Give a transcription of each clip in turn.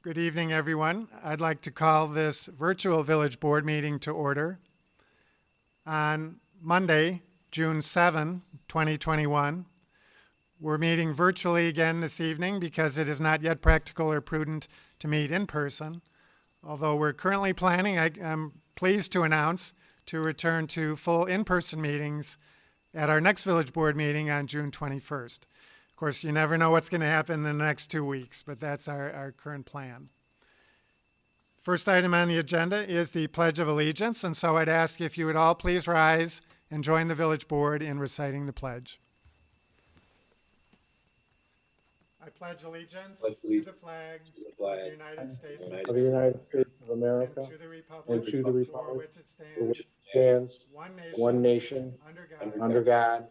Good evening, everyone. I'd like to call this virtual village board meeting to order. On Monday, June 7, 2021, we're meeting virtually again this evening because it is not yet practical or prudent to meet in person. Although we're currently planning, I'm pleased to announce, to return to full in-person meetings at our next village board meeting on June 21st. Of course, you never know what's going to happen in the next 2 weeks, but that's our current plan. First item on the agenda is the Pledge of Allegiance, and so I'd ask if you would all please rise and join the village board in reciting the pledge. I pledge allegiance to the flag of the United States of America and to the republic for which it stands, one nation, under God,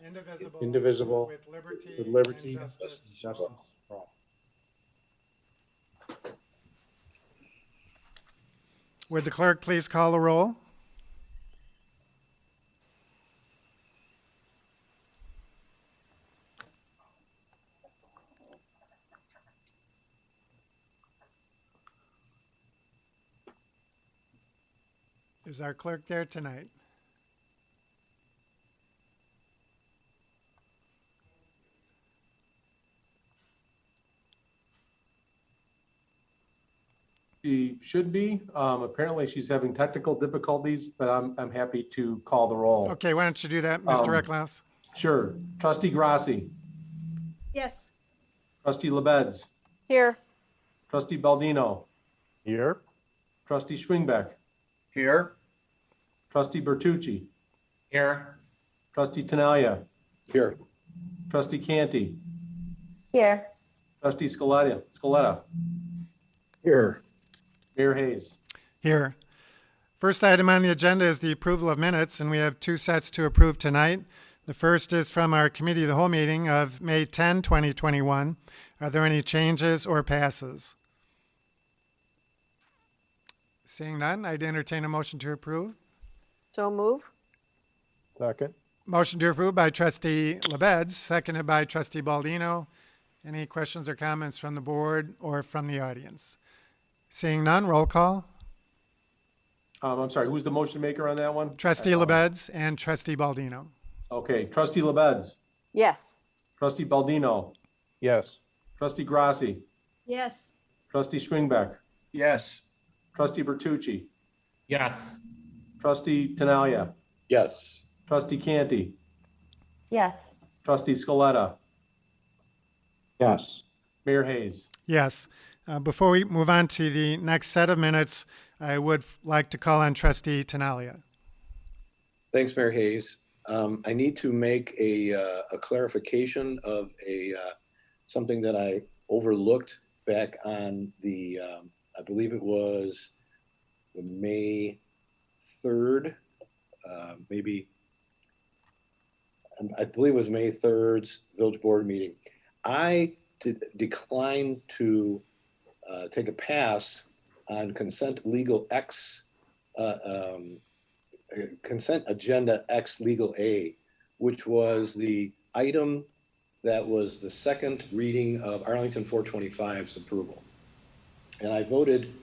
indivisible, with liberty and justice for all. Would the clerk please call the roll? Is our clerk there tonight? She should be. Apparently she's having technical difficulties, but I'm happy to call the roll. Okay, why don't you do that, Mr. Recklaus? Sure. Trustee Grassi. Yes. Trustee LaBedz. Here. Trustee Baldino. Here. Trustee Schwingbeck. Here. Trustee Bertucci. Here. Trustee Tinaglia. Here. Trustee Canty. Here. Trustee Scaletta. Here. Mayor Hayes. Here. First item on the agenda is the approval of minutes, and we have two sets to approve tonight. The first is from our Committee of the Whole meeting of May 10, 2021. Are there any changes or passes? Seeing none, I'd entertain a motion to approve. So move. Second. Motion to approve by Trustee LaBedz, seconded by Trustee Baldino. Any questions or comments from the board or from the audience? Seeing none, roll call. I'm sorry, who's the motion maker on that one? Trustee LaBedz and Trustee Baldino. Okay, Trustee LaBedz. Yes. Trustee Baldino. Yes. Trustee Grassi. Yes. Trustee Schwingbeck. Yes. Trustee Bertucci. Yes. Trustee Tinaglia. Yes. Trustee Canty. Yes. Trustee Scaletta. Yes. Mayor Hayes. Yes. Before we move on to the next set of minutes, I would like to call on Trustee Tinaglia. Thanks, Mayor Hayes. I need to make a clarification of something that I overlooked back on the, I believe it was the May 3rd, I believe it was May 3rd's Village Board meeting. I declined to take a pass on consent agenda X legal A, which was the item that was the second reading of Arlington 425's approval. And I voted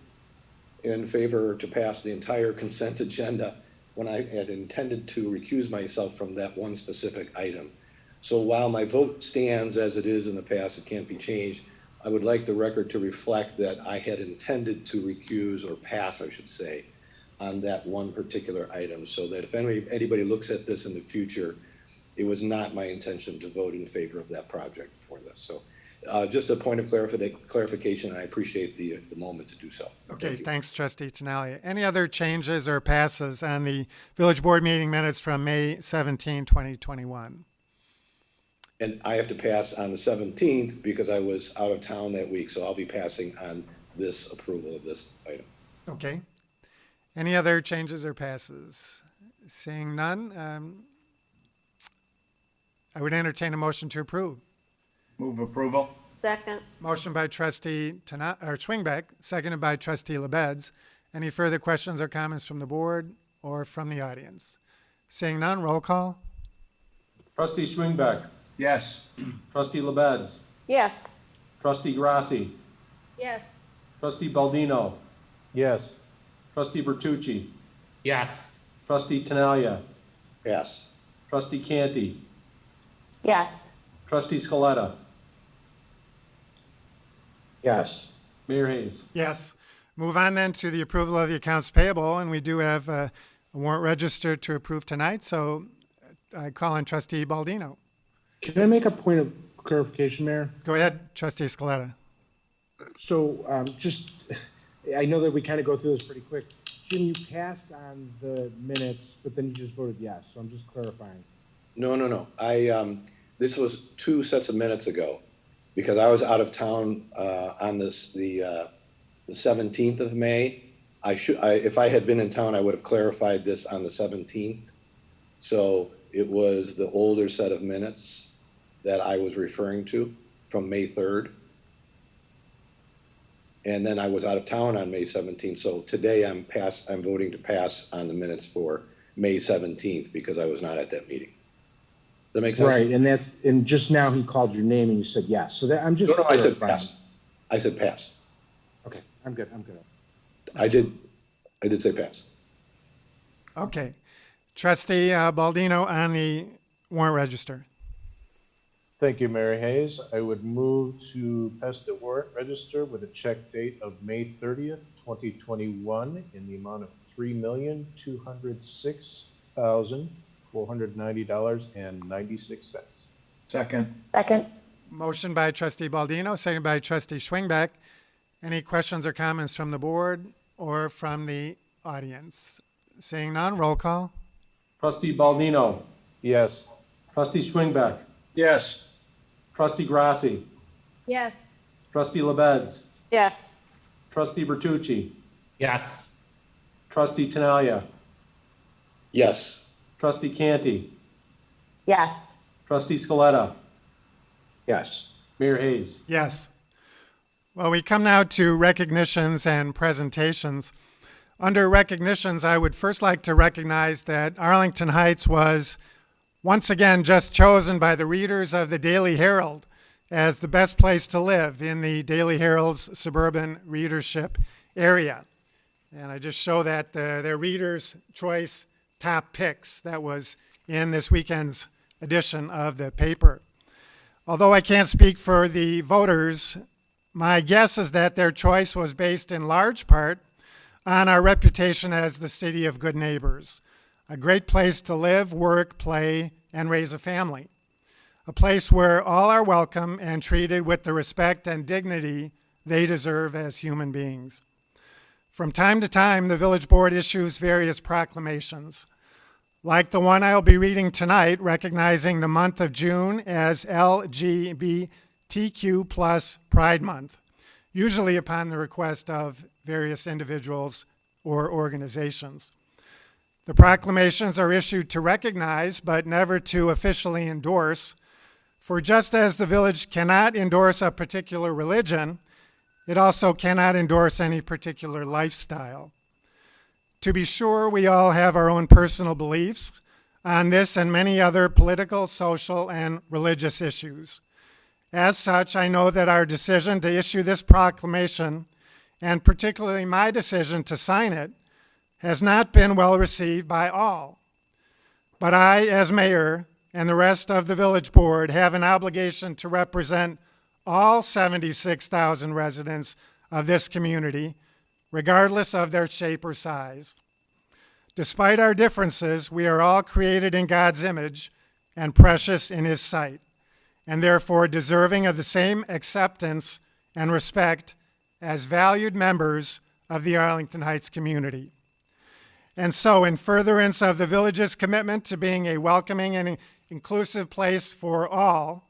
in favor to pass the entire consent agenda when I had intended to recuse myself from that one specific item. So while my vote stands as it is in the past, it can't be changed, I would like the record to reflect that I had intended to recuse, or pass, I should say, on that one particular item, so that if anybody looks at this in the future, it was not my intention to vote in favor of that project for this. So just a point of clarification, and I appreciate the moment to do so. Okay, thanks, Trustee Tinaglia. Any other changes or passes on the Village Board meeting minutes from May 17, 2021? And I have to pass on the 17th because I was out of town that week, so I'll be passing on this approval of this item. Okay. Any other changes or passes? Seeing none, I would entertain a motion to approve. Move approval. Second. Motion by Trustee Schwingbeck, seconded by Trustee LaBedz. Any further questions or comments from the board or from the audience? Seeing none, roll call. Trustee Schwingbeck. Yes. Trustee LaBedz. Yes. Trustee Grassi. Yes. Trustee Baldino. Yes. Trustee Bertucci. Yes. Trustee Tinaglia. Yes. Trustee Canty. Yes. Trustee Scaletta. Yes. Mayor Hayes. Yes. Move on then to the approval of the accounts payable, and we do have a warrant register to approve tonight, so I call on Trustee Baldino. Can I make a point of clarification, Mayor? Go ahead, Trustee Scaletta. So I know that we kind of go through this pretty quick. Jim, you passed on the minutes, but then you just voted yes, so I'm just clarifying. No. This was 2 sets of minutes ago, because I was out of town on the 17th of May. If I had been in town, I would have clarified this on the 17th. So it was the older set of minutes that I was referring to from May 3rd. And then I was out of town on May 17th. So today I'm voting to pass on the minutes for May 17th because I was not at that meeting. Does that make sense? Right, and just now he called your name and you said yes. So that I'm just No, I said clarifying. pass. I said pass. Okay, I'm good. I did say pass. Okay. Trustee Baldino on the warrant register. Thank you, Mary Hayes. I would move to pass the warrant register with a check date of May 30th, 2021 in the amount of $3,206,490.96. Second. Second. Motion by Trustee Baldino, second by Trustee Schwingbeck. Any questions or comments from the board or from the audience? Seeing none, roll call. Trustee Baldino. Yes. Trustee Schwingbeck. Yes. Trustee Grassi. Yes. Trustee LaBedz. Yes. Trustee Bertucci. Yes. Trustee Tinaglia. Yes. Trustee Canty. Yes. Trustee Scaletta. Yes. Mayor Hayes. Yes. Well, we come now to recognitions and presentations. Under recognitions, I would first like to recognize that Arlington Heights was once again just chosen by the readers of the Daily Herald as the best place to live in the Daily Herald's suburban readership area. And I just show that their Reader's Choice top picks that was in this weekend's edition of the paper. Although I can't speak for the voters, my guess is that their choice was based in large part on our reputation as the city of good neighbors, a great place to live, work, play, and raise a family, a place where all are welcome and treated with the respect and dignity they deserve as human beings. From time to time, the village board issues various proclamations, like the one I'll be reading tonight, recognizing the month of June as LGBTQ plus Pride Month, usually upon the request of various individuals or organizations. The proclamations are issued to recognize, but never to officially endorse, for just as the village cannot endorse a particular religion, it also cannot endorse any particular lifestyle. To be sure, we all have our own personal beliefs on this and many other political, social, and religious issues. As such, I know that our decision to issue this proclamation, and particularly my decision to sign it, has not been well received by all. But I, as mayor, and the rest of the village board have an obligation to represent all 76,000 residents of this community, regardless of their shape or size. Despite our differences, we are all created in God's image and precious in His sight, and therefore deserving of the same acceptance and respect as valued members of the Arlington Heights community. And so, in furtherance of the village's commitment to being a welcoming and inclusive place for all,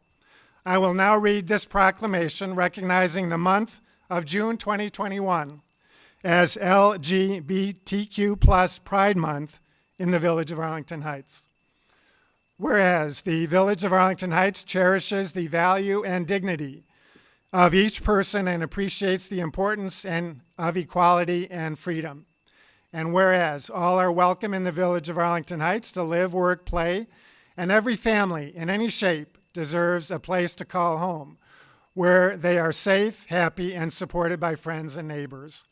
I will now read this proclamation recognizing the month of June 2021 as LGBTQ plus Pride Month in the village of Arlington Heights. Whereas the village of Arlington Heights cherishes the value and dignity of each person and appreciates the importance of equality and freedom. And whereas all are welcome in the village of Arlington Heights to live, work, play, and every family in any shape deserves a place to call home. where they are safe, happy, and supported by friends and neighbors.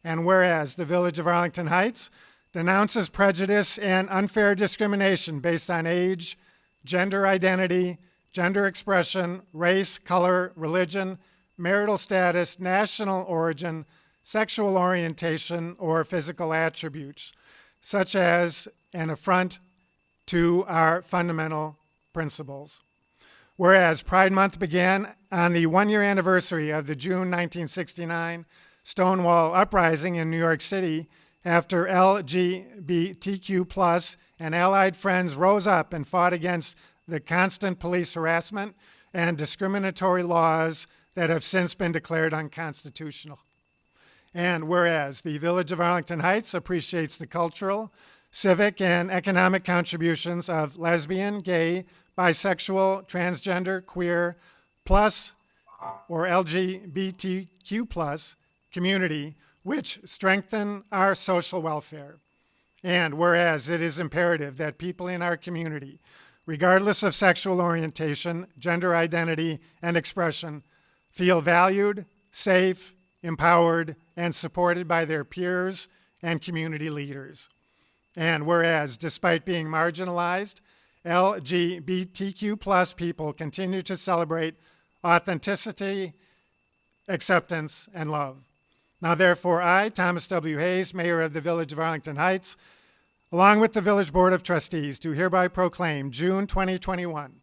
And whereas the Village of Arlington Heights denounces prejudice and unfair discrimination based on age, gender identity, gender expression, race, color, religion, marital status, national origin, sexual orientation, or physical attributes, such as an affront to our fundamental principles. Whereas Pride Month began on the one-year anniversary of the June 1969 Stonewall Uprising in New York City, after LGBTQ+ and allied friends rose up and fought against the constant police harassment and discriminatory laws that have since been declared unconstitutional. And whereas the Village of Arlington Heights appreciates the cultural, civic, and economic contributions of lesbian, gay, bisexual, transgender, queer, plus, or LGBTQ+ community, which strengthen our social welfare. And whereas it is imperative that people in our community, regardless of sexual orientation, gender identity, and expression, feel valued, safe, empowered, and supported by their peers and community leaders. And whereas, despite being marginalized, LGBTQ+ people continue to celebrate authenticity, acceptance, and love. Now, therefore, I, Thomas W. Hayes, Mayor of the Village of Arlington Heights, along with the Village Board of Trustees, do hereby proclaim June 2021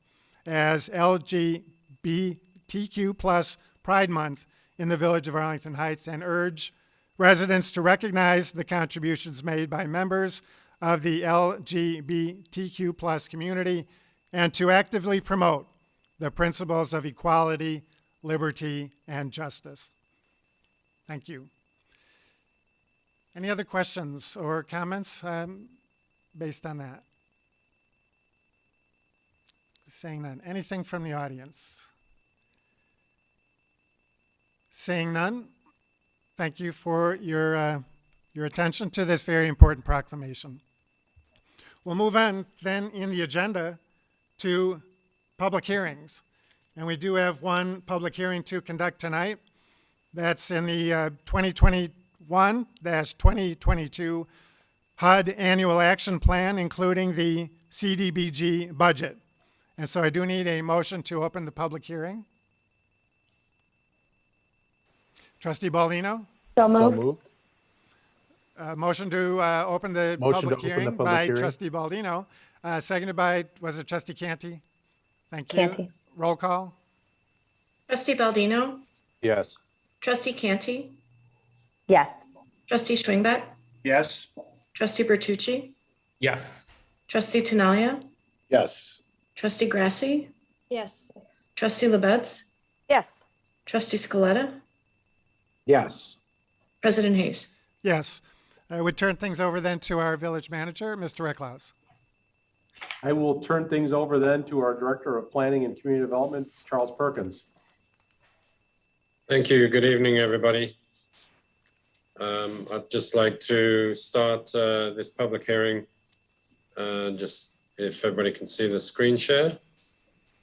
as LGBTQ+ Pride Month in the Village of Arlington Heights, and urge residents to recognize the contributions made by members of the LGBTQ+ community and to actively promote the principles of equality, liberty, and justice. Thank you. Any other questions or comments based on that? Saying none. Anything from the audience? Seeing none, thank you for your attention to this very important proclamation. We'll move on then in the agenda to public hearings. And we do have one public hearing to conduct tonight. That's in the 2021-2022 HUD Annual Action Plan, including the Cdbg budget. And so I do need a motion to open the public hearing. Trustee Baldino? So So moved. moved. Motion to open the Motion to public open the hearing public by hearing. Trustee Baldino, seconded by, was it Trustee Canty? Thank you. Canty. Roll call? Trustee Baldino, Yes. Trustee Canty, Yes. Trustee Schwingbeck, Yes. Trustee Bertucci, Yes. Trustee Tinaglia, Yes. Trustee Grassi, Yes. Trustee LaBedz, Yes. Trustee Scaletta, Yes. President Hayes. Yes. I would turn things over then to our village manager, Mr. Recklaus. I will turn things over then to our Director of Planning and Community Development, Charles Perkins. Thank you. Good evening, everybody. I'd just like to start this public hearing, just if everybody can see the screen share.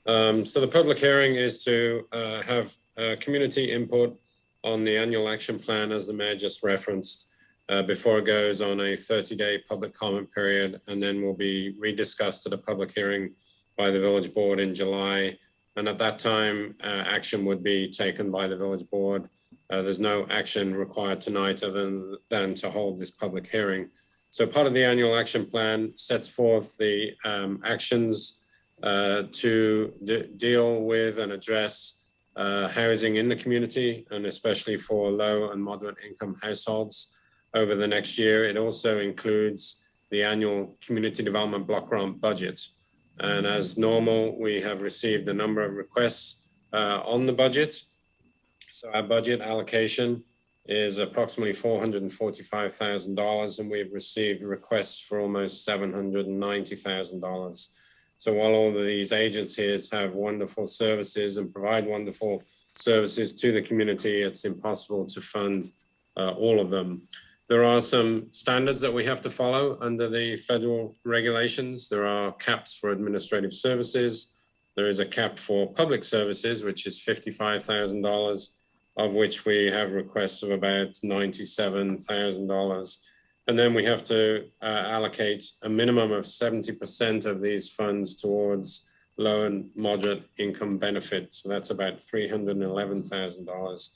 So the public hearing is to have community input on the annual action plan, as the mayor just referenced, before it goes on a 30-day public comment period, and then will be rediscussed at a public hearing by the village board in July. And at that time, action would be taken by the village board. There's no action required tonight other than to hold this public hearing. So part of the annual action plan sets forth the actions to deal with and address housing in the community, and especially for low and moderate income households over the next year. It also includes the annual community development block grant budget. And as normal, we have received a number of requests on the budget. So our budget allocation is approximately $445,000, and we've received requests for almost $790,000. So while all of these agencies have wonderful services and provide wonderful services to the community, it's impossible to fund all of them. There are some standards that we have to follow under the federal regulations. There are caps for administrative services. there is a cap for public services, which is $55,000, of which we have requests of about $97,000. And then we have to allocate a minimum of 70% of these funds towards low and moderate income benefits. So that's about $311,000.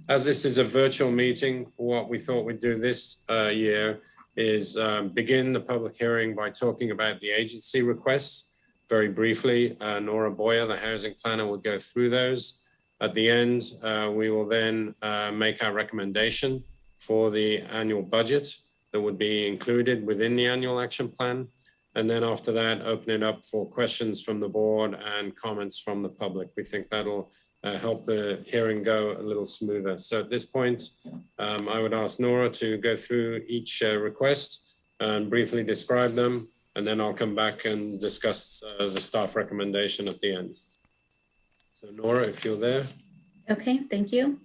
As this is a virtual meeting, what we thought we'd do this year is begin the public hearing by talking about the agency requests very briefly. Nora Boyer, the housing planner, will go through those. At the end, we will then make our recommendation for the annual budget that would be included within the annual action plan. And then after that, open it up for questions from the board and comments from the public. We think that'll help the hearing go a little smoother. So at this point, I would ask Nora to go through each request and briefly describe them. And then I'll come back and discuss the staff recommendation at the end. So Nora, if you're there. Okay, thank you.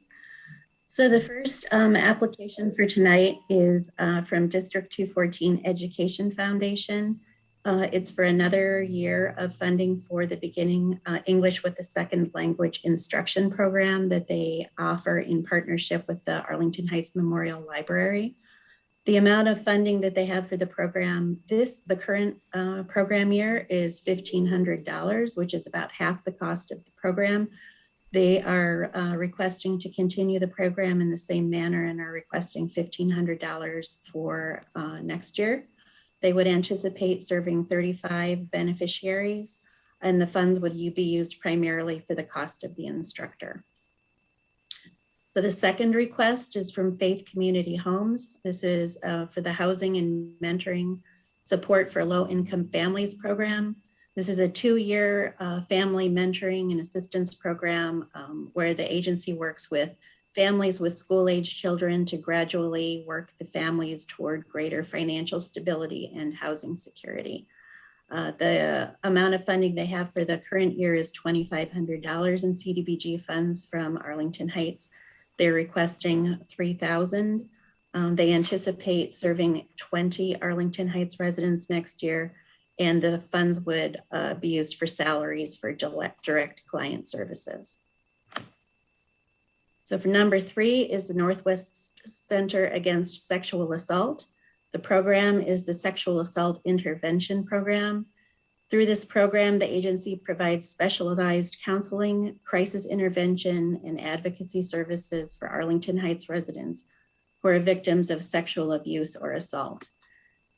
So the first application for tonight is from District 214 Education Foundation. It's for another year of funding for the beginning English with a second language instruction program that they offer in partnership with the Arlington Heights Memorial Library. The amount of funding that they have for the program, the current program year is $1,500, which is about half the cost of the program. They are requesting to continue the program in the same manner and are requesting $1,500 for next year. They would anticipate serving 35 beneficiaries, and the funds would be used primarily for the cost of the instructor. So the second request is from Faith Community Homes. This is for the Housing and Mentoring Support for Low-Income Families program. This is a 2-year family mentoring and assistance program where the agency works with families with school-age children to gradually work the families toward greater financial stability and housing security. The amount of funding they have for the current year is $2,500 in Cdbg funds from Arlington Heights. They're requesting $3,000. They anticipate serving 20 Arlington Heights residents next year, and the funds would be used for salaries for direct client services. So for number 3 is the Northwest Center Against Sexual Assault. The program is the Sexual Assault Intervention Program. Through this program, the agency provides specialized counseling, crisis intervention, and advocacy services for Arlington Heights residents who are victims of sexual abuse or assault.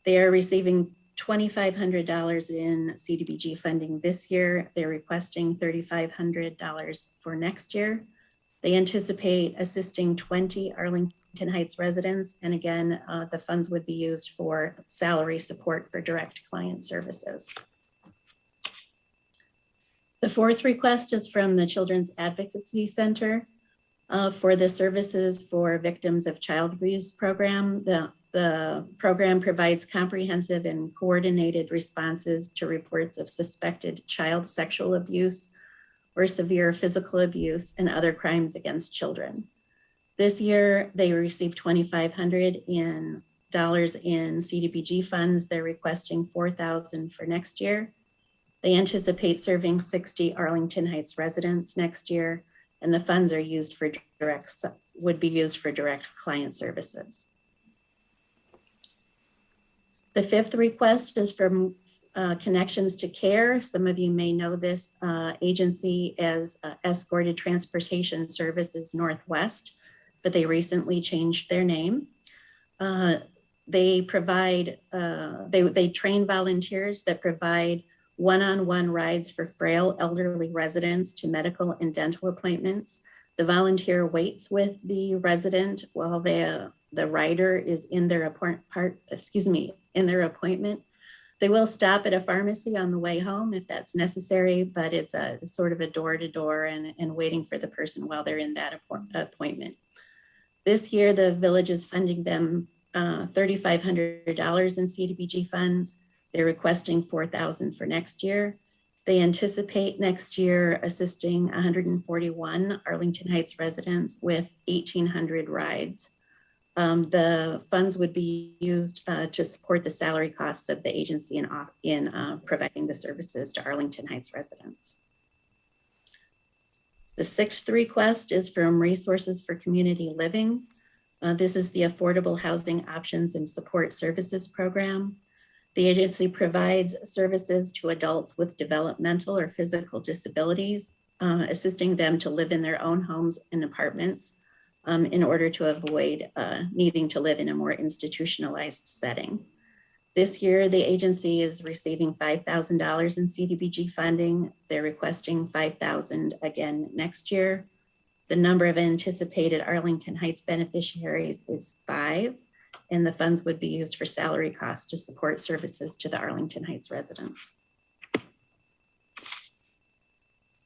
They are receiving $2,500 in Cdbg funding this year. They're requesting $3,500 for next year. They anticipate assisting 20 Arlington Heights residents. And again, the funds would be used for salary support for direct client services. The fourth request is from the Children's Advocacy Center for the services for victims of child abuse program. The program provides comprehensive and coordinated responses to reports of suspected child sexual abuse or severe physical abuse and other crimes against children. This year, they received $2,500 in Cdbg funds. They're requesting $4,000 for next year. They anticipate serving 60 Arlington Heights residents next year, and the funds are used for would be used for direct client services. The fifth request is from Connections to Care. Some of you may know this agency as Escorted Transportation Services Northwest, but they recently changed their name. They provide, they train volunteers that provide one-on-one rides for frail elderly residents to medical and dental appointments. The volunteer waits with the resident while the rider is in their in their appointment. They will stop at a pharmacy on the way home if that's necessary, but it's a sort of a door-to-door and waiting for the person while they're in that appointment. This year, the village is funding them $3,500 in Cdbg funds. They're requesting $4,000 for next year. They anticipate next year assisting 141 Arlington Heights residents with 1,800 rides. The funds would be used to support the salary costs of the agency in providing the services to Arlington Heights residents. The sixth request is from Resources for Community Living. This is the Affordable Housing Options and Support Services Program. The agency provides services to adults with developmental or physical disabilities, assisting them to live in their own homes and apartments in order to avoid needing to live in a more institutionalized setting. This year, the agency is receiving $5,000 in Cdbg funding. They're requesting $5,000 again next year. The number of anticipated Arlington Heights beneficiaries is 5, and the funds would be used for salary costs to support services to the Arlington Heights residents.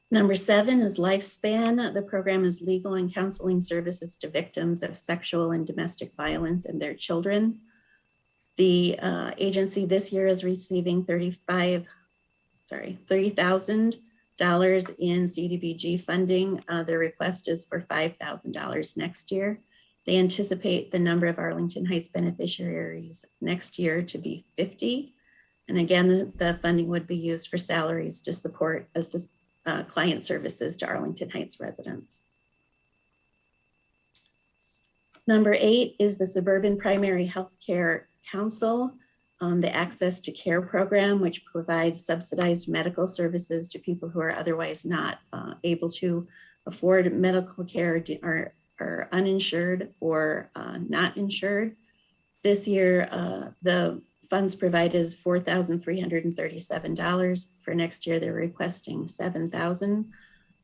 Number 7 is Lifespan. The program is legal and counseling services to victims of sexual and domestic violence and their children. The agency this year is receiving $30,000 in Cdbg funding. Their request is for $5,000 next year. They anticipate the number of Arlington Heights beneficiaries next year to be 50. And again, the funding would be used for salaries to support client services to Arlington Heights residents. Number 8 is the Suburban Primary Health Care Council, the Access to Care program, which provides subsidized medical services to people who are otherwise not able to afford medical care or are uninsured or not insured. This year, the funds provided is $4,337. For next year, they're requesting $7,000.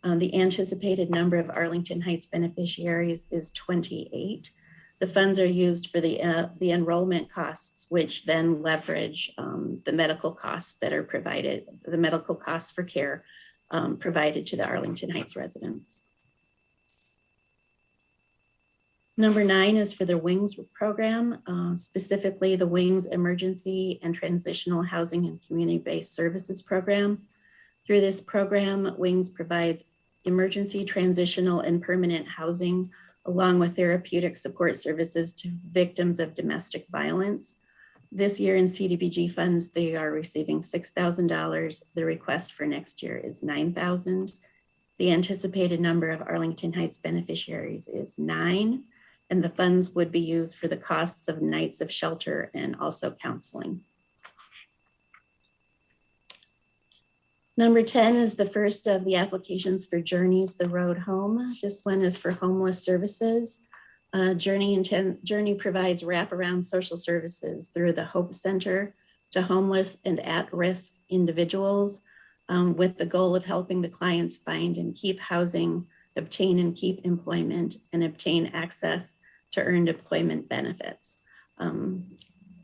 The anticipated number of Arlington Heights beneficiaries is 28. The funds are used for the enrollment costs, which then leverage the medical costs that are provided, the medical costs for care provided to the Arlington Heights residents. Number 9 is for the WINGS program, specifically the WINGS Emergency and Transitional Housing and Community-Based Services Program. Through this program, WINGS provides emergency, transitional, and permanent housing, along with therapeutic support services to victims of domestic violence. This year in Cdbg funds, they are receiving $6,000. The request for next year is $9,000. The anticipated number of Arlington Heights beneficiaries is 9, and the funds would be used for the costs of nights of shelter and also counseling. Number 10 is the first of the applications for Journeys the Road Home. This one is for homeless services. Journey provides wraparound social services through the Hope Center to homeless and at-risk individuals with the goal of helping the clients find and keep housing, obtain and keep employment, and obtain access to earned employment benefits.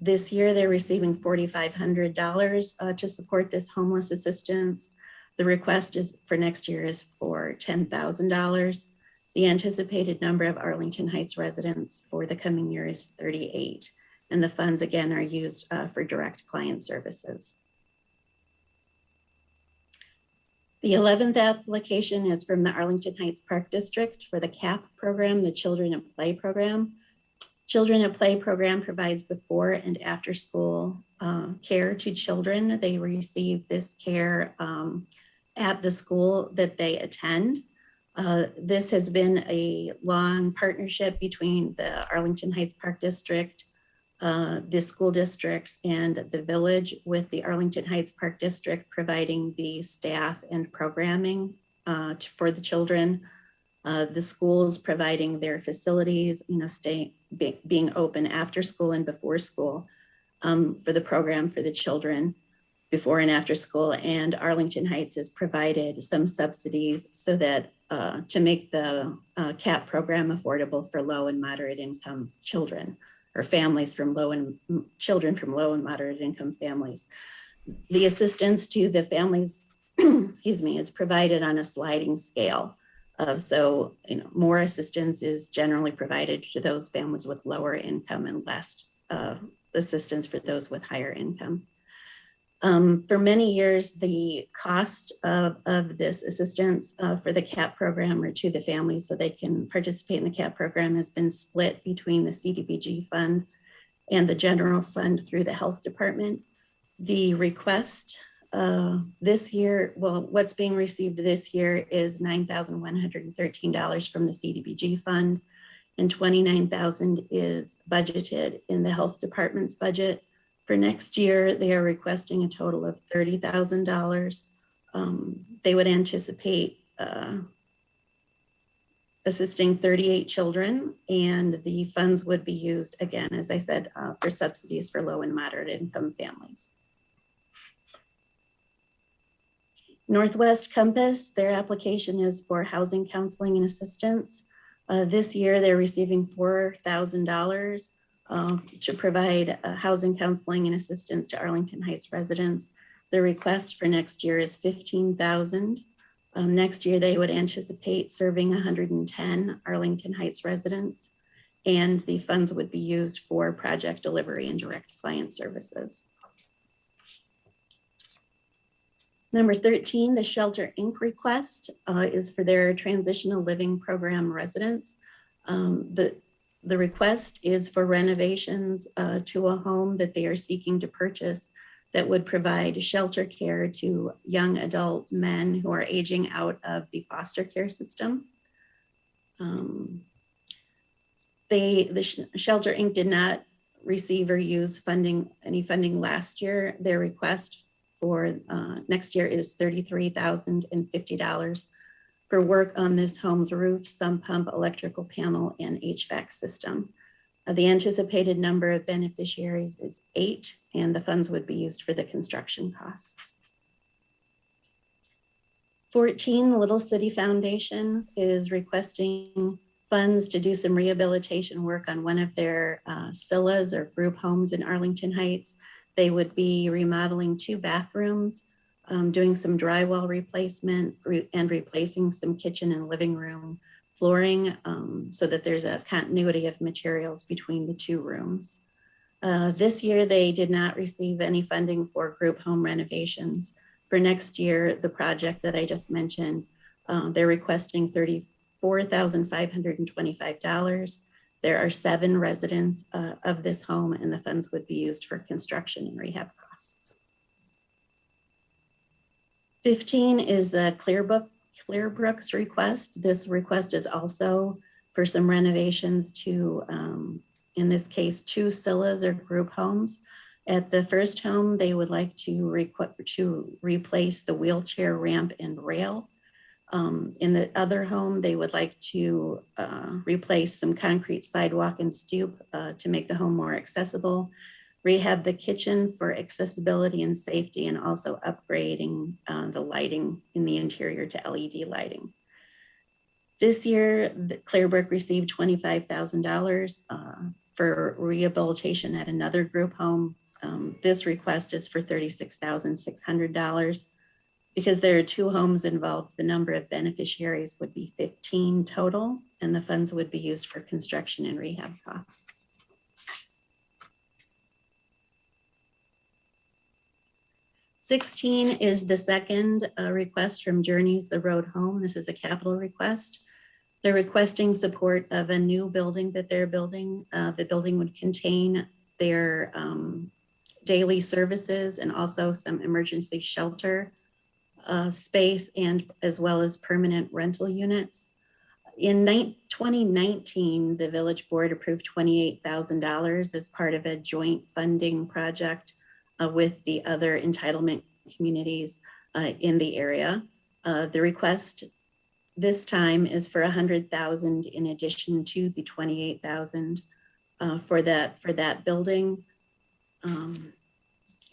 This year, they're receiving $4,500 to support this homeless assistance. The request is for next year is for $10,000. The anticipated number of Arlington Heights residents for the coming year is 38. And the funds again are used for direct client services. The 11th application is from the Arlington Heights Park District for the CAP program, the Children at Play program. Children at Play program provides before and after school care to children. They receive this care at the school that they attend. This has been a long partnership between the Arlington Heights Park District, the school districts, and the village, with the Arlington Heights Park District providing the staff and programming for the children. The schools providing their facilities, being open after school and before school for the program for the children before and after school. And Arlington Heights has provided some subsidies so that to make the CAP program affordable for low and moderate income children, or families from children from low and moderate income families. The assistance to the families, is provided on a sliding scale. More assistance is generally provided to those families with lower income and less assistance for those with higher income. For many years, the cost of this assistance for the CAP program or to the families so they can participate in the CAP program has been split between the Cdbg fund and the general fund through the health department. The request this year, well, what's being received this year is $9,113 from the CDBG fund, and $29,000 is budgeted in the health department's budget. For next year, they are requesting a total of $30,000. They would anticipate assisting 38 children, and the funds would be used, again, as I said, for subsidies for low and moderate income families. Northwest Compass, their application is for housing counseling and assistance. This year, they're receiving $4,000 to provide housing counseling and assistance to Arlington Heights residents. The request for next year is $15,000. Next year, they would anticipate serving 110 Arlington Heights residents, and the funds would be used for project delivery and direct client services. Number 13, the Shelter Inc. request is for their transitional living program residents. The request is for renovations to a home that they are seeking to purchase that would provide shelter care to young adult men who are aging out of the foster care system. Shelter Inc. did not receive or use any funding last year. Their request for next year is $33,050 for work on this home's roof, sump pump, electrical panel, and HVAC system. The anticipated number of beneficiaries is 8, and the funds would be used for the construction costs. 14, Little City Foundation is requesting funds to do some rehabilitation work on one of their CILAs or group homes in Arlington Heights. They would be remodeling 2 bathrooms, doing some drywall replacement and replacing some kitchen and living room flooring so that there's a continuity of materials between the 2 rooms. This year, they did not receive any funding for group home renovations. For next year, the project that I just mentioned, they're requesting $34,525. There are 7 residents of this home, and the funds would be used for construction and rehab costs. 15 is the Clearbrooks request. This request is also for some renovations to, in this case, 2 CILAs or group homes. At the first home, they would like to replace the wheelchair ramp and rail. In the other home, they would like to replace some concrete sidewalk and stoop to make the home more accessible, rehab the kitchen for accessibility and safety, and also upgrading the lighting in the interior to LED lighting. This year, Clearbrook received $25,000 for rehabilitation at another group home. This request is for $36,600. Because there are 2 homes involved, the number of beneficiaries would be 15 total, and the funds would be used for construction and rehab costs. $16 is the second request from Journeys the Road Home. This is a capital request. They're requesting support of a new building that they're building. The building would contain their daily services and also some emergency shelter space, and as well as permanent rental units. In 2019, the village board approved $28,000 as part of a joint funding project with the other entitlement communities in the area. The request this time is for $100,000 in addition to the $28,000 for that building.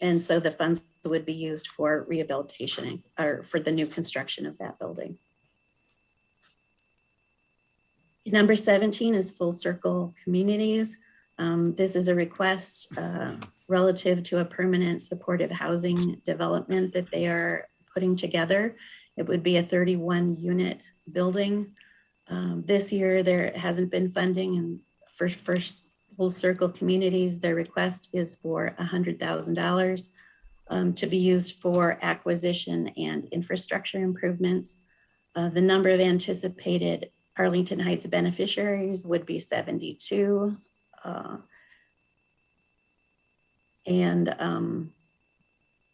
And so the funds would be used for rehabilitation or for the new construction of that building. Number 17 is Full Circle Communities. This is a request relative to a permanent supportive housing development that they are putting together. It would be a 31-unit building. This year, there hasn't been funding, and for Full Circle Communities, their request is for $100,000 to be used for acquisition and infrastructure improvements. The number of anticipated Arlington Heights beneficiaries would be 72.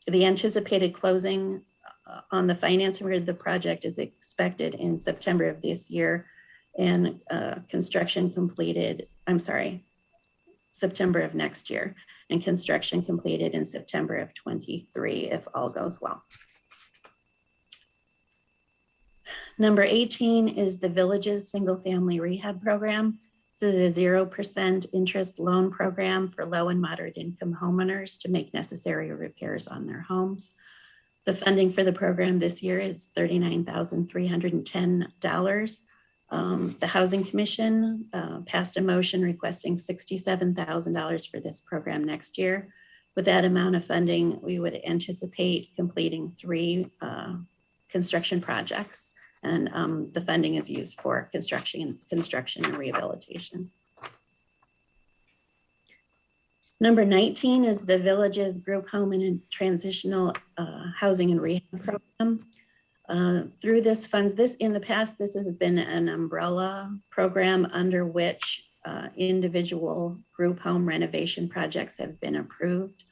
The anticipated closing on the financing of the project is expected in September of this year, and construction completed, September of next year, and construction completed in September of 23 if all goes well. Number 18 is the Village's single-family rehab program. This is a 0% interest loan program for low and moderate income homeowners to make necessary repairs on their homes. The funding for the program this year is $39,310. The Housing Commission passed a motion requesting $67,000 for this program next year. With that amount of funding, we would anticipate completing 3 construction projects, and the funding is used for construction and rehabilitation. Number 19 is the Village's Group Home and Transitional Housing and Rehab Program. Through this funds, in the past, this has been an umbrella program under which individual group home renovation projects have been approved.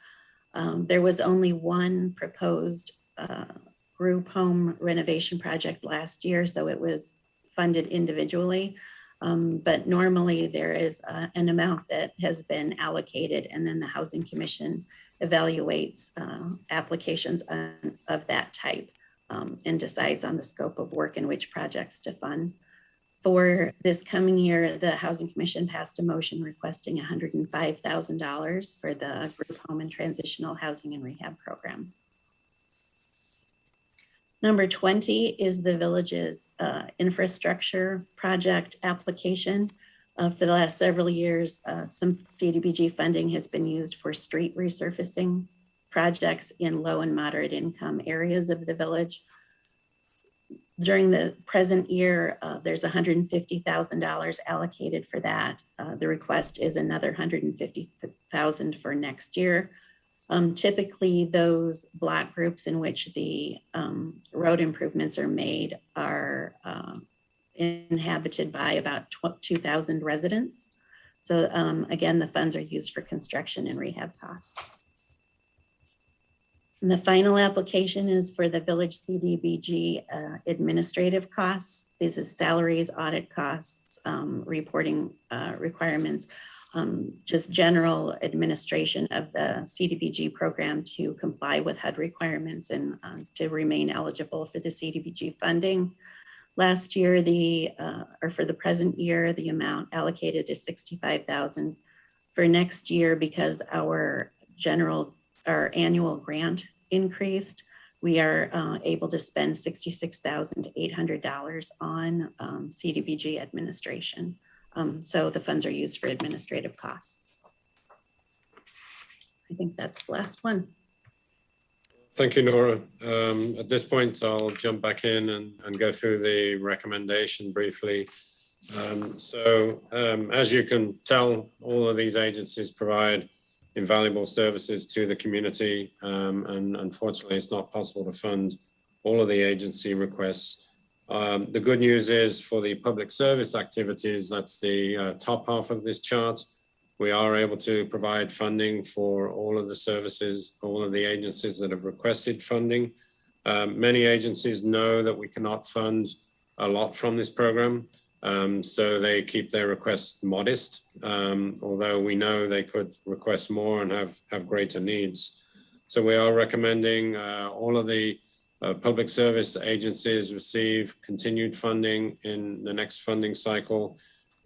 There was only one proposed group home renovation project last year, so it was funded individually. But normally there is an amount that has been allocated, and then the Housing Commission evaluates applications of that type and decides on the scope of work and which projects to fund. For this coming year, the Housing Commission passed a motion requesting $105,000 for the Group Home and Transitional Housing and Rehab Program. Number 20 is the Village's infrastructure project application. For the last several years, some Cdbg funding has been used for street resurfacing projects in low and moderate income areas of the village. During the present year, there's $150,000 allocated for that. The request is another $150,000 for next year. Typically, those block groups in which the road improvements are made are inhabited by about 2,000 residents. So again, the funds are used for construction and rehab costs. And the final application is for the Village Cdbg administrative costs. This is salaries, audit costs, reporting requirements, just general administration of the Cdbg program to comply with HUD requirements and to remain eligible for the Cdbg funding. Last year, or for the present year, the amount allocated is $65,000. For next year, because our annual grant increased, we are able to spend $66,800 on Cdbg administration. So the funds are used for administrative costs. I think that's the last one. Thank you, Nora. At this point, I'll jump back in and go through the recommendation briefly. As you can tell, all of these agencies provide invaluable services to the community, and unfortunately, it's not possible to fund all of the agency requests. The good news is for the public service activities, that's the top half of this chart. We are able to provide funding for all of the services, all of the agencies that have requested funding. Many agencies know that we cannot fund a lot from this program, so they keep their requests modest, although we know they could request more and have greater needs. So we are recommending all of the public service agencies receive continued funding in the next funding cycle.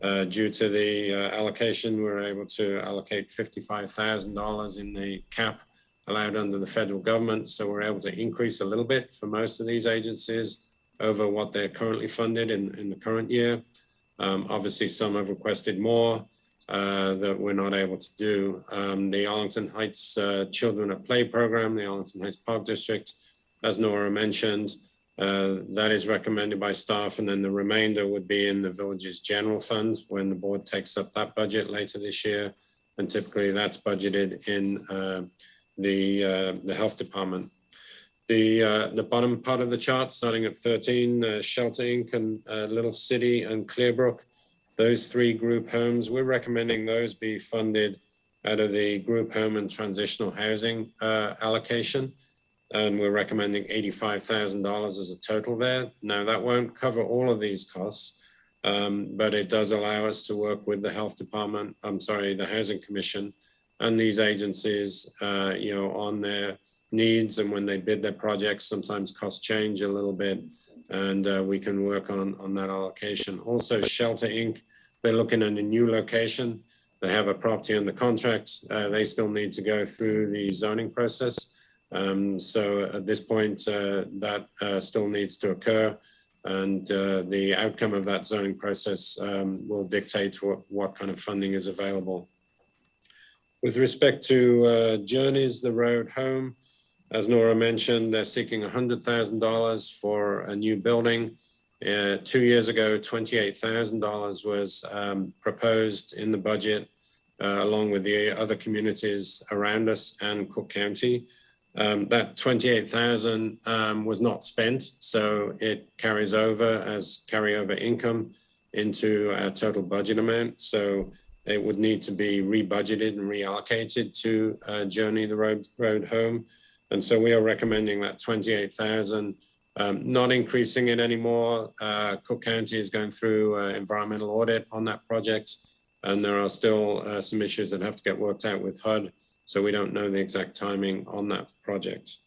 Due to the allocation, we're able to allocate $55,000 in the cap allowed under the federal government. So we're able to increase a little bit for most of these agencies over what they're currently funded in the current year. Obviously, some have requested more that we're not able to do. The Arlington Heights Children at Play program, the Arlington Heights Park District, as Nora mentioned, that is recommended by staff, and then the remainder would be in the village's general funds when the board takes up that budget later this year. And typically that's budgeted in the health department. The bottom part of the chart, starting at 13, Shelter Inc. and Little City and Clearbrook, those 3 group homes, we're recommending those be funded out of the group home and transitional housing allocation. and we're recommending $85,000 as a total there. Now, that won't cover all of these costs, but it does allow us to work with the health department, the Housing Commission, and these agencies, on their needs, and when they bid their projects, sometimes costs change a little bit, and we can work on that allocation. Also, Shelter Inc., they're looking at a new location. They have a property under contract. They still need to go through the zoning process. So at this point, that still needs to occur, and the outcome of that zoning process will dictate what kind of funding is available. With respect to Journeys, the road home, as Nora mentioned, they're seeking $100,000 for a new building. 2 years ago, $28,000 was proposed in the budget, along with the other communities around us and Cook County. That $28,000 was not spent, so it carries over as carryover income into our total budget amount. So it would need to be rebudgeted and reallocated to Journey the road home. And so we are recommending that $28,000, not increasing it anymore. Cook County is going through environmental audit on that project, and there are still some issues that have to get worked out with HUD. So we don't know the exact timing on that project.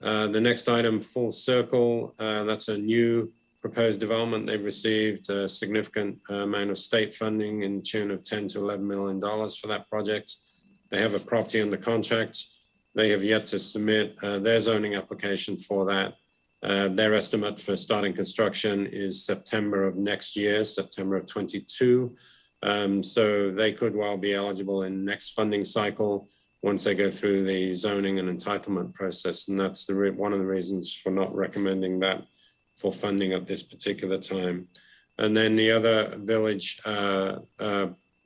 The next item, Full Circle, that's a new proposed development. They've received a significant amount of state funding in tune of $10 to $11 million for that project. They have a property under contract. They have yet to submit their zoning application for that. Their estimate for starting construction is September of next year, September of 22. So they could well be eligible in next funding cycle once they go through the zoning and entitlement process. And that's one of the reasons for not recommending that for funding at this particular time. And then the other village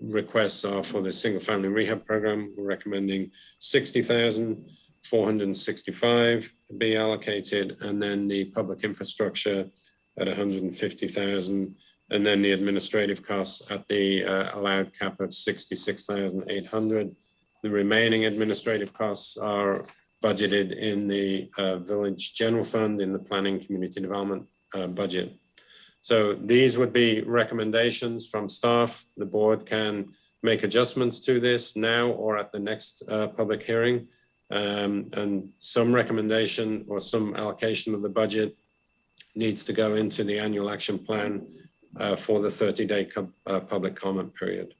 requests are for the single family rehab program. We're recommending $60,465 be allocated, and then the public infrastructure at $150,000, and then the administrative costs at the allowed cap of $66,800. The remaining administrative costs are budgeted in the village general fund in the planning community development budget. So these would be recommendations from staff. The board can make adjustments to this now or at the next public hearing. And some recommendation or some allocation of the budget needs to go into the annual action plan for the 30-day public comment period.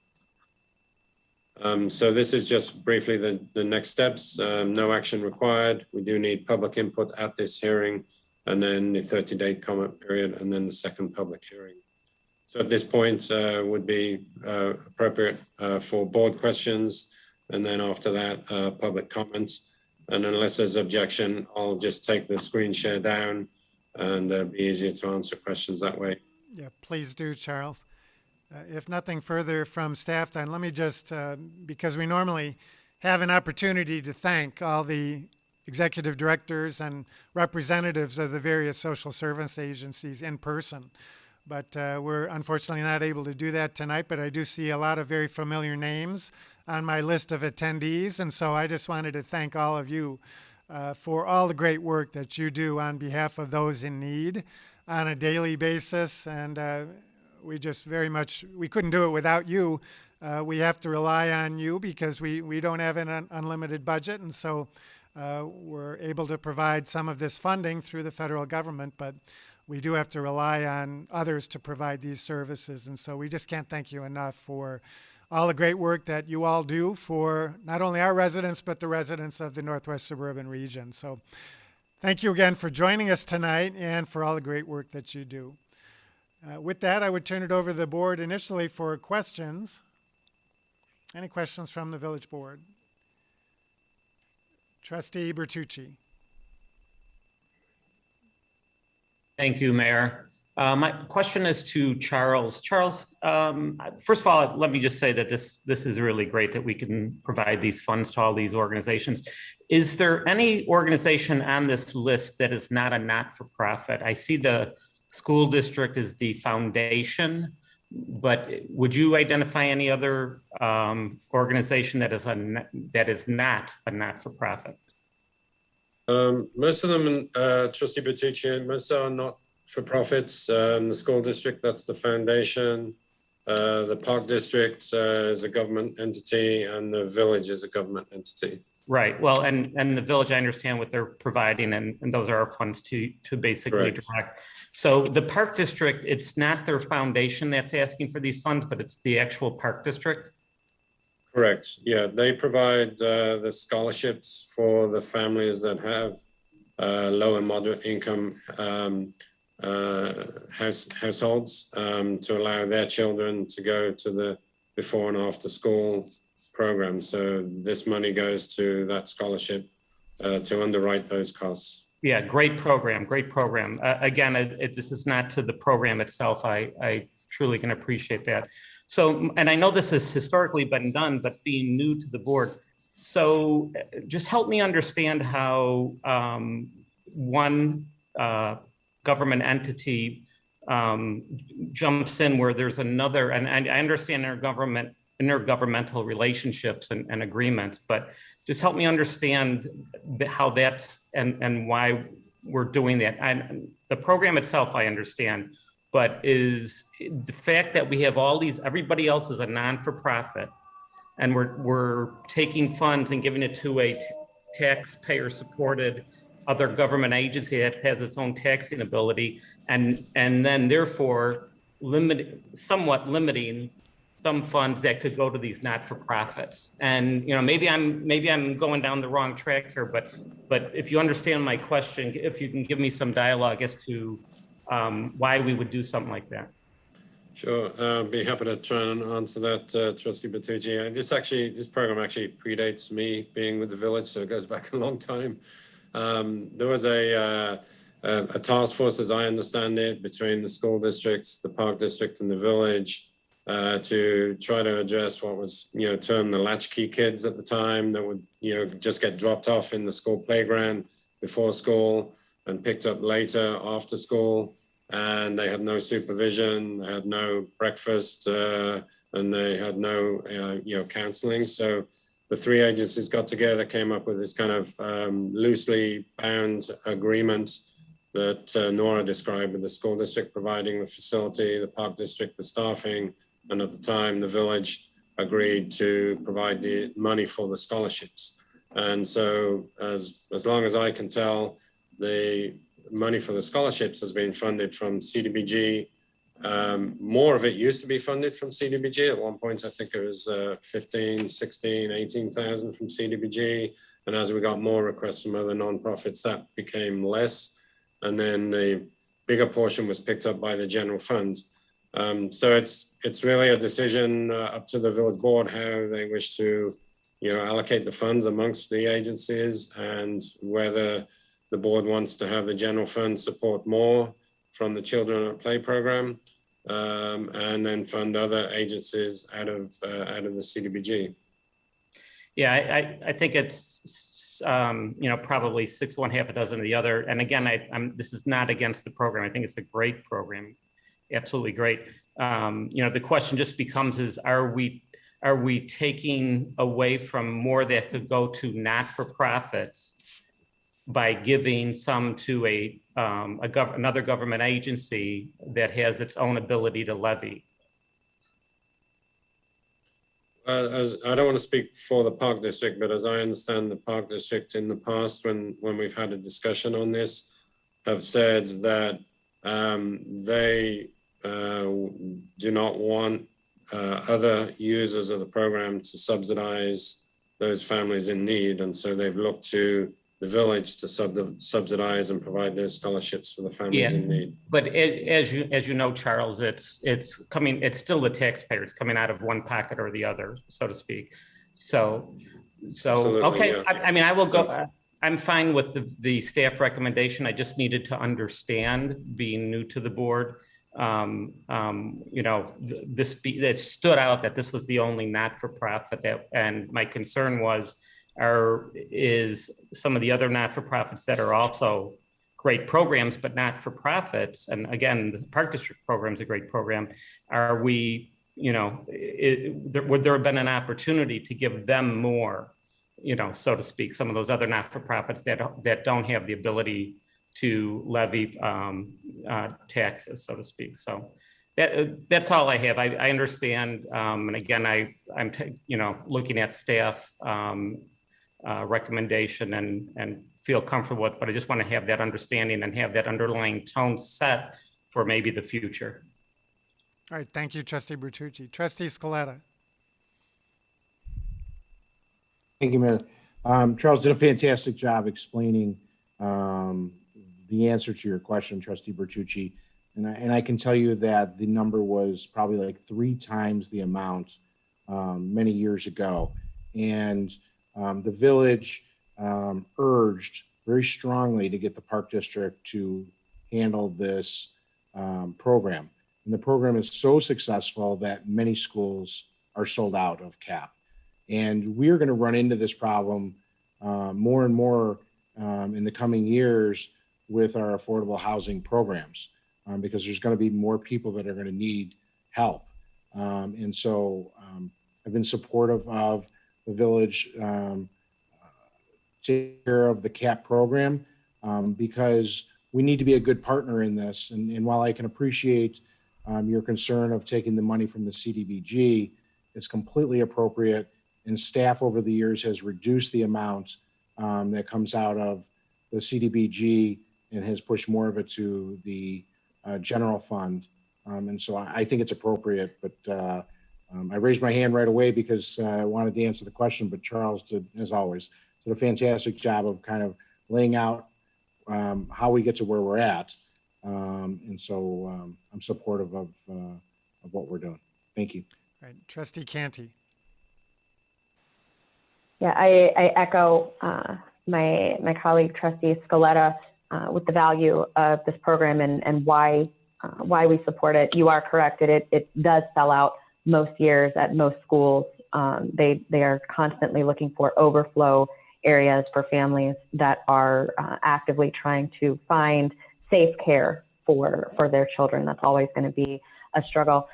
So this is just briefly the next steps. No action required. We do need public input at this hearing, and then the 30-day comment period, and then the second public hearing. So at this point would be appropriate for board questions, and then after that, public comments. And unless there's objection, I'll just take the screen share down, and be easier to answer questions that way. Yeah, please do, Charles. If nothing further from staff, then let me just, because we normally have an opportunity to thank all the executive directors and representatives of the various social service agencies in person. But we're unfortunately not able to do that tonight, but I do see a lot of very familiar names on my list of attendees. And so I just wanted to thank all of you for all the great work that you do on behalf of those in need on a daily basis. And we just very much, we couldn't do it without you. We have to rely on you because we don't have an unlimited budget. And so we're able to provide some of this funding through the federal government, but we do have to rely on others to provide these services. And so we just can't thank you enough for all the great work that you all do for not only our residents, but the residents of the Northwest Suburban region. So thank you again for joining us tonight and for all the great work that you do. With that, I would turn it over to the board initially for questions. Any questions from the village board? Trustee Bertucci. Thank you, Mayor. My question is to Charles. Charles, first of all, let me just say that this is really great that we can provide these funds to all these organizations. Is there any organization on this list that is not a not-for-profit? I see the school district is the foundation, but would you identify any other organization that is not a not-for-profit? Most of them, Trustee Bertucci, most are not for profits. The school district, that's the foundation. The park district is a government entity, and the village is a government entity. Right. Well, and the village, I understand what they're providing, and those are our funds to basically Correct. direct. So the park district, it's not their foundation that's asking for these funds, but it's the actual park district. Correct. Yeah, they provide the scholarships for the families that have low and moderate income households to allow their children to go to the before and after school program. So this money goes to that scholarship to underwrite those costs. Yeah, great program, great program. Again, this is not to the program itself. I truly can appreciate that. So, and I know this has historically been done, but being new to the board, so just help me understand how one government entity jumps in where there's another, and I understand intergovernmental relationships and agreements, but just help me understand how that's and why we're doing that. And the program itself, I understand, but is the fact that we have all these, everybody else is a non-for-profit, and we're taking funds and giving it to a taxpayer-supported other government agency that has its own taxing ability, and then therefore somewhat limiting some funds that could go to these not-for-profits. And maybe I'm going down the wrong track here, but if you understand my question, if you can give me some dialogue as to why we would do something like that. Sure, I'd be happy to try and answer that, Trustee Bertucci. This program actually predates me being with the village, so it goes back a long time. There was a task force, as I understand it, between the school districts, the park district, and the village to try to address what was, termed the latchkey kids at the time that would, just get dropped off in the school playground before school and picked up later after school. And they had no supervision, they had no breakfast, and they had no, counseling. So the three agencies got together, came up with this kind of loosely bound agreement that Nora described, with the school district providing the facility, the park district, the staffing, and at the time, the village agreed to provide the money for the scholarships. And so as long as I can tell, the money for the scholarships has been funded from Cdbg. More of it used to be funded from Cdbg. At one point, I think it was 15, 16, 18,000 from Cdbg. And as we got more requests from other nonprofits, that became less. And then the bigger portion was picked up by the general fund. So it's really a decision up to the village board how they wish to, allocate the funds amongst the agencies, and whether the board wants to have the general fund support more from the Children at Play program, and then fund other agencies out of the Cdbg. Yeah, I think it's probably 6 one, half a dozen of the other. And again, this is not against the program. I think it's a great program, absolutely great. The question just becomes: are we taking away from more that could go to not-for-profits by giving some to another government agency that has its own ability to levy? As I don't want to speak for the park district, but as I understand, the park district in the past, when we've had a discussion on this, have said that they do not want other users of the program to subsidize those families in need, and so they've looked to the village to subsidize and provide those scholarships for the families in need. But as you know, Charles, it's still the taxpayer. It's coming out of one pocket or the other, so to speak. So Absolutely, okay. Yeah. I mean, I will go. I'm fine with the staff recommendation. I just needed to understand, being new to the board, that stood out that this was the only not-for-profit and my concern is some of the other not-for-profits that are also great programs, but not-for-profits. And again, the Park District program is a great program. Are we, would there have been an opportunity to give them more so to speak, some of those other not-for-profits that don't have the ability to levy taxes, so to speak. So that's all I have. I understand, and again, I'm looking at staff recommendation and feel comfortable with, but I just want to have that understanding and have that underlying tone set for maybe the future. All right, thank you, Trustee Bertucci. Trustee Scaletta. Thank you, Mayor. Charles did a fantastic job explaining the answer to your question, Trustee Bertucci. And I can tell you that the number was probably like 3 times the amount many years ago. And the village urged very strongly to get the Park District to handle this program. And the program is so successful that many schools are sold out of CAP. And we're going to run into this problem more and more in the coming years with our affordable housing programs, because there's going to be more people that are going to need help. And so I've been supportive of the village take care of the CAP program because we need to be a good partner in this. And while I can appreciate your concern of taking the money from the Cdbg, it's completely appropriate. And staff over the years has reduced the amount that comes out of the Cdbg and has pushed more of it to the general fund. And so I think it's appropriate, but I raised my hand right away because I wanted to answer the question, but Charles did, as always, did a fantastic job of kind of laying out how we get to where we're at. And so I'm supportive of what we're doing. Thank you. Right, Trustee Canty. Yeah, I echo my colleague, Trustee Scaletta, with the value of this program and why we support it. You are correct. It does sell out most years at most schools. They are constantly looking for overflow areas for families that are actively trying to find safe care for their children. That's always going to be a struggle.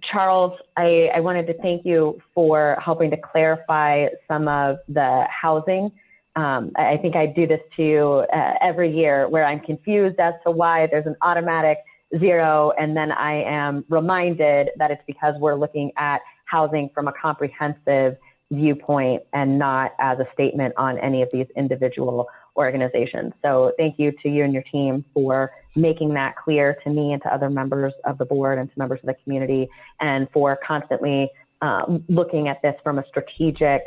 Charles, I wanted to thank you for helping to clarify some of the housing. I think I do this to you every year where I'm confused as to why there's an automatic 0, and then I am reminded that it's because we're looking at housing from a comprehensive viewpoint and not as a statement on any of these individual organizations. So thank you to you and your team for making that clear to me and to other members of the board and to members of the community, and for constantly looking at this from a strategic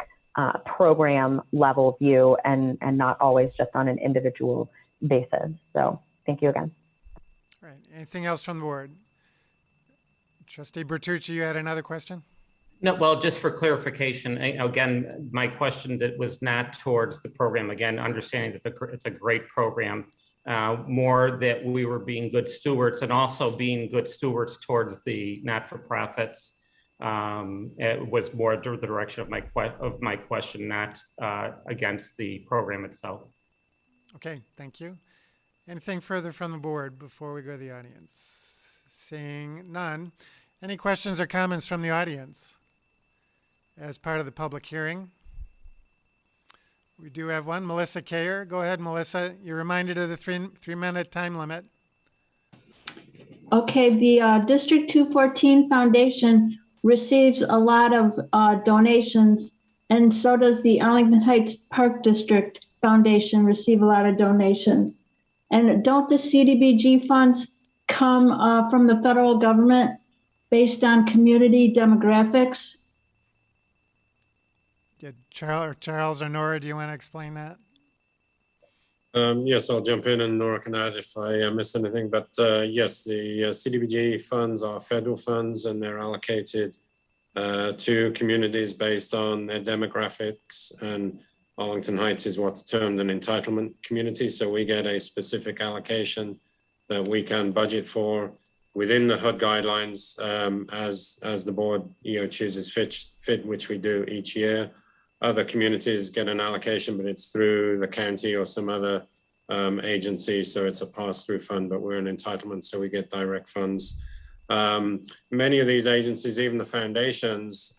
program level view and not always just on an individual basis. So thank you again. All right, anything else from the board? Trustee Bertucci, you had another question? No, well, just for clarification, again, my question that was not towards the program, again, understanding that it's a great program, more that we were being good stewards and also being good stewards towards the not-for-profits. It was more the direction of my question, not against the program itself. Okay, thank you. Anything further from the board before we go to the audience? Seeing none. Any questions or comments from the audience as part of the public hearing? We do have one. Melissa Kayer. Go ahead, Melissa. You're reminded of the three-minute time limit. Okay, the District 214 Foundation receives a lot of donations, and so does the Arlington Heights Park District Foundation receive a lot of donations. And don't the Cdbg funds come from the federal government based on community demographics? Yeah, Charles or Nora, do you want to explain that? Yes, I'll jump in and Nora can add if I miss anything. But yes, the Cdbg funds are federal funds and they're allocated to communities based on their demographics. And Arlington Heights is what's termed an entitlement community. So we get a specific allocation that we can budget for within the HUD guidelines as the board chooses fit, which we do each year. Other communities get an allocation, but it's through the county or some other agency. So it's a pass-through fund, but we're an entitlement, so we get direct funds. Many of these agencies, even the foundations,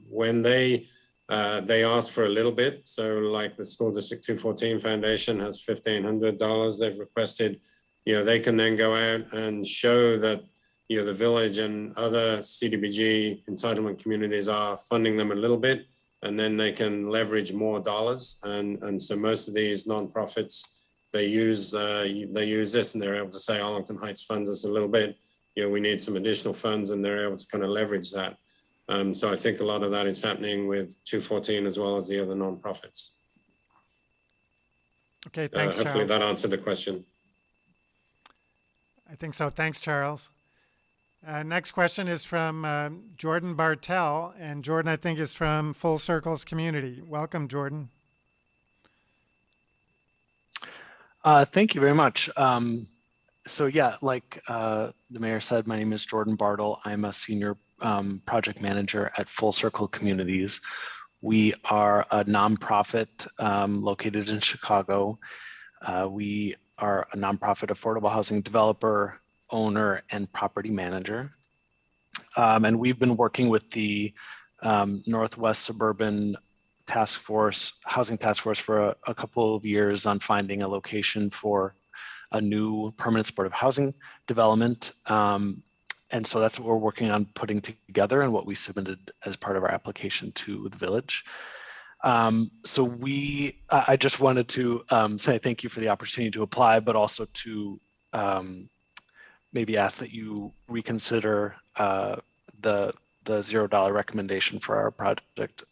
when they They asked for a little bit. So like the School District 214 Foundation has $1,500 they've requested. They can then go out and show that, the village and other Cdbg entitlement communities are funding them a little bit, and then they can leverage more dollars. And so most of these nonprofits, they use this, and they're able to say Arlington Heights funds us a little bit. We need some additional funds, and they're able to kind of leverage that. So I think a lot of that is happening with 214 as well as the other nonprofits. Okay, thanks, hopefully Charles. that answered the question. I think so. Thanks, Charles. Next question is from Jordan Bartell, and Jordan, I think, is from Full Circles Community. Welcome, Jordan. Thank you very much. So yeah, like the mayor said, my name is Jordan Bartle. I'm a senior project manager at Full Circle Communities. We are a nonprofit located in Chicago. We are a nonprofit affordable housing developer, owner, and property manager. And we've been working with the Northwest Suburban Housing Task Force for a couple of years on finding a location for a new permanent supportive housing development. And so that's what we're working on putting together and what we submitted as part of our application to the village. So I just wanted to say thank you for the opportunity to apply, but also to maybe ask that you reconsider the $0 recommendation for our project.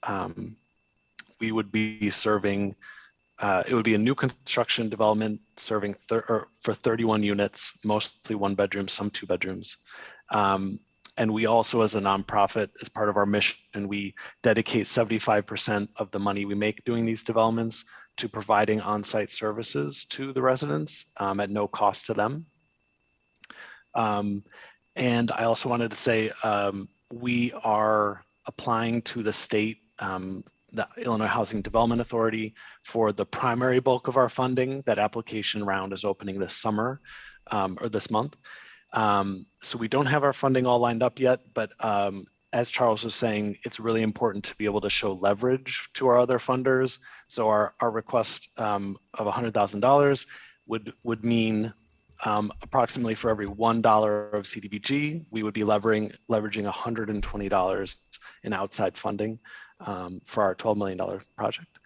We would be serving, it would be a new construction development serving for 31 units, mostly 1 bedroom, some 2 bedrooms. And we also, as a nonprofit, as part of our mission, we dedicate 75% of the money we make doing these developments to providing on-site services to the residents at no cost to them. And I also wanted to say, we are applying to the state, the Illinois Housing Development Authority, for the primary bulk of our funding. That application round is opening this summer or this month. So we don't have our funding all lined up yet, but as Charles was saying, it's really important to be able to show leverage to our other funders. So our request of $100,000 would mean approximately for every $1 of Cdbg, we would be leveraging $120 in outside funding for our $12 million project.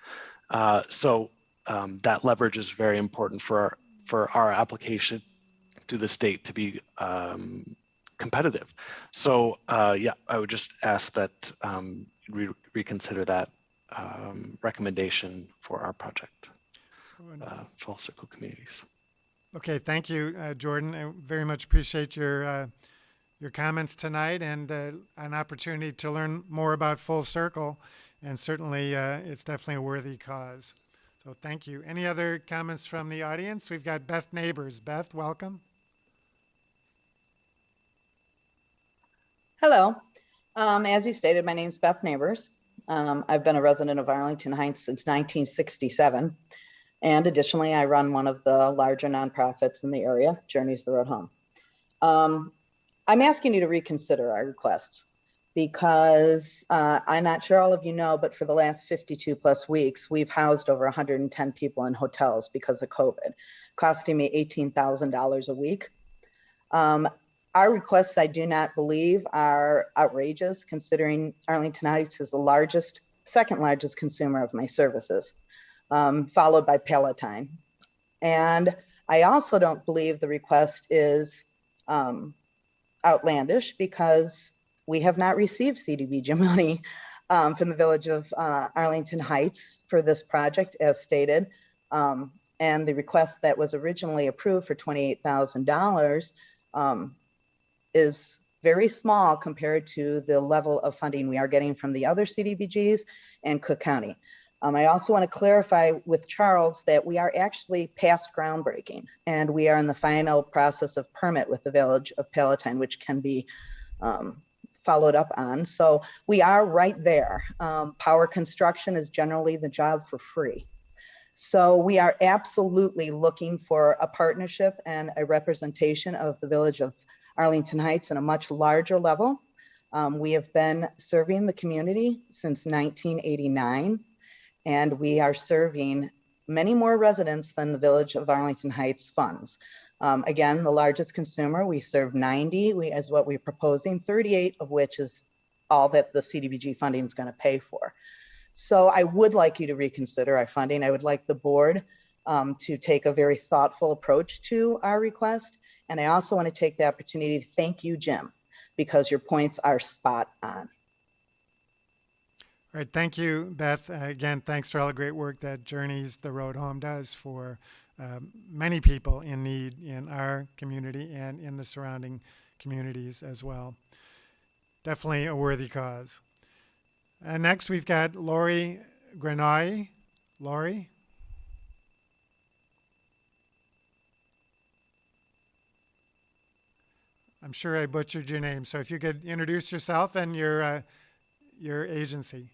So that leverage is very important for our application to the state to be competitive. So yeah, I would just ask that reconsider that recommendation for our project, Full Circle Communities. Okay, thank you, Jordan. I very much appreciate your comments tonight and an opportunity to learn more about Full Circle. And certainly, it's definitely a worthy cause. So thank you. Any other comments from the audience? We've got Beth Neighbors. Beth, welcome. Hello. As you stated, my name is Beth Neighbors. I've been a resident of Arlington Heights since 1967. And additionally, I run one of the larger nonprofits in the area, Journeys the Road Home. I'm asking you to reconsider our requests because I'm not sure all of you know, but for the last 52 plus weeks, we've housed over 110 people in hotels because of COVID, costing me $18,000 a week. Our requests, I do not believe, are outrageous, considering Arlington Heights is the second largest consumer of my services, followed by Palatine. And I also don't believe the request is outlandish because we have not received Cdbg money from the village of Arlington Heights for this project, as stated. And the request that was originally approved for $28,000 is very small compared to the level of funding we are getting from the other Cdbgs and Cook County. I also want to clarify with Charles that we are actually past groundbreaking and we are in the final process of permit with the village of Palatine, which can be followed up on. So we are right there. Power construction is generally the job for free. So we are absolutely looking for a partnership and a representation of the village of Arlington Heights on a much larger level. We have been serving the community since 1989, and we are serving many more residents than the Village of Arlington Heights funds. Again, the largest consumer, we serve 90, as what we're proposing, 38 of which is all that the CDBG funding is going to pay for. So I would like you to reconsider our funding. I would like the board to take a very thoughtful approach to our request. And I also want to take the opportunity to thank you, Jim, because your points are spot on. All right, thank you, Beth. Again, thanks for all the great work that Journeys the Road Home does for many people in need in our community and in the surrounding communities as well. Definitely a worthy cause. And next we've got Lori Granai. Lori? I'm sure I butchered your name, so if you could introduce yourself and your agency.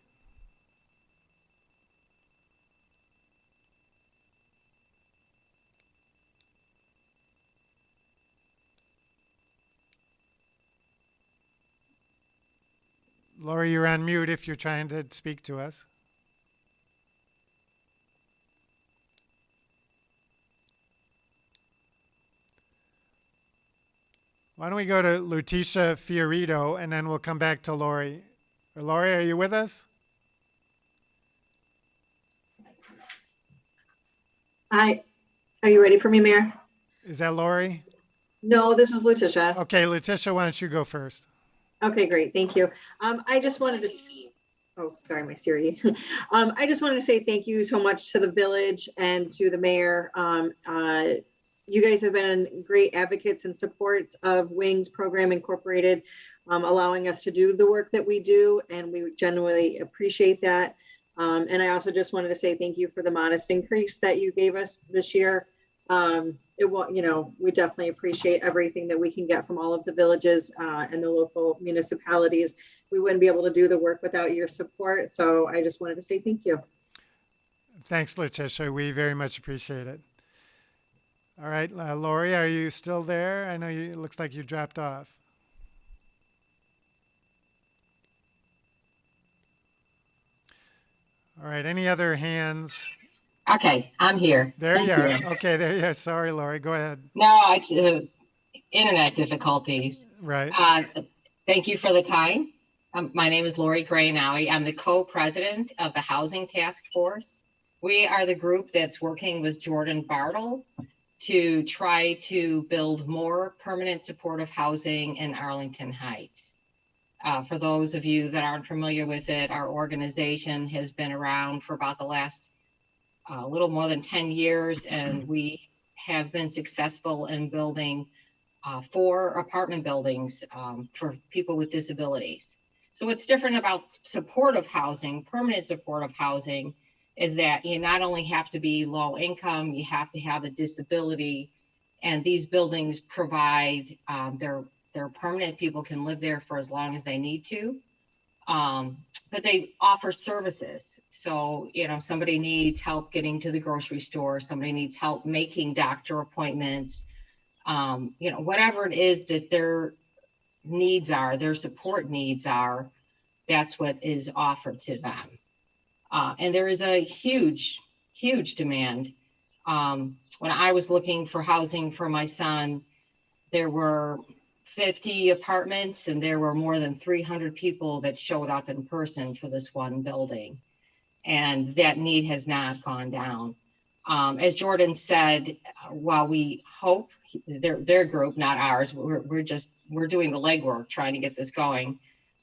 Lori, you're on mute if you're trying to speak to us. Why don't we go to Lutetia Fiorito, and then we'll come back to Lori. Lori, are you with us? Hi. Are you ready for me, Mayor? Is that Lori? No, this is Lutetia. Okay, Lutetia, why don't you go first? Okay, great. Thank you. I just wanted to, oh, sorry, my Siri. I just wanted to say thank you so much to the village and to the mayor. You guys have been great advocates and supports of Wings Program Incorporated, allowing us to do the work that we do, and we genuinely appreciate that. And I also just wanted to say thank you for the modest increase that you gave us this year. We definitely appreciate everything that we can get from all of the villages and the local municipalities. We wouldn't be able to do the work without your support. So I just wanted to say thank you. Thanks, Lutetia. We very much appreciate it. All right, Lori, are you still there? I know it looks like you dropped off. All right, any other hands? Okay, I'm here. There Thank you are. you. Okay, there you are. Sorry, Lori, go ahead. No, it's internet difficulties. Right. Thank you for the time. My name is Lori Graynowie. I'm the co-president of the Housing Task Force. We are the group that's working with Jordan Bartle to try to build more permanent supportive housing in Arlington Heights. For those of you that aren't familiar with it, our organization has been around for about the last a little more than 10 years, and we have been successful in building 4 apartment buildings for people with disabilities. So what's different about supportive housing, permanent supportive housing, is that you not only have to be low income, you have to have a disability, and these buildings provide, they're permanent, people can live there for as long as they need to, but they offer services. So, somebody needs help getting to the grocery store, somebody needs help making doctor appointments, whatever it is that their needs are, their support needs are, that's what is offered to them. And there is a huge, huge demand. When I was looking for housing for my son, there were 50 apartments and there were more than 300 people that showed up in person for this one building. And that need has not gone down. As Jordan said, while we hope, their group, not ours, we're doing the legwork trying to get this going,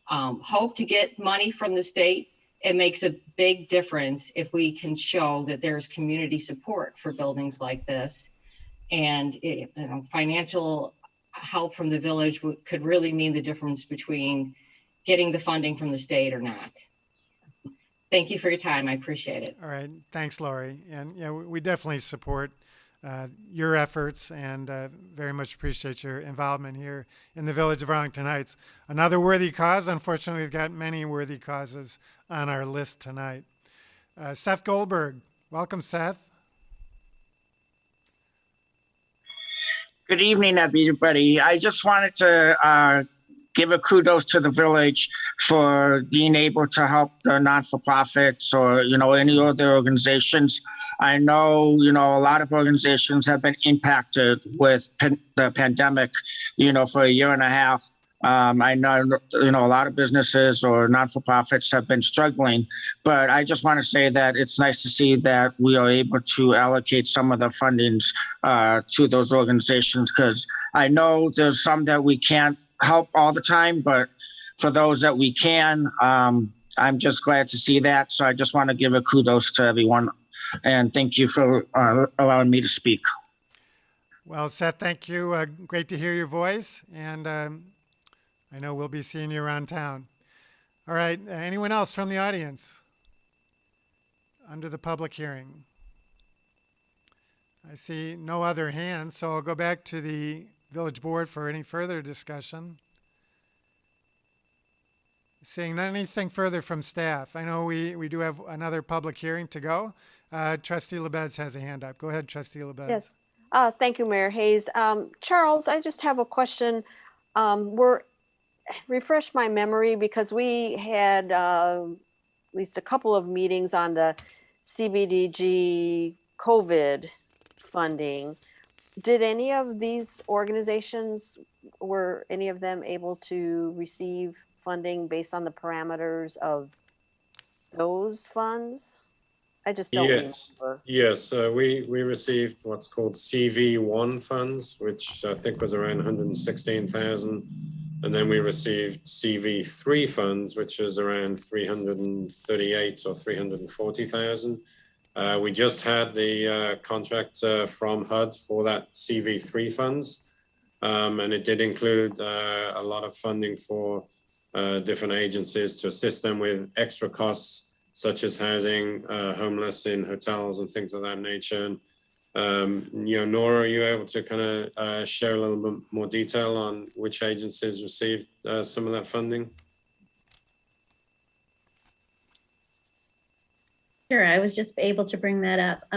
hope to get money from the state. It makes a big difference if we can show that there's community support for buildings like this. And financial help from the village could really mean the difference between getting the funding from the state or not. Thank you for your time. I appreciate it. All right. Thanks, Lori. And we definitely support your efforts and very much appreciate your involvement here in the village of Arlington Heights. Another worthy cause. Unfortunately, we've got many worthy causes on our list tonight. Seth Goldberg. Welcome, Seth. Good evening, everybody. I just wanted to give a kudos to the village for being able to help the non-for-profits or, any other organizations. I know, a lot of organizations have been impacted with the pandemic, for a year and a half. I know, a lot of businesses or non-for-profits have been struggling, but I just want to say that it's nice to see that we are able to allocate some of the fundings to those organizations, because I know there's some that we can't help all the time, but for those that we can, I'm just glad to see that. So I just want to give a kudos to everyone, and thank you for allowing me to speak. Well, Seth, thank you. Great to hear your voice, and I know we'll be seeing you around town. All right, anyone else from the audience under the public hearing? I see no other hands, so I'll go back to the village board for any further discussion. Seeing anything further from staff. I know we do have another public hearing to go. Trustee LaBedz has a hand up. Go ahead, Trustee LaBedz. Yes. Thank you, Mayor Hayes. Charles, I just have a question. Refresh my memory, because we had at least a couple of meetings on the Cdbg COVID funding. Did any of these organizations, were any of them able to receive funding based on the parameters of those funds? I just don't remember. Yes, we received what's called CV1 funds, which I think was around 116,000. And then we received CV3 funds, which was around 338 or 340,000. We just had the contract from HUD for that CV3 funds. And it did include a lot of funding for different agencies to assist them with extra costs, such as housing homeless in hotels and things of that nature. And, Nora, are you able to kind of share a little bit more detail on which agencies received some of that funding? Sure, I was just able to bring that up.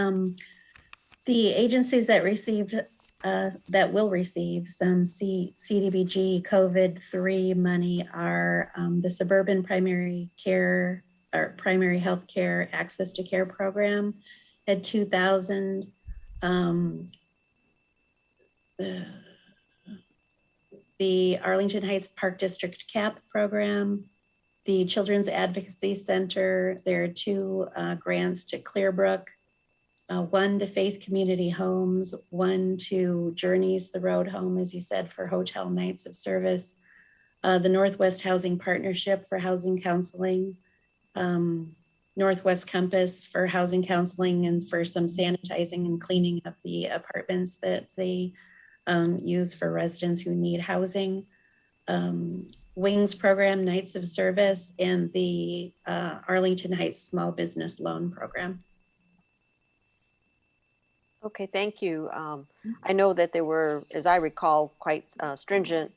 The agencies that received, that will receive some Cdbg COVID-3 money are the Suburban Primary Care or Primary Health Care Access to Care Program had 2,000. The Arlington Heights Park District CAP program, the Children's Advocacy Center. There are 2 grants to Clearbrook, 1 to Faith Community Homes, 1 to Journeys, the Road Home, as you said, for hotel nights of service, the Northwest Housing Partnership for housing counseling, Northwest Compass for housing counseling and for some sanitizing and cleaning of the apartments that they use for residents who need housing. Wings program, Nights of Service, and the Arlington Heights Small Business Loan Program. Okay, thank you. I know that there were, as I recall, quite stringent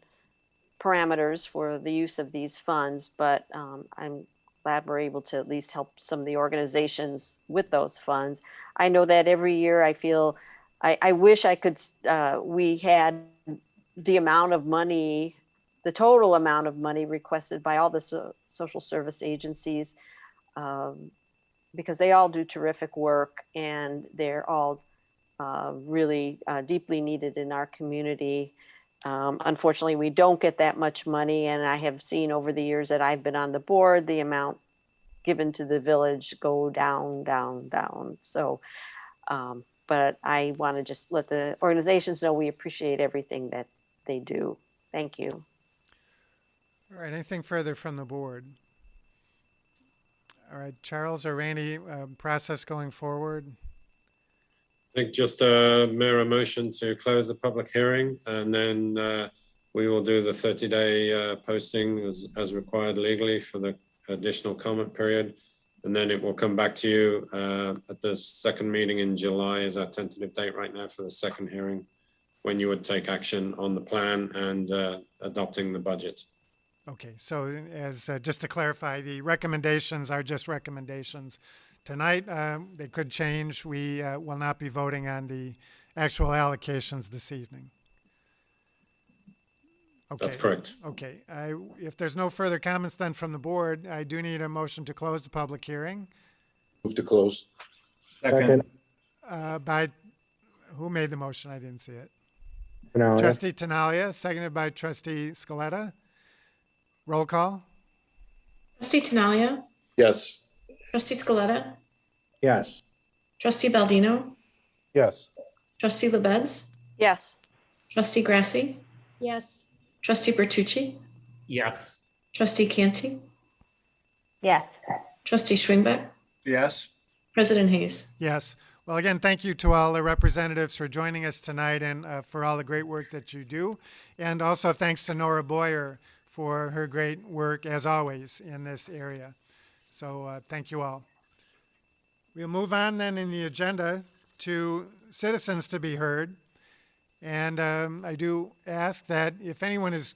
parameters for the use of these funds, but I'm glad we're able to at least help some of the organizations with those funds. I know that every year I feel, I wish I could, we had the amount of money, the total amount of money requested by all the social service agencies, because they all do terrific work and they're all really deeply needed in our community. Unfortunately, we don't get that much money, and I have seen over the years that I've been on the board, the amount given to the village go down, down, down. So, but I want to just let the organizations know we appreciate everything that they do. Thank you. All right, anything further from the board? All right, Charles or Randy, process going forward? I think just Mayor, a motion to close the public hearing, and then we will do the 30-day posting as required legally for the additional comment period. And then it will come back to you at the second meeting in July is our tentative date right now for the second hearing, when you would take action on the plan and adopting the budget. Okay, so as just to clarify, the recommendations are just recommendations. Tonight, they could change. We will not be voting on the actual allocations this evening. That's correct. Okay. If there's no further comments then from the board, I do need a motion to close the public hearing. Move to close. Second. By, who made the motion? I didn't see it. Tinaglia. Trustee Tinaglia, seconded by Trustee Scaletta. Roll call. Trustee Tinaglia, Yes. Trustee Scaletta, Yes. Trustee Baldino, Yes. Trustee LaBedz, Yes. Trustee Grassi, Yes. Trustee Bertucci, Yes. Trustee Canty, Yes. Trustee Schwingbeck, Yes. President Hayes. Yes. Well, again, thank you to all the representatives for joining us tonight and for all the great work that you do. And also thanks to Nora Boyer for her great work, as always, in this area. So thank you all. We'll move on then in the agenda to citizens to be heard. And I do ask that if anyone is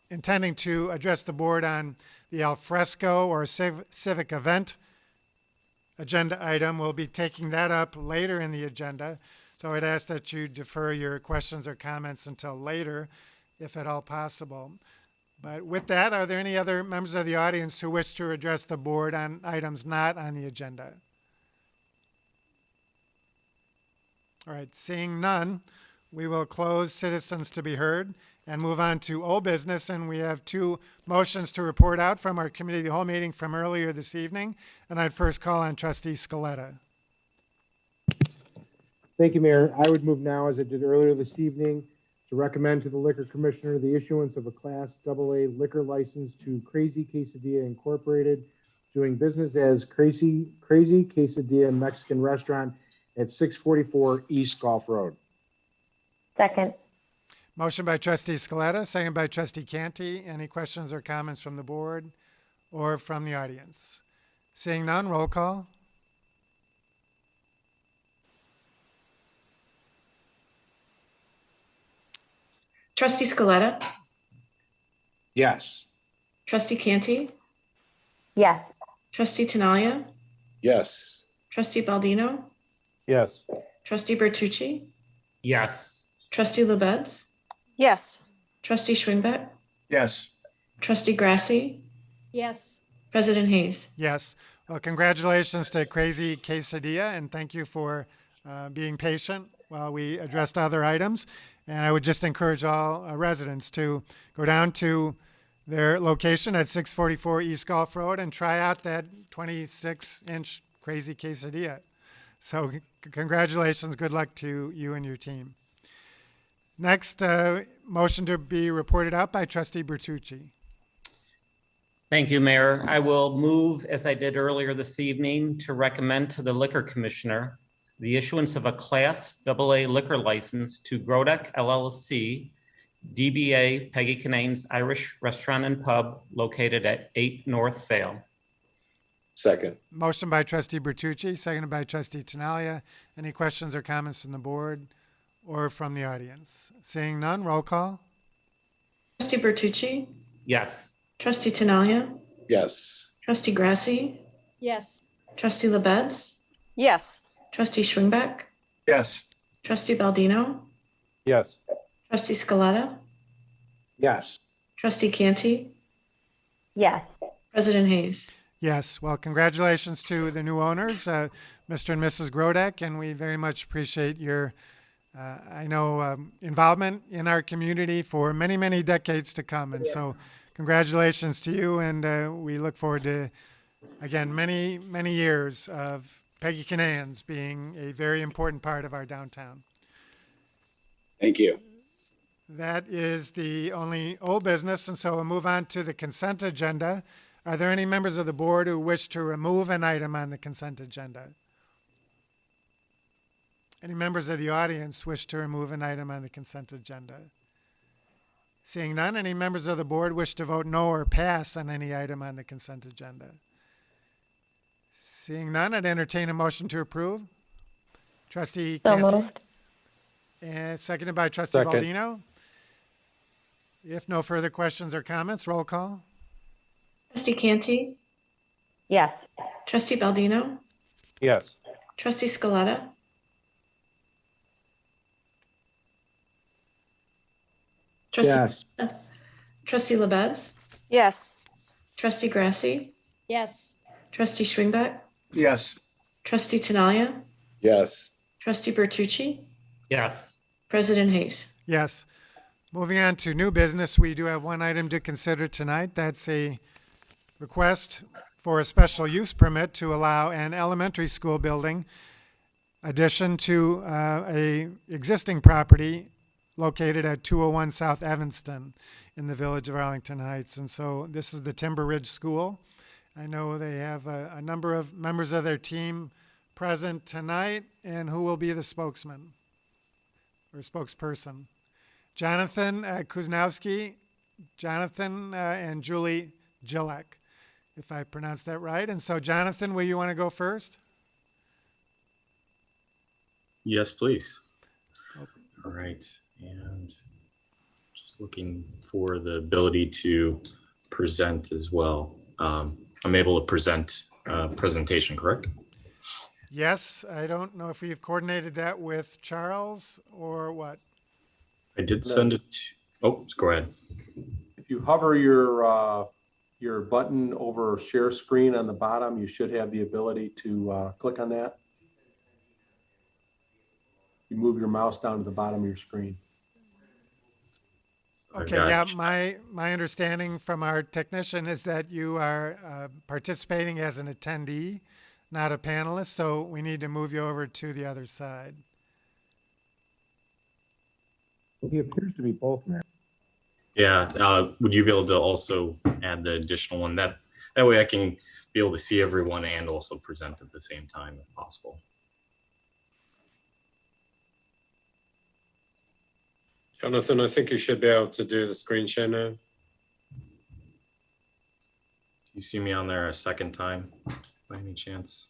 intending to address the board on the alfresco or civic event agenda item, we'll be taking that up later in the agenda. So I'd ask that you defer your questions or comments until later, if at all possible. But with that, are there any other members of the audience who wish to address the board on items not on the agenda? All right, seeing none, we will close citizens to be heard and move on to old business. And we have two motions to report out from our committee of the whole meeting from earlier this evening. And I'd first call on Trustee Scaletta. Thank you, Mayor. I would move now, as I did earlier this evening, to recommend to the Liquor Commissioner the issuance of a Class AA liquor license to Crazy Quesadilla Incorporated, doing business as Crazy Quesadilla Mexican Restaurant at 644 East Gulf Road. Second. Motion by Trustee Scaletta, second by Trustee Canty. Any questions or comments from the board or from the audience? Seeing none, roll call. Trustee Scaletta, Yes. Trustee Canty, Yes. Trustee Tinaglia, Yes. Trustee Baldino, Yes. Trustee Bertucci, Yes. Trustee LaBedz, Yes. Trustee Schwingbeck, Yes. Trustee Grassi, Yes. President Hayes. Yes. Well, congratulations to Crazy Quesadilla, and thank you for being patient while we addressed other items. And I would just encourage all residents to go down to their location at 644 East Gulf Road and try out that 26-inch Crazy Quesadilla. So congratulations. Good luck to you and your team. Next, motion to be reported out by Trustee Bertucci. Thank you, Mayor. I will move, as I did earlier this evening, to recommend to the Liquor Commissioner the issuance of a Class AA liquor license to Grodek LLC, DBA Peggy Canane's Irish Restaurant and Pub, located at 8 North Vale. Second. Motion by Trustee Bertucci, seconded by Trustee Tinaglia. Any questions or comments from the board or from the audience? Seeing none, roll call. Trustee Bertucci, Yes. Trustee Tinaglia, Yes. Trustee Grassi, Yes. Trustee LaBedz, Yes. Trustee Schwingbeck, Yes. Trustee Baldino, Yes. Trustee Scaletta, Yes. Trustee Canty, Yes. President Hayes. Yes. Well, congratulations to the new owners, Mr. and Mrs. Grodek, and we very much appreciate your, involvement in our community for many, many decades to come. And so congratulations to you, and we look forward to, again, many, many years of Peggy Canane's being a very important part of our downtown. Thank you. That is the only old business, and so we'll move on to the consent agenda. Are there any members of the board who wish to remove an item on the consent agenda? Any members of the audience wish to remove an item on the consent agenda? Seeing none, any members of the board wish to vote no or pass on any item on the consent agenda? Seeing none, I'd entertain a motion to approve. Trustee So Canty. moved. And seconded by Trustee Second. Baldino. If no further questions or comments, roll call. Trustee Canty, Yes. Trustee Baldino, Yes. Trustee Scaletta, Trustee, Yes. Trustee LaBedz, Yes. Trustee Grassi, Yes. Trustee Schwingbeck, Yes. Trustee Tinaglia, Yes. Trustee Bertucci, Yes. President Hayes. Yes. Moving on to new business, we do have one item to consider tonight. That's a request for a special use permit to allow an elementary school building addition to a existing property located at 201 South Evanston in the village of Arlington Heights. And so this is the Timber Ridge School. I know they have a number of members of their team present tonight, and who will be the spokesman or spokesperson? Jonathan Kuznowski, Jonathan and Julie Gillek, if I pronounced that right. And so, Jonathan, will you want to go first? Yes, please. All right. And just looking for the ability to present as well. I'm able to present presentation, correct? Yes. I don't know if we've coordinated that with Charles or what. I did send it to, oh, go ahead. If you hover your button over share screen on the bottom, you should have the ability to click on that. You move your mouse down to the bottom of your screen. Okay, yeah, my understanding from our technician is that you are participating as an attendee, not a panelist, so we need to move you over to the other side. He appears to be both, man. Yeah, would you be able to also add the additional one? That way I can be able to see everyone and also present at the same time if possible. Jonathan, I think you should be able to do the screen share now. Do you see me on there a second time by any chance?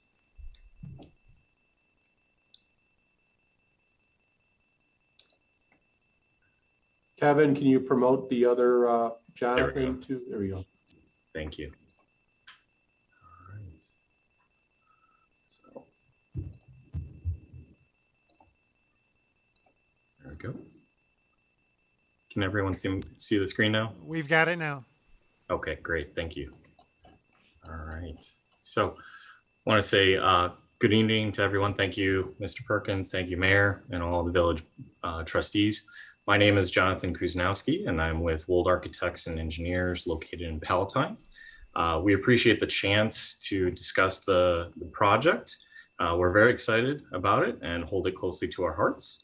Kevin, can you promote the other Jonathan too? There we go. Thank you. All right. So there we go. Can everyone see the screen now? We've got it now. Okay, great. Thank you. All right. So I want to say good evening to everyone. Thank you, Mr. Perkins. Thank you, Mayor, and all the village trustees. My name is Jonathan Kuznowski, and I'm with Wold Architects and Engineers located in Palatine. We appreciate the chance to discuss the project. We're very excited about it and hold it closely to our hearts.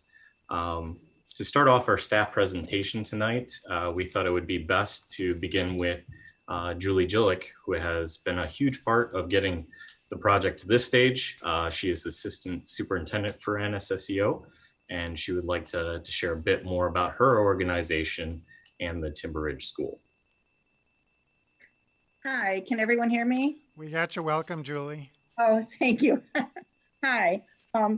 To start off our staff presentation tonight, we thought it would be best to begin with Julie Gillek, who has been a huge part of getting the project to this stage. She is the Assistant Superintendent for NSSEO, and she would like to share a bit more about her organization and the Timber Ridge School. Hi, can everyone hear me? We got you. Welcome, Julie. Oh, thank you. Hi,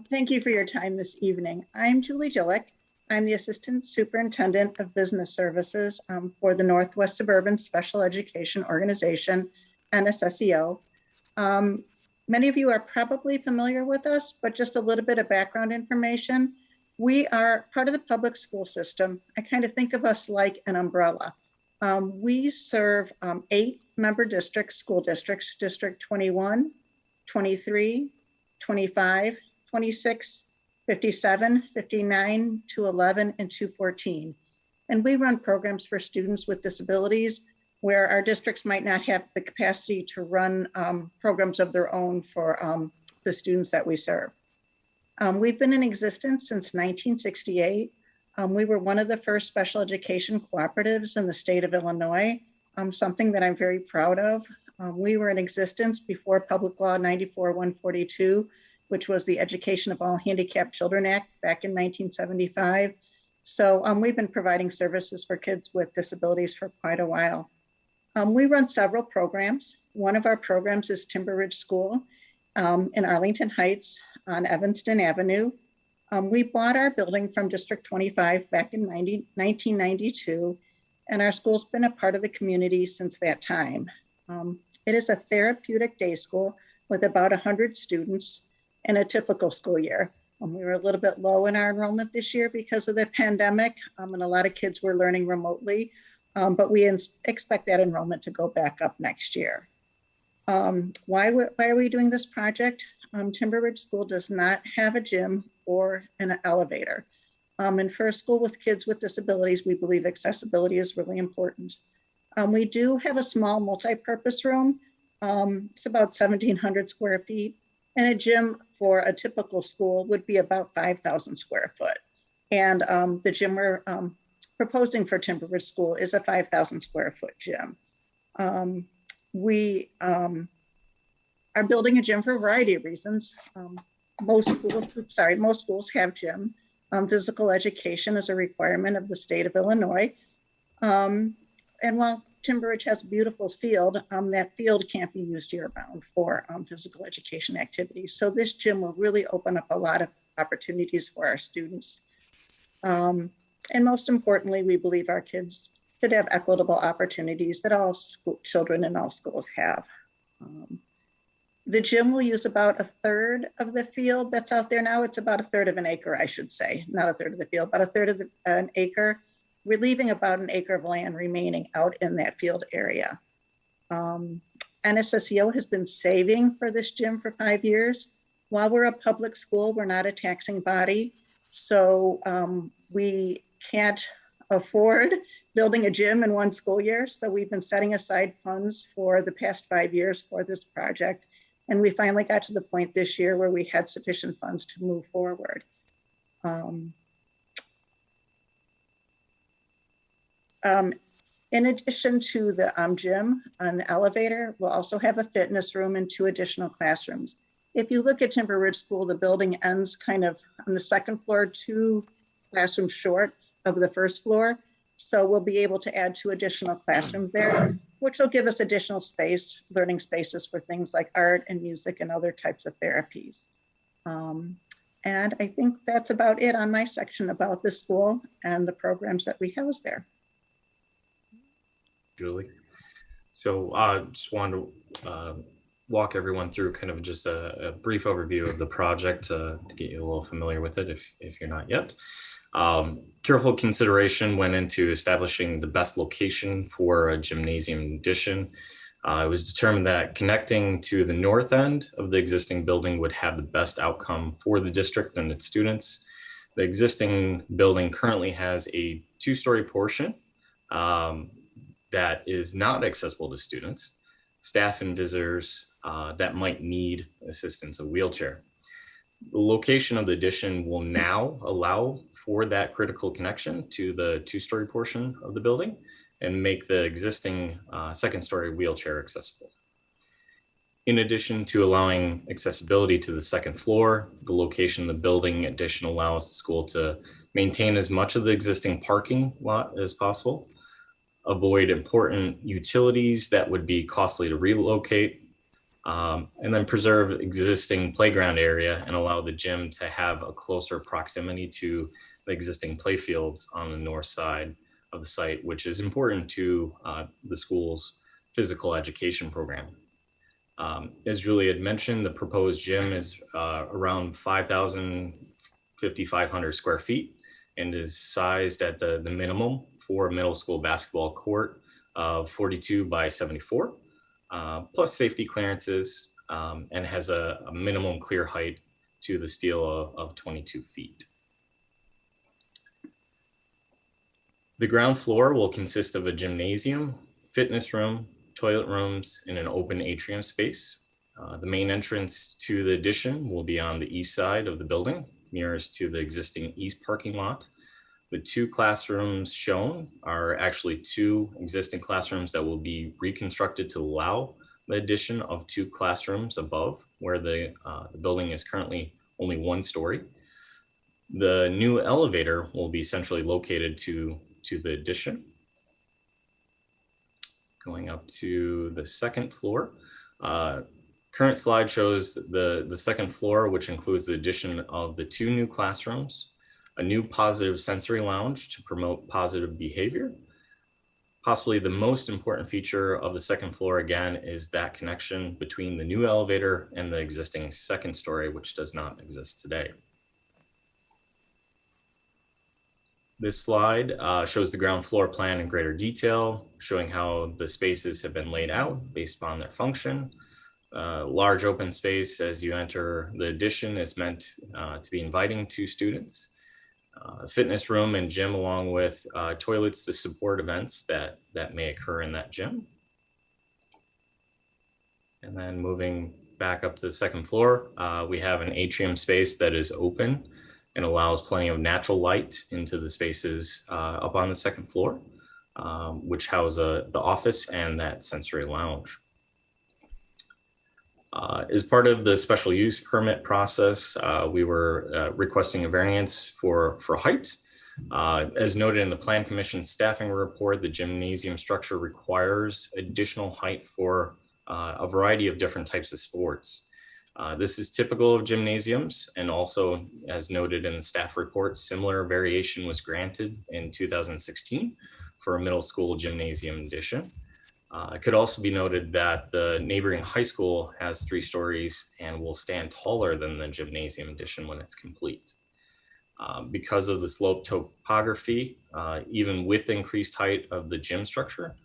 thank you for your time this evening. I'm Julie Gillek. I'm the Assistant Superintendent of Business Services for the Northwest Suburban Special Education Organization, NSSEO. Many of you are probably familiar with us, but just a little bit of background information. We are part of the public school system. I kind of think of us like an umbrella. We serve 8 member districts, school districts, District 21, 23, 25, 26, 57, 59, 211, and 214. And we run programs for students with disabilities where our districts might not have the capacity to run programs of their own for the students that we serve. We've been in existence since 1968. We were one of the first special education cooperatives in the state of Illinois, something that I'm very proud of. We were in existence before Public Law 94-142, which was the Education of All Handicapped Children Act back in 1975. So we've been providing services for kids with disabilities for quite a while. We run several programs. One of our programs is Timber Ridge School in Arlington Heights on Evanston Avenue. We bought our building from District 25 back in 1992, and our school's been a part of the community since that time. It is a therapeutic day school with about 100 students in a typical school year. We were a little bit low in our enrollment this year because of the pandemic, and a lot of kids were learning remotely, but we expect that enrollment to go back up next year. Why are we doing this project? Timber Ridge School does not have a gym or an elevator. And for a school with kids with disabilities, we believe accessibility is really important. We do have a small multi-purpose room. It's about 1,700 square feet. And a gym for a typical school would be about 5,000 square foot. And the gym we're proposing for Timber Ridge School is a 5,000 square foot gym. We are building a gym for a variety of reasons. Most schools have gym. Physical education is a requirement of the state of Illinois. And while Timber Ridge has a beautiful field, that field can't be used year-round for physical education activities. So this gym will really open up a lot of opportunities for our students. And most importantly, we believe our kids should have equitable opportunities that all children in all schools have. The gym will use about a third of the field that's out there now. It's about a third of an acre, I should say, not a third of the field, but a third of an acre. We're leaving about an acre of land remaining out in that field area. NSSEO has been saving for this gym for 5 years. While we're a public school, we're not a taxing body. So we can't afford building a gym in one school year. So we've been setting aside funds for the past 5 years for this project. And we finally got to the point this year where we had sufficient funds to move forward. In addition to the gym and the elevator, we'll also have a fitness room and 2 additional classrooms. If you look at Timber Ridge School, the building ends kind of on the second floor, 2 classrooms short of the first floor. So we'll be able to add 2 additional classrooms there, which will give us additional space, learning spaces for things like art and music and other types of therapies. And I think that's about it on my section about the school and the programs that we house there. Julie. So just wanted to walk everyone through kind of just a brief overview of the project to get you a little familiar with it if you're not yet. Careful consideration went into establishing the best location for a gymnasium addition. It was determined that connecting to the north end of the existing building would have the best outcome for the district and its students. The existing building currently has a 2-story portion that is not accessible to students, staff, and visitors that might need assistance, a wheelchair. The location of the addition will now allow for that critical connection to the 2-story portion of the building and make the existing 2nd-story wheelchair accessible. In addition to allowing accessibility to the 2nd floor, the location of the building addition allows the school to maintain as much of the existing parking lot as possible, avoid important utilities that would be costly to relocate, and then preserve existing playground area and allow the gym to have a closer proximity to the existing playfields on the north side of the site, which is important to the school's physical education program. As Julie had mentioned, the proposed gym is around 5,500 square feet and is sized at the minimum for a middle school basketball court of 42 by 74, plus safety clearances, and has a minimum clear height to the steel of 22 feet. The ground floor will consist of a gymnasium, fitness room, toilet rooms, and an open atrium space. The main entrance to the addition will be on the east side of the building, nearest to the existing east parking lot. The 2 classrooms shown are actually 2 existing classrooms that will be reconstructed to allow the addition of 2 classrooms above, where the building is currently only 1 story. The new elevator will be centrally located to the addition. Going up to the 2nd floor. Current slide shows the 2nd floor, which includes the addition of the 2 new classrooms, a new positive sensory lounge to promote positive behavior. Possibly the most important feature of the 2nd floor, again, is that connection between the new elevator and the existing 2nd story, which does not exist today. This slide shows the ground floor plan in greater detail, showing how the spaces have been laid out based on their function. Large open space as you enter the addition is meant to be inviting to students. A fitness room and gym, along with toilets to support events that may occur in that gym. And then moving back up to the second floor, we have an atrium space that is open and allows plenty of natural light into the spaces up on the second floor, which house the office and that sensory lounge. As part of the special use permit process, we were requesting a variance for height. As noted in the Plan Commission staffing report, the gymnasium structure requires additional height for a variety of different types of sports. This is typical of gymnasiums, and also, as noted in the staff report, similar variation was granted in 2016 for a middle school gymnasium addition. It could also be noted that the neighboring high school has 3 stories and will stand taller than the gymnasium addition when it's complete. Because of the slope topography, even with increased height of the gym structure,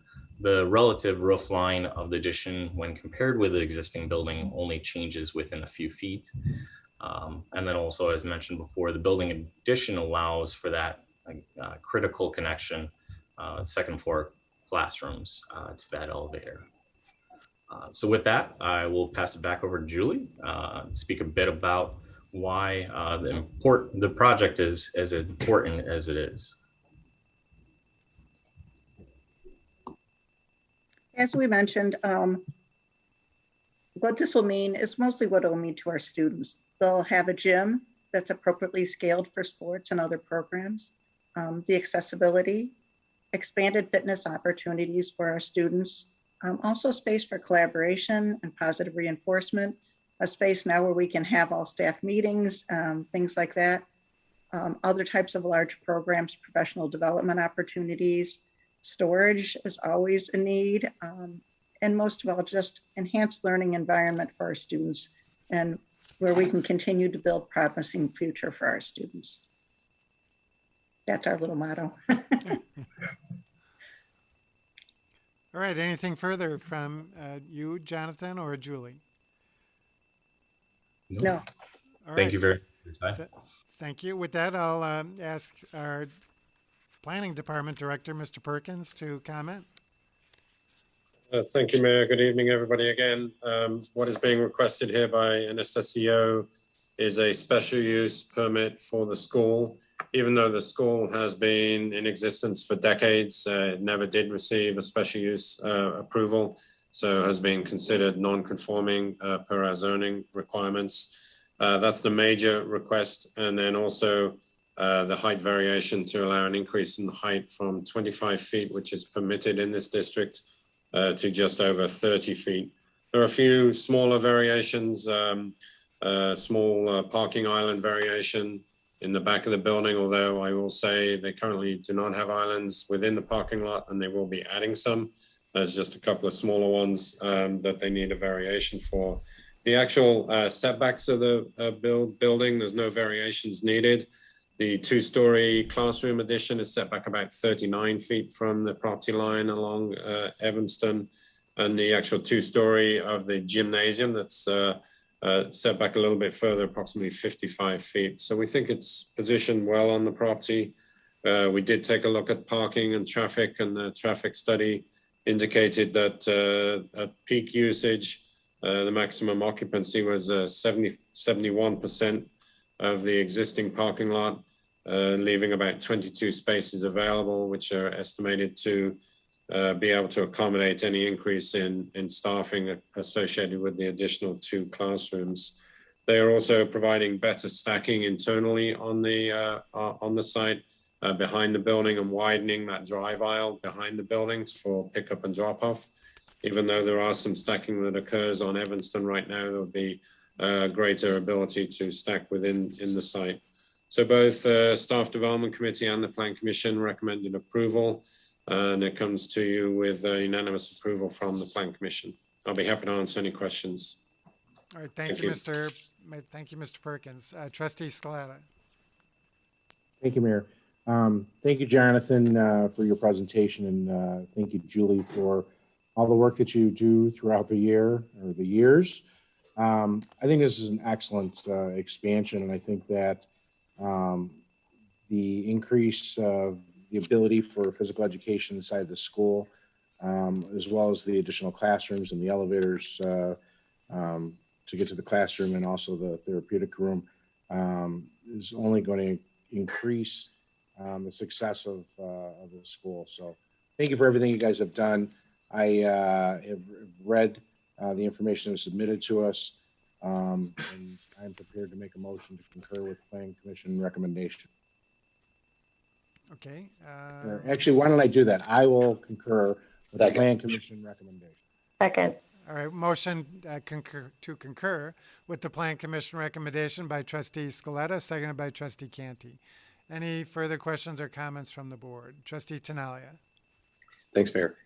the relative roof line of the addition when compared with the existing building only changes within a few feet. And then also, as mentioned before, the building addition allows for that critical connection, second floor classrooms to that elevator. So with that, I will pass it back over to Julie, speak a bit about why the project is as important as it is. As we mentioned, what this will mean is mostly what it will mean to our students. They'll have a gym that's appropriately scaled for sports and other programs, the accessibility, expanded fitness opportunities for our students, also space for collaboration and positive reinforcement, a space now where we can have all staff meetings, things like that, other types of large programs, professional development opportunities. Storage is always a need, and most of all, just enhanced learning environment for our students, and where we can continue to build promising future for our students. That's our little motto. All right, anything further from you, Jonathan, or Julie? No. All right. Thank you very much. Thank you. With that, I'll ask our Planning Department Director, Mr. Perkins, to comment. Thank you, Mayor. Good evening, everybody again. What is being requested here by NSSEO is a special use permit for the school. Even though the school has been in existence for decades, it never did receive a special use approval, so has been considered non-conforming per our zoning requirements. That's the major request. And then also the height variation to allow an increase in the height from 25 feet, which is permitted in this district, to just over 30 feet. There are a few smaller variations, small parking island variation in the back of the building, although I will say they currently do not have islands within the parking lot, and they will be adding some. There's just a couple of smaller ones that they need a variation for. The actual setbacks of the building, there's no variations needed. The 2-story classroom addition is set back about 39 feet from the property line along Evanston, and the actual 2-story of the gymnasium that's set back a little bit further, approximately 55 feet. So we think it's positioned well on the property. We did take a look at parking and traffic, and the traffic study indicated that at peak usage, the maximum occupancy was 71% of the existing parking lot, leaving about 22 spaces available, which are estimated to be able to accommodate any increase in staffing associated with the additional 2 classrooms. They are also providing better stacking internally on the site behind the building, and widening that drive aisle behind the buildings for pickup and drop off. Even though there are some stacking that occurs on Evanston right now, there will be greater ability to stack within the site. So both Staff Development Committee and the Plan Commission recommended approval, and it comes to you with unanimous approval from the Plan Commission. I'll be happy to answer any questions. All right, thank you, Mr. Perkins. Trustee Scaletta. Thank you, Mayor. Thank you, Jonathan, for your presentation, and thank you, Julie, for all the work that you do throughout the year or the years. I think this is an excellent expansion, and I think that the increase of the ability for physical education inside the school, as well as the additional classrooms and the elevators to get to the classroom and also the therapeutic room, is only going to increase the success of the school. So thank you for everything you guys have done. I have read the information that was submitted to us, and I'm prepared to make a motion to concur with Planning Commission recommendation. Okay. Actually, why don't I do that? I will concur with the Planning Commission recommendation. Second. All right, motion to concur with the Plan Commission recommendation by Trustee Scaletta, seconded by Trustee Canty. Any further questions or comments from the board? Trustee Tinaglia. Thanks, Mayor.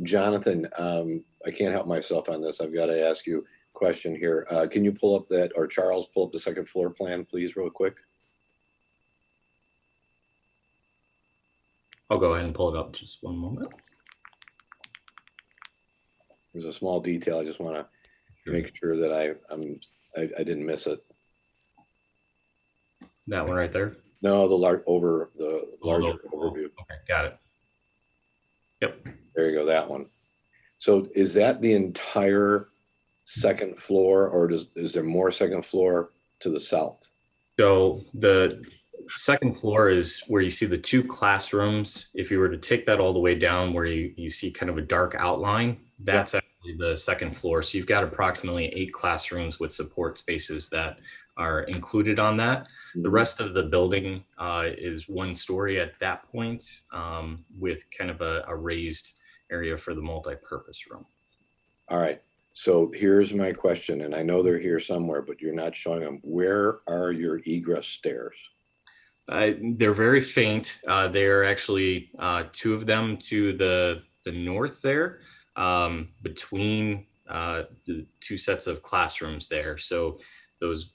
Jonathan, I can't help myself on this. I've got to ask you a question here. Can you pull up that, or Charles, pull up the second floor plan, please, real quick? I'll go ahead and pull it up just one moment. There's a small detail. I just want to make sure that I didn't miss it. That one right there? No, the larger overview. Okay, got it. Yep. There you go, that one. So is that the entire second floor, or is there more second floor to the south? So the second floor is where you see the two classrooms. If you were to take that all the way down where you see kind of a dark outline, that's actually the second floor. So you've got approximately 8 classrooms with support spaces that are included on that. The rest of the building is 1 story at that point, with kind of a raised area for the multi-purpose room. All right. So here's my question, and I know they're here somewhere, but you're not showing them. Where are your egress stairs? They're very faint. They're actually 2 of them to the north there, between the 2 sets of classrooms there. So those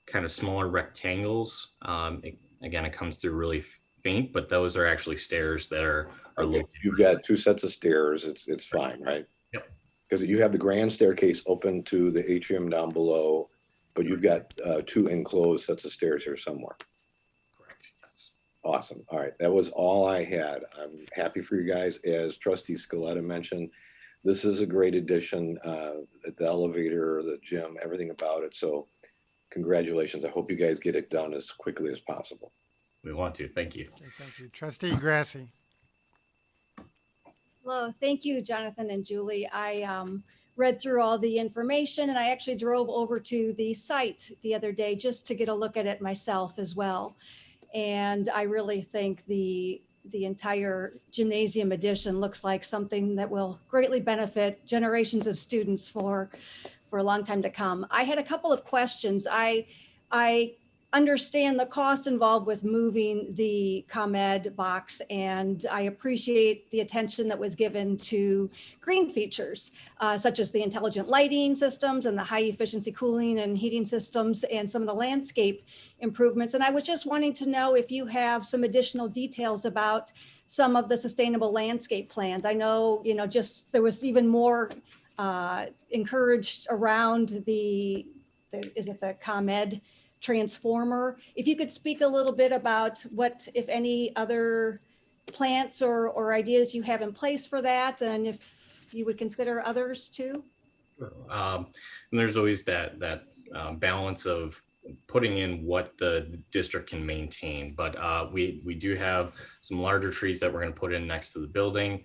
kind of smaller rectangles, again, it comes through really faint, but those are actually stairs that are okay. You've got 2 sets of stairs. It's fine, right? Yep. Because you have the grand staircase open to the atrium down below, but you've got 2 enclosed sets of stairs here somewhere. Correct. Yes. Awesome. All right. That was all I had. I'm happy for you guys. As Trustee Scaletta mentioned, this is a great addition. The elevator, the gym, everything about it. So congratulations. I hope you guys get it done as quickly as possible. We want to. Thank you. Okay, thank you. Trustee Grassi. Hello. Thank you, Jonathan and Julie. I read through all the information, and I actually drove over to the site the other day just to get a look at it myself as well. And I really think the entire gymnasium addition looks like something that will greatly benefit generations of students for a long time to come. I had a couple of questions. I understand the cost involved with moving the ComEd box, and I appreciate the attention that was given to green features, such as the intelligent lighting systems and the high efficiency cooling and heating systems and some of the landscape improvements. And I was just wanting to know if you have some additional details about some of the sustainable landscape plans. I know, just there was even more encouraged around is it the ComEd transformer? If you could speak a little bit about what, if any, other plants or ideas you have in place for that, and if you would consider others too. And there's always that balance of putting in what the district can maintain, but we do have some larger trees that we're going to put in next to the building.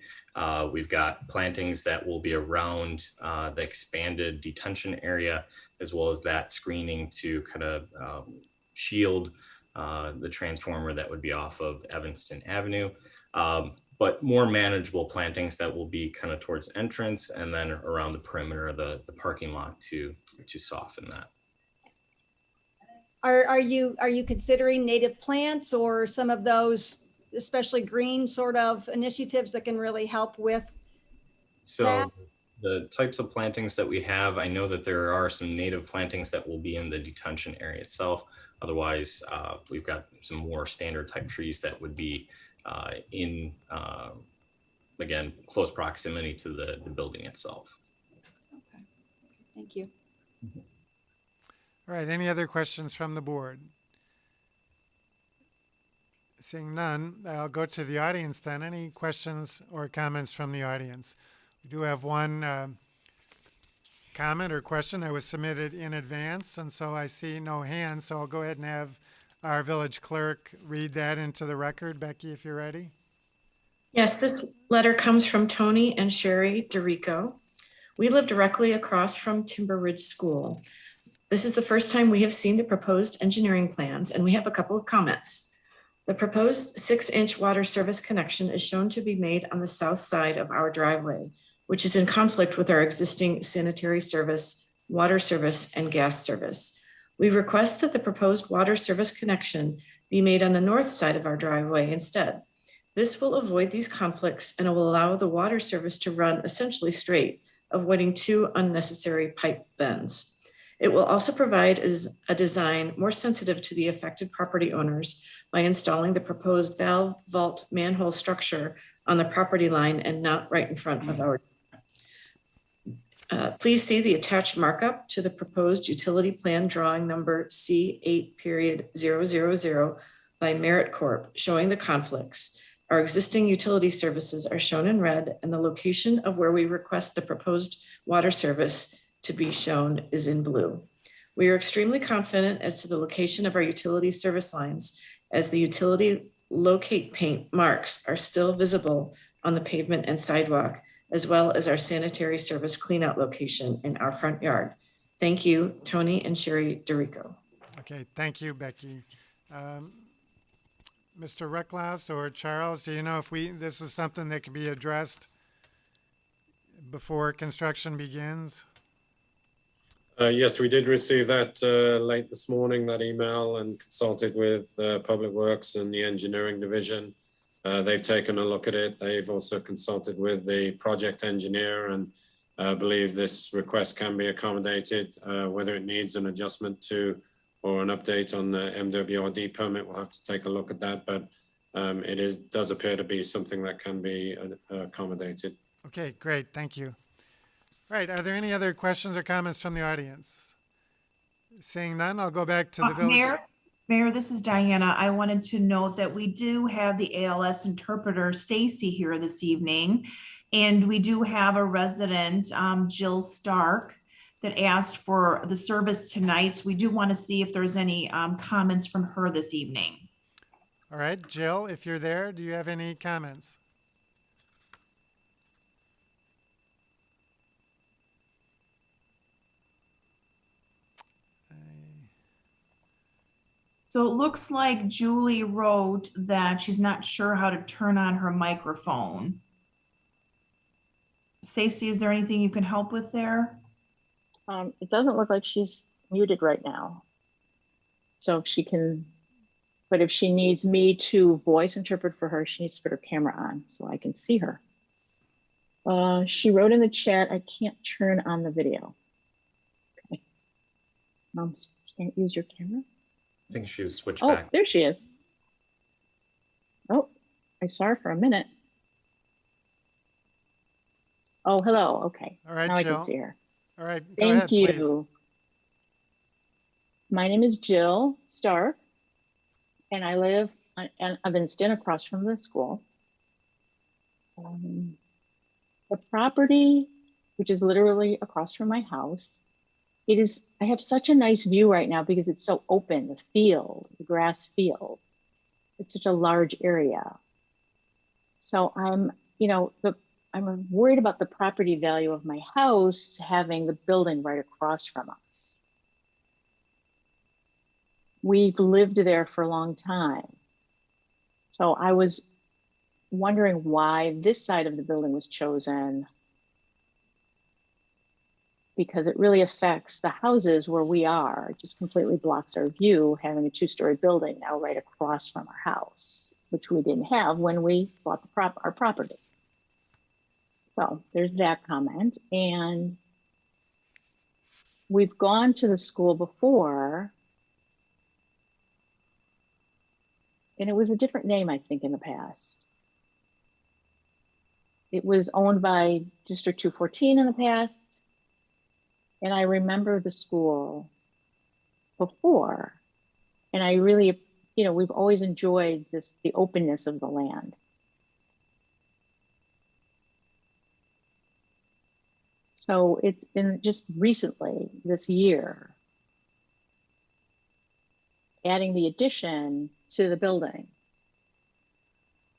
We've got plantings that will be around the expanded detention area, as well as that screening to kind of shield the transformer that would be off of Evanston Avenue. But more manageable plantings that will be kind of towards entrance and then around the perimeter of the parking lot to soften that. Are you considering native plants or some of those, especially green sort of initiatives that can really help with that? The types of plantings that we have, I know that there are some native plantings that will be in the detention area itself. Otherwise, we've got some more standard type trees that would be in, again, close proximity to the building itself. Okay. Thank you. All right, any other questions from the board? Seeing none, I'll go to the audience then. Any questions or comments from the audience? We do have one comment or question that was submitted in advance, and so I see no hands, so I'll go ahead and have our village clerk read that into the record. Becky, if you're ready. Yes, this letter comes from Tony and Sherry DeRico. We live directly across from Timber Ridge School. This is the first time we have seen the proposed engineering plans, and we have a couple of comments. The proposed 6-inch water service connection is shown to be made on the south side of our driveway, which is in conflict with our existing sanitary service, water service, and gas service. We request that the proposed water service connection be made on the north side of our driveway instead. This will avoid these conflicts and will allow the water service to run essentially straight, avoiding 2 unnecessary pipe bends. It will also provide a design more sensitive to the affected property owners by installing the proposed valve vault manhole structure on the property line and not right in front of our. Please see the attached markup to the proposed utility plan drawing number C8.000 by Merit Corp. Showing the conflicts. Our existing utility services are shown in red, and the location of where we request the proposed water service to be shown is in blue. We are extremely confident as to the location of our utility service lines, as the utility locate paint marks are still visible on the pavement and sidewalk, as well as our sanitary service cleanout location in our front yard. Thank you, Tony and Sherry DeRico. Okay, thank you, Becky. Mr. Recklaus or Charles, do you know if this is something that can be addressed before construction begins? Yes, we did receive that late this morning, that email, and consulted with Public Works and the engineering division. They've taken a look at it. They've also consulted with the project engineer and believe this request can be accommodated. Whether it needs an adjustment to or an update on the MWRD permit, we'll have to take a look at that, but it does appear to be something that can be accommodated. Okay, great, thank you. Right, are there any other questions or comments from the audience? Seeing none, I'll go back to the village. Mayor, this is Diana. I wanted to note that we do have the ALS interpreter, Stacy, here this evening, and we do have a resident, Jill Stark, that asked for the service tonight. So we do want to see if there's any comments from her this evening. All right, Jill, if you're there, do you have any comments? So it looks like Julie wrote that she's not sure how to turn on her microphone. Stacy, is there anything you can help with there? It doesn't look like she's muted right now. So if she can, but if she needs me to voice interpret for her, she needs to put her camera on so I can see her. She wrote in the chat, I can't turn on the video. Okay. Can't use your camera? I think she was switched Oh, back. there she is. Oh, I saw her for a minute. Oh, hello. Okay. All right, now I Jill. can see her. All right, go Thank ahead, you. please. My name is Jill Stark, and I live in Evanston, across from the school. The property, which is literally across from my house, I have such a nice view right now because it's so open, the field, the grass field. It's such a large area. So I'm worried about the property value of my house having the building right across from us. We've lived there for a long time. So I was wondering why this side of the building was chosen, because it really affects the houses where we are. It just completely blocks our view, having a 2-story building now right across from our house, which we didn't have when we bought our property. So there's that comment. And we've gone to the school before and it was a different name, I think, in the past. It was owned by District 214 in the past. And I remember the school before. And I really, you know, we've always enjoyed this, the openness of the land. So it's been just recently, this year, adding the addition to the building.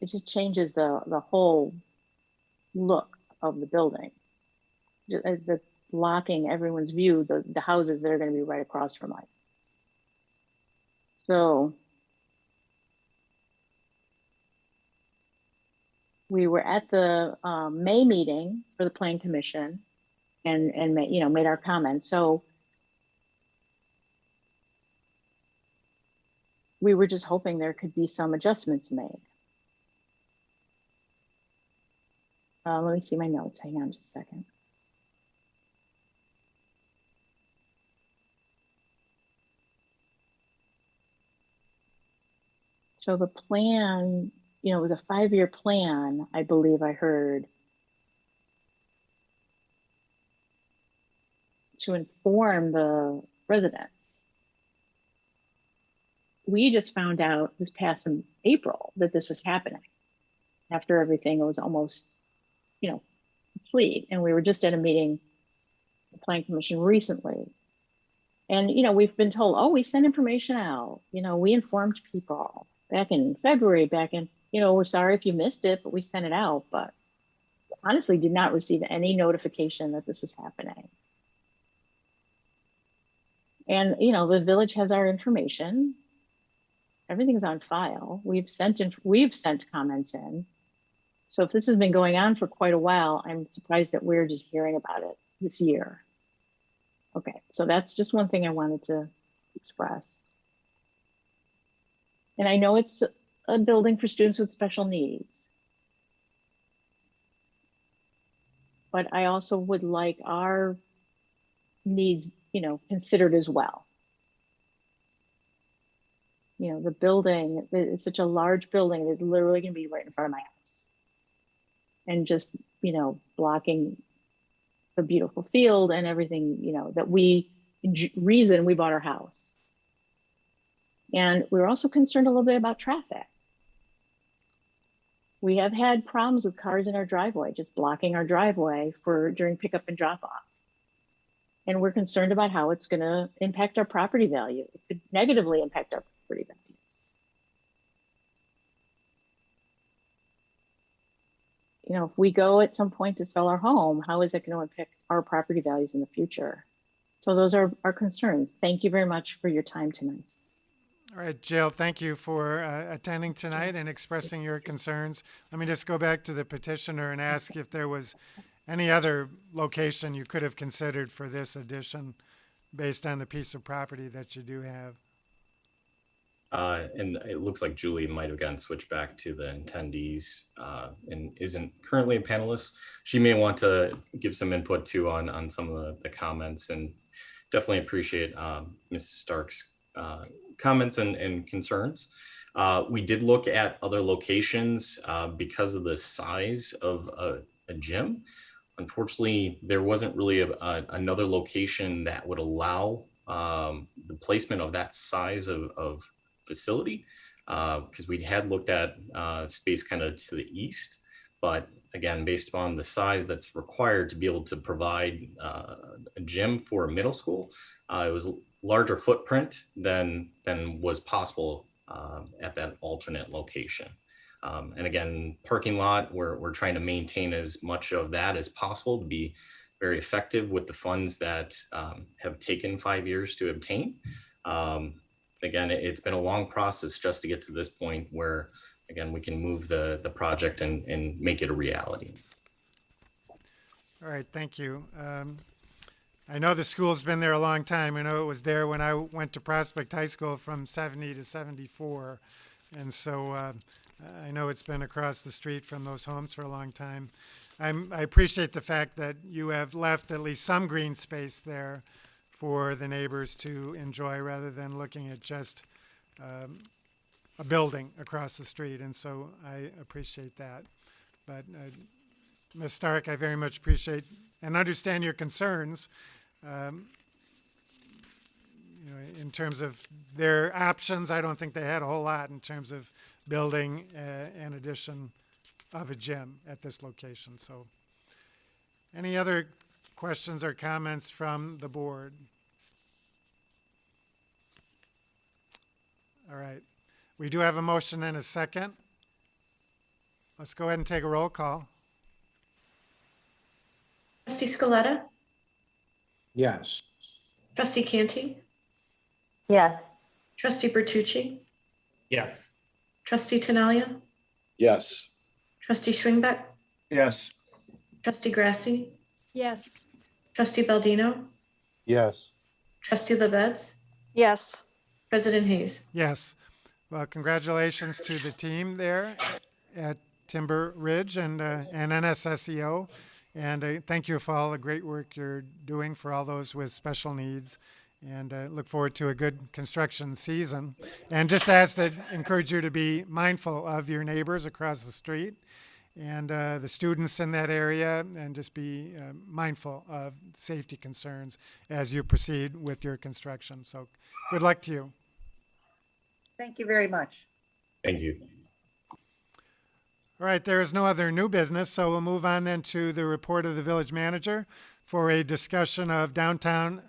It just changes the whole look of the building. That's blocking everyone's view, the houses that are going to be right across from us. So we were at the May meeting for the Plan Commission and you know, made our comments. So we were just hoping there could be some adjustments made. Let me see my notes. Hang on just a second. So the plan, you know, it was a 5-year plan, I believe I heard, to inform the residents. We just found out this past April that this was happening. After everything was almost, you know, complete. And we were just at a meeting, the Plan Commission recently. And, you know, we've been told, oh, we sent information out. You know, we informed people back in February, you know, we're sorry if you missed it, but we sent it out. But honestly, did not receive any notification that this was happening. And, you know, the village has our information. Everything's on file. We've sent comments in. So if this has been going on for quite a while, I'm surprised that we're just hearing about it this year. Okay, so that's just one thing I wanted to express. And I know it's a building for students with special needs. But I also would like our needs, you know, considered as well. You know, the building, it's such a large building, it is literally going to be right in front of my house. And just, you know, blocking the beautiful field and everything, you know, that reason we bought our house. And we were also concerned a little bit about traffic. We have had problems with cars in our driveway, just blocking our driveway during pickup and drop off. And we're concerned about how it's going to impact our property value. It could negatively impact our property values. You know, if we go at some point to sell our home, how is it going to impact our property values in the future? So those are our concerns. Thank you very much for your time tonight. All right, Jill, thank you for attending tonight and expressing your concerns. Let me just go back to the petitioner and ask if there was any other location you could have considered for this addition based on the piece of property that you do have. And it looks like Julie might have gotten switched back to the attendees and isn't currently a panelist. She may want to give some input too on some of the comments, and definitely appreciate Ms. Stark's comments and concerns. We did look at other locations because of the size of a gym. Unfortunately, there wasn't really another location that would allow the placement of that size of facility, because we had looked at space kind of to the east, but again, based on the size that's required to be able to provide a gym for a middle school, it was a larger footprint than was possible at that alternate location. And again, parking lot, we're trying to maintain as much of that as possible to be very effective with the funds that have taken 5 years to obtain. Again, it's been a long process just to get to this point where, again, we can move the project and make it a reality. All right, thank you. I know the school's been there a long time. I know it was there when I went to Prospect High School from 70 to 74. And so I know it's been across the street from those homes for a long time. I appreciate the fact that you have left at least some green space there for the neighbors to enjoy rather than looking at just a building across the street, and so I appreciate that. But Ms. Stark, I very much appreciate and understand your concerns. You know, in terms of their options, I don't think they had a whole lot in terms of building an addition of a gym at this location. So, any other questions or comments from the board? All right. We do have a motion and a second. Let's go ahead and take a roll call. Trustee Scaletta, Yes. Trustee Canty, Yes. Trustee Bertucci, Yes. Trustee Tinaglia, Yes. Trustee Schwingbeck, Yes. Trustee Grassi, Yes. Trustee Baldino, Yes. Trustee LaBedz, Yes. President Hayes. Yes. Well, congratulations to the team there at Timber Ridge and NSSEO. And thank you for all the great work you're doing for all those with special needs. And look forward to a good construction season. And just ask to encourage you to be mindful of your neighbors across the street and the students in that area, and just be mindful of safety concerns as you proceed with your construction. So good luck to you. Thank you very much. Thank you. All right, there is no other new business, so we'll move on then to the report of the village manager for a discussion of downtown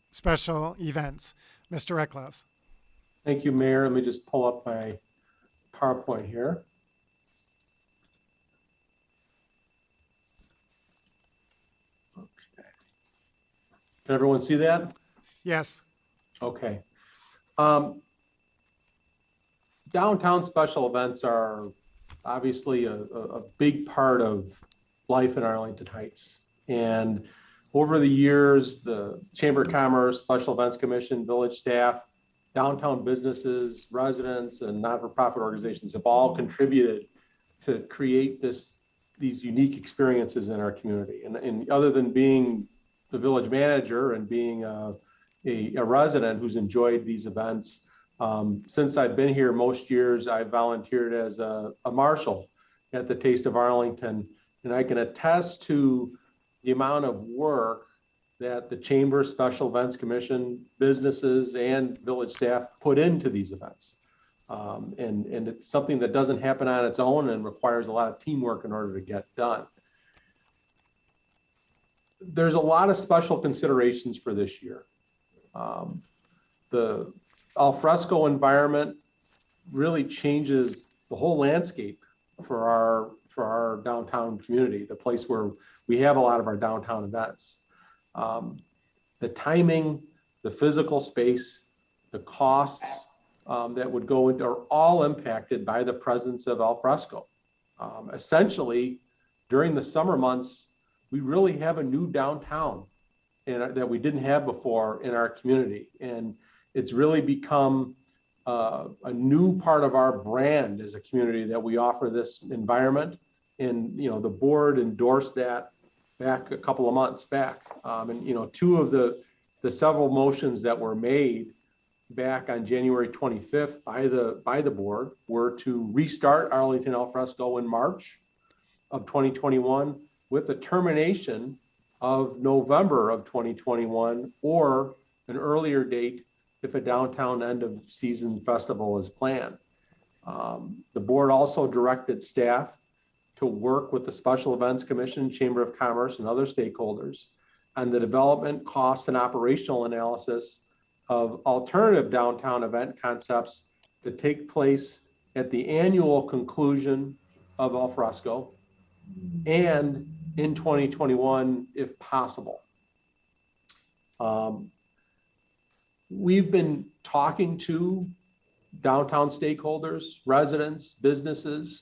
special events. Mr. Recklaus. Thank you, Mayor. Let me just pull up my PowerPoint here. Okay. Can everyone see that? Yes. Okay. Downtown special events are obviously a big part of life in Arlington Heights. And over the years, the Chamber of Commerce, Special Events Commission, village staff, downtown businesses, residents, and not-for-profit organizations have all contributed to create these unique experiences in our community. And other than being the village manager and being a resident who's enjoyed these events, since I've been here most years, I've volunteered as a marshal at the Taste of Arlington, and I can attest to the amount of work that the Chamber, Special Events Commission, businesses, and village staff put into these events. And it's something that doesn't happen on its own and requires a lot of teamwork in order to get done. There's a lot of special considerations for this year. The alfresco environment really changes the whole landscape for our downtown community, the place where we have a lot of our downtown events. The timing, the physical space, the costs that would go into are all impacted by the presence of alfresco. Essentially, during the summer months, we really have a new downtown that we didn't have before in our community. And it's really become a new part of our brand as a community that we offer this environment. And, you know, the board endorsed that back a couple of months back. And, you know, two of the several motions that were made back on January 25th by the board were to restart Arlington Alfresco in March of 2021 with the termination of November of 2021 or an earlier date if a downtown end of season festival is planned. The board also directed staff to work with the Special Events Commission, Chamber of Commerce, and other stakeholders on the development, cost, and operational analysis of alternative downtown event concepts to take place at the annual conclusion of Alfresco and in 2021, if possible. We've been talking to downtown stakeholders, residents, businesses.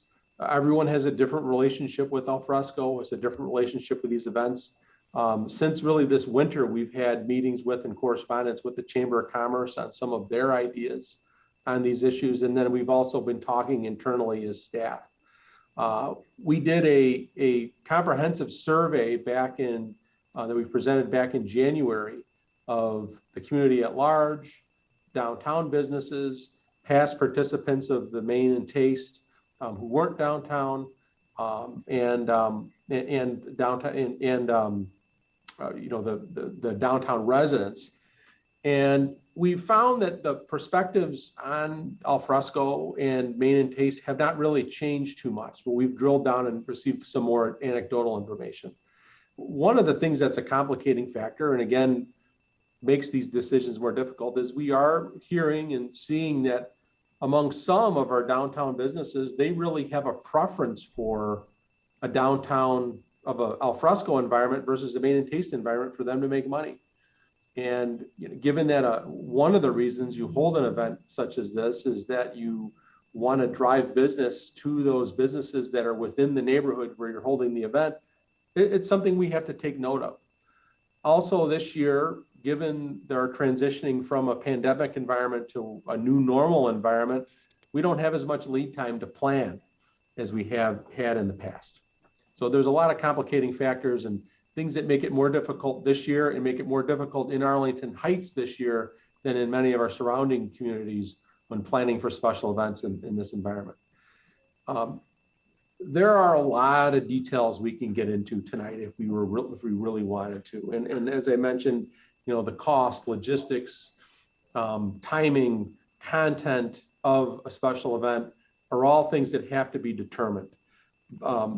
Everyone has a different relationship with Alfresco, has a different relationship with these events. Since really this winter, we've had meetings with and correspondence with the Chamber of Commerce on some of their ideas on these issues. And then we've also been talking internally as staff. We did a comprehensive survey back in, that we presented back in January of the community at large, downtown businesses, past participants of the Main and Taste who weren't downtown, and downtown the downtown residents. And we found that the perspectives on alfresco and Main and Taste have not really changed too much, but we've drilled down and received some more anecdotal information. One of the things that's a complicating factor, and again, makes these decisions more difficult, is we are hearing and seeing that among some of our downtown businesses, they really have a preference for a downtown of an alfresco environment versus a Main and Taste environment for them to make money. And given that one of the reasons you hold an event such as this is that you want to drive business to those businesses that are within the neighborhood where you're holding the event, it's something we have to take note of. Also this year, given they're transitioning from a pandemic environment to a new normal environment, we don't have as much lead time to plan as we have had in the past. So there's a lot of complicating factors and things that make it more difficult this year and make it more difficult in Arlington Heights this year than in many of our surrounding communities when planning for special events in this environment. There are a lot of details we can get into tonight if we really wanted to. And as I mentioned, the cost, logistics, timing, content of a special event are all things that have to be determined.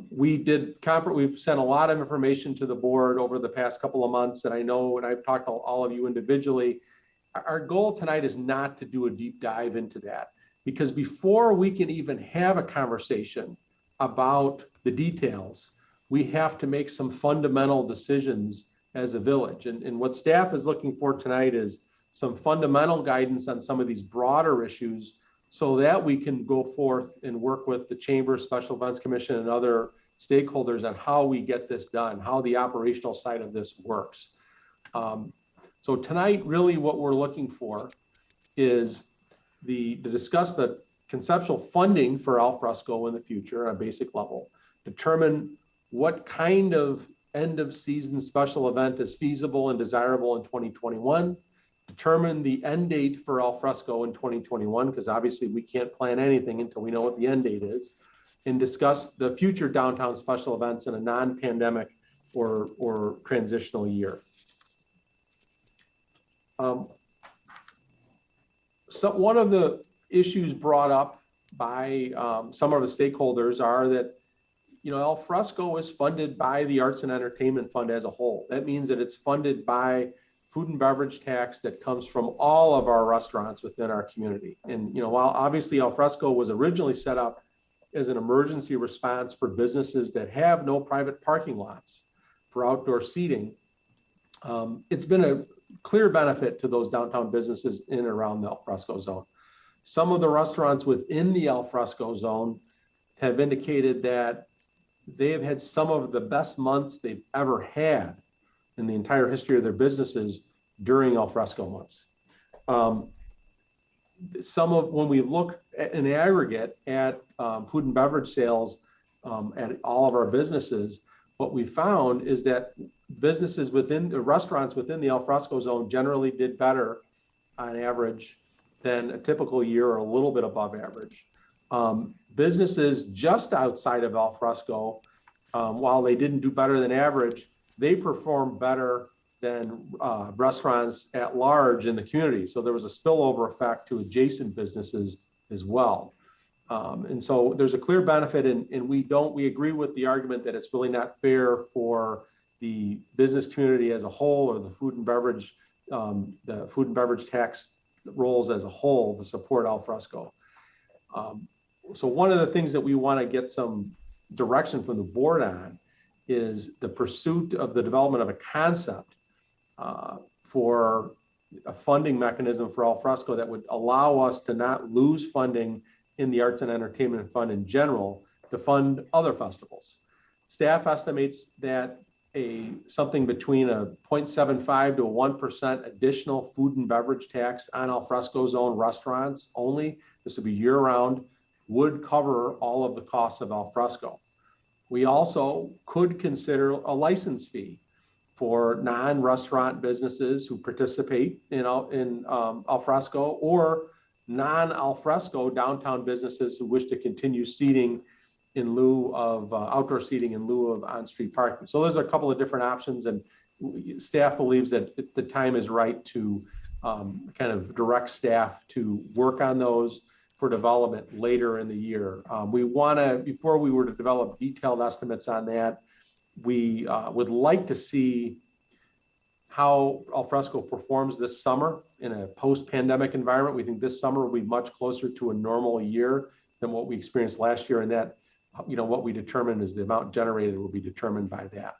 We've sent a lot of information to the board over the past couple of months, and I know, and I've talked to all of you individually. Our goal tonight is not to do a deep dive into that, because before we can even have a conversation about the details, we have to make some fundamental decisions as a village. And what staff is looking for tonight is some fundamental guidance on some of these broader issues so that we can go forth and work with the Chamber, Special Events Commission, and other stakeholders on how we get this done, how the operational side of this works. So tonight, really what we're looking for is to discuss the conceptual funding for alfresco in the future on a basic level, determine what kind of end of season special event is feasible and desirable in 2021, determine the end date for alfresco in 2021, because obviously we can't plan anything until we know what the end date is, and discuss the future downtown special events in a non-pandemic or transitional year. So one of the issues brought up by some of the stakeholders are that alfresco is funded by the Arts and Entertainment Fund as a whole. That means that it's funded by food and beverage tax that comes from all of our restaurants within our community. And while obviously alfresco was originally set up as an emergency response for businesses that have no private parking lots for outdoor seating, it's been a clear benefit to those downtown businesses in and around the alfresco zone. Some of the restaurants within the alfresco zone have indicated that they have had some of the best months they've ever had in the entire history of their businesses during alfresco months. When we look in aggregate at food and beverage sales at all of our businesses, what we found is that businesses within the restaurants within the alfresco zone generally did better on average than a typical year, or a little bit above average. Businesses just outside of alfresco, while they didn't do better than average, they performed better than restaurants at large in the community. So there was a spillover effect to adjacent businesses as well. And so there's a clear benefit, and we agree with the argument that it's really not fair for the business community as a whole, or the food and beverage tax rolls as a whole to support alfresco. So one of the things that we want to get some direction from the board on is the pursuit of the development of a concept for a funding mechanism for alfresco that would allow us to not lose funding in the Arts and Entertainment Fund in general to fund other festivals. Staff estimates that something between a 0.75 to a 1% additional food and beverage tax on alfresco zone restaurants only, this would be year round, would cover all of the costs of alfresco. We also could consider a license fee for non-restaurant businesses who participate in alfresco, or non-alfresco downtown businesses who wish to continue seating in lieu of outdoor seating in lieu of on-street parking. So there's a couple of different options, and staff believes that the time is right to kind of direct staff to work on those for development later in the year. We want to, before we were to develop detailed estimates on that, we would like to see how alfresco performs this summer in a post-pandemic environment. We think this summer will be much closer to a normal year than what we experienced last year, and that, you know, what we determine is the amount generated will be determined by that.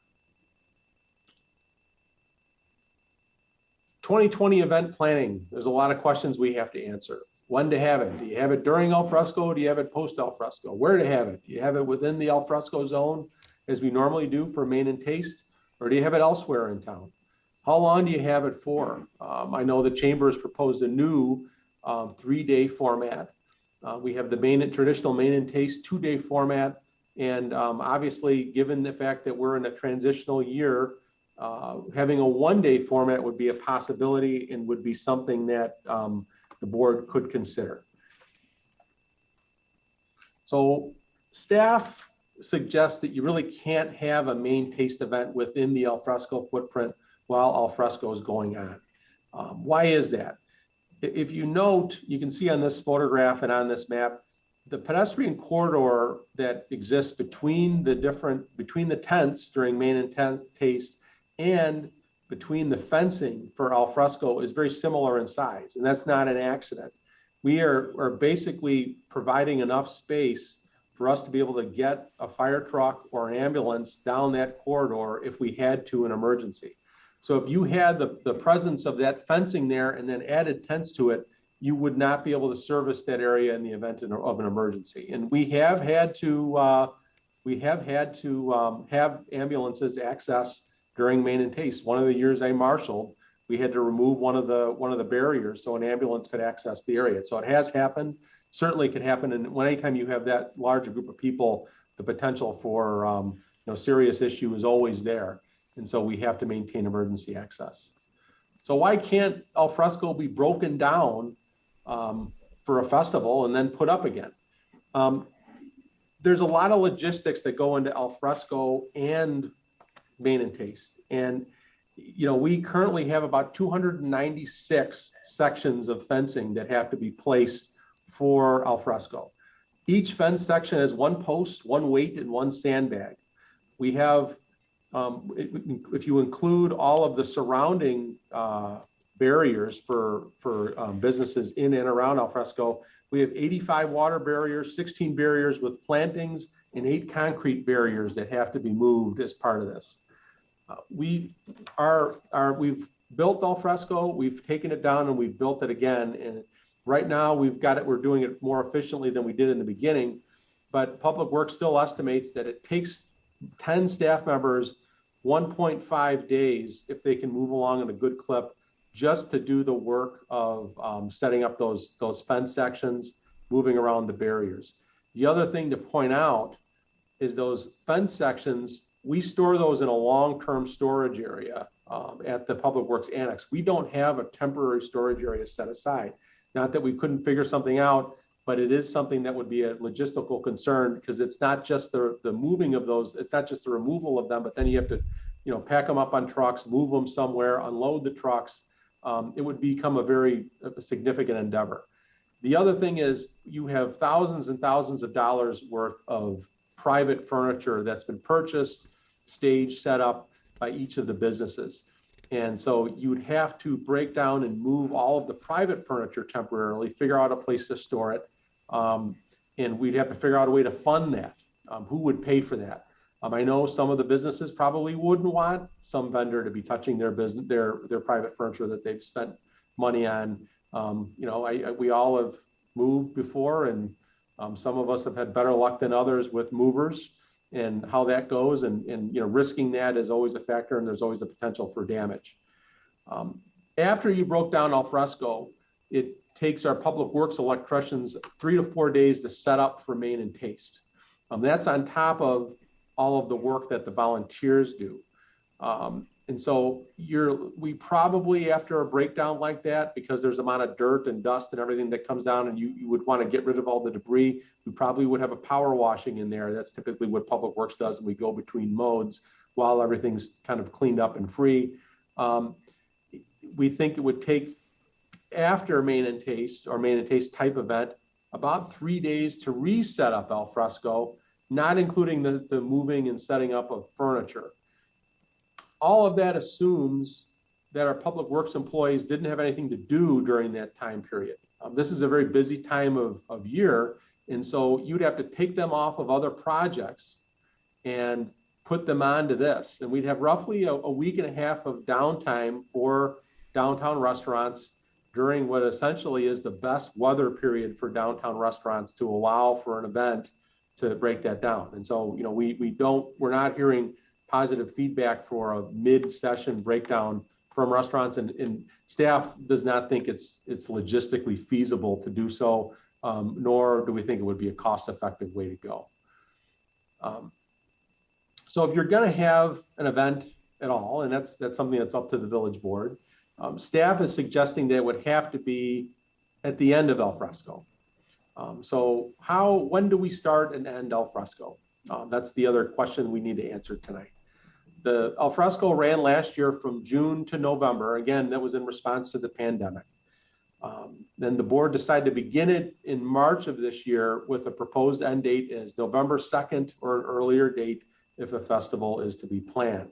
2020 event planning. There's a lot of questions we have to answer. When to have it? Do you have it during alfresco? Do you have it post alfresco? Where to have it? Do you have it within the alfresco zone as we normally do for Main and Taste, or do you have it elsewhere in town? How long do you have it for? I know the chamber has proposed a new 3-day format. We have the traditional Main and Taste 2-day format. And obviously, given the fact that we're in a transitional year, having a 1-day format would be a possibility and would be something that the board could consider. So staff suggests that you really can't have a Main Taste event within the alfresco footprint while alfresco is going on. Why is that? If you note, you can see on this photograph and on this map, the pedestrian corridor that exists between the tents during Main and Taste and between the fencing for alfresco is very similar in size, and that's not an accident. We are basically providing enough space for us to be able to get a fire truck or an ambulance down that corridor if we had to in emergency. So if you had the presence of that fencing there and then added tents to it, you would not be able to service that area in the event of an emergency. And we have had to have ambulances access during Main and Taste. One of the years I marshaled, we had to remove one of the barriers so an ambulance could access the area. So it has happened. Certainly could happen. And anytime you have that large a group of people, the potential for serious issue is always there. And so we have to maintain emergency access. So why can't alfresco be broken down for a festival and then put up again? There's a lot of logistics that go into alfresco and Main and Taste. And we currently have about 296 sections of fencing that have to be placed for alfresco. Each fence section has 1 post, 1 weight, and 1 sandbag. We have, if you include all of the surrounding barriers for businesses in and around alfresco, we have 85 water barriers, 16 barriers with plantings, and 8 concrete barriers that have to be moved as part of this. We've built alfresco, we've taken it down, and we've built it again. And right now we're doing it more efficiently than we did in the beginning, but Public Works still estimates that it takes 10 staff members 1.5 days, if they can move along in a good clip, just to do the work of setting up those fence sections, moving around the barriers. The other thing to point out is those fence sections, we store those in a long-term storage area at the Public Works Annex. We don't have a temporary storage area set aside. Not that we couldn't figure something out, but it is something that would be a logistical concern, because it's not just the moving of those, it's not just the removal of them, but then you have to, pack them up on trucks, move them somewhere, unload the trucks. It would become a very significant endeavor. The other thing is you have thousands and thousands of dollars worth of private furniture that's been purchased, staged, set up by each of the businesses. And so you would have to break down and move all of the private furniture temporarily, figure out a place to store it. And we'd have to figure out a way to fund that. Who would pay for that? I know some of the businesses probably wouldn't want some vendor to be touching their business, their private furniture that they've spent money on. We all have moved before, and some of us have had better luck than others with movers and how that goes. And risking that is always a factor, and there's always the potential for damage. After you broke down alfresco, it takes our Public Works electricians 3 to 4 days to set up for Main and Taste. That's on top of all of the work that the volunteers do. And so we probably, after a breakdown like that, because there's amount of dirt and dust and everything that comes down, and you would want to get rid of all the debris, we probably would have a power washing in there. That's typically what Public Works does, and we go between modes while everything's kind of cleaned up and free. We think it would take, after main and taste or main and taste type event, about 3 days to reset up al fresco, not including the moving and setting up of furniture. All of that assumes that our Public Works employees didn't have anything to do during that time period. This is a very busy time of year, and so you'd have to take them off of other projects and put them onto this. And we'd have roughly a week and a half of downtime for downtown restaurants during what essentially is the best weather period for downtown restaurants to allow for an event to break that down. And so, we're not hearing positive feedback for a mid-session breakdown from restaurants, and staff does not think it's logistically feasible to do so, nor do we think it would be a cost-effective way to go. So if you're going to have an event at all, and that's something that's up to the village board, staff is suggesting that it would have to be at the end of al fresco. So when do we start and end al fresco? That's the other question we need to answer tonight. The al fresco ran last year from June to November. Again, that was in response to the pandemic. Then the board decided to begin it in March of this year with a proposed end date as November 2nd or an earlier date if a festival is to be planned.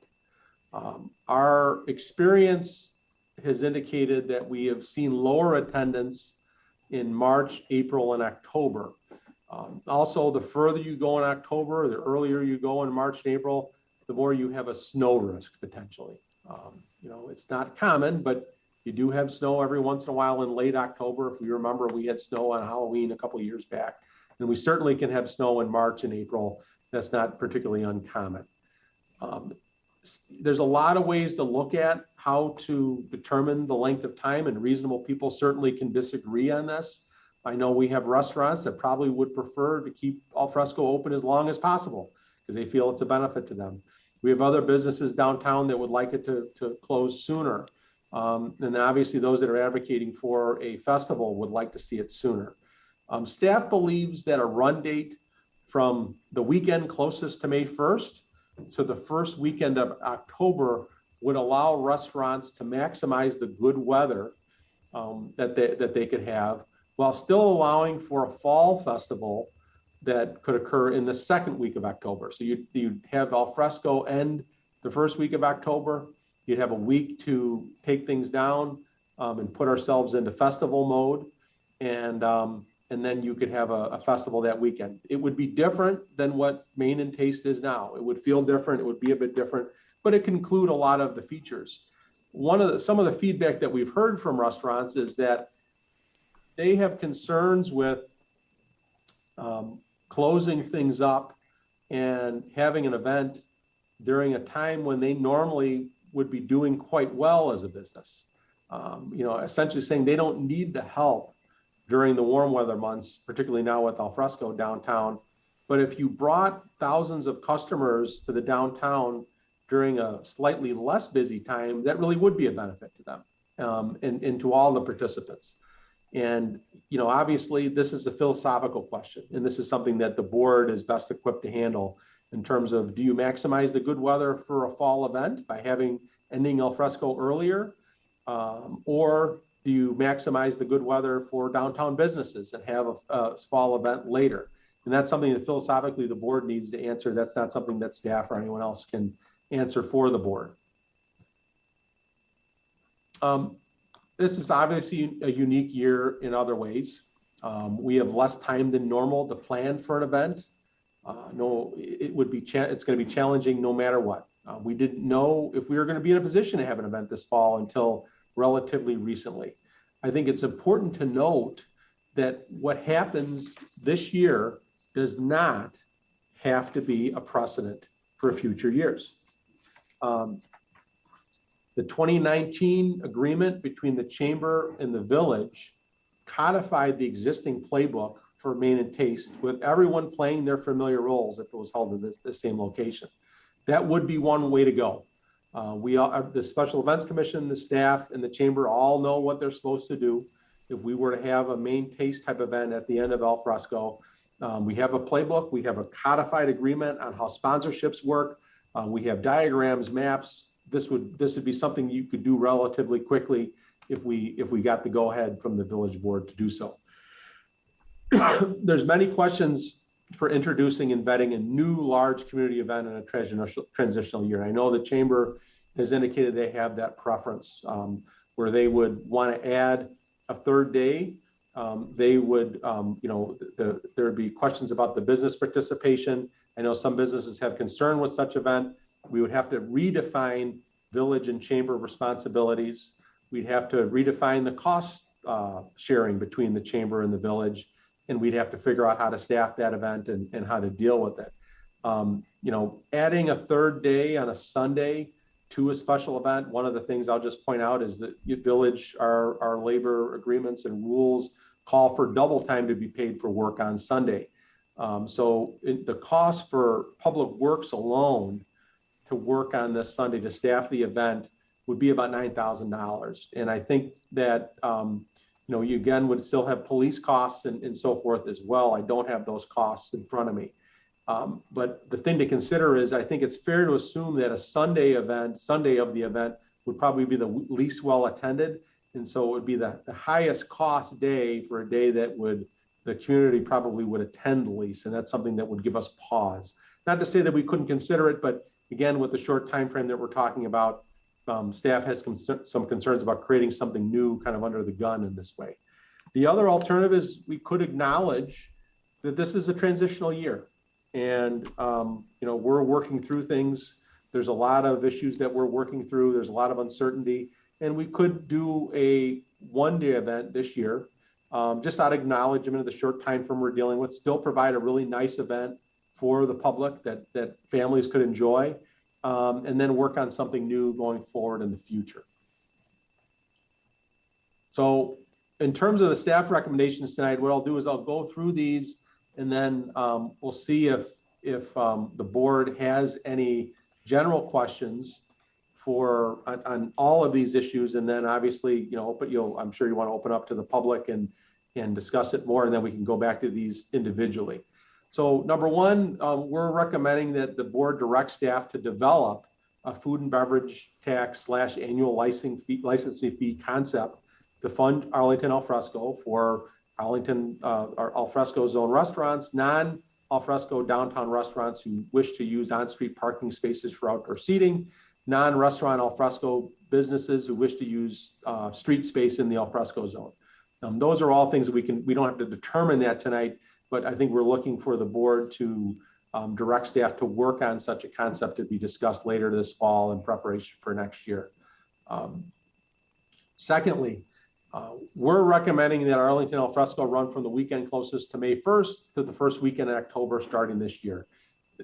Our experience has indicated that we have seen lower attendance in March, April, and October. Also, the further you go in October, the earlier you go in March and April, the more you have a snow risk potentially. It's not common, but you do have snow every once in a while in late October. If we remember, we had snow on Halloween a couple of years back, and we certainly can have snow in March and April. That's not particularly uncommon. There's a lot of ways to look at how to determine the length of time, and reasonable people certainly can disagree on this. I know we have restaurants that probably would prefer to keep al fresco open as long as possible because they feel it's a benefit to them. We have other businesses downtown that would like it to close sooner. And then obviously those that are advocating for a festival would like to see it sooner. Staff believes that a run date from the weekend closest to May 1st to the first weekend of October would allow restaurants to maximize the good weather that they could have, while still allowing for a fall festival that could occur in the second week of October. So you'd have al fresco end the first week of October. You'd have a week to take things down and put ourselves into festival mode, and then you could have a festival that weekend. It would be different than what Main and Taste is now. It would feel different. It would be a bit different, but it can include a lot of the features. Some of the feedback that we've heard from restaurants is that they have concerns with closing things up and having an event during a time when they normally would be doing quite well as a business. Essentially saying they don't need the help during the warm weather months, particularly now with al fresco downtown. But if you brought thousands of customers to the downtown during a slightly less busy time, that really would be a benefit to them and to all the participants. And, obviously this is a philosophical question, and this is something that the board is best equipped to handle in terms of, do you maximize the good weather for a fall event by ending al fresco earlier? Or do you maximize the good weather for downtown businesses and have a fall event later? And that's something that philosophically the board needs to answer. That's not something that staff or anyone else can answer for the board. This is obviously a unique year in other ways. We have less time than normal to plan for an event. It's going to be challenging no matter what. We didn't know if we were going to be in a position to have an event this fall until relatively recently. I think it's important to note that what happens this year does not have to be a precedent for future years. The 2019 agreement between the chamber and the village codified the existing playbook for Main and Taste, with everyone playing their familiar roles if it was held at the same location. That would be one way to go. We all, the Special Events Commission, the staff, and the chamber all know what they're supposed to do. If we were to have a main taste type event at the end of al fresco, we have a playbook, we have a codified agreement on how sponsorships work. We have diagrams, maps. This would be something you could do relatively quickly if we got the go-ahead from the village board to do so. There's many questions for introducing and vetting a new large community event in a transitional year. I know the chamber has indicated they have that preference where they would want to add a third day. They would, there would be questions about the business participation. I know some businesses have concern with such event. We would have to redefine village and chamber responsibilities. We'd have to redefine the cost sharing between the chamber and the village. And we'd have to figure out how to staff that event and how to deal with it. Adding a third day on a Sunday to a special event, one of the things I'll just point out is that village, our labor agreements and rules call for double time to be paid for work on Sunday. So the cost for public works alone to work on this Sunday to staff the event would be about $9,000. And I think that, you again would still have police costs and so forth as well. I don't have those costs in front of me. But the thing to consider is I think it's fair to assume that a Sunday of the event would probably be the least well attended. And so it would be the highest cost day for a day that the community probably would attend the least. And that's something that would give us pause. Not to say that we couldn't consider it, but again, with the short time frame that we're talking about, staff has some concerns about creating something new kind of under the gun in this way. The other alternative is we could acknowledge that this is a transitional year. And, we're working through things. There's a lot of issues that we're working through. There's a lot of uncertainty. And we could do a one-day event this year, just out of acknowledgement of the short time frame we're dealing with, still provide a really nice event for the public that families could enjoy, and then work on something new going forward in the future. So in terms of the staff recommendations tonight, what I'll do is I'll go through these and then we'll see if the board has any general questions on all of these issues. And then obviously, I'm sure you want to open up to the public and discuss it more, and then we can go back to these individually. So number one, we're recommending that the board direct staff to develop a food and beverage tax / annual licensing fee concept to fund Arlington al fresco for Arlington al fresco zone restaurants, non-al fresco downtown restaurants who wish to use on-street parking spaces for outdoor seating, non-restaurant al fresco businesses who wish to use street space in the al fresco zone. Those are all things that we don't have to determine that tonight, but I think we're looking for the board to direct staff to work on such a concept to be discussed later this fall in preparation for next year. Secondly, we're recommending that Arlington al fresco run from the weekend closest to May 1st to the first weekend in October starting this year.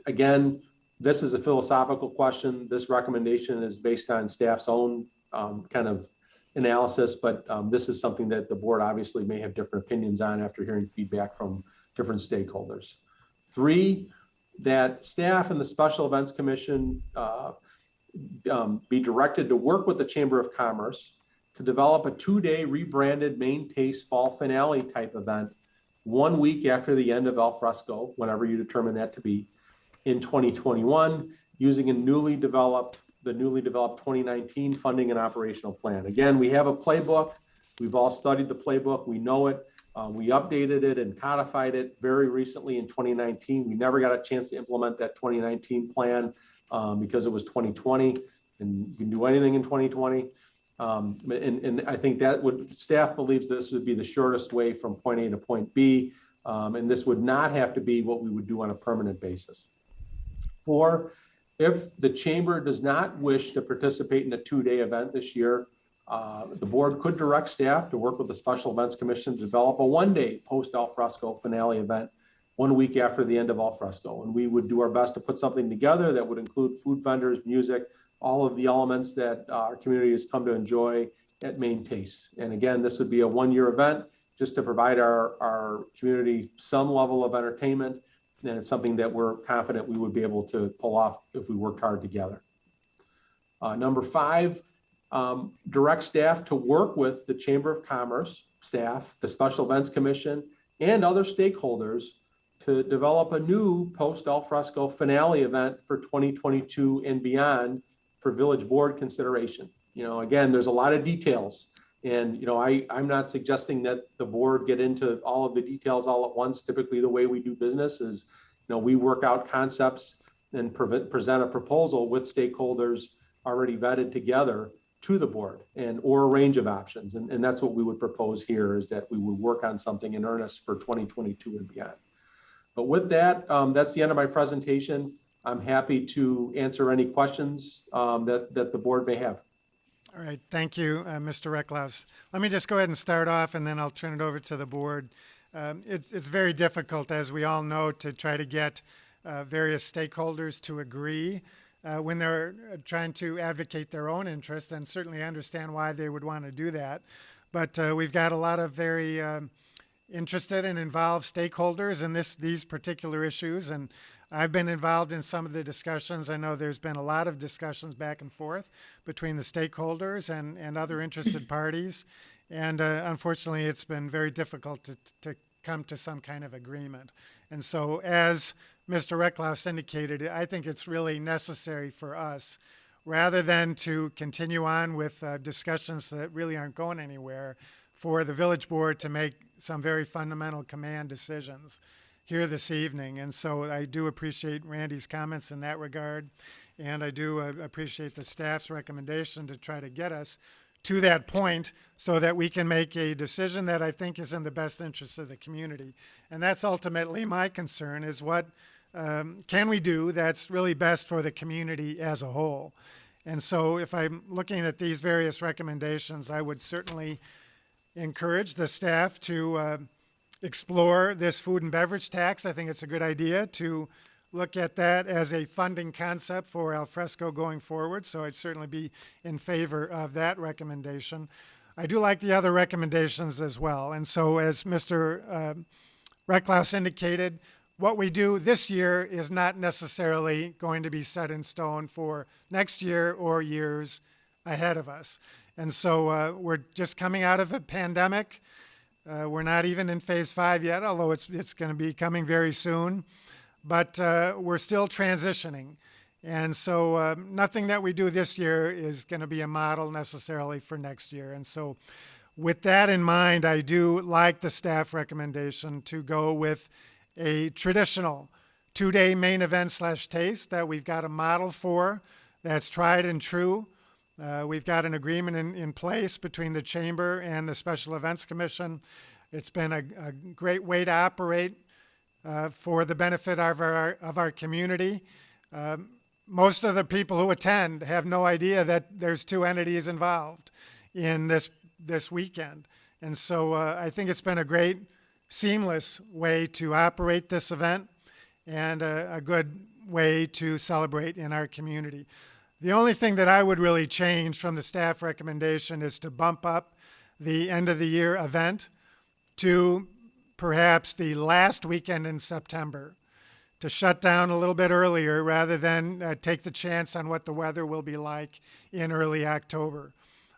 Again, this is a philosophical question. This recommendation is based on staff's own kind of analysis, but this is something that the board obviously may have different opinions on after hearing feedback from different stakeholders. 3, that staff and the Special Events Commission be directed to work with the Chamber of Commerce to develop a 2-day rebranded Main Taste Fall Finale type event 1 week after the end of al fresco, whenever you determine that to be, in 2021, using the newly developed 2019 funding and operational plan. Again, we have a playbook. We've all studied the playbook. We know it. We updated it and codified it very recently in 2019. We never got a chance to implement that 2019 plan because it was 2020, and you can do anything in 2020. And I think staff believes this would be the shortest way from point A to point B, and this would not have to be what we would do on a permanent basis. 4, if the chamber does not wish to participate in a 2-day event this year, the board could direct staff to work with the Special Events Commission to develop a 1-day post al fresco finale event 1 week after the end of al fresco. And we would do our best to put something together that would include food vendors, music, all of the elements that our community has come to enjoy at Main Taste. And again, this would be a 1-year event just to provide our community some level of entertainment. And it's something that we're confident we would be able to pull off if we worked hard together. Number 5, direct staff to work with the Chamber of Commerce staff, the Special Events Commission, and other stakeholders to develop a new post al fresco finale event for 2022 and beyond for Village Board consideration. Again, there's a lot of details, and I'm not suggesting that the board get into all of the details all at once. Typically, the way we do business is, we work out concepts and present a proposal with stakeholders already vetted together to the board, or a range of options. And that's what we would propose here, is that we would work on something in earnest for 2022 and beyond. But with that, that's the end of my presentation. I'm happy to answer any questions that the board may have. All right, thank you, Mr. Recklouse. Let me just go ahead and start off, and then I'll turn it over to the board. It's very difficult, as we all know, to try to get various stakeholders to agree when they're trying to advocate their own interests, and certainly understand why they would want to do that. But we've got a lot of very interested and involved stakeholders in these particular issues, and I've been involved in some of the discussions. I know there's been a lot of discussions back and forth between the stakeholders and other interested parties, and unfortunately it's been very difficult to come to some kind of agreement. And so, as Mr. Recklouse indicated, I think it's really necessary for us, rather than to continue on with discussions that really aren't going anywhere, for the village board to make some very fundamental command decisions here this evening. And so I do appreciate Randy's comments in that regard, and I do appreciate the staff's recommendation to try to get us to that point so that we can make a decision that I think is in the best interest of the community. And that's ultimately my concern, is what can we do that's really best for the community as a whole. And so if I'm looking at these various recommendations, I would certainly encourage the staff to explore this food and beverage tax. I think it's a good idea to look at that as a funding concept for al fresco going forward. So I'd certainly be in favor of that recommendation. I do like the other recommendations as well. And so, as Mr. Recklouse indicated, what we do this year is not necessarily going to be set in stone for next year or years ahead of us. And so we're just coming out of a pandemic. We're not even in phase 5 yet, although it's going to be coming very soon. But we're still transitioning. And so nothing that we do this year is going to be a model necessarily for next year. And so with that in mind, I do like the staff recommendation to go with a traditional 2-day main event / taste that we've got a model for that's tried and true. We've got an agreement in place between the Chamber and the Special Events Commission. It's been a great way to operate for the benefit of our community. Most of the people who attend have no idea that there's 2 entities involved in this weekend. And so I think it's been a great, seamless way to operate this event, and a good way to celebrate in our community. The only thing that I would really change from the staff recommendation is to bump up the end of the year event to perhaps the last weekend in September, to shut down a little bit earlier rather than take the chance on what the weather will be like in early October.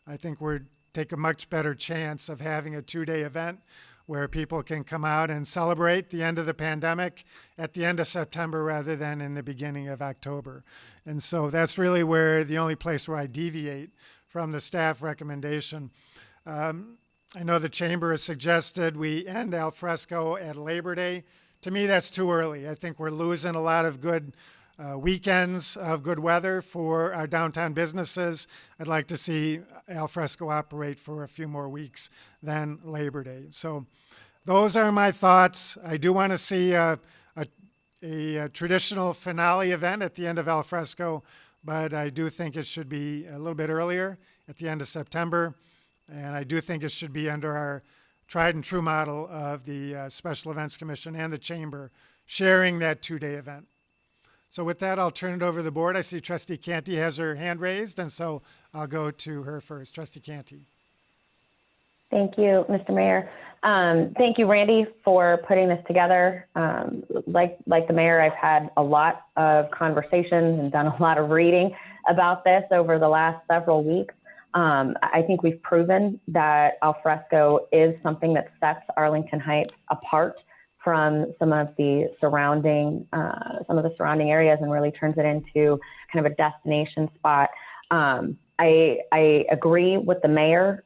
I think we'd take a much better chance of having a 2-day event where people can come out and celebrate the end of the pandemic at the end of September rather than in the beginning of October. And so that's really the only place where I deviate from the staff recommendation. I know the Chamber has suggested we end al fresco at Labor Day. To me, that's too early. I think we're losing a lot of good weekends of good weather for our downtown businesses. I'd like to see al fresco operate for a few more weeks than Labor Day. So those are my thoughts. I do want to see a traditional finale event at the end of al fresco, but I do think it should be a little bit earlier at the end of September. And I do think it should be under our tried and true model of the Special Events Commission and the Chamber sharing that 2-day event. So with that, I'll turn it over to the board. I see Trustee Canty has her hand raised, and so I'll go to her first. Trustee Canty. Thank you, Mr. Mayor. Thank you, Randy, for putting this together. Like the mayor, I've had a lot of conversations and done a lot of reading. about this over the last several weeks. I think we've proven that alfresco is something that sets Arlington Heights apart from some of the surrounding areas and really turns it into kind of a destination spot. I agree with the mayor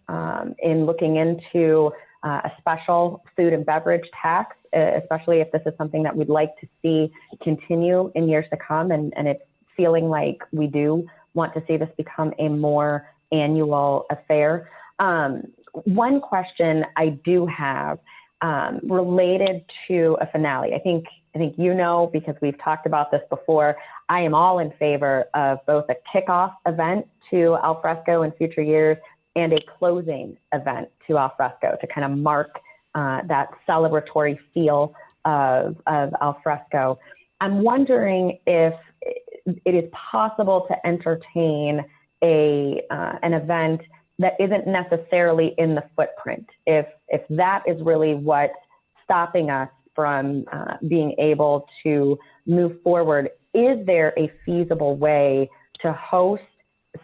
in looking into a special food and beverage tax, especially if this is something that we'd like to see continue in years to come. And it's feeling like we do want to see this become a more annual affair. One question I do have related to a finale. I think you know, because we've talked about this before, I am all in favor of both a kickoff event to alfresco in future years and a closing event to alfresco to kind of mark that celebratory feel of alfresco. I'm wondering if it is possible to entertain an event that isn't necessarily in the footprint. If that is really what's stopping us from being able to move forward, is there a feasible way to host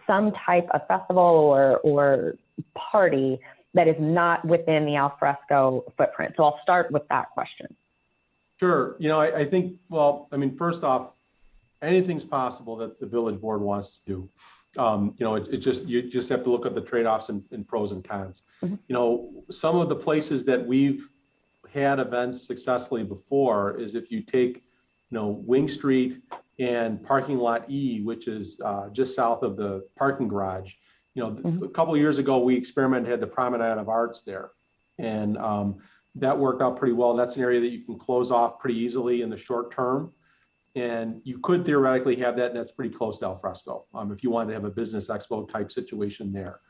some type of festival or party that is not within the alfresco footprint? So I'll start with that question. Sure. You know, I think, well, I mean, first off, anything's possible that the village board wants to do. You know, you just have to look at the trade-offs and pros and cons. Mm-hmm. You know, some of the places that we've had events successfully before is if you take, you know, Wing Street and parking lot E, which is just south of the parking garage. You know, mm-hmm. A couple of years ago, we experimented, had the Promenade of Arts there. And that worked out pretty well. That's an area that you can close off pretty easily in the short term. And you could theoretically have that, and that's pretty close to alfresco if you wanted to have a business expo type situation there.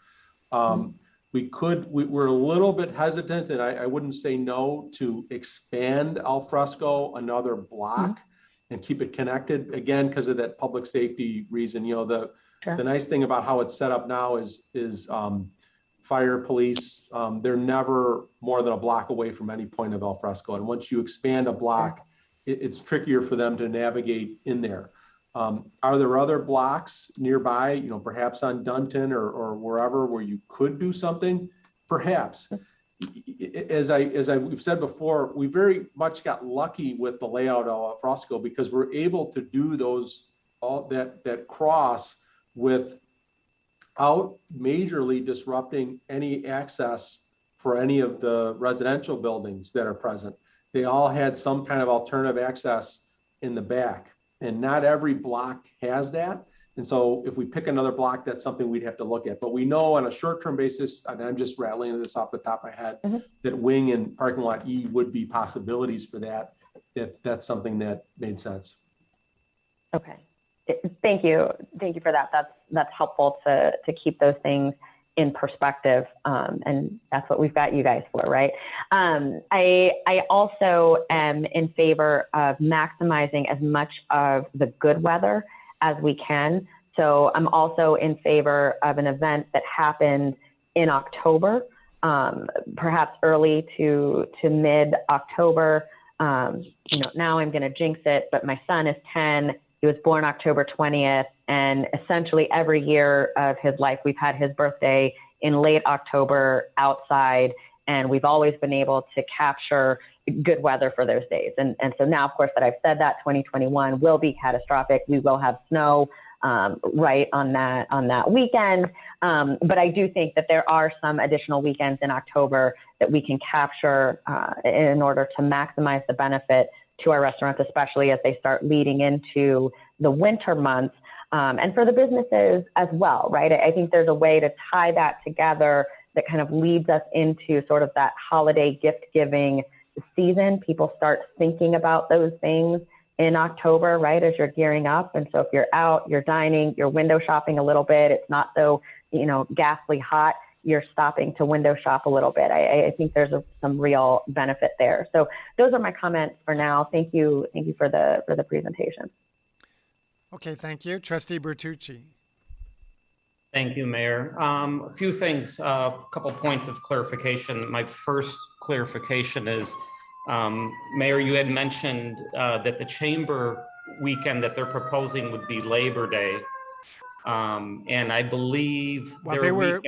We're a little bit hesitant, and I wouldn't say no to expand alfresco another block and keep it connected, again, because of that public safety reason. You know, the nice thing about how it's set up now is fire, police, they're never more than a block away from any point of alfresco. And once you expand a block, it's trickier for them to navigate in there. Are there other blocks nearby, you know, perhaps on Dunton or wherever where you could do something? Perhaps. As we've said before, we very much got lucky with the layout of alfresco because we're able to do that cross without majorly disrupting any access for any of the residential buildings that are present. They all had some kind of alternative access in the back, and not every block has that. And so if we pick another block, that's something we'd have to look at. But we know on a short-term basis, and I'm just rattling this off the top of my head, that Wing and parking lot E would be possibilities for that, if that's something that made sense. Okay, thank you for that. That's helpful to keep those things in perspective, and that's what we've got you guys for, right? I also am in favor of maximizing as much of the good weather as we can. So I'm also in favor of an event that happens in October, perhaps early to mid-October. You know, now I'm going to jinx it, but my son is 10. He was born October 20th, and essentially every year of his life, we've had his birthday in late October outside, and we've always been able to capture good weather for those days. And so now, of course, that I've said that, 2021 will be catastrophic. We will have snow right on that weekend. But I do think that there are some additional weekends in October that we can capture in order to maximize the benefit to our restaurants, especially as they start leading into the winter months, and for the businesses as well, right? I think there's a way to tie that together that kind of leads us into sort of that holiday gift giving season. People start thinking about those things in October, right, as you're gearing up. And so if you're out, you're dining, you're window shopping a little bit, it's not so, you know, ghastly hot, you're stopping to window shop a little bit. I think there's some real benefit there. So those are my comments for now. Thank you for the presentation. Okay, thank you. Trustee Bertucci. Thank you, Mayor. A few things, a couple points of clarification. My first clarification is, Mayor, you had mentioned that the chamber weekend that they're proposing would be Labor Day. And I believe Well, their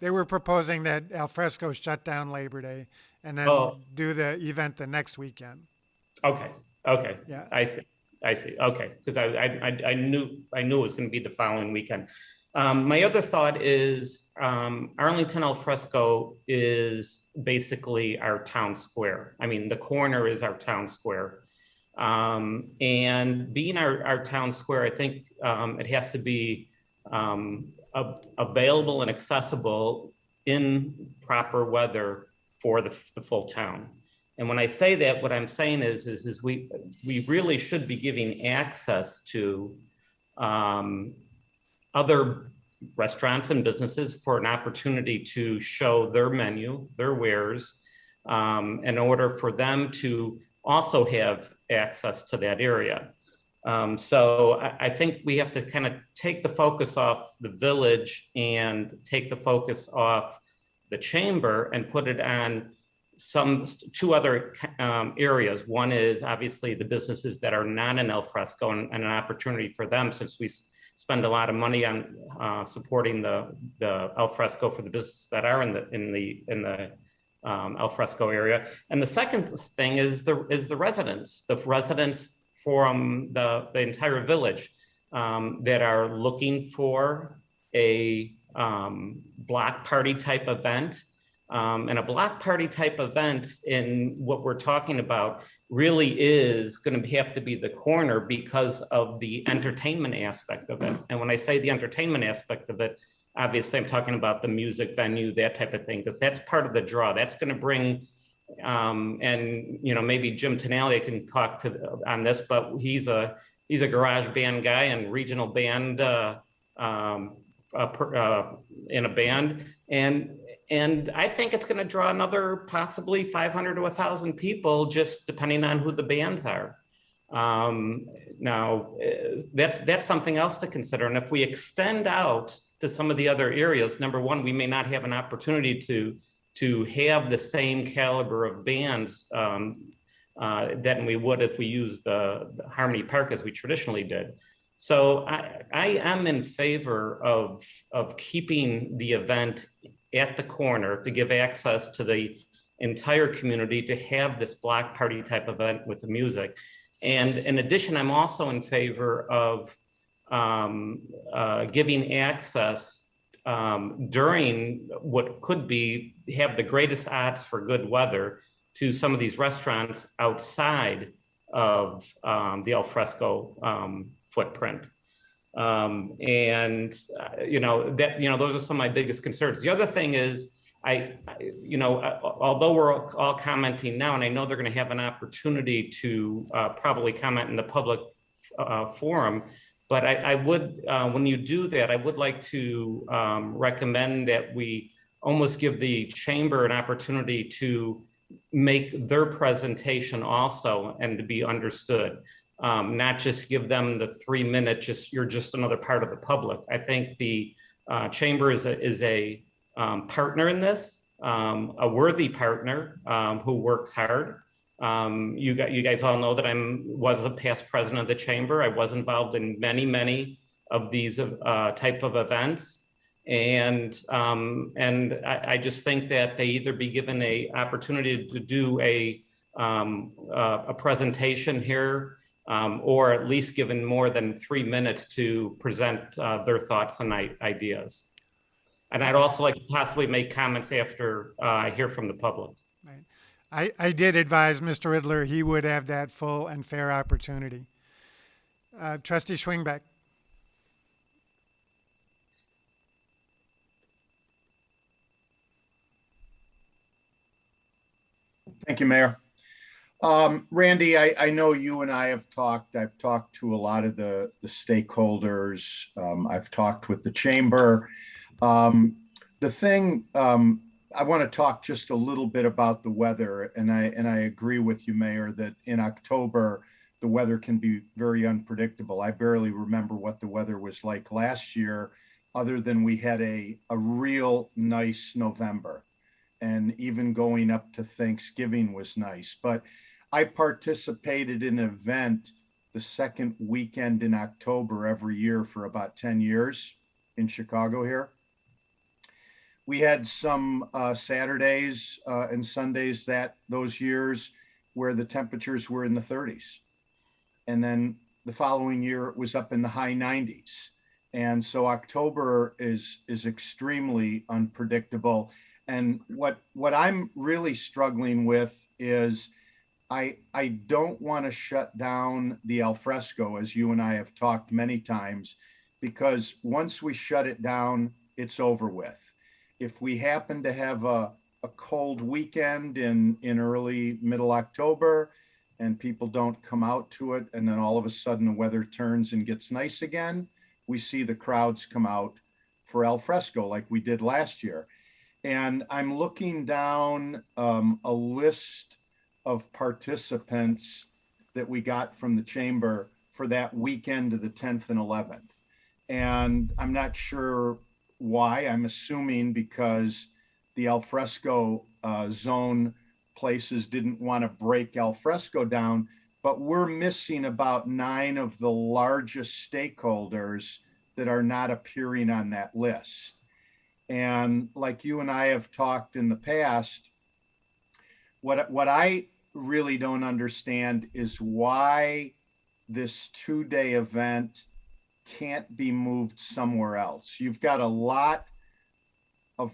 they were proposing that Alfresco shut down Labor Day and then do the event the next weekend. Okay. Yeah. I see. Okay, because I knew it was going to be the following weekend. My other thought is Arlington Alfresco is basically our town square. I mean, the corner is our town square. And being our town square, I think it has to be available and accessible in proper weather for the full town. And when I say that, what I'm saying is we really should be giving access to other restaurants and businesses for an opportunity to show their menu, their wares, in order for them to also have access to that area. So I think we have to kind of take the focus off the village and take the focus off the chamber and put it on two other areas. One is obviously the businesses that are not in al fresco and an opportunity for them, since we spend a lot of money on supporting the al fresco for the businesses that are in the al fresco area. And the second thing is the residents from the entire village that are looking for a block party type event. And a block party type event in what we're talking about really is going to have to be the corner because of the entertainment aspect of it. And when I say the entertainment aspect of it, obviously I'm talking about the music venue, that type of thing, because that's part of the draw. That's going to bring, and maybe Jim Tinaglia can talk on this, but he's a garage band guy and regional band in a band. And I think it's going to draw another possibly 500 to 1,000 people, just depending on who the bands are. Now, that's something else to consider. And if we extend out to some of the other areas, number one, we may not have an opportunity to have the same caliber of bands that we would if we used the Harmony Park as we traditionally did. So I am in favor of keeping the event at the corner to give access to the entire community to have this block party type event with the music. And in addition, I'm also in favor of giving access during what could have the greatest odds for good weather to some of these restaurants outside of the al fresco footprint. Those are some of my biggest concerns. The other thing is, although we're all commenting now, and I know they're going to have an opportunity to probably comment in the public forum, but I would, when you do that, I would like to recommend that we almost give the chamber an opportunity to make their presentation also and to be understood. Not just give them the 3-minute, you're just another part of the public. I think the chamber is a partner in this, a worthy partner who works hard. You guys all know that I was a past president of the chamber. I was involved in many of these type of events. And I just think that they either be given a opportunity to do a presentation here, or at least given more than 3 minutes to present their thoughts and ideas. And I'd also like to possibly make comments after I hear from the public. Right. I did advise Mr. Riddler he would have that full and fair opportunity. Trustee Schwingbeck. Thank you, Mayor. Randy, I know you and I have talked. I've talked to a lot of the stakeholders. I've talked with the chamber. The thing, I want to talk just a little bit about the weather, and I agree with you, Mayor, that in October, the weather can be very unpredictable. I barely remember what the weather was like last year, other than we had a real nice November. And even going up to Thanksgiving was nice. But I participated in an event the second weekend in October every year for about 10 years in Chicago here. We had some Saturdays and Sundays those years where the temperatures were in the 30s. And then the following year it was up in the high 90s. And so October is extremely unpredictable. And what I'm really struggling with is I don't want to shut down the alfresco, as you and I have talked many times, because once we shut it down, it's over with. If we happen to have a cold weekend in early middle October and people don't come out to it, and then all of a sudden the weather turns and gets nice again, we see the crowds come out for alfresco like we did last year. And I'm looking down a list of participants that we got from the chamber for that weekend of the 10th and 11th. And I'm not sure why. I'm assuming because the alfresco zone places didn't want to break alfresco down, but we're missing about 9 of the largest stakeholders that are not appearing on that list. And like you and I have talked in the past, what I really don't understand is why this 2-day event can't be moved somewhere else. You've got a lot of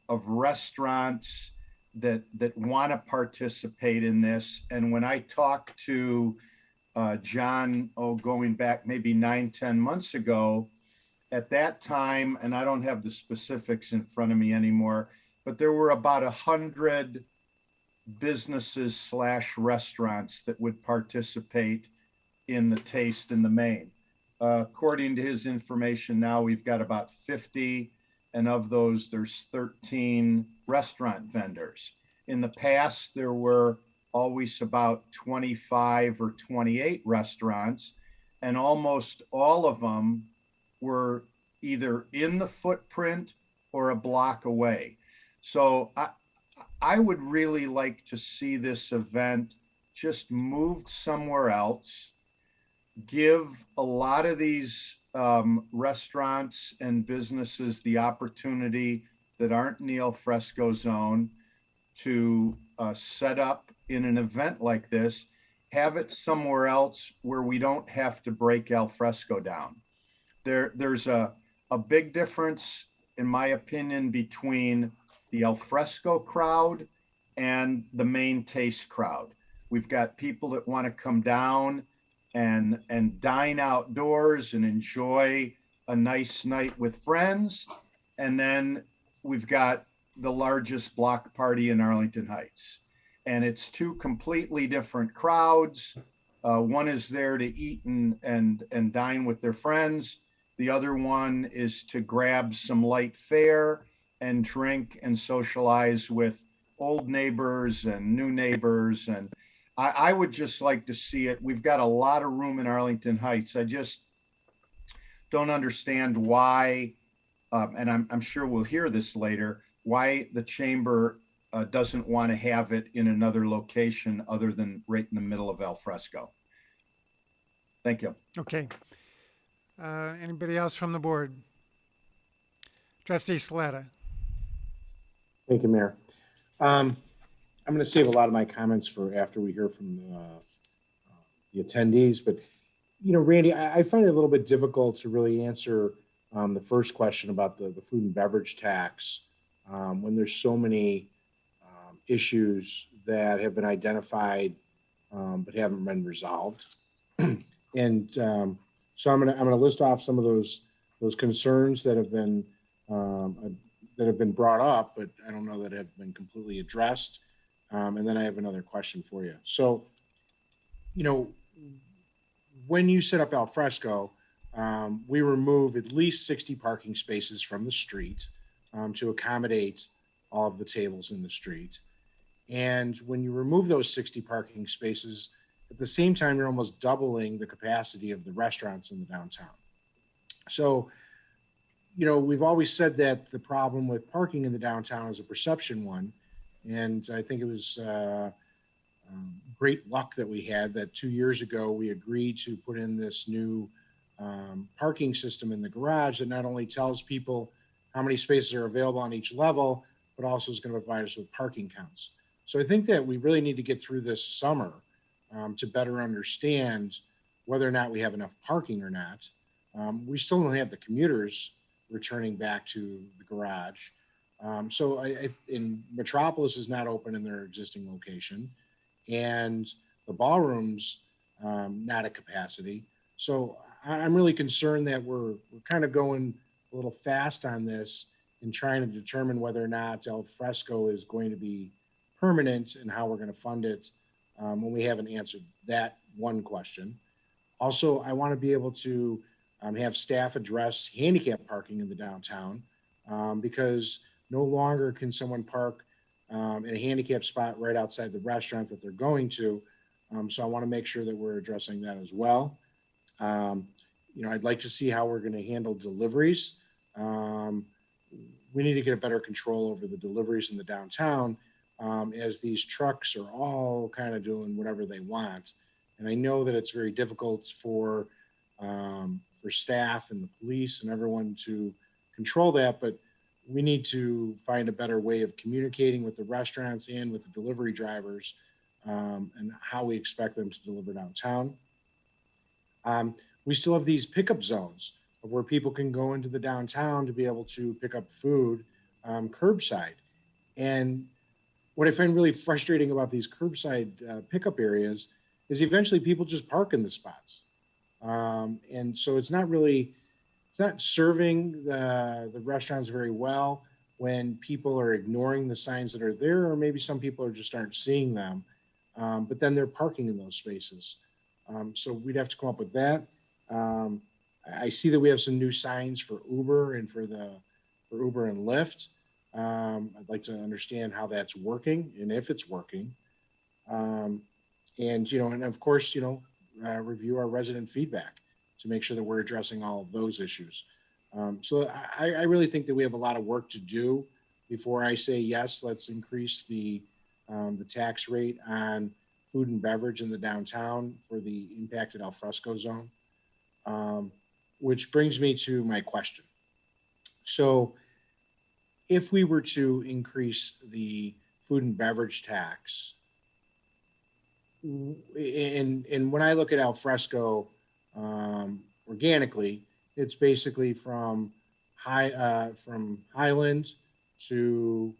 restaurants that want to participate in this. And when I talked to John, going back maybe 9-10 months ago, at that time, and I don't have the specifics in front of me anymore, but there were about 100 businesses / restaurants that would participate in the taste in the main. According to his information now, we've got about 50, and of those, there's 13 restaurant vendors. In the past, there were always about 25 or 28 restaurants, and almost all of them were either in the footprint or a block away. So I would really like to see this event just moved somewhere else, give a lot of these restaurants and businesses the opportunity that aren't in the alfresco zone to set up in an event like this, have it somewhere else where we don't have to break alfresco down. There's a big difference, in my opinion, between the alfresco crowd and the main taste crowd. We've got people that want to come down and dine outdoors and enjoy a nice night with friends. And then we've got the largest block party in Arlington Heights. And it's 2 completely different crowds. One is there to eat and dine with their friends. The other one is to grab some light fare and drink and socialize with old neighbors and new neighbors. And I would just like to see it. We've got a lot of room in Arlington Heights. I just don't understand why, and I'm sure we'll hear this later, why the chamber doesn't want to have it in another location other than right in the middle of alfresco. Thank you. Okay. Anybody else from the board? Trustee Scaletta. Thank you, Mayor. I'm going to save a lot of my comments for after we hear from the attendees. But, you know, Randy, I find it a little bit difficult to really answer the first question about the food and beverage tax when there's so many issues that have been identified but haven't been resolved. And so I'm going to list off some of those concerns that have been brought up, but I don't know that have been completely addressed. And then I have another question for you. So, you know, when you set up alfresco, we remove at least 60 parking spaces from the street to accommodate all of the tables in the street. And when you remove those 60 parking spaces, at the same time, you're almost doubling the capacity of the restaurants in the downtown. So, you know, we've always said that the problem with parking in the downtown is a perception one. And I think it was great luck that we had that 2 years ago we agreed to put in this new parking system in the garage that not only tells people how many spaces are available on each level, but also is going to provide us with parking counts. So I think that we really need to get through this summer to better understand whether or not we have enough parking or not. We still don't have the commuters returning back to the garage. So in Metropolis is not open in their existing location, and the ballroom's not at capacity. So I'm really concerned that we're kind of going a little fast on this and trying to determine whether or not al fresco is going to be permanent and how we're going to fund it when we haven't answered that one question. Also, I want to be able to have staff address handicap parking in the downtown because no longer can someone park in a handicap spot right outside the restaurant that they're going to. So I want to make sure that we're addressing that as well. I'd like to see how we're going to handle deliveries. We need to get a better control over the deliveries in the downtown as these trucks are all kind of doing whatever they want. And I know that it's very difficult for staff and the police and everyone to control that, but we need to find a better way of communicating with the restaurants and with the delivery drivers and how we expect them to deliver downtown. We still have these pickup zones of where people can go into the downtown to be able to pick up food curbside. And what I find really frustrating about these curbside pickup areas is eventually people just park in the spots. And so it's not serving the restaurants very well when people are ignoring the signs that are there, or maybe some people just aren't seeing them, but then they're parking in those spaces. So we'd have to come up with that. I see that we have some new signs for Uber and for Uber and Lyft. I'd like to understand how that's working and if it's working. And of course, review our resident feedback to make sure that we're addressing all of those issues. So I really think that we have a lot of work to do before I say, yes, let's increase the tax rate on food and beverage in the downtown for the impacted al fresco zone, which brings me to my question. So if we were to increase the food and beverage tax, and when I look at al fresco organically, it's basically from Highland to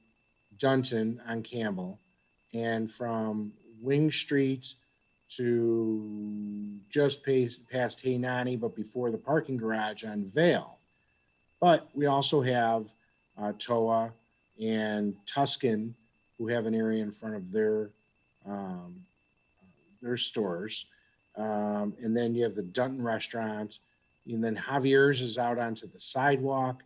Dunton on Campbell, and from Wing Street to just past Hainani, but before the parking garage on Vale. But we also have Toa and Tuscan, who have an area in front of their stores. And then you have the Dunton restaurant, and then Javier's is out onto the sidewalk.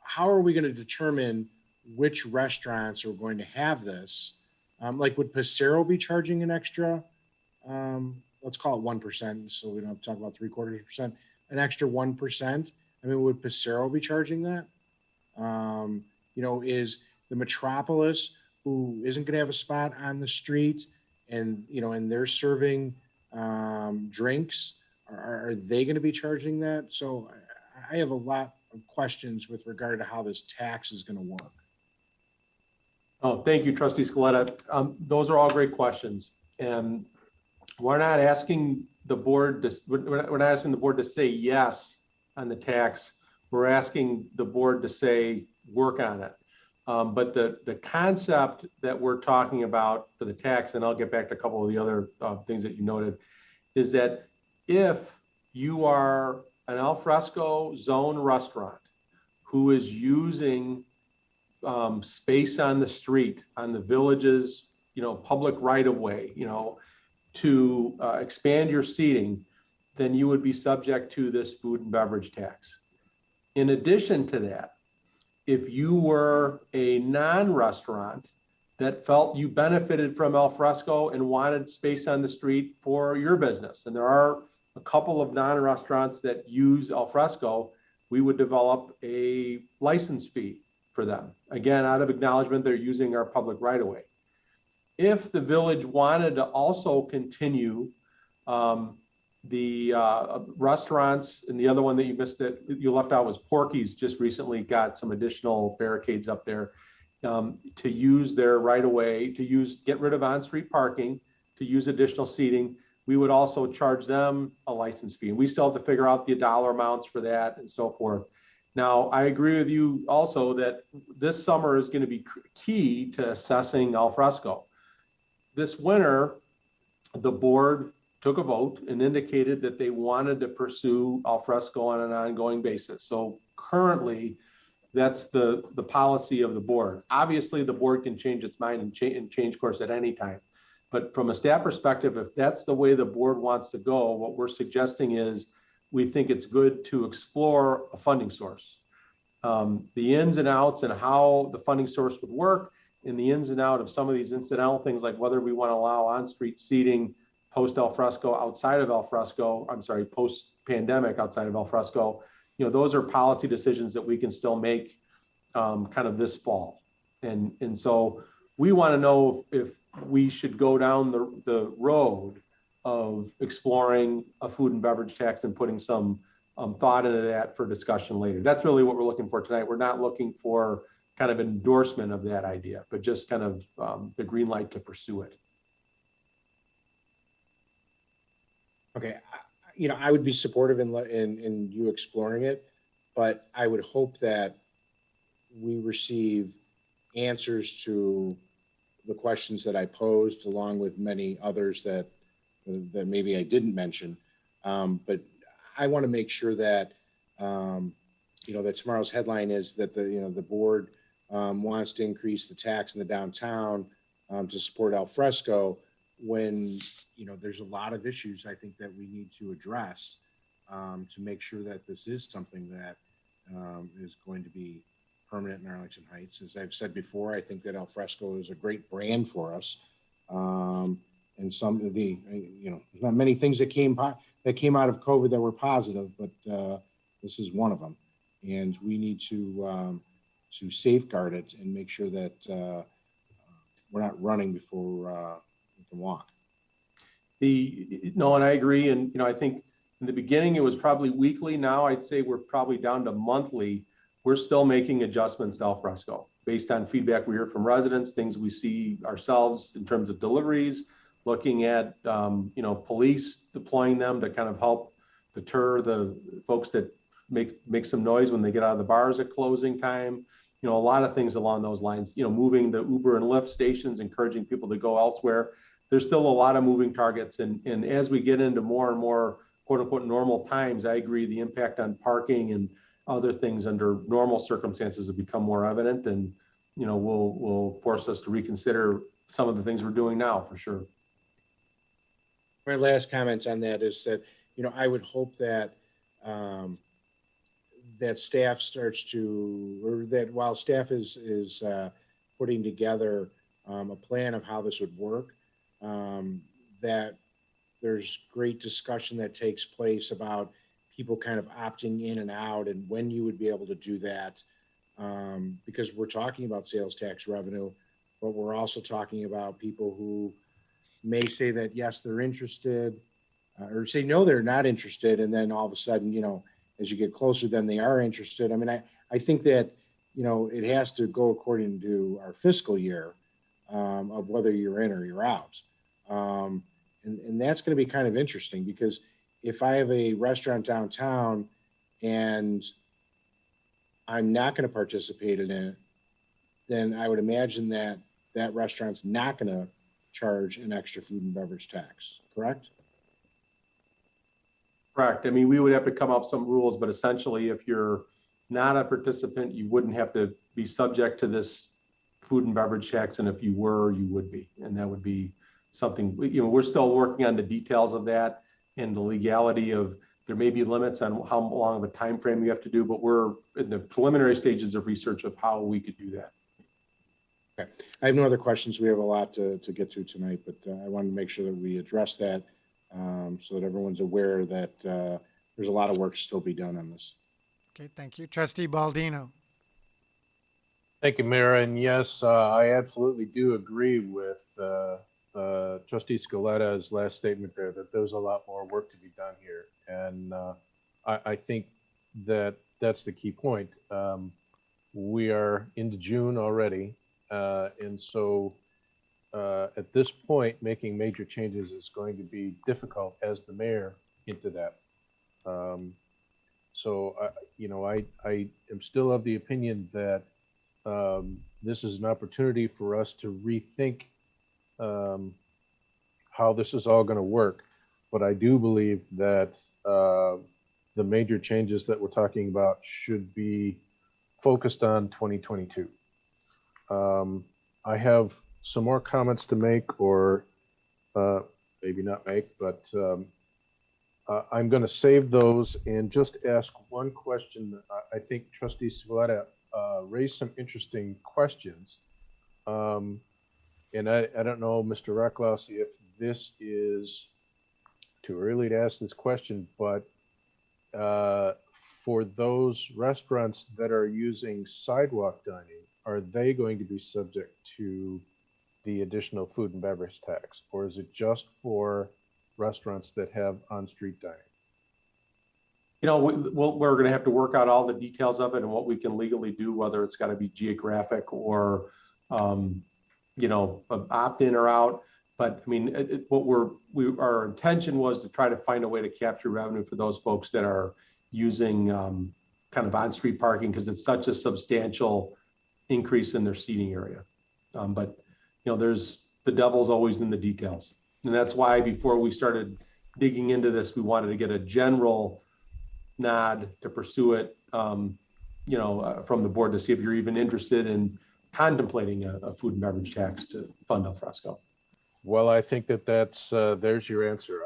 How are we going to determine which restaurants are going to have this? Like, would Passero be charging an extra, let's call it 1%, so we don't have to talk about 0.75%, an extra 1%? I mean, would Passero be charging that? Is the Metropolis, who isn't going to have a spot on the street, and they're serving drinks, are they going to be charging that? So I have a lot of questions with regard to how this tax is going to work. Oh, thank you, Trustee Scaletta. Those are all great questions, and we're not asking the board to say yes on the tax. We're asking the board to say work on it. But the concept that we're talking about for the tax, and I'll get back to a couple of the other things that you noted, is that if you are an al fresco zone restaurant who is using space on the street, on the village's, public right of way, to expand your seating, then you would be subject to this food and beverage tax. In addition to that, if you were a non-restaurant that felt you benefited from al fresco and wanted space on the street for your business, and there are a couple of non-restaurants that use al fresco, we would develop a license fee for them. Again, out of acknowledgement, they're using our public right of way. if the village wanted to also continue the restaurants, and the other one that you missed that you left out was Porky's, just recently got some additional barricades up there to use their right of way, get rid of on-street parking, to use additional seating. We would also charge them a license fee. And we still have to figure out the dollar amounts for that and so forth. Now, I agree with you also that this summer is going to be key to assessing al fresco. This winter, the board took a vote and indicated that they wanted to pursue al fresco on an ongoing basis. So currently, that's the policy of the board. Obviously, the board can change its mind and change course at any time. But from a staff perspective, if that's the way the board wants to go, what we're suggesting is we think it's good to explore a funding source. The ins and outs and how the funding source would work, and the ins and out of some of these incidental things, like whether we want to allow on-street seating post al fresco outside of al fresco, post-pandemic outside of al fresco, those are policy decisions that we can still make kind of this fall. And so we want to know if we should go down the road of exploring a food and beverage tax and putting some thought into that for discussion later. That's really what we're looking for tonight. We're not looking for kind of endorsement of that idea, but just kind of the green light to pursue it. Okay, I would be supportive in you exploring it, but I would hope that we receive answers to the questions that I posed, along with many others that maybe I didn't mention. But I want to make sure that that tomorrow's headline is that the board wants to increase the tax in the downtown to support al fresco, when there's a lot of issues I think that we need to address to make sure that this is something that is going to be permanent in Arlington Heights. As I've said before, I think that al fresco is a great brand for us. And some of the, there's not many things that came out of COVID that were positive, but this is one of them. And we need to safeguard it and make sure that we're not running before we can walk. No, and I agree. And, I think in the beginning it was probably weekly. Now I'd say we're probably down to monthly. We're still making adjustments to al fresco based on feedback we hear from residents, things we see ourselves in terms of deliveries, looking at, police deploying them to kind of help deter the folks that make some noise when they get out of the bars at closing time. A lot of things along those lines, moving the Uber and Lyft stations, encouraging people to go elsewhere. There's still a lot of moving targets. And as we get into more and more quote unquote normal times, I agree the impact on parking and other things under normal circumstances have become more evident, and will force us to reconsider some of the things we're doing now for sure. My last comment on that is that I would hope that that staff starts to, or that while staff is putting together a plan of how this would work, that there's great discussion that takes place about people kind of opting in and out and when you would be able to do that. Because we're talking about sales tax revenue, but we're also talking about people who may say that, yes, they're interested, or say, no, they're not interested. And then all of a sudden, as you get closer, then they are interested. I mean, I think that, it has to go according to our fiscal year of whether you're in or you're out. And that's going to be kind of interesting, because if I have a restaurant downtown and I'm not going to participate in it, then I would imagine that that restaurant's not going to charge an extra food and beverage tax, correct? Correct. I mean, we would have to come up with some rules, but essentially if you're not a participant, you wouldn't have to be subject to this food and beverage tax. And if you were, you would be. And that would be something, we're still working on the details of that and the legality of, there may be limits on how long of a time frame you have to do, but we're in the preliminary stages of research of how we could do that. Okay. I have no other questions. We have a lot to get to tonight, but I wanted to make sure that we address that so that everyone's aware that there's a lot of work to still be done on this. Okay, thank you. Trustee Baldino. Thank you, Mayor. And yes, I absolutely do agree with Trustee Scaletta's last statement there, that there's a lot more work to be done here. And I think that that's the key point. We are into June already. And so at this point, making major changes is going to be difficult as the mayor into that. So, I am still of the opinion that this is an opportunity for us to rethink how this is all going to work. But I do believe that the major changes that we're talking about should be focused on 2022. I have some more comments to make, or maybe not make, but I'm going to save those and just ask one question. I think Trustee Scaletta raised some interesting questions. And I don't know, Mr. Recklouse, if this is too early to ask this question, but for those restaurants that are using sidewalk dining, are they going to be subject to the additional food and beverage tax, or is it just for restaurants that have on-street dining? We're going to have to work out all the details of it and what we can legally do, whether it's got to be geographic or, opt-in or out. But I mean, our intention was to try to find a way to capture revenue for those folks that are using kind of on-street parking, because it's such a substantial increase in their seating area. But there's the devil's always in the details, and that's why before we started digging into this, we wanted to get a general nod to pursue it, from the board to see if you're even interested in contemplating a food and beverage tax to fund al fresco. Well, I think that's there's your answer.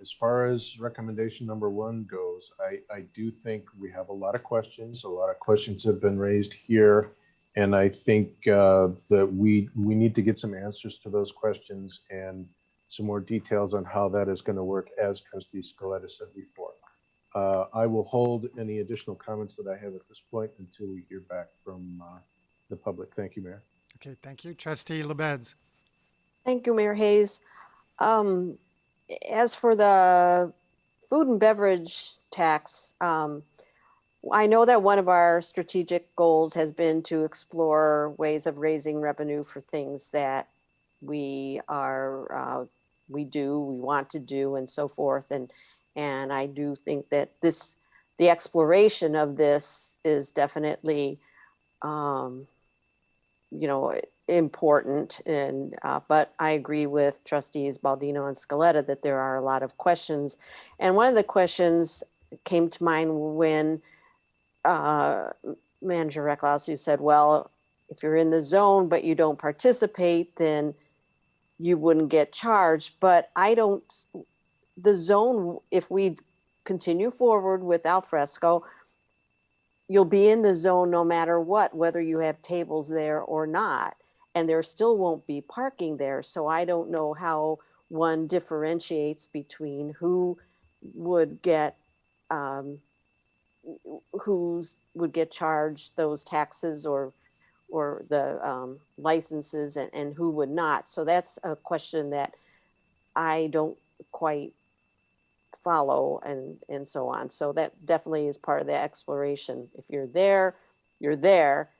As far as recommendation number one goes, I do think we have a lot of questions. A lot of questions have been raised here, and I think that we need to get some answers to those questions and some more details on how that is going to work, as Trustee Scaletta said before. I will hold any additional comments that I have at this point until we hear back from the public. Thank you, Mayor. Okay, thank you. Trustee LaBedz. Thank you, Mayor Hayes. As for the food and beverage tax, I know that one of our strategic goals has been to explore ways of raising revenue for things that we want to do, and so forth. And I do think that the exploration of this is definitely, important. But I agree with Trustees Baldino and Scaletta that there are a lot of questions. And one of the questions came to mind when Manager Recklouse, you said, well, if you're in the zone but you don't participate, then you wouldn't get charged. But the zone, if we continue forward with al fresco, you'll be in the zone no matter what, whether you have tables there or not, and there still won't be parking there. So I don't know how one differentiates between who would get charged those taxes or the licenses, and who would not. So that's a question that I don't quite follow, and so on. So that definitely is part of the exploration. If you're there, you're there.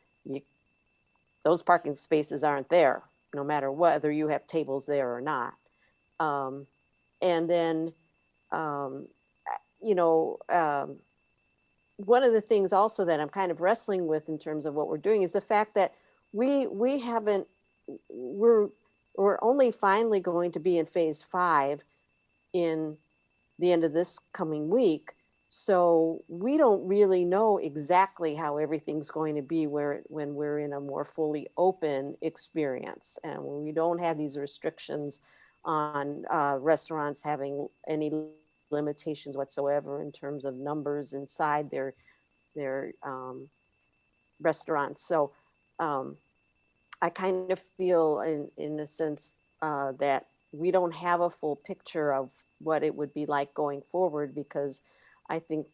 Those parking spaces aren't there, no matter whether you have tables there or not. And then, one of the things also that I'm kind of wrestling with in terms of what we're doing is the fact that we're only finally going to be in phase 5 in the end of this coming week. So we don't really know exactly how everything's going to be when we're in a more fully open experience, and when we don't have these restrictions on restaurants having any limitations whatsoever in terms of numbers inside their restaurants. So I kind of feel in a sense that we don't have a full picture of what it would be like going forward, because I think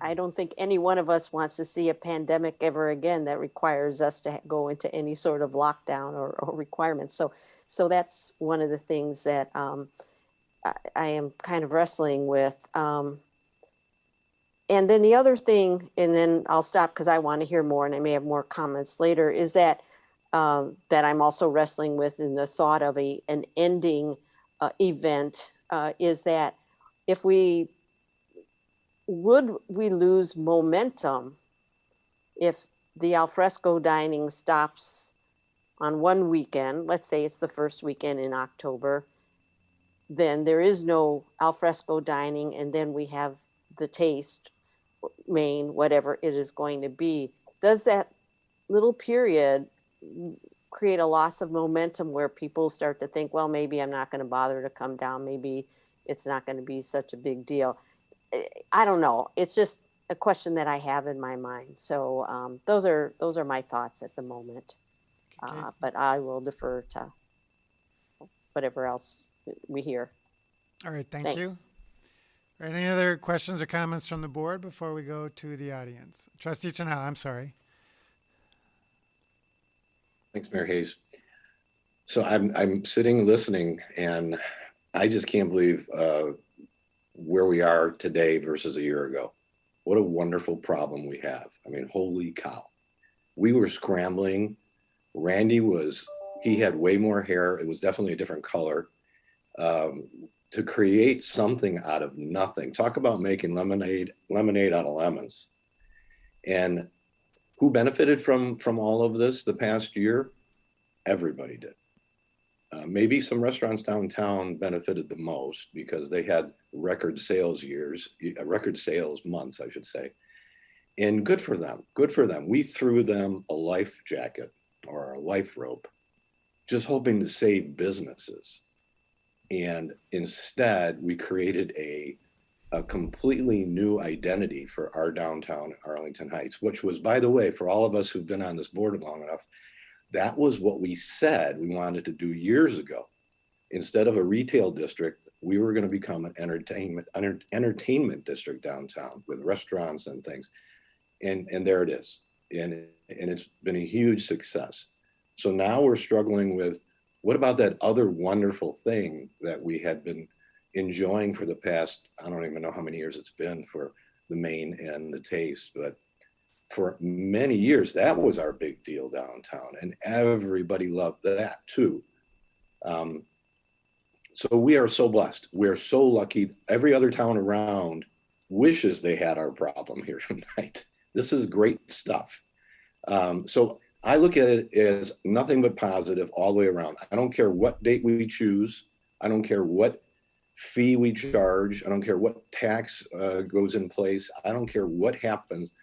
I don't think any one of us wants to see a pandemic ever again that requires us to go into any sort of lockdown or requirements. So that's one of the things that I am kind of wrestling with. And then the other thing, and then I'll stop because I want to hear more and I may have more comments later, is that that I'm also wrestling with in the thought of an ending event is that if we lose momentum if the alfresco dining stops on one weekend, let's say it's the first weekend in October, then there is no alfresco dining, and then we have the taste, main, whatever it is going to be. Does that little period create a loss of momentum where people start to think, well, maybe I'm not going to bother to come down, maybe it's not going to be such a big deal? I don't know. It's just a question that I have in my mind. So those are my thoughts at the moment. But I will defer to whatever else we hear. All right, thank Thanks. you. All right, any other questions or comments from the board before we go to the audience? Trustee Tinaglia, I'm sorry. Thanks, Mayor Hayes. So I'm sitting listening, and I just can't believe where we are today versus a year ago. What a wonderful problem we have. I mean, holy cow. We were scrambling. Randy he had way more hair. It was definitely a different color. To create something out of nothing. Talk about making lemonade out of lemons. And who benefited from all of this the past year? Everybody did. Maybe some restaurants downtown benefited the most because they had record sales months, I should say. And good for them, good for them. We threw them a life jacket or a life rope, just hoping to save businesses. And instead, we created a completely new identity for our downtown Arlington Heights, which was, by the way, for all of us who've been on this board long enough, that was what we said we wanted to do years ago. Instead of a retail district, we were going to become an entertainment district downtown with restaurants and things. And there it is. And it's been a huge success. So now we're struggling with, what about that other wonderful thing that we had been enjoying for the past, I don't even know how many years it's been for the main and the taste, but for many years, that was our big deal downtown, and everybody loved that too. So we are so blessed. We're so lucky. Every other town around wishes they had our problem here tonight. This is great stuff. So I look at it as nothing but positive all the way around. I don't care what date we choose. I don't care what fee we charge. I don't care what tax goes in place. I don't care what happens.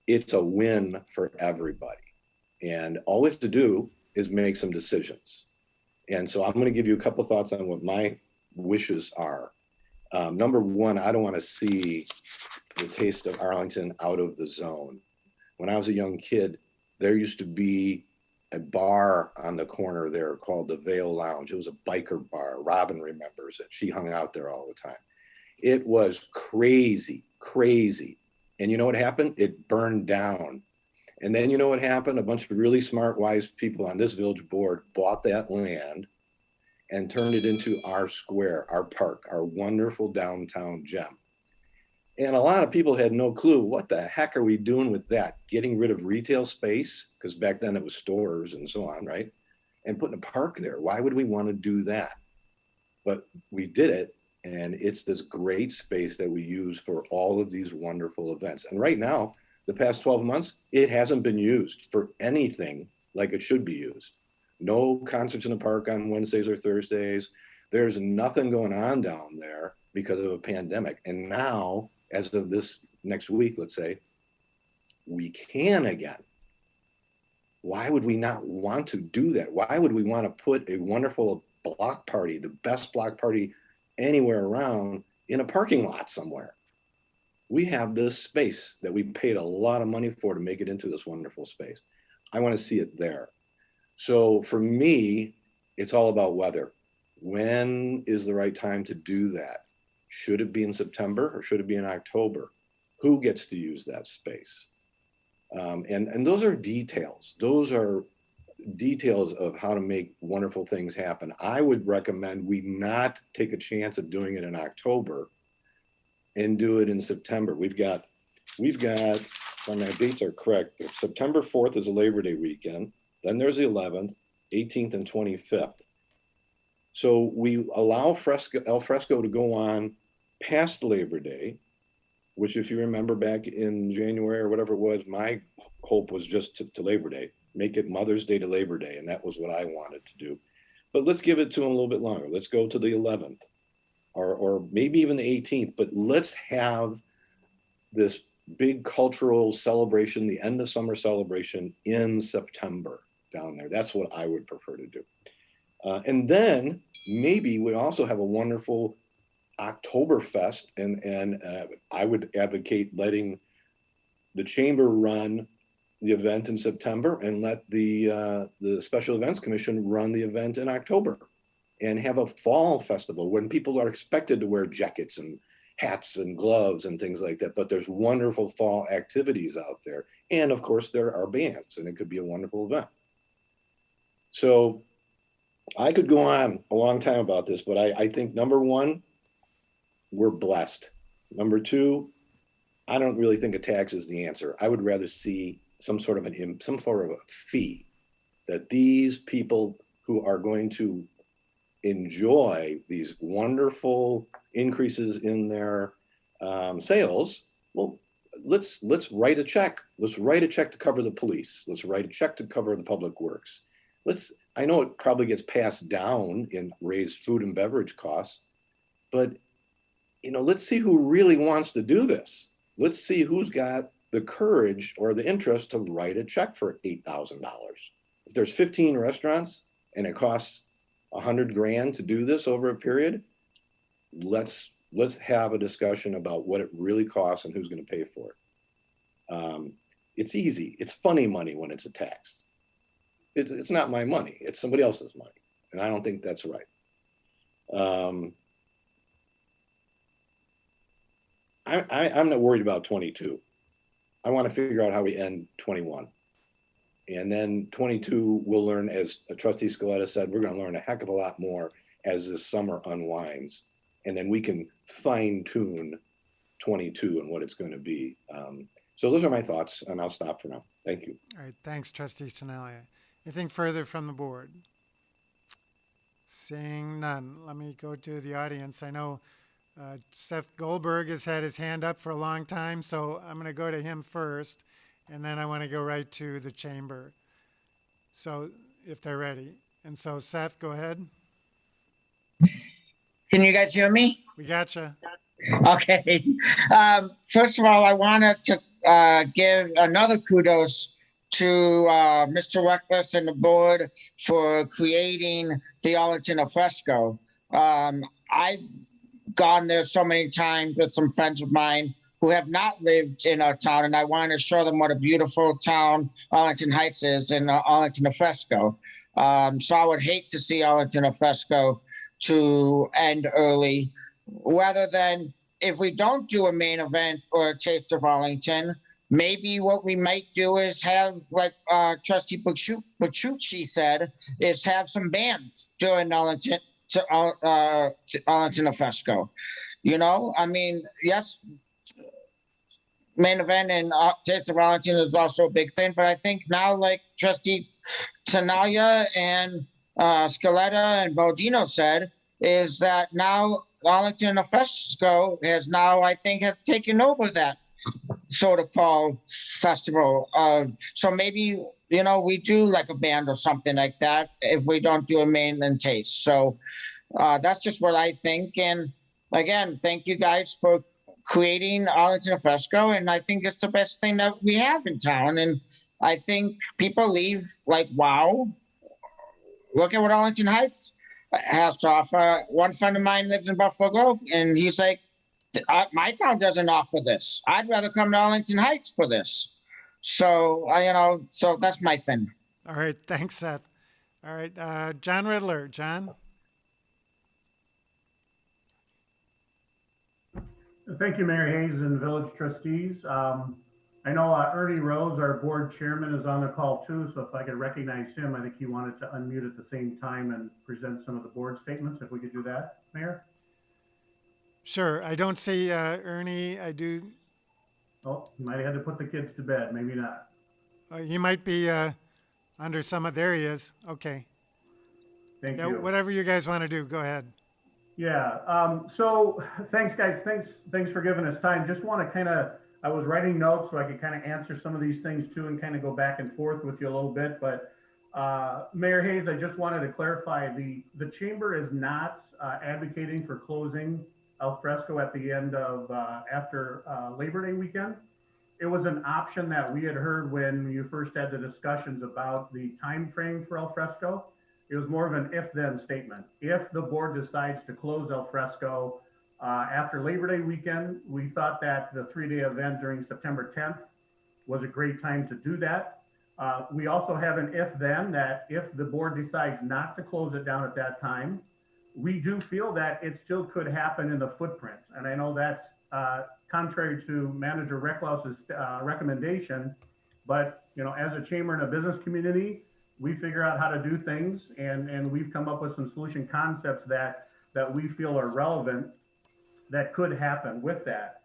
It's a win for everybody. And all we have to do is make some decisions. And so I'm going to give you a couple of thoughts on what my wishes are. Number one, I don't want to see the taste of Arlington out of the zone. When I was a young kid, there used to be a bar on the corner there called the Vale Lounge. It was a biker bar. Robin remembers it. She hung out there all the time. It was crazy, crazy. And you know what happened? It burned down. And then you know what happened? A bunch of really smart, wise people on this village board bought that land and turned it into our square, our park, our wonderful downtown gem. And a lot of people had no clue, what the heck are we doing with that? Getting rid of retail space, because back then it was stores and so on, right? And putting a park there. Why would we want to do that? But we did it. And it's this great space that we use for all of these wonderful events. And right now, the past 12 months, it hasn't been used for anything like it should be used. No concerts in the park on Wednesdays or Thursdays. There's nothing going on down there because of a pandemic. And now, as of this next week, let's say, we can again. Why would we not want to do that? Why would we want to put a wonderful block party, the best block party anywhere around, in a parking lot somewhere? We have this space that we paid a lot of money for to make it into this wonderful space. I want to see it there. So for me, it's all about weather. When is the right time to do that? Should it be in September or should it be in October? who gets to use that space. And those are details. Those are details of how to make wonderful things happen. I would recommend we not take a chance of doing it in October and do it in September. We've got, if my dates are correct, September 4th is a Labor Day weekend. Then there's the 11th, 18th, and 25th. So we allow al fresco to go on past Labor Day, which if you remember back in January or whatever it was, my hope was just to Labor Day, make it Mother's Day to Labor Day. And that was what I wanted to do. But let's give it to them a little bit longer. Let's go to the 11th or maybe even the 18th, but let's have this big cultural celebration, the end of summer celebration in September down there. That's what I would prefer to do. And then maybe we also have a wonderful Oktoberfest, and I would advocate letting the chamber run the event in September and let the Special Events Commission run the event in October, and have a fall festival when people are expected to wear jackets and hats and gloves and things like that. But there's wonderful fall activities out there. And of course there are bands, and it could be a wonderful event. So I could go on a long time about this, but I think number one, we're blessed. Number two, I don't really think a tax is the answer. I would rather see some sort of a fee that these people who are going to enjoy these wonderful increases in their sales. Well, let's write a check. Let's write a check to cover the police. Let's write a check to cover the public works. I know it probably gets passed down in raised food and beverage costs, but let's see who really wants to do this. Let's see who's got the courage or the interest to write a check for $8,000. If there's 15 restaurants and it costs $100 grand to do this over a period, let's have a discussion about what it really costs and who's going to pay for it. It's easy. It's funny money when it's a tax. It's not my money. It's somebody else's money. And I don't think that's right. I'm not worried about 22. I want to figure out how we end 21. And then 22, we'll learn, as Trustee Scaletta said, we're going to learn a heck of a lot more as this summer unwinds. And then we can fine tune 22 and what it's going to be. So those are my thoughts, and I'll stop for now. Thank you. All right, thanks, Trustee Tinaglia. Anything further from the board? Seeing none, let me go to the audience. I know Seth Goldberg has had his hand up for a long time, so I'm going to go to him first, and then I want to go right to the chamber. So if they're ready. And so Seth, go ahead. Can you guys hear me? We gotcha. Okay. First of all, I wanted to give another kudos to Mr. Reckless and the board for creating the Arlington Fresco. I've gone there so many times with some friends of mine who have not lived in our town, and I want to show them what a beautiful town Arlington Heights is in Arlington Fresco. So I would hate to see Arlington Fresco to end early, rather than, if we don't do a main event or a Taste of Arlington, maybe what we might do is have, like Trustee Bertucci said, is have some bands during Arlington Fresco. I mean, yes, main event and Taste of Arlington is also a big thing, but I think now, like Trustee Tinaglia and Scaletta and Baldino said, is that now Arlington Fresco has taken over that sort of called festival. So maybe, we do like a band or something like that if we don't do a main and taste. So that's just what I think. And again, thank you guys for creating Arlington Fresco. And I think it's the best thing that we have in town. And I think people leave like, wow, look at what Arlington Heights has to offer. One friend of mine lives in Buffalo Grove, and he's like, my town doesn't offer this. I'd rather come to Arlington Heights for this. So, so that's my thing. All right. Thanks, Seth. All right. John Riddler. John? Thank you, Mayor Hayes and village trustees. I know Ernie Rose, our board chairman, is on the call too, so if I could recognize him, I think he wanted to unmute at the same time and present some of the board statements, if we could do that, Mayor? Sure. I don't see Ernie. I do. Oh, you might have had to put the kids to bed, maybe not. He might be under some of, there he is. Okay. Thank Yeah, you. whatever you guys want to do, go ahead. Yeah, so thanks guys, thanks for giving us time. Just want to I was writing notes so I could kind of answer some of these things too and kind of go back and forth with you a little bit. But Mayor Hayes, I just wanted to clarify, the chamber is not advocating for closing al fresco at the end of, after Labor Day weekend. It was an option that we had heard when you first had the discussions about the time frame for al fresco. It was more of an if-then statement. If the board decides to close al fresco after Labor Day weekend, we thought that the 3-day event during September 10th was a great time to do that. We also have an if-then, that if the board decides not to close it down at that time, we do feel that it still could happen in the footprint. And I know that's contrary to Manager Recklaus's recommendation, but as a chamber and a business community, we figure out how to do things, and we've come up with some solution concepts that we feel are relevant that could happen with that.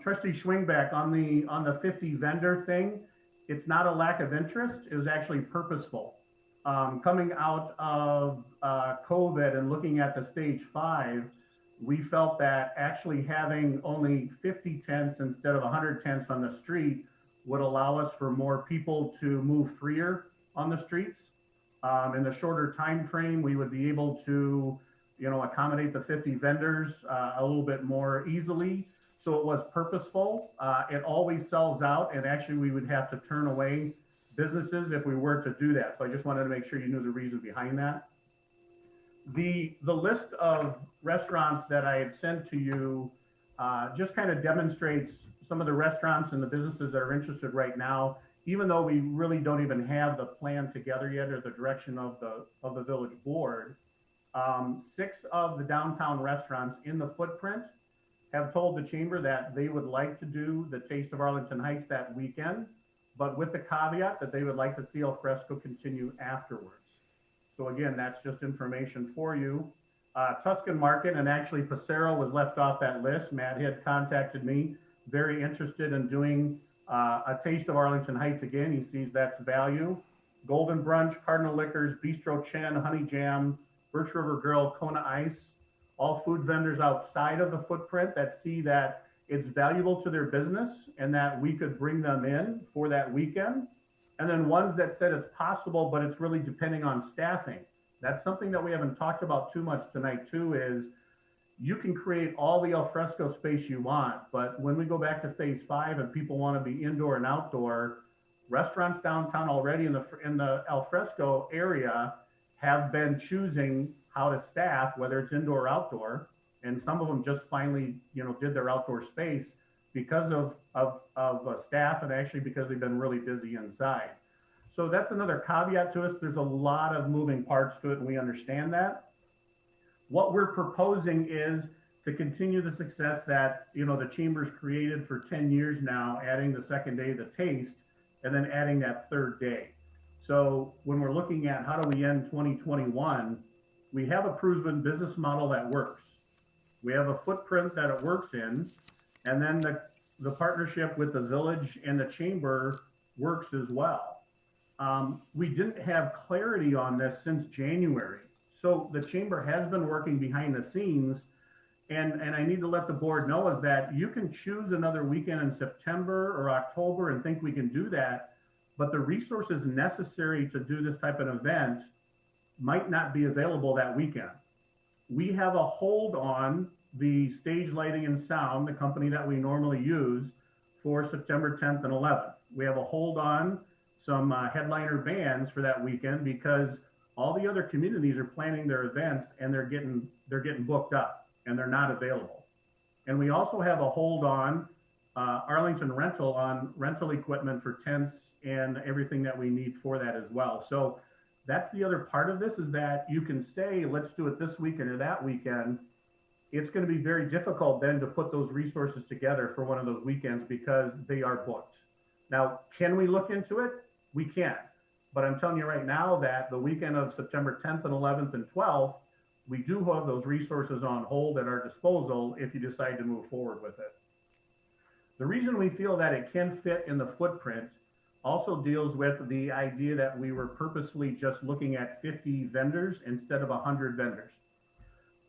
Trustee Schwingbeck, on the 50 vendor thing, it's not a lack of interest. It was actually purposeful. Coming out of COVID and looking at the stage 5, we felt that actually having only 50 tents instead of 100 tents on the street would allow us for more people to move freer on the streets. In the shorter time frame, we would be able to, accommodate the 50 vendors a little bit more easily. So it was purposeful. It always sells out, and actually we would have to turn away businesses if we were to do that. So I just wanted to make sure you knew the reason behind that. The list of restaurants that I had sent to you just kind of demonstrates some of the restaurants and the businesses that are interested right now, even though we really don't even have the plan together yet or the direction of the village board. 6 of the downtown restaurants in the footprint have told the chamber that they would like to do the Taste of Arlington Heights that weekend, but with the caveat that they would like to see al fresco continue afterwards. So again, that's just information for you. Tuscan Market, and actually Passero was left off that list. Matt had contacted me, very interested in doing a Taste of Arlington Heights again. He sees that's value. Golden Brunch, Cardinal Liquors, Bistro Chen, Honey Jam, Birch River Grill, Kona Ice, all food vendors outside of the footprint that see that it's valuable to their business and that we could bring them in for that weekend. And then ones that said it's possible, but it's really depending on staffing. That's something that we haven't talked about too much tonight too, is you can create all the al fresco space you want, but when we go back to phase 5 and people want to be indoor and outdoor, restaurants downtown already in the al fresco area have been choosing how to staff, whether it's indoor or outdoor, and some of them just finally, did their outdoor space because of staff, and actually because they've been really busy inside. So that's another caveat to us. There's a lot of moving parts to it, and we understand that. What we're proposing is to continue the success that the chamber's created for 10 years now, adding the second day, the taste, and then adding that third day. So when we're looking at how do we end 2021, we have a proven business model that works. We have a footprint that it works in, and then the partnership with the village and the chamber works as well. We didn't have clarity on this since January. So the chamber has been working behind the scenes, and I need to let the board know is that you can choose another weekend in September or October and think we can do that, but the resources necessary to do this type of event might not be available that weekend. We have a hold on the stage lighting and sound, the company that we normally use, for September 10th and 11th. We have a hold on some headliner bands for that weekend because all the other communities are planning their events and they're getting booked up and they're not available. And we also have a hold on Arlington Rental on rental equipment for tents and everything that we need for that as well. So that's the other part of this, is that you can say, let's do it this weekend or that weekend, it's going to be very difficult then to put those resources together for one of those weekends because they are booked. Now, can we look into it? We can. But I'm telling you right now that the weekend of September 10th and 11th and 12th, we do have those resources on hold at our disposal if you decide to move forward with it. The reason we feel that it can fit in the footprint also deals with the idea that we were purposely just looking at 50 vendors instead of 100 vendors.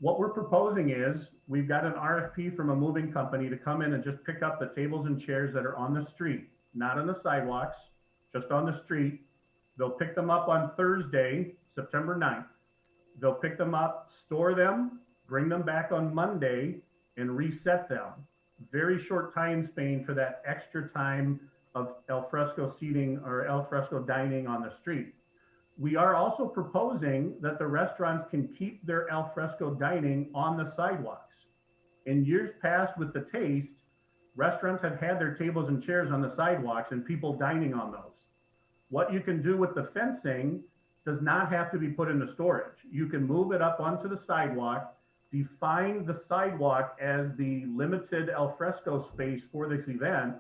What we're proposing is we've got an RFP from a moving company to come in and just pick up the tables and chairs that are on the street, not on the sidewalks, just on the street. They'll pick them up on Thursday, September 9th. They'll pick them up, store them, bring them back on Monday, and reset them. Very short time span for that extra time of al fresco seating or al fresco dining on the street. We are also proposing that the restaurants can keep their al fresco dining on the sidewalks. In years past with the taste, restaurants have had their tables and chairs on the sidewalks and people dining on those. What you can do with the fencing does not have to be put into storage. You can move it up onto the sidewalk, define the sidewalk as the limited al fresco space for this event,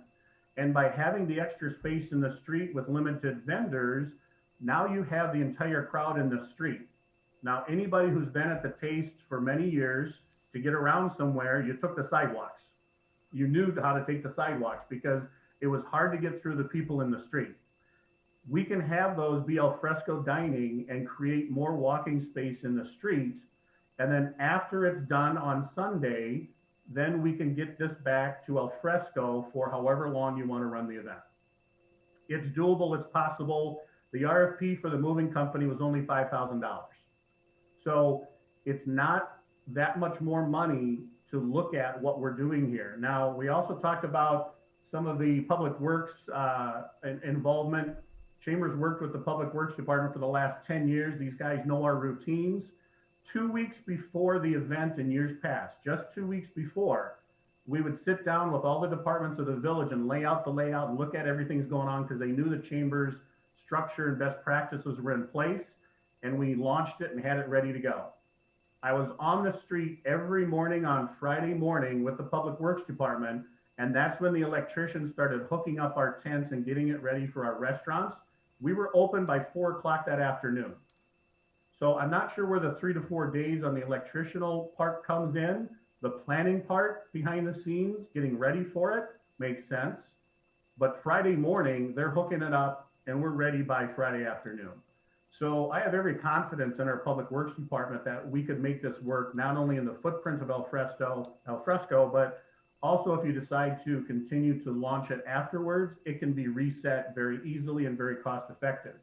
and by having the extra space in the street with limited vendors, now you have the entire crowd in the street. Now, anybody who's been at the Taste for many years, to get around somewhere, you took the sidewalks. You knew how to take the sidewalks because it was hard to get through the people in the street. We can have those be al fresco dining and create more walking space in the street. And then after it's done on Sunday, then we can get this back to al fresco for however long you want to run the event. It's doable, it's possible. The RFP for the moving company was only $5,000. So it's not that much more money to look at what we're doing here. Now, we also talked about some of the public works involvement. Chambers worked with the Public Works Department for the last 10 years. These guys know our routines. 2 weeks before the event in years past, just 2 weeks before, we would sit down with all the departments of the village and lay out the layout and look at everything's going on because they knew the chamber's structure and best practices were in place, and we launched it and had it ready to go. I was on the street every morning on Friday morning with the Public Works Department, and that's when the electricians started hooking up our tents and getting it ready for our restaurants. We were open by 4 o'clock that afternoon. So I'm not sure where the 3 to 4 days on the electrical part comes in. The planning part behind the scenes, getting ready for it, makes sense. But Friday morning, they're hooking it up and we're ready by Friday afternoon. So I have every confidence in our Public Works Department that we could make this work, not only in the footprint of al fresco, but also if you decide to continue to launch it afterwards, it can be reset very easily and very cost effective.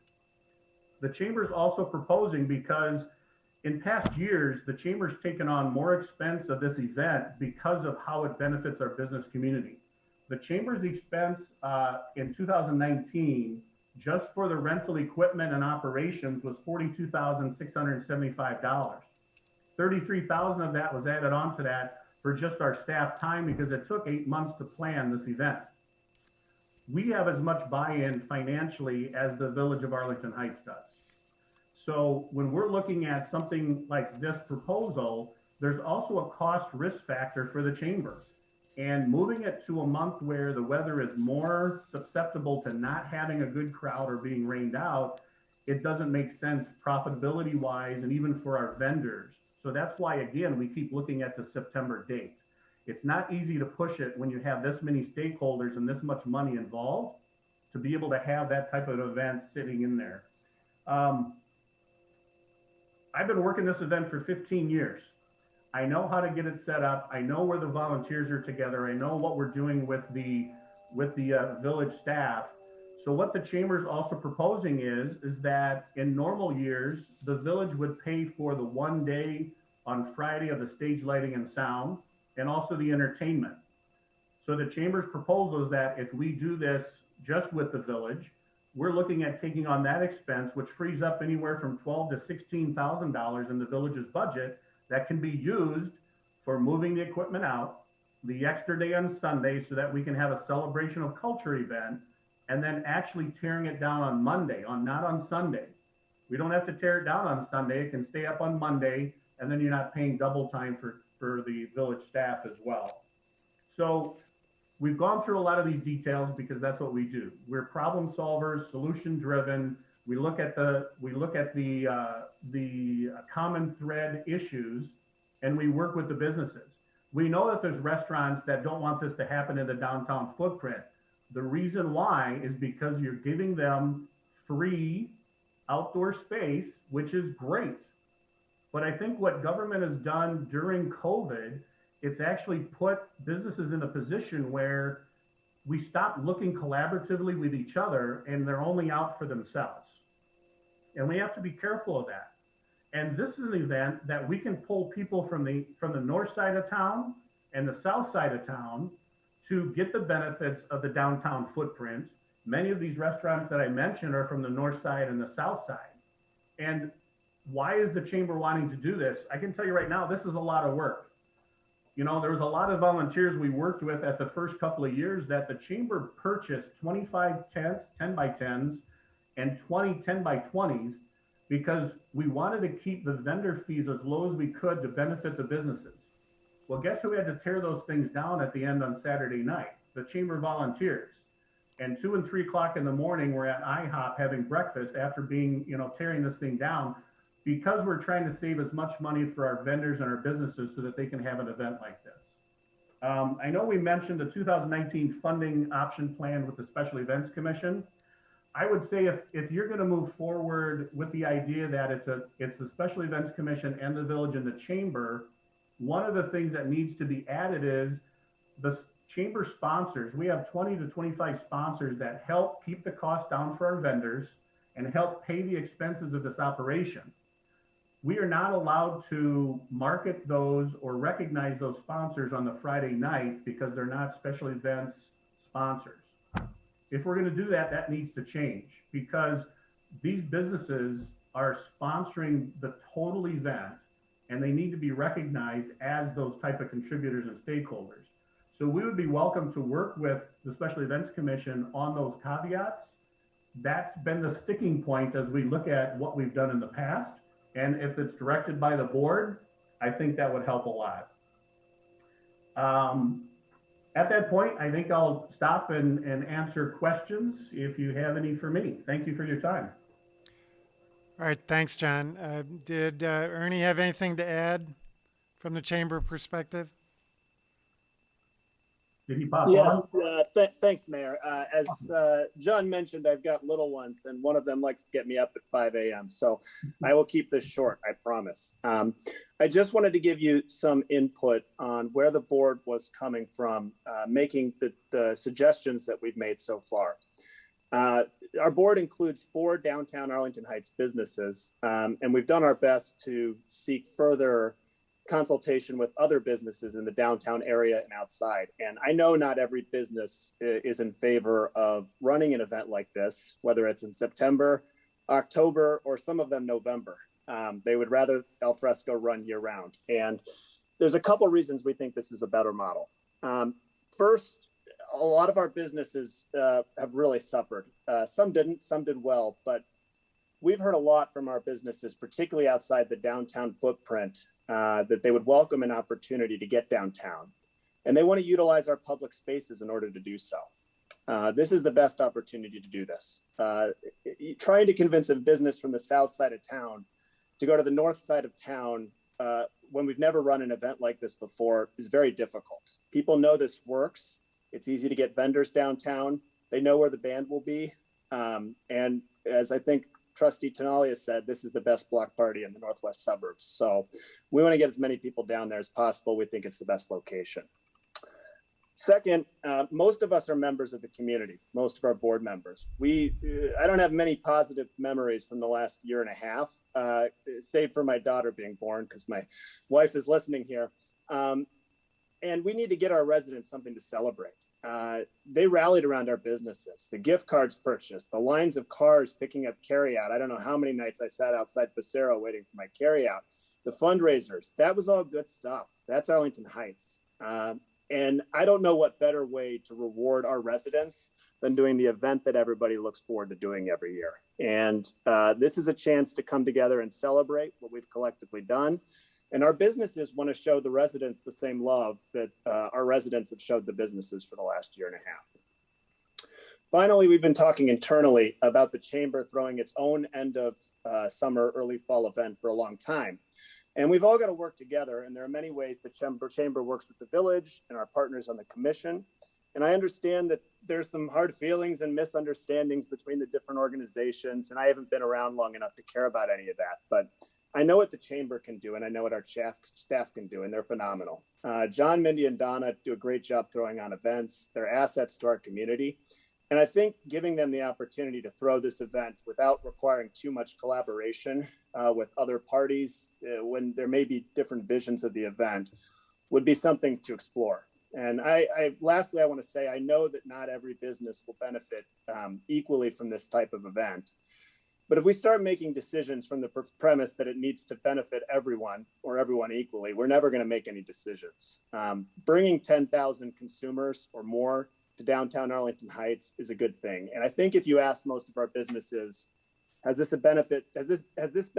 The Chamber's also proposing, because in past years, the Chamber's taken on more expense of this event because of how it benefits our business community. The Chamber's expense in 2019, just for the rental equipment and operations, was $42,675. $33,000 of that was added on to that for just our staff time because it took 8 months to plan this event. We have as much buy-in financially as the Village of Arlington Heights does. So when we're looking at something like this proposal, there's also a cost risk factor for the chamber. And moving it to a month where the weather is more susceptible to not having a good crowd or being rained out, it doesn't make sense profitability wise and even for our vendors. So that's why, again, we keep looking at the September date. It's not easy to push it when you have this many stakeholders and this much money involved to be able to have that type of event sitting in there. I've been working this event for 15 years. I know how to get it set up. I know where the volunteers are together. I know what we're doing with the village staff. So what the chamber is also proposing is that in normal years, the village would pay for the 1 day on Friday of the stage lighting and sound, and also the entertainment. So the chamber's proposal is that if we do this just with the village, we're looking at taking on that expense, which frees up anywhere from $12,000 to $16,000 in the village's budget that can be used for moving the equipment out, the extra day on Sunday so that we can have a celebration of culture event, and then actually tearing it down on Monday, not on Sunday. We don't have to tear it down on Sunday. It can stay up on Monday, and then you're not paying double time for the village staff as well. So we've gone through a lot of these details because that's what we do. We're problem solvers, solution driven. We look at the common thread issues, and we work with the businesses. We know that there's restaurants that don't want this to happen in the downtown footprint. The reason why is because you're giving them free outdoor space, which is great. But I think what government has done during COVID, it's actually put businesses in a position where we stop looking collaboratively with each other and they're only out for themselves. And we have to be careful of that. And this is an event that we can pull people from the north side of town and the south side of town to get the benefits of the downtown footprint. Many of these restaurants that I mentioned are from the north side and the south side. And why is the chamber wanting to do this? I can tell you right now, this is a lot of work. You know, there was a lot of volunteers we worked with at the first couple of years that the chamber purchased 25 tents, 10 by 10s, and 20 10 by 20s, because we wanted to keep the vendor fees as low as we could to benefit the businesses. Well, guess who had to tear those things down at the end on Saturday night? The chamber volunteers. And 2 and 3 o'clock in the morning, we're at IHOP having breakfast after being, tearing this thing down, because we're trying to save as much money for our vendors and our businesses so that they can have an event like this. I know we mentioned the 2019 funding option plan with the Special Events Commission. I would say if you're going to move forward with the idea that it's the Special Events Commission and the village and the chamber, one of the things that needs to be added is the chamber sponsors. We have 20 to 25 sponsors that help keep the cost down for our vendors and help pay the expenses of this operation. We are not allowed to market those or recognize those sponsors on the Friday night because they're not special events sponsors. If we're going to do that, that needs to change, because these businesses are sponsoring the total event and they need to be recognized as those type of contributors and stakeholders. So we would be welcome to work with the Special Events Commission on those caveats. That's been the sticking point as we look at what we've done in the past. And if it's directed by the board, I think that would help a lot. At that point, I think I'll stop and answer questions if you have any for me. Thank you for your time. All right, thanks, John. Did Ernie have anything to add from the chamber perspective? Did he pop yes, on? Thanks, Mayor. As John mentioned, I've got little ones, and one of them likes to get me up at 5 a.m. So I will keep this short, I promise. I just wanted to give you some input on where the board was coming from, making the suggestions that we've made so far. Our board includes 4 downtown Arlington Heights businesses, and we've done our best to seek further consultation with other businesses in the downtown area and outside. And I know not every business is in favor of running an event like this, whether it's in September, October, or some of them November. They would rather al fresco run year round. And there's a couple reasons we think this is a better model. First, a lot of our businesses have really suffered. Some didn't, some did well, but we've heard a lot from our businesses, particularly outside the downtown footprint, that they would welcome an opportunity to get downtown. And they want to utilize our public spaces in order to do so. This is the best opportunity to do this. Trying to convince a business from the south side of town to go to the north side of town when we've never run an event like this before is very difficult. People know this works. It's easy to get vendors downtown. They know where the band will be. And as I think Trustee Tinaglia said, this is the best block party in the northwest suburbs. So we want to get as many people down there as possible. We think it's the best location. Second, most of us are members of the community, most of our board members. I don't have many positive memories from the last year and a half, save for my daughter being born, because my wife is listening here. And we need to get our residents something to celebrate. They rallied around our businesses, the gift cards purchased, the lines of cars picking up carryout. I don't know how many nights I sat outside Passero waiting for my carryout. The fundraisers, that was all good stuff. That's Arlington Heights. And I don't know what better way to reward our residents than doing the event that everybody looks forward to doing every year. And this is a chance to come together and celebrate what we've collectively done. And our businesses want to show the residents the same love that our residents have showed the businesses for the last year and a half. Finally, we've been talking internally about the chamber throwing its own end of summer, early fall event for a long time. And we've all got to work together. And there are many ways the chamber works with the village and our partners on the commission. And I understand that there's some hard feelings and misunderstandings between the different organizations. And I haven't been around long enough to care about any of that. But I know what the chamber can do, and I know what our staff can do, and they're phenomenal. John, Mindy, and Donna do a great job throwing on events. They're assets to our community. And I think giving them the opportunity to throw this event without requiring too much collaboration with other parties when there may be different visions of the event would be something to explore. And lastly, I want to say, I know that not every business will benefit equally from this type of event. But if we start making decisions from the premise that it needs to benefit everyone or everyone equally, we're never going to make any decisions. Bringing 10,000 consumers or more to downtown Arlington Heights is a good thing. And I think if you ask most of our businesses, has this been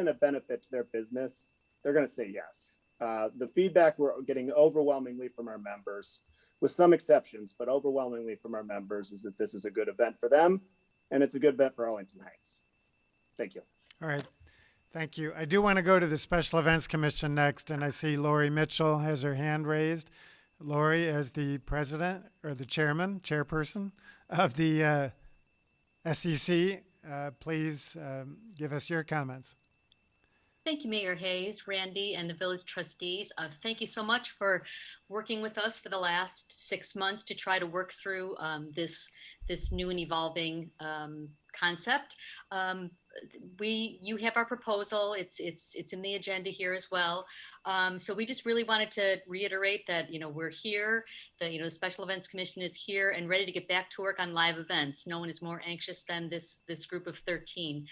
a benefit to their business? They're going to say yes. The feedback we're getting overwhelmingly from our members, with some exceptions, but overwhelmingly from our members, is that this is a good event for them, and it's a good event for Arlington Heights. Thank you. All right. Thank you. I do want to go to the Special Events Commission next, and I see Lori Mitchell has her hand raised. Lori, as the president or the chairperson of the SEC, please give us your comments. Thank you, Mayor Hayes, Randy, and the village trustees. Thank you so much for working with us for the last 6 months to try to work through this new and evolving concept. You have our proposal. It's in the agenda here as well. So we just really wanted to reiterate that, we're here, that, the Special Events Commission is here and ready to get back to work on live events. No one is more anxious than this group of 13.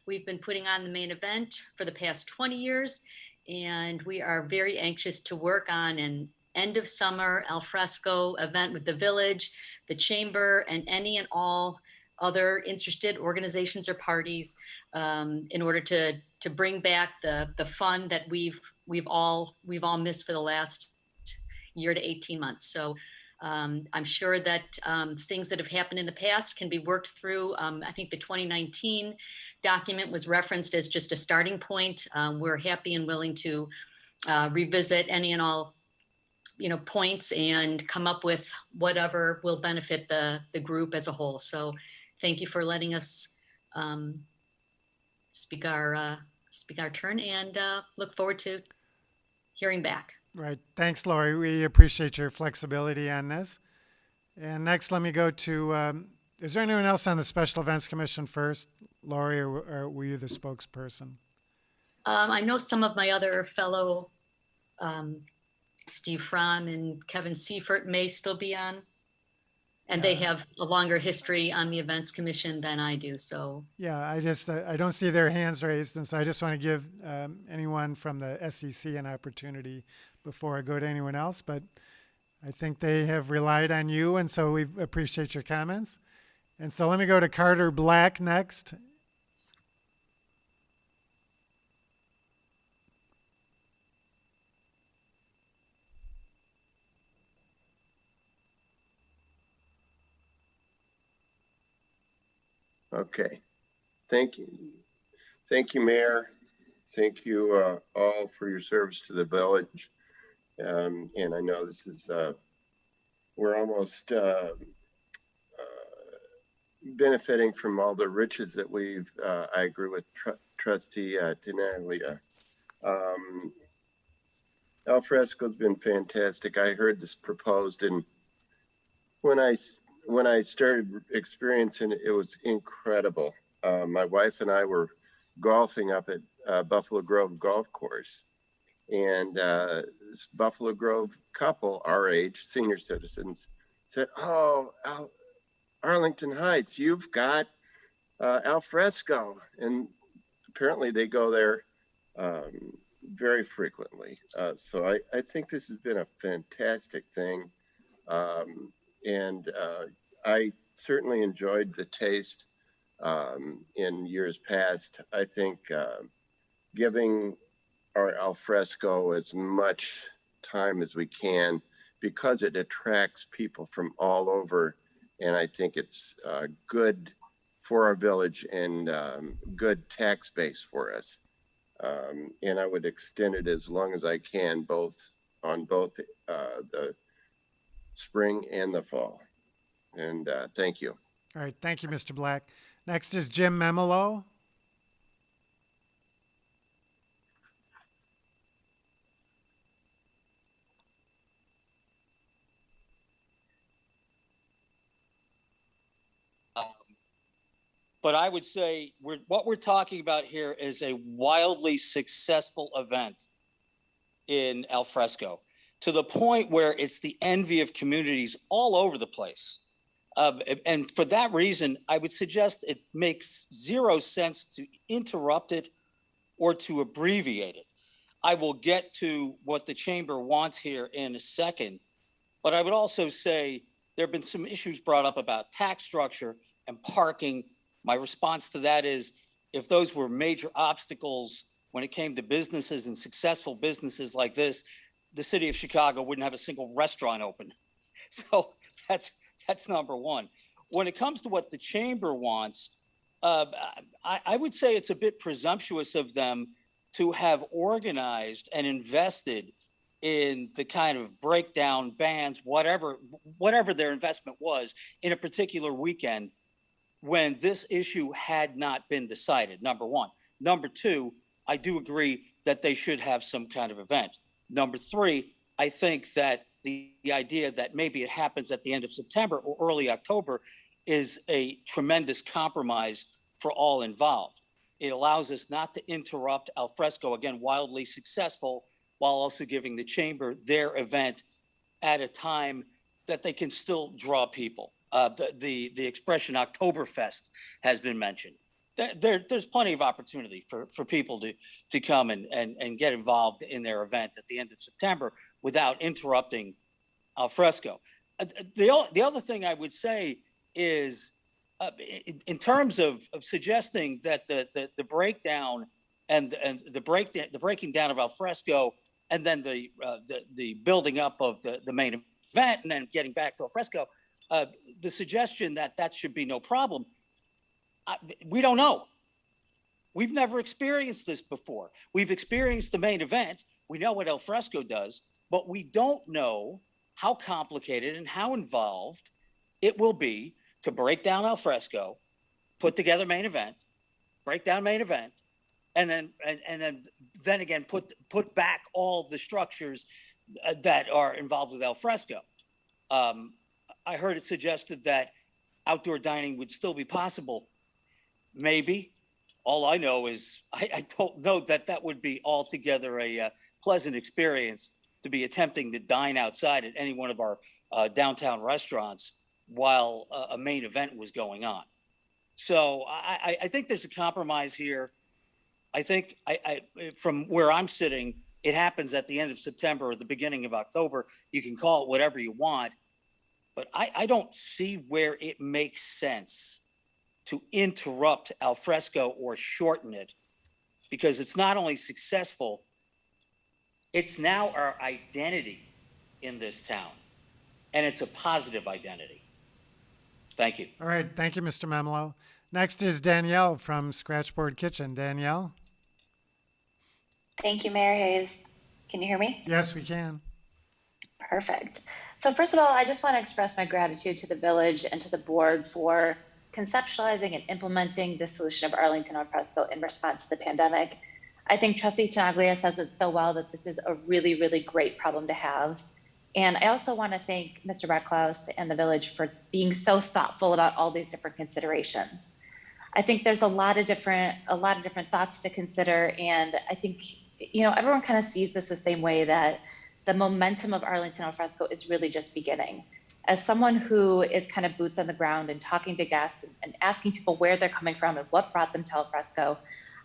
We've been putting on the main event for the past 20 years, and we are very anxious to work on an end of summer alfresco event with the village, the chamber, and any and all other interested organizations or parties in order to bring back the fun that we've all missed for the last year to 18 months. So I'm sure that things that have happened in the past can be worked through. I think the 2019 document was referenced as just a starting point. We're happy and willing to revisit any and all points and come up with whatever will benefit the group as a whole. So thank you for letting us speak our turn, and look forward to hearing back. Right. Thanks, Lori. We appreciate your flexibility on this. And next, let me go to, is there anyone else on the Special Events Commission first? Lori, or were you the spokesperson? I know some of my other fellow Steve Fromm and Kevin Seifert may still be on. And they have a longer history on the Events Commission than I do, so. Yeah, I don't see their hands raised, and so I just want to give anyone from the SEC an opportunity before I go to anyone else, but I think they have relied on you, and so we appreciate your comments. And so let me go to Carter Black next. Okay, thank you. Thank you, Mayor. Thank you all for your service to the village. And I know this is, we're almost benefiting from all the riches that we've, I agree with Trustee Tinaglia. Alfresco's been fantastic. I heard this proposed, and when I started experiencing it, it was incredible. My wife and I were golfing up at Buffalo Grove Golf Course, and this Buffalo Grove couple, our age, senior citizens, said, "Oh, Arlington Heights, you've got alfresco," and apparently they go there very frequently. So I think this has been a fantastic thing. And I certainly enjoyed the taste in years past. I think giving our alfresco as much time as we can because it attracts people from all over. And I think it's good for our village and good tax base for us. And I would extend it as long as I can, on both the spring and the fall. And thank you. All right, thank you, Mr. Black. Next is Jim Memolo. But I would say what we're talking about here is a wildly successful event in alfresco, to the point where it's the envy of communities all over the place. And for that reason, I would suggest it makes zero sense to interrupt it or to abbreviate it. I will get to what the chamber wants here in a second, but I would also say there have been some issues brought up about tax structure and parking. My response to that is, if those were major obstacles when it came to businesses and successful businesses like this, the city of Chicago wouldn't have a single restaurant open. So that's number one. When it comes to what the chamber wants, I would say it's a bit presumptuous of them to have organized and invested in the kind of breakdown bans, whatever their investment was in a particular weekend, when this issue had not been decided, number one. Number two, I do agree that they should have some kind of event. Number three, I think that the idea that maybe it happens at the end of September or early October is a tremendous compromise for all involved. It allows us not to interrupt alfresco, again, wildly successful, while also giving the chamber their event at a time that they can still draw people. The expression Oktoberfest has been mentioned. There's plenty of opportunity for people to come and get involved in their event at the end of September without interrupting alfresco. The other thing I would say is, in terms of suggesting that the breakdown and the breaking down of alfresco and then the building up of the main event and then getting back to alfresco, the suggestion that should be no problem, we don't know. We've never experienced this before. We've experienced the main event. We know what alfresco does, but we don't know how complicated and how involved it will be to break down alfresco, put together main event, break down main event, and then again put back all the structures that are involved with alfresco. I heard it suggested that outdoor dining would still be possible. Maybe. All I know is I don't know that would be altogether a pleasant experience to be attempting to dine outside at any one of our downtown restaurants while a main event was going on. So I think there's a compromise here. I think from where I'm sitting, it happens at the end of September or the beginning of October. You can call it whatever you want, but I don't see where it makes sense to interrupt alfresco or shorten it, because it's not only successful, it's now our identity in this town, and it's a positive identity. Thank you. All right, thank you, Mr. Memolo. Next is Danielle from Scratchboard Kitchen. Danielle? Thank you, Mayor Hayes. Can you hear me? Yes, we can. Perfect. So first of all, I just want to express my gratitude to the village and to the board for conceptualizing and implementing the solution of Arlington alfresco in response to the pandemic. I think Trustee Tinaglia says it so well that this is a really, really great problem to have. And I also want to thank Mr. Recklouse and the village for being so thoughtful about all these different considerations. I think there's a lot of different thoughts to consider, and I think everyone kind of sees this the same way, that the momentum of Arlington alfresco is really just beginning. As someone who is kind of boots on the ground and talking to guests and asking people where they're coming from and what brought them to alfresco,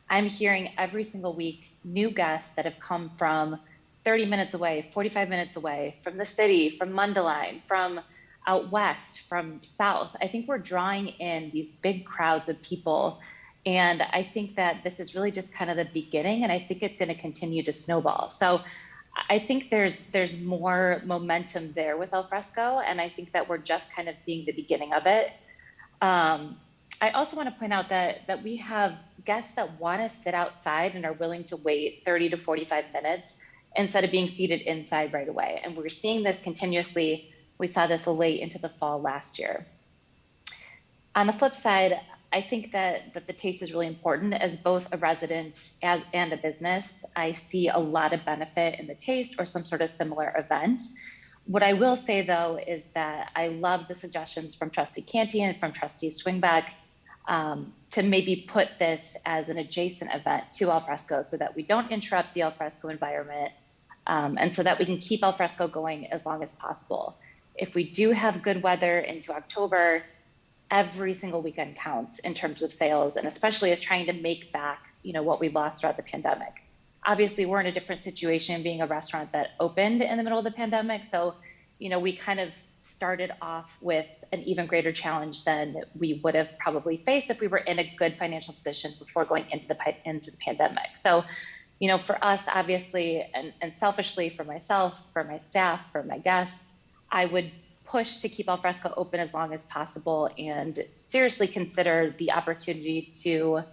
I'm hearing every single week new guests that have come from 30 minutes away, 45 minutes away, from the city, from Mundelein, from out west, from south. I think we're drawing in these big crowds of people, And I think that this is really just kind of the beginning, and I think it's going to continue to snowball. So I think there's more momentum there with Alfresco, and I think that we're just kind of seeing the beginning of it. I also want to point out that we have guests that want to sit outside and are willing to wait 30 to 45 minutes instead of being seated inside right away. And we're seeing this continuously. We saw this late into the fall last year. On the flip side, I think that the taste is really important. As both a resident and a business, I see a lot of benefit in the taste or some sort of similar event. What I will say, though, is that I love the suggestions from Trustee Canty and from Trustee Schwingbeck to maybe put this as an adjacent event to Alfresco so that we don't interrupt the Alfresco environment, and so that we can keep Alfresco going as long as possible. If we do have good weather into October, every single weekend counts in terms of sales, and especially as trying to make back, what we lost throughout the pandemic. Obviously, we're in a different situation being a restaurant that opened in the middle of the pandemic. So, we kind of started off with an even greater challenge than we would have probably faced if we were in a good financial position before going into the pandemic. So, for us, obviously, and selfishly for myself, for my staff, for my guests, I would push to keep Alfresco open as long as possible and seriously consider the opportunity to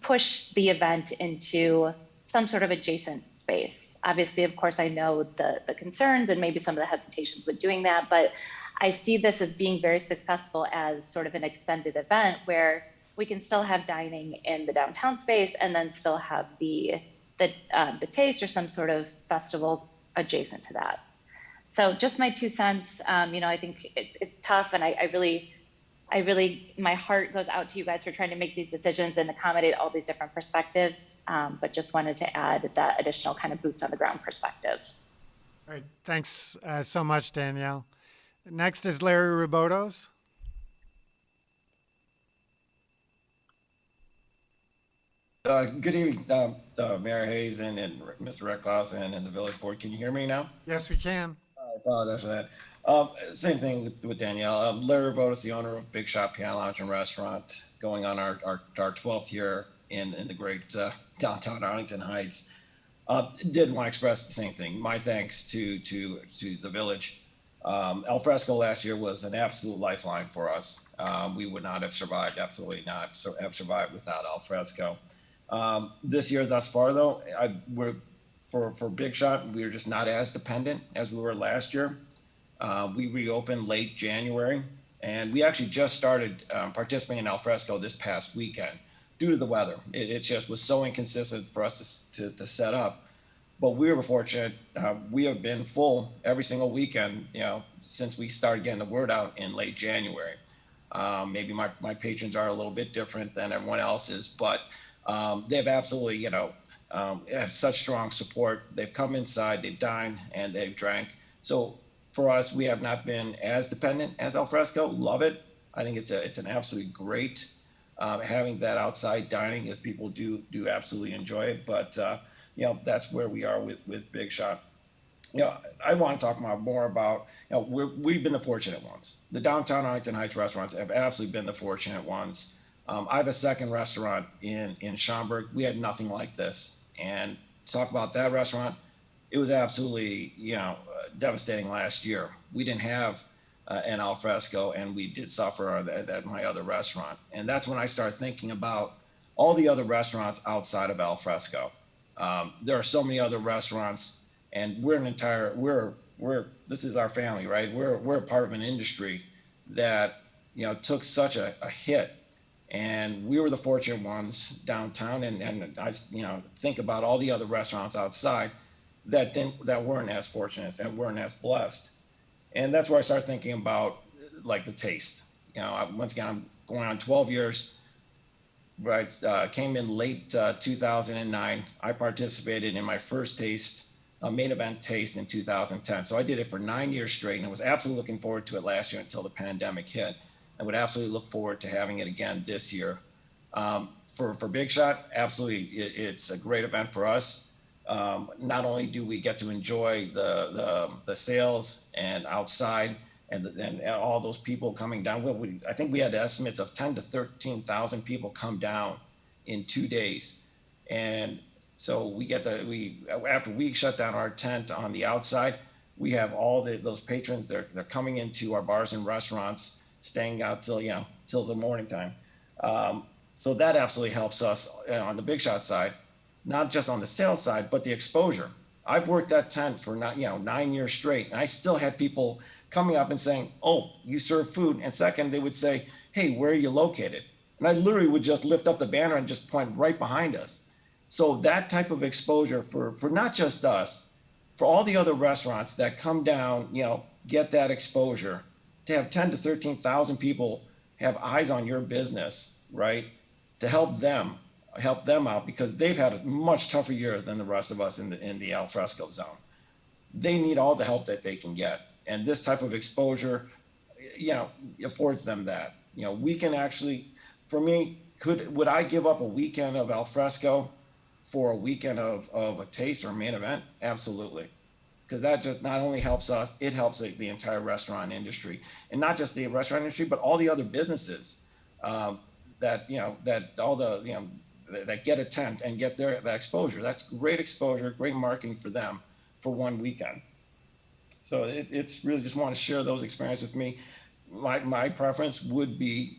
push the event into some sort of adjacent space. Obviously, of course, I know the concerns and maybe some of the hesitations with doing that, but I see this as being very successful as sort of an extended event where we can still have dining in the downtown space and then still have the taste or some sort of festival adjacent to that. So just my 2 cents. I think it's tough, and I really, my heart goes out to you guys for trying to make these decisions and accommodate all these different perspectives. But just wanted to add that additional kind of boots on the ground perspective. All right, thanks so much, Danielle. Next is Larry Robotos. Good evening, Mayor Hayes and Mr. Reckloss and the village board. Can you hear me now? Yes, we can. I apologize for that. Same thing with Danielle. Larry Robotos, the owner of Big Shot Piano Lounge and Restaurant, going on our 12th year in the great downtown Arlington Heights. Did want to express the same thing. My thanks to the village. Alfresco last year was an absolute lifeline for us. We would not have survived, absolutely not have survived without Alfresco. This year thus far, though, for Big Shot, we are just not as dependent as we were last year. We reopened late January, and we actually just started participating in Alfresco this past weekend due to the weather. It just was so inconsistent for us to set up. But we were fortunate. We have been full every single weekend, since we started getting the word out in late January. Maybe my patrons are a little bit different than everyone else's, but they've absolutely, have such strong support. They've come inside, they've dined, and they've drank. So for us, we have not been as dependent as Alfresco. Love it. I think it's an absolutely great having that outside dining, as people do absolutely enjoy it. But that's where we are with Big Shot. I want to talk more about, we've been the fortunate ones. The downtown Arlington Heights restaurants have absolutely been the fortunate ones. I have a second restaurant in Schaumburg. We had nothing like this. And talk about that restaurant, it was absolutely, devastating last year. We didn't have an Alfresco, and we did suffer at my other restaurant. And that's when I started thinking about all the other restaurants outside of Alfresco. There are so many other restaurants, and this is our family, right? We're a part of an industry that, took such a hit. And we were the fortunate ones downtown, and I, think about all the other restaurants outside that weren't as fortunate and weren't as blessed. And that's where I started thinking about like the taste. Once again, I'm going on 12 years. Right, came in late 2009. I participated in my first taste, main event taste in 2010. So I did it for 9 years straight, and I was absolutely looking forward to it last year until the pandemic hit. I would absolutely look forward to having it again this year. For Big Shot, absolutely, it's a great event for us. Not only do we get to enjoy the sales and outside and then all those people coming down. I think we had estimates of 10 to 13,000 people come down in 2 days. And so we get after we shut down our tent on the outside, we have all those patrons, they're coming into our bars and restaurants, staying out till the morning time. So that absolutely helps us on the big shot side, not just on the sales side, but the exposure. I've worked that tent for 9 years straight, and I still had people coming up and saying, "Oh, you serve food." And second, they would say, "Hey, where are you located?" And I literally would just lift up the banner and just point right behind us. So that type of exposure for not just us, for all the other restaurants that come down, get that exposure, to have 10 to 13,000 people have eyes on your business, right? To help them out, because they've had a much tougher year than the rest of us in the al fresco zone. They need all the help that they can get. And this type of exposure, affords them that. We can actually, for me, would I give up a weekend of al fresco for a weekend of a taste or a main event? Absolutely. Because that just not only helps us, it helps the entire restaurant industry, and not just the restaurant industry, but all the other businesses that get a tent and get that exposure. That's great exposure, great marketing for them for one weekend. So it's really just want to share those experiences with me. My preference would be,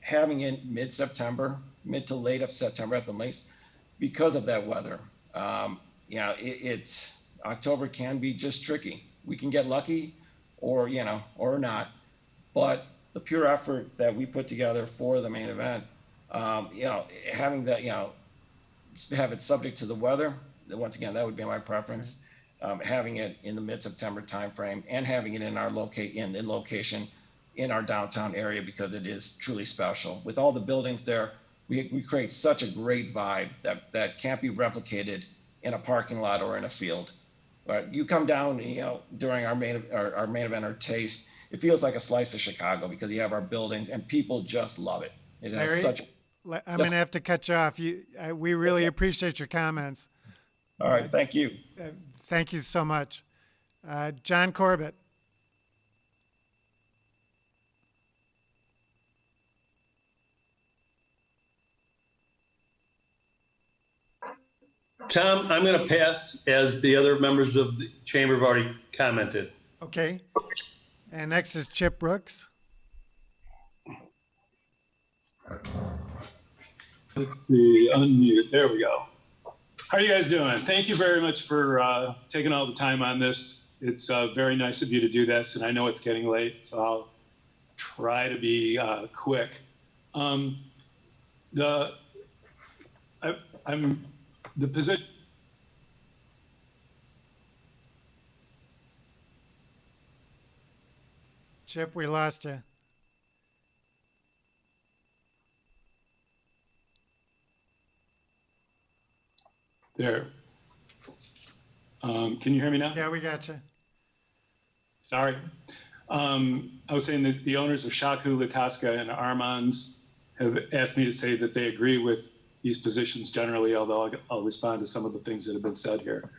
having it mid-September, mid to late of September at the least, because of that weather. It's October can be just tricky. We can get lucky or not, but the pure effort that we put together for the main event, having that, have it subject to the weather, once again, that would be my preference. Having it in the mid-September timeframe and having it in our location in our downtown area, because it is truly special. With all the buildings there, we create such a great vibe that can't be replicated in a parking lot or in a field. But you come down, during our main event or taste, it feels like a slice of Chicago, because you have our buildings and people just love it. It has Larry, such. I'm going to have to cut you off. We really appreciate your comments. All right, thank you. Thank you so much. John Corbett. Tom, I'm going to pass, as the other members of the chamber have already commented. Okay. And next is Chip Brooks. Let's see, unmute. There we go. How are you guys doing? Thank you very much for taking all the time on this. It's very nice of you to do this, and I know it's getting late, so I'll try to be quick. The position. Chip, we lost you. There. Can you hear me now? Yeah, we got you. Sorry. I was saying that the owners of Shaku, Lataska, and Armands have asked me to say that they agree with these positions generally, although I'll respond to some of the things that have been said here.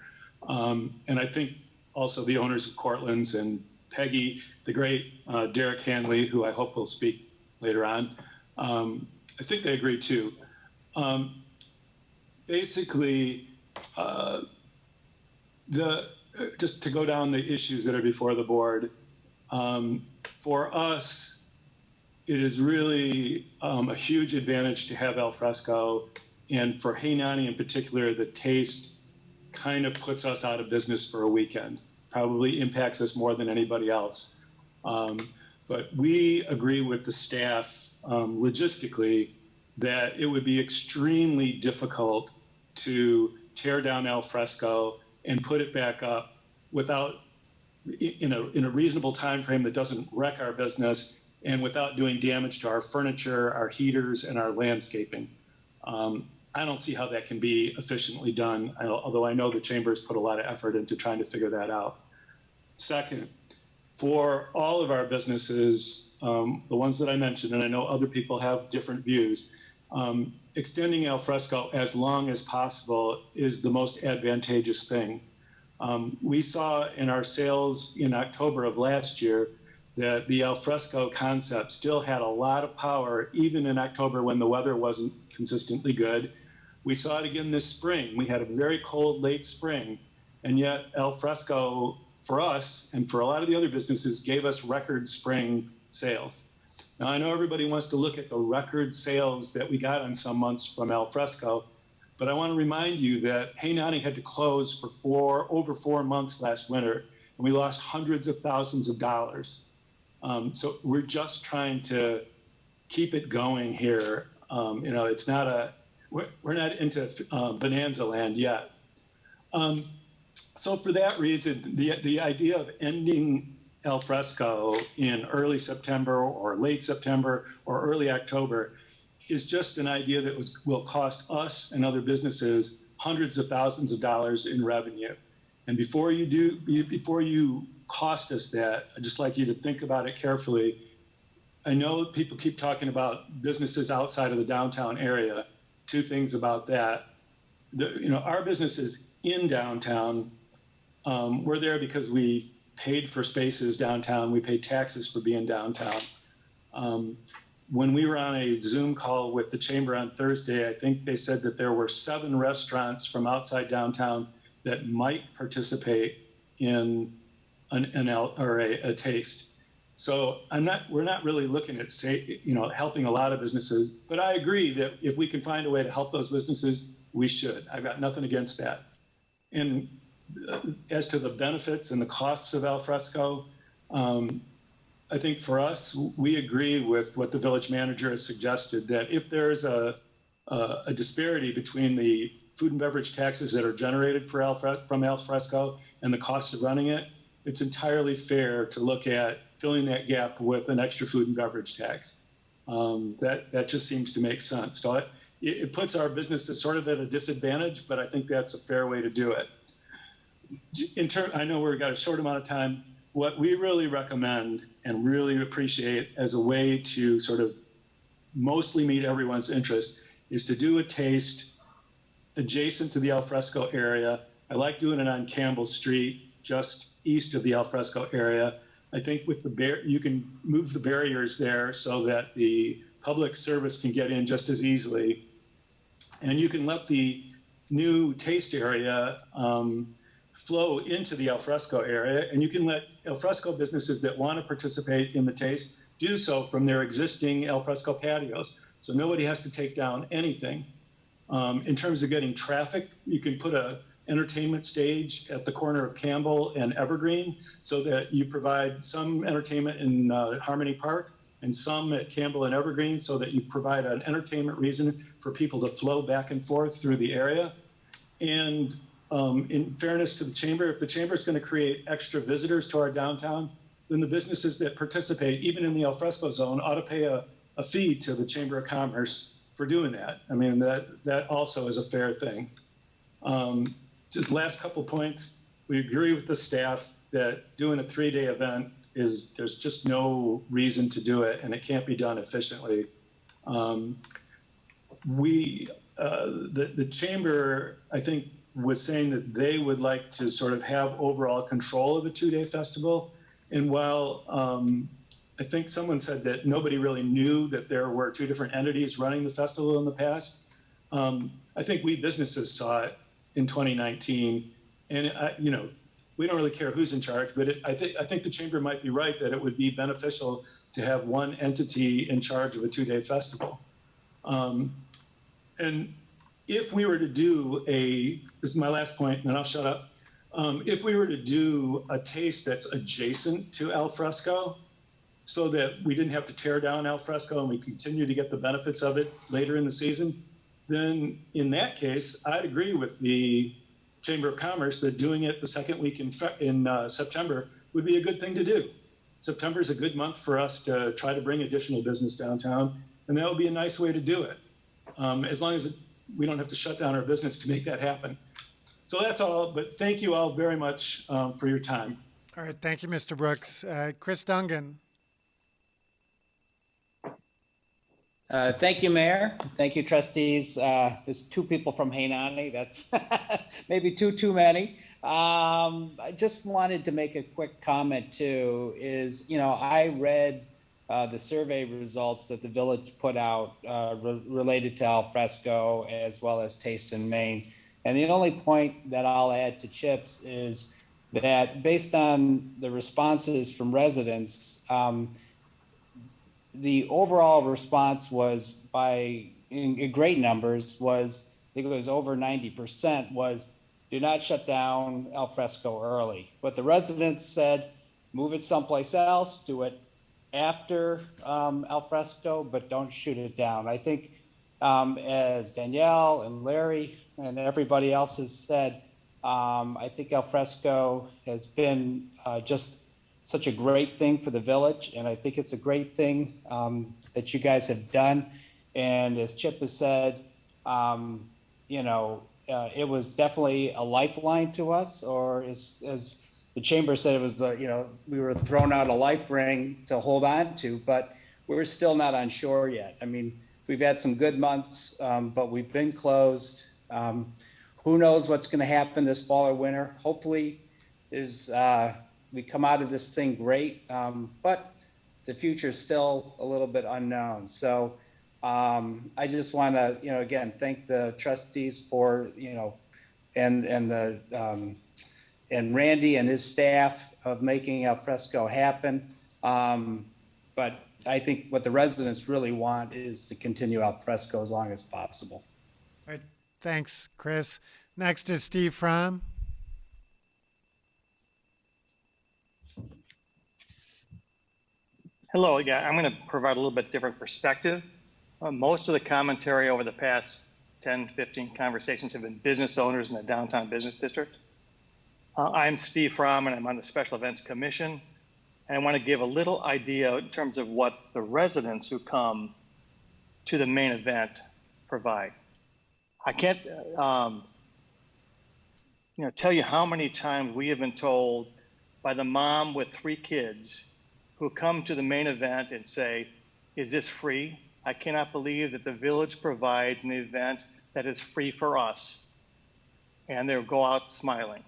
And I think also the owners of Cortland's and Peggy, the great Derek Hanley, who I hope will speak later on, I think they agree too. Basically, just to go down the issues that are before the board, for us, it is really a huge advantage to have al fresco, and for Hainani in particular, the taste kind of puts us out of business for a weekend, probably impacts us more than anybody else. But we agree with the staff logistically that it would be extremely difficult to tear down al fresco and put it back up without, in a reasonable time frame that doesn't wreck our business, and without doing damage to our furniture, our heaters, and our landscaping. I don't see how that can be efficiently done, although I know the chamber's put a lot of effort into trying to figure that out. Second, for all of our businesses, the ones that I mentioned, and I know other people have different views, extending al fresco as long as possible is the most advantageous thing. We saw in our sales in October of last year that the alfresco concept still had a lot of power, even in October when the weather wasn't consistently good. We saw it again this spring. We had a very cold late spring, and yet alfresco for us and for a lot of the other businesses gave us record spring sales. Now, I know everybody wants to look at the record sales that we got on some months from alfresco, but I want to remind you that Hainani had to close for over 4 months last winter, and we lost hundreds of thousands of dollars. So we're just trying to keep it going here. It's not we're not into bonanza land yet. So for that reason, the idea of ending alfresco in early September or late September or early October is just an idea that will cost us and other businesses hundreds of thousands of dollars in revenue. And before you cost us that, I'd just like you to think about it carefully. I know people keep talking about businesses outside of the downtown area. Two things about that. Our businesses in downtown, we're there because we paid for spaces downtown. We paid taxes for being downtown. When we were on a Zoom call with the chamber on Thursday, I think they said that there were 7 restaurants from outside downtown that might participate in a taste. So we're not really looking at helping a lot of businesses, but I agree that if we can find a way to help those businesses, we should. I've got nothing against that. And as to the benefits and the costs of alfresco, I think for us, we agree with what the village manager has suggested, that if there's a disparity between the food and beverage taxes that are generated from alfresco and the cost of running it, it's entirely fair to look at filling that gap with an extra food and beverage tax. That just seems to make sense. So it puts our businesses sort of at a disadvantage, but I think that's a fair way to do it. I know we've got a short amount of time. What we really recommend and really appreciate as a way to sort of mostly meet everyone's interest is to do a taste adjacent to the alfresco area. I like doing it on Campbell Street, just east of the alfresco area. I think with you can move the barriers there so that the public service can get in just as easily. And you can let the new taste area flow into the alfresco area, and you can let alfresco businesses that want to participate in the taste do so from their existing alfresco patios. So nobody has to take down anything. In terms of getting traffic, you can put a entertainment stage at the corner of Campbell and Evergreen so that you provide some entertainment in Harmony Park and some at Campbell and Evergreen so that you provide an entertainment reason for people to flow back and forth through the area. And in fairness to the chamber, if the chamber is going to create extra visitors to our downtown, then the businesses that participate, even in the alfresco zone, ought to pay a fee to the Chamber of Commerce for doing that. I mean, that also is a fair thing. Just last couple points. We agree with the staff that doing a 3-day event there's just no reason to do it, and it can't be done efficiently. The chamber, I think, was saying that they would like to sort of have overall control of a 2-day festival. And while I think someone said that nobody really knew that there were 2 different entities running the festival in the past, I think we businesses saw it in 2019. And, we don't really care who's in charge, but I think the chamber might be right that it would be beneficial to have one entity in charge of a 2-day festival. And if we were to do this is my last point, and then I'll shut up. If we were to do a taste that's adjacent to alfresco, so that we didn't have to tear down alfresco and we continue to get the benefits of it later in the season, then in that case, I'd agree with the Chamber of Commerce that doing it the second week in September would be a good thing to do. September is a good month for us to try to bring additional business downtown, and that would be a nice way to do it, as long as we don't have to shut down our business to make that happen. So that's all, but thank you all very much for your time. All right, thank you, Mr. Brooks. Chris Dungan. Thank you, Mayor. Thank you, trustees. There's two people from Hainani. That's maybe too many. I just wanted to make a quick comment too, is, I read the survey results that the village put out related to al fresco as well as Taste in Maine. And the only point that I'll add to Chip's is that based on the responses from residents, the overall response was in great numbers was, I think it was over 90%, was do not shut down al fresco early. But the residents said, move it someplace else, do it after al fresco, but don't shoot it down. I think as Danielle and Larry and everybody else has said, I think al fresco has been just such a great thing for the village, and I think it's a great thing that you guys have done. And as Chip has said, it was definitely a lifeline to us, or as the chamber said, it was we were thrown out a life ring to hold on to, but we're still not on shore yet. I mean, we've had some good months, but we've been closed. Who knows what's going to happen this fall or winter? Hopefully, we come out of this thing great, but the future is still a little bit unknown. So I just want to, again, thank the trustees for, and Randy and his staff of making al fresco happen. But I think what the residents really want is to continue al fresco as long as possible. All right. Thanks, Chris. Next is Steve Fromm. Hello, yeah, I'm going to provide a little bit different perspective. Most of the commentary over the past 10, 15 conversations have been business owners in the downtown business district. I'm Steve Fromm, and I'm on the Special Events Commission. And I want to give a little idea in terms of what the residents who come to the main event provide. I can't tell you how many times we have been told by the mom with 3 kids who come to the main event and say, is this free? I cannot believe that the village provides an event that is free for us. And they'll go out smiling.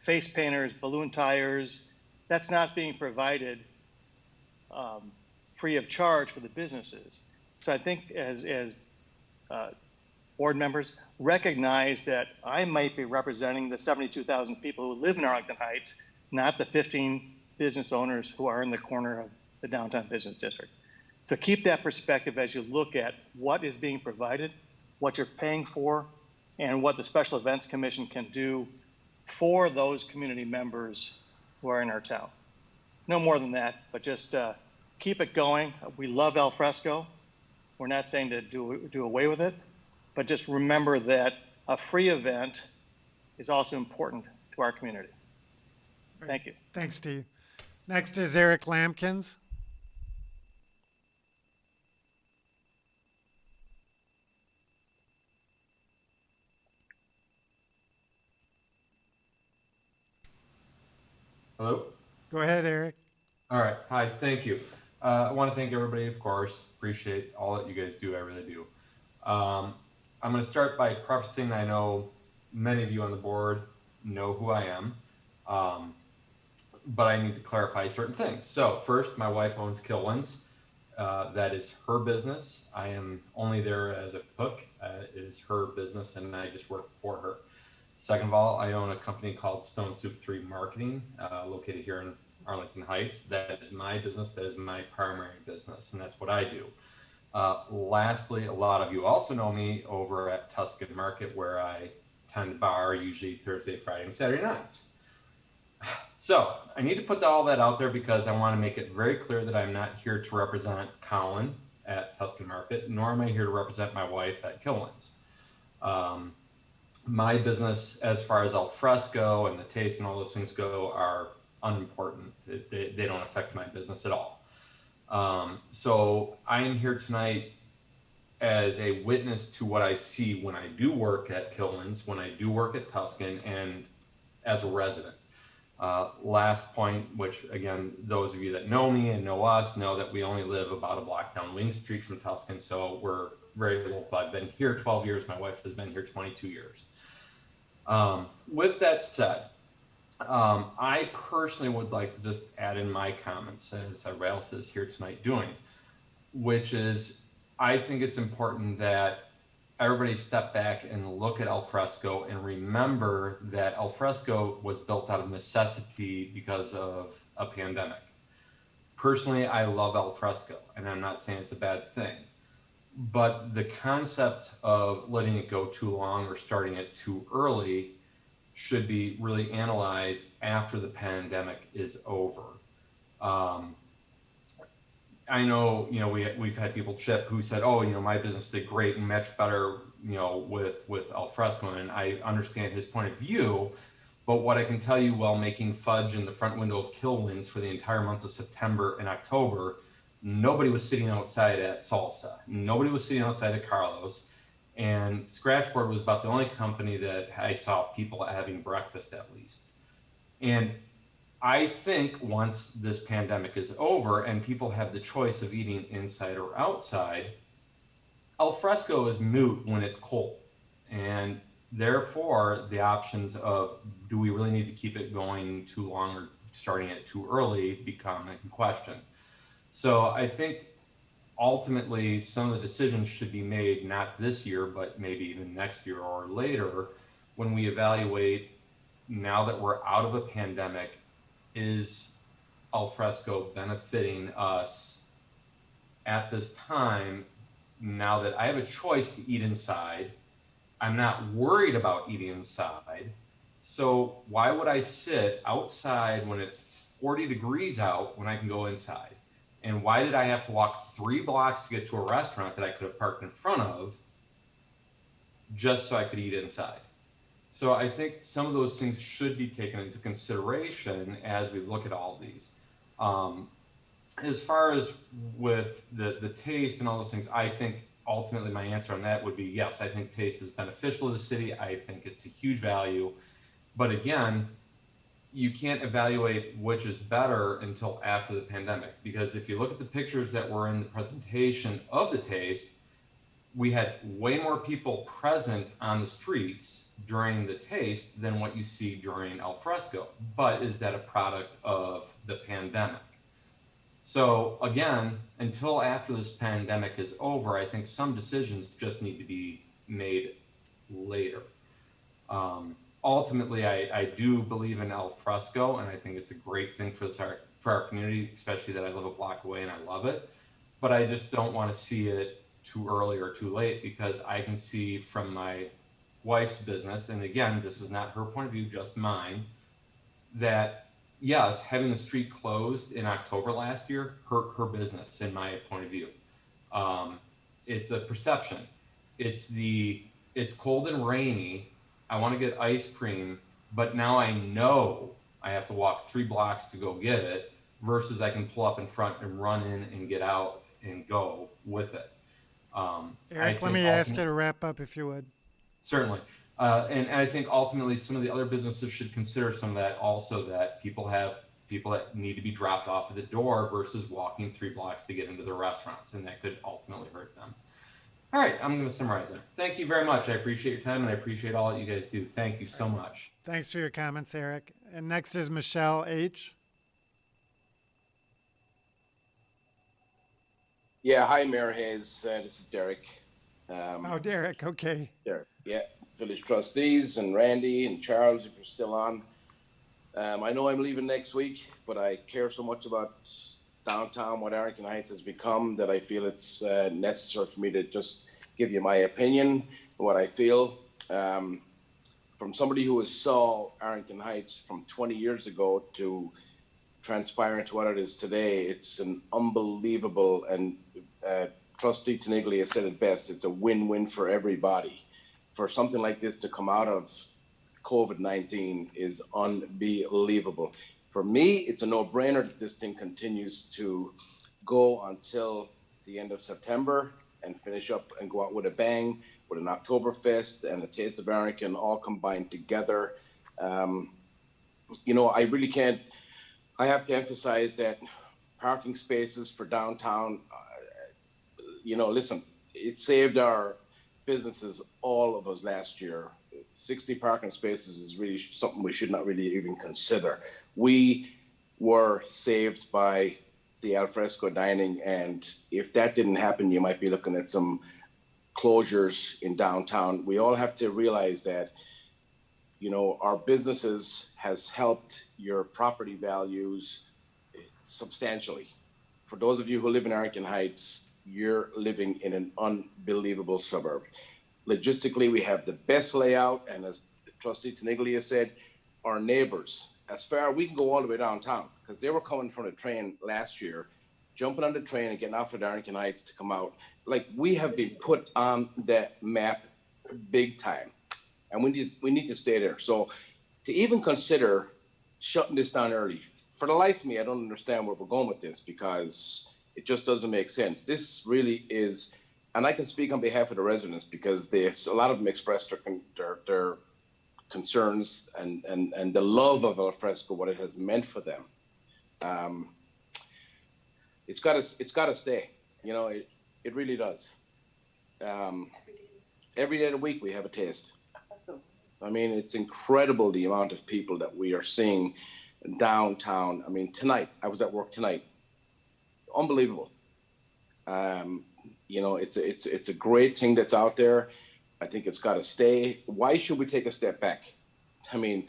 Face painters, balloon tires, that's not being provided free of charge for the businesses. So I think as board members recognize that I might be representing the 72,000 people who live in Arlington Heights, not the 15 business owners who are in the corner of the downtown business district. So keep that perspective as you look at what is being provided, what you're paying for, and what the Special Events Commission can do for those community members who are in our town. No more than that, but just keep it going. We love al fresco. We're not saying to do away with it, but just remember that a free event is also important to our community. Thank you. Thanks, Steve. Next is Eric Lampkins. Hello? Go ahead, Eric. All right. Hi, thank you. I want to thank everybody, of course. Appreciate all that you guys do. I really do. I'm going to start by prefacing, I know many of you on the board know who I am, but I need to clarify certain things. So first, my wife owns Kilwins. That is her business. I am only there as a cook. It is her business, and I just work for her. Second of all, I own a company called Stone Soup 3 Marketing, located here in Arlington Heights. That is my business. That is my primary business, and that's what I do. Lastly, a lot of you also know me over at Tuscan Market, where I tend to bar usually Thursday, Friday, and Saturday nights. So I need to put all that out there because I want to make it very clear that I'm not here to represent Colin at Tuscan Market, nor am I here to represent my wife at Kilwins. My business, as far as al fresco and the taste and all those things go, are unimportant. They don't affect my business at all. So I am here tonight as a witness to what I see when I do work at Kilwins, when I do work at Tuscan, and as a resident. Last point, which again, those of you that know me and know us know that we only live about a block down Wing Street from Tuscan, so we're very local. I've been here 12 years. My wife has been here 22 years. With that said, I personally would like to just add in my comments, as everybody else is here tonight doing, which is I think it's important that everybody step back and look at al fresco and remember that al fresco was built out of necessity because of a pandemic. Personally, I love al fresco, and I'm not saying it's a bad thing, but the concept of letting it go too long or starting it too early should be really analyzed after the pandemic is over. I know, we've had people chip who said, oh, my business did great and much better, with al fresco, and I understand his point of view. But what I can tell you, while making fudge in the front window of Kilwins for the entire month of September and October, nobody was sitting outside at Salsa. Nobody was sitting outside at Carlos. And Scratchboard was about the only company that I saw people having breakfast at least. And I think once this pandemic is over and people have the choice of eating inside or outside, al fresco is moot when it's cold. And therefore, the options of do we really need to keep it going too long or starting it too early become in question. So I think ultimately some of the decisions should be made not this year, but maybe even next year or later when we evaluate, now that we're out of a pandemic, is al fresco benefiting us at this time? Now that I have a choice to eat inside, I'm not worried about eating inside. So why would I sit outside when it's 40 degrees out when I can go inside? And why did I have to walk 3 blocks to get to a restaurant that I could have parked in front of just so I could eat inside? So I think some of those things should be taken into consideration as we look at all these. As far as with the taste and all those things, I think ultimately my answer on that would be yes, I think taste is beneficial to the city. I think it's a huge value. But again, you can't evaluate which is better until after the pandemic, because if you look at the pictures that were in the presentation of the taste, we had way more people present on the streets during the taste than what you see during al fresco. But is that a product of the pandemic? So again, until after this pandemic is over, I think some decisions just need to be made later. Ultimately, I do believe in al fresco, and I think it's a great thing for our community, especially that I live a block away and I love it. But I just don't want to see it too early or too late, because I can see from my wife's business, and again, this is not her point of view, just mine, that yes, having the street closed in October last year hurt her business, in my point of view. It's a perception. It's cold and rainy. I want to get ice cream, but now I know I have to walk 3 blocks to go get it, versus I can pull up in front and run in and get out and go with it. Eric, let me ask you to wrap up if you would. Certainly. And I think ultimately some of the other businesses should consider some of that also, that people that need to be dropped off at the door versus walking 3 blocks to get into the restaurants, and that could ultimately hurt them. All right, I'm going to summarize there. Thank you very much. I appreciate your time, and I appreciate all that you guys do. Thank you so much. Thanks for your comments, Eric. And next is Michelle H. Yeah, hi, Mayor Hayes. This is Derek. Derek, okay. Derek, yeah. Village Trustees and Randy and Charles, if you're still on. I know I'm leaving next week, but I care so much about downtown, what Arlington Heights has become, that I feel it's necessary for me to just give you my opinion and what I feel. From somebody who saw Arlington Heights from 20 years ago to transpire into what it is today, it's an unbelievable, and Trustee Tinaglia said it best, it's a win-win for everybody. For something like this to come out of COVID-19 is unbelievable. For me, it's a no-brainer that this thing continues to go until the end of September and finish up and go out with a bang, with an Oktoberfest and a Taste of Arlington all combined together. you know, I really can't, I have to emphasize that parking spaces for downtown, you know, listen, it saved our businesses, all of us last year. 60 parking spaces is really something we should not really even consider. We were saved by the alfresco dining, and if that didn't happen, you might be looking at some closures in downtown. We all have to realize that, you know, our businesses has helped your property values substantially. For those of you who live in Arlington Heights, you're living in an unbelievable suburb. Logistically, we have the best layout, and as Trustee Tinaglia said, our neighbors, as far, we can go all the way downtown, because they were coming from the train last year, jumping on the train and getting off at Arlington Heights to come out. Like, we have been put on that map big time, and we need to stay there. So to even consider shutting this down early, for the life of me, I don't understand where we're going with this, because it just doesn't make sense. This really is, and I can speak on behalf of the residents, because a lot of them expressed their concerns and the love of alfresco, what it has meant for them. It's got to stay. You know, it really does. Every day of the week we have a taste. Awesome. I mean, it's incredible the amount of people that we are seeing downtown. I mean, tonight, I was at work tonight. Unbelievable. You know, it's a great thing that's out there. I think it's got to stay. Why should we take a step back? I mean,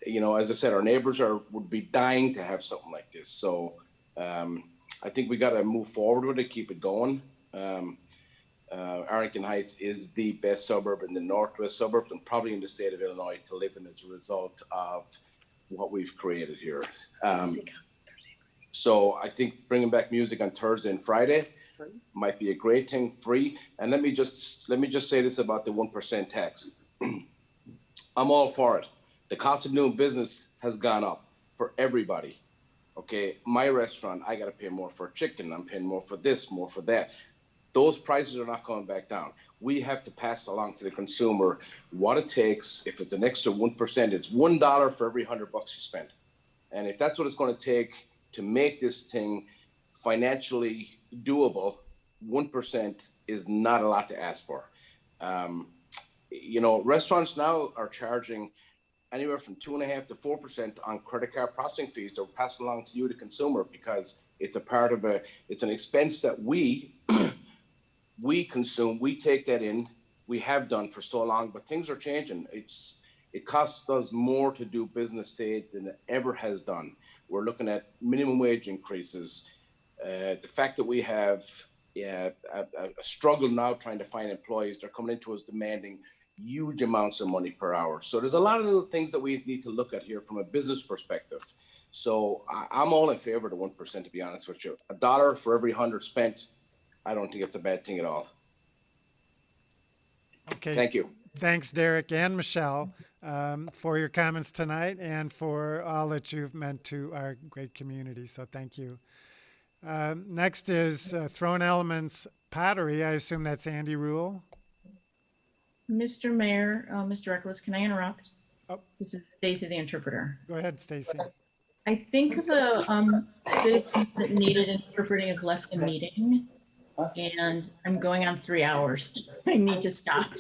you know, as I said, our neighbors would be dying to have something like this. So I think we got to move forward with it, keep it going. Arlington Heights is the best suburb in the northwest suburbs, and probably in the state of Illinois, to live in as a result of what we've created here. So I think bringing back music on Thursday and Friday might be a great thing, free. And let me just say this about the 1% tax. I'm all for it. The cost of doing business has gone up for everybody. Okay, my restaurant, I got to pay more for chicken. I'm paying more for this, more for that. Those prices are not coming back down. We have to pass along to the consumer what it takes. If it's an extra 1%, it's $1 for every $100 you spend. And if that's what it's going to take to make this thing financially doable, 1% is not a lot to ask for. You know, restaurants now are charging anywhere from 2.5% to 4% on credit card processing fees. They're passing along to you, the consumer, because it's a part of it's an expense that we consume. We take that in. We have done for so long, but things are changing. It costs us more to do business today than it ever has done. We're looking at minimum wage increases. The fact that we have a struggle now trying to find employees, they're coming into us demanding huge amounts of money per hour. So there's a lot of little things that we need to look at here from a business perspective. So I'm all in favor of the 1%, to be honest with you. $1 for every 100 spent, I don't think it's a bad thing at all. Okay. Thank you. Thanks, Derek and Michelle, for your comments tonight and for all that you've meant to our great community. So thank you. Next is Thrown Elements Pottery. I assume that's Andy Rule. Mr. Mayor, Mr. Eccles, can I interrupt? Oh. This is Stacy, the interpreter. Go ahead, Stacy. I think the citizens that needed interpreting have left the meeting, and I'm going on 3 hours. I need to stop.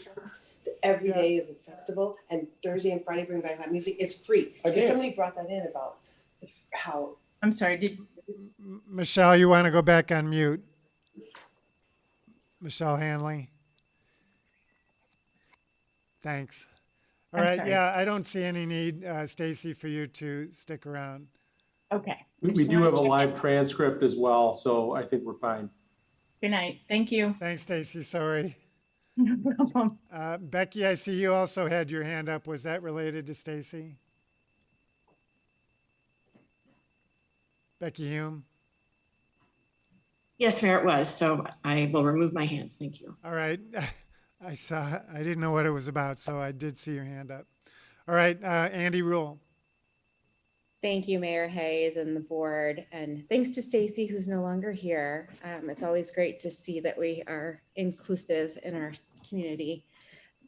Every day is a festival, and Thursday and Friday bring back hot music. It's free. Because somebody brought that in about how. I'm sorry. Michelle, you want to go back on mute? Michelle Hanley. Thanks. All right. Sorry. Yeah, I don't see any need, Stacy, for you to stick around. Okay. We do have a live transcript as well, so I think we're fine. Good night. Thank you. Thanks, Stacy. Sorry. No problem. Becky, I see you also had your hand up. Was that related to Stacy? Becky Hume? Yes, Mayor, it was. So I will remove my hands. Thank you. All right. I didn't know what it was about, so I did see your hand up. All right, Andy Rule. Thank you, Mayor Hayes and the board, and thanks to Stacy, who's no longer here. It's always great to see that we are inclusive in our community.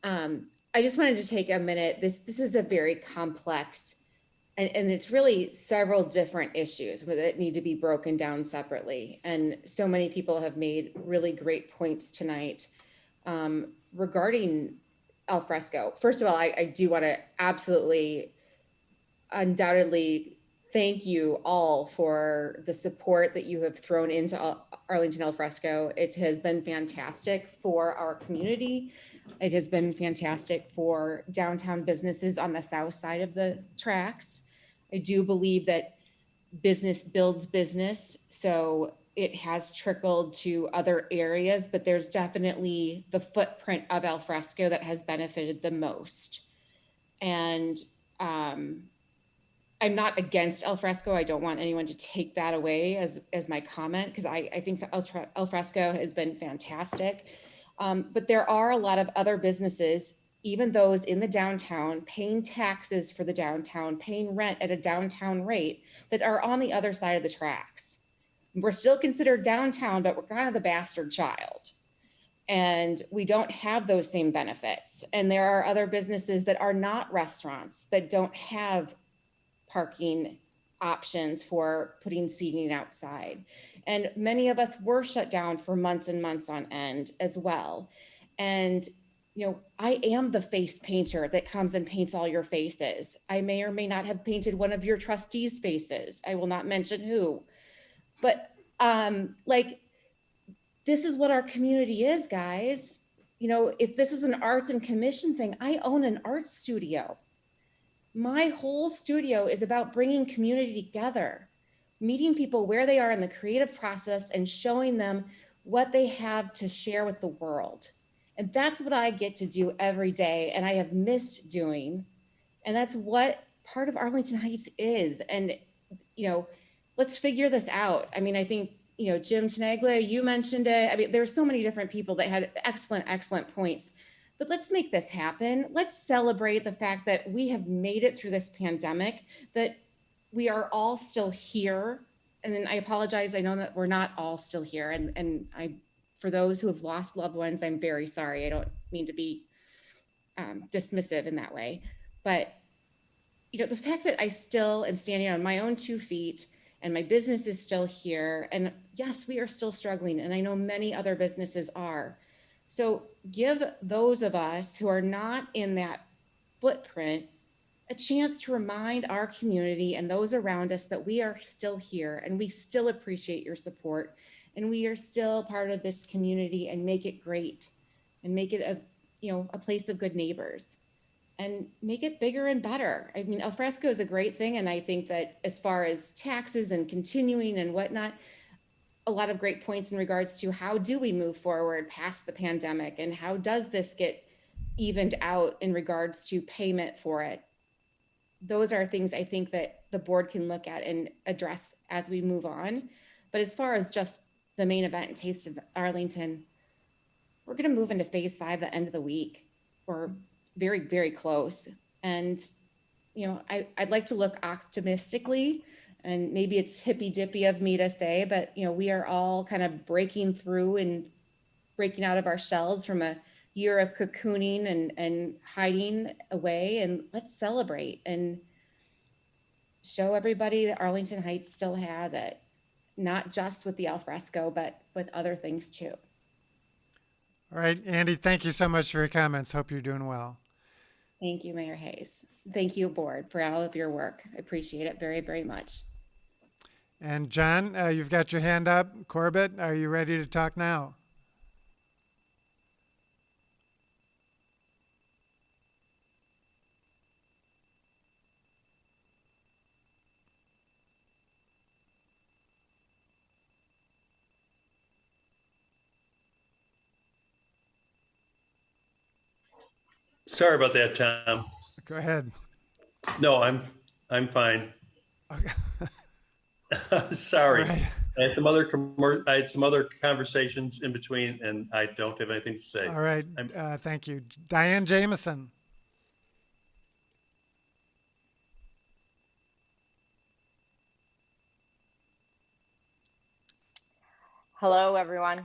I just wanted to take a minute. This is a very complex and it's really several different issues that need to be broken down separately. And so many people have made really great points tonight regarding alfresco. First of all, I do want to absolutely, undoubtedly thank you all for the support that you have thrown into Arlington alfresco. It has been fantastic for our community. It has been fantastic for downtown businesses on the south side of the tracks. I do believe that business builds business, so it has trickled to other areas, but there's definitely the footprint of alfresco that has benefited the most. And I'm not against alfresco. I don't want anyone to take that away as my comment, because I think alfresco has been fantastic. But there are a lot of other businesses, even those in the downtown, paying taxes for the downtown, paying rent at a downtown rate, that are on the other side of the tracks. We're still considered downtown, but we're kind of the bastard child. And we don't have those same benefits. And there are other businesses that are not restaurants that don't have parking options for putting seating outside. And many of us were shut down for months and months on end as well. And, you know, I am the face painter that comes and paints all your faces. I may or may not have painted one of your trustees' faces. I will not mention who. But like, this is what our community is, guys. You know, if this is an arts and commission thing, I own an art studio. My whole studio is about bringing community together, meeting people where they are in the creative process and showing them what they have to share with the world. And that's what I get to do every day, and I have missed doing. And that's what part of Arlington Heights is. And, you know, let's figure this out. I mean, I think, you know, Jim Tinaglia, you mentioned it. I mean, there's so many different people that had excellent points. But let's make this happen. Let's celebrate the fact that we have made it through this pandemic, that we are all still here. And then I apologize, I know that we're not all still here. And for those who have lost loved ones, I'm very sorry. I don't mean to be dismissive in that way. But, you know, the fact that I still am standing on my own 2 feet and my business is still here. And yes, we are still struggling. And I know many other businesses are. So give those of us who are not in that footprint a chance to remind our community and those around us that we are still here and we still appreciate your support and we are still part of this community, and make it great and make it a place of good neighbors and make it bigger and better. I mean, alfresco is a great thing. And I think that as far as taxes and continuing and whatnot, a lot of great points in regards to how do we move forward past the pandemic and how does this get evened out in regards to payment for it. Those are things I think that the board can look at and address as we move on. But as far as just the main event and Taste of Arlington, we're going to move into phase 5 the end of the week. We're very, very close. And, you know, I'd like to look optimistically. And maybe it's hippy dippy of me to say, but, you know, we are all kind of breaking through and breaking out of our shells from a year of cocooning and hiding away. And let's celebrate and show everybody that Arlington Heights still has it, not just with the alfresco, but with other things too. All right, Andy, thank you so much for your comments. Hope you're doing well. Thank you, Mayor Hayes. Thank you, board, for all of your work. I appreciate it very, very much. And John, you've got your hand up. Corbett, are you ready to talk now? Sorry about that, Tom. Go ahead. No, I'm fine. Okay. Sorry. Right. I had some other conversations in between, and I don't have anything to say. All right. Thank you. Diane Jameson. Hello, everyone.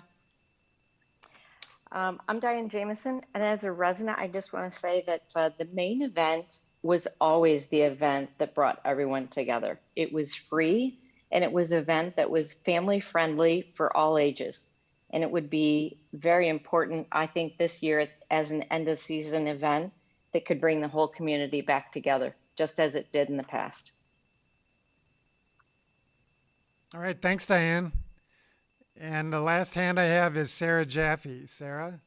I'm Diane Jameson, and as a resident, I just want to say that the main event was always the event that brought everyone together. It was free, and it was an event that was family friendly for all ages. And it would be very important, I think, this year as an end of season event that could bring the whole community back together, just as it did in the past. All right, thanks, Diane. And the last hand I have is Sarah Jaffe. Sarah?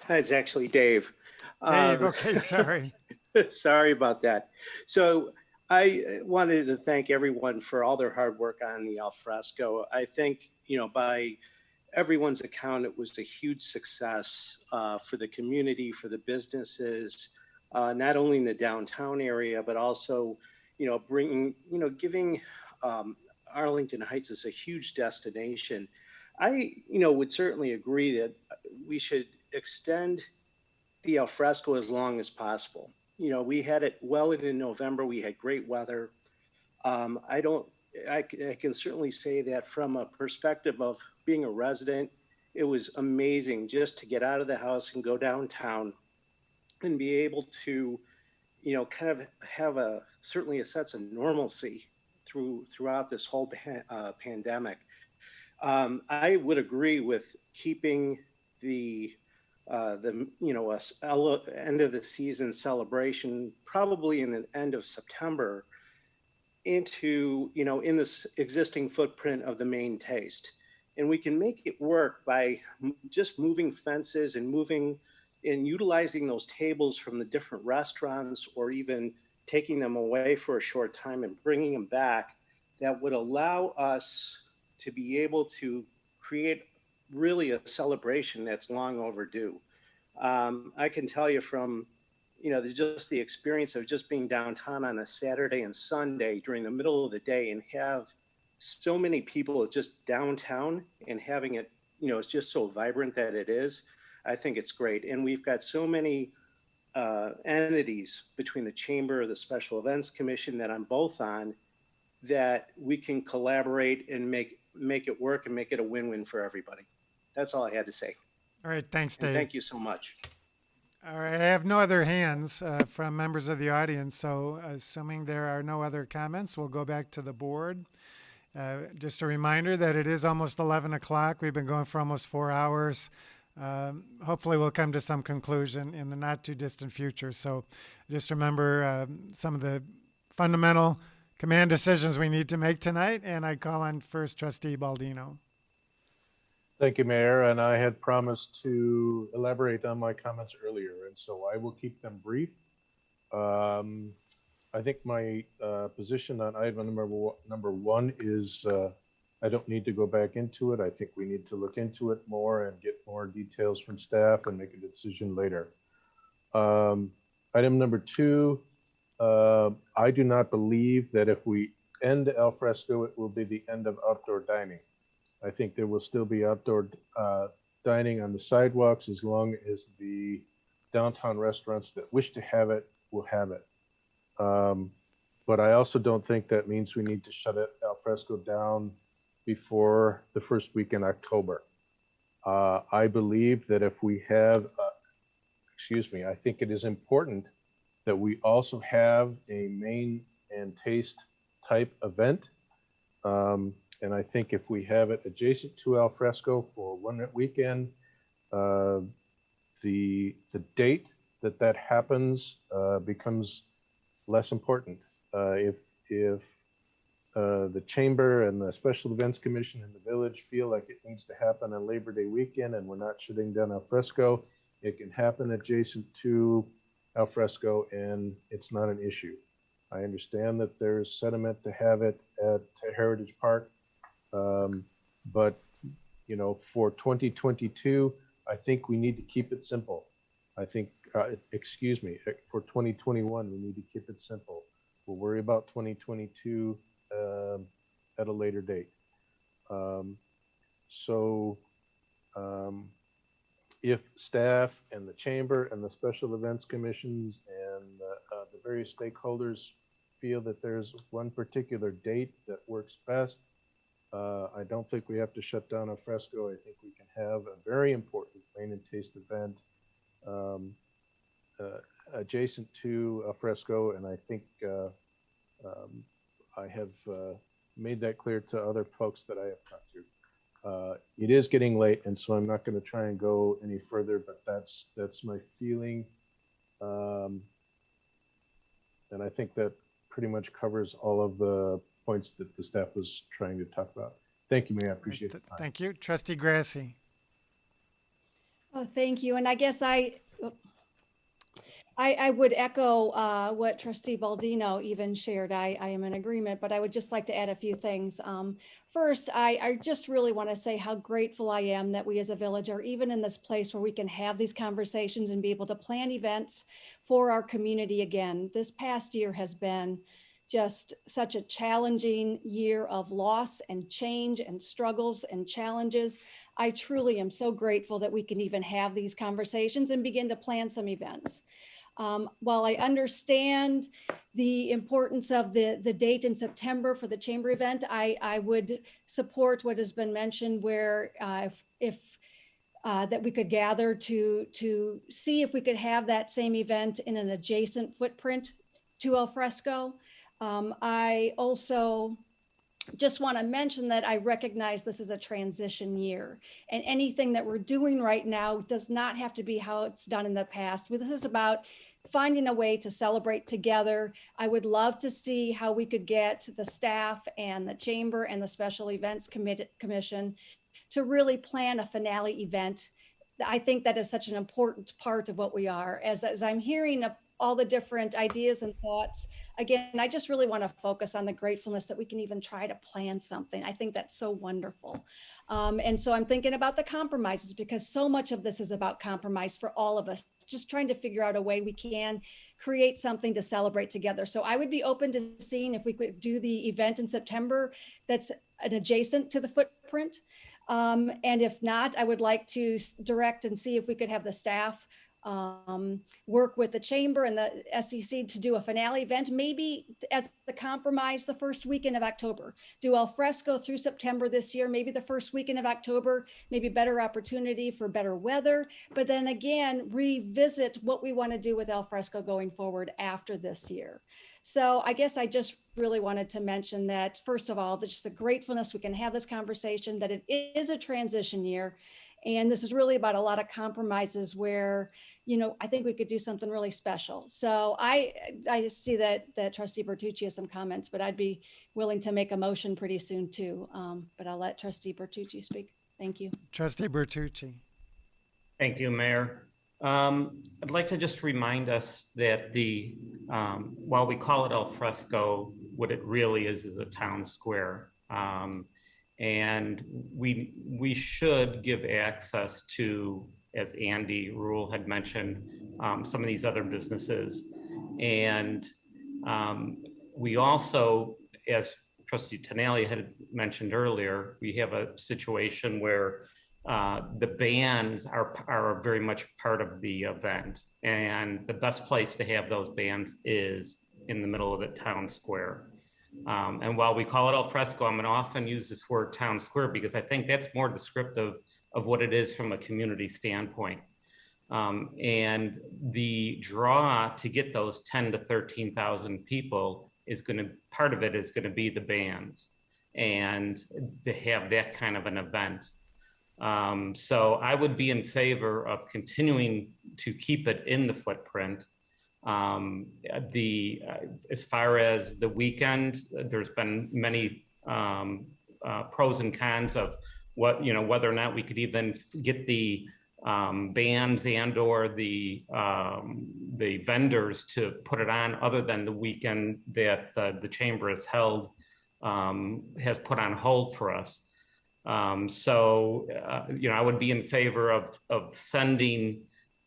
It's actually Dave. Dave, okay, sorry. Sorry about that. So I wanted to thank everyone for all their hard work on the alfresco. I think, by everyone's account, it was a huge success for the community, for the businesses, not only in the downtown area, but also, giving Arlington Heights is a huge destination. I, would certainly agree that we should extend the alfresco as long as possible. We had it well into November. We had great weather. I can certainly say that from a perspective of being a resident, it was amazing just to get out of the house and go downtown and be able to, kind of have certainly a sense of normalcy throughout this whole pandemic. I would agree with keeping the end of the season celebration probably in the end of September into, in this existing footprint of the main taste. And we can make it work by just moving fences and utilizing those tables from the different restaurants, or even taking them away for a short time and bringing them back. That would allow us to be able to create really a celebration that's long overdue. I can tell you from, just the experience of just being downtown on a Saturday and Sunday during the middle of the day and have so many people just downtown and having it, it's just so vibrant that it is. I think it's great. And we've got so many entities between the Chamber, the Special Events Commission that I'm both on, that we can collaborate and make it work and make it a win-win for everybody. That's all I had to say. All right, thanks, Dave. And thank you so much. All right, I have no other hands from members of the audience, so assuming there are no other comments, we'll go back to the board. Just a reminder that it is almost 11 o'clock. We've been going for almost 4 hours. Hopefully we'll come to some conclusion in the not too distant future. So just remember some of the fundamental command decisions we need to make tonight, and I call on first Trustee Baldino. Thank you, Mayor, and I had promised to elaborate on my comments earlier, and so I will keep them brief. I think my position on item number one is I don't need to go back into it. I think we need to look into it more and get more details from staff and make a decision later. Item number two, I do not believe that if we end al fresco, it will be the end of outdoor dining. I think there will still be outdoor dining on the sidewalks as long as the downtown restaurants that wish to have it will have it. But I also don't think that means we need to shut it al fresco down before the first week in October. I believe that if we have, I think it is important that we also have a main and taste type event. And I think if we have it adjacent to al fresco for one weekend, the date that happens becomes less important. If the Chamber and the Special Events Commission and the village feel like it needs to happen on Labor Day weekend and we're not shutting down al fresco, it can happen adjacent to al fresco and it's not an issue. I understand that there's sentiment to have it at Heritage Park. But, for 2022, I think we need to keep it simple. I think, for 2021, we need to keep it simple. We'll worry about 2022 at a later date. If staff and the Chamber and the Special Events Commissions and the various stakeholders feel that there's one particular date that works best, I don't think we have to shut down Alfresco. I think we can have a very important Wine and Taste event adjacent to Alfresco, and I think I have made that clear to other folks that I have talked to. It is getting late, and so I'm not going to try and go any further, but that's my feeling. And I think that pretty much covers all of the points that the staff was trying to talk about. Thank you, Mayor. I appreciate the time. Thank you. Trustee Grassi. Oh, thank you. And I guess I would echo what Trustee Baldino even shared. I am in agreement, but I would just like to add a few things. First, I just really want to say how grateful I am that we as a village are even in this place where we can have these conversations and be able to plan events for our community again. This past year has been just such a challenging year of loss and change and struggles and challenges. I truly am so grateful that we can even have these conversations and begin to plan some events. While I understand the importance of the date in September for the chamber event, I would support what has been mentioned where that we could gather to see if we could have that same event in an adjacent footprint to Alfresco. I also just want to mention that I recognize this is a transition year, and anything that we're doing right now does not have to be how it's done in the past. This is about finding a way to celebrate together. I would love to see how we could get the staff and the chamber and the special events commission to really plan a finale event. I think that is such an important part of what we are. As I'm hearing all the different ideas and thoughts, again, I just really want to focus on the gratefulness that we can even try to plan something. I think that's so wonderful. And so I'm thinking about the compromises, because so much of this is about compromise for all of us, just trying to figure out a way we can create something to celebrate together. So I would be open to seeing if we could do the event in September that's an adjacent to the footprint. And if not, I would like to direct and see if we could have the staff work with the chamber and the SEC to do a finale event, maybe as the compromise the first weekend of October. Do Alfresco through September this year, maybe the first weekend of October, maybe better opportunity for better weather, but then again, revisit what we want to do with Alfresco going forward after this year. So I guess I just really wanted to mention that, first of all, just the gratefulness we can have this conversation, that it is a transition year. And this is really about a lot of compromises where, you know, I think we could do something really special. So I see that Trustee Bertucci has some comments, but I'd be willing to make a motion pretty soon too. But I'll let Trustee Bertucci speak. Thank you. Trustee Bertucci. Thank you, Mayor. I'd like to just remind us that while we call it Alfresco, what it really is a town square. And we should give access to, as Andy Rule had mentioned, some of these other businesses. And we also, as Trustee Tinaglia had mentioned earlier, we have a situation where the bands are very much part of the event. And the best place to have those bands is in the middle of the town square. And while we call it Alfresco, I'm going to often use this word town square because I think that's more descriptive of what it is from a community standpoint. And the draw to get those 10 to 13,000 people is going to, part of it is going to be the bands and to have that kind of an event. So I would be in favor of continuing to keep it in the footprint. As far as the weekend, there's been many pros and cons of whether or not we could even get the bands and or the vendors to put it on other than the weekend that the chamber has held, has put on hold for us. So I would be in favor of sending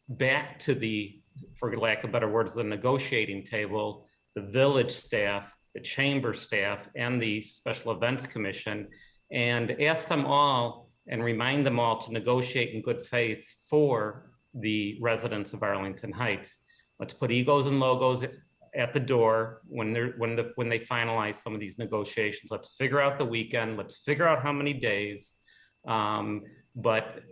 back to the, for lack of better words, the negotiating table, the village staff, the chamber staff, and the Special Events Commission, and ask them all and remind them all to negotiate in good faith for the residents of Arlington Heights. Let's put egos and logos at the door when they finalize some of these negotiations. Let's figure out the weekend. Let's figure out how many days. But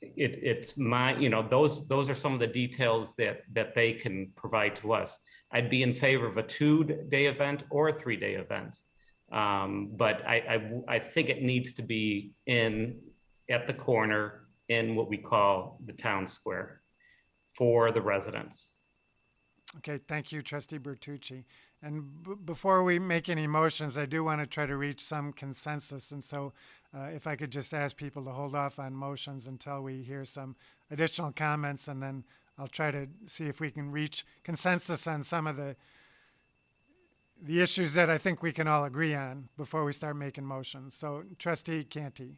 it's my, those are some of the details that they can provide to us. I'd be in favor of a 2-day event or a 3-day event. But I think it needs to be at the corner in what we call the town square for the residents. Okay, thank you, Trustee Bertucci. And before we make any motions, I do want to try to reach some consensus. And so if I could just ask people to hold off on motions until we hear some additional comments, and then I'll try to see if we can reach consensus on some of the issues that I think we can all agree on before we start making motions. So Trustee Canty.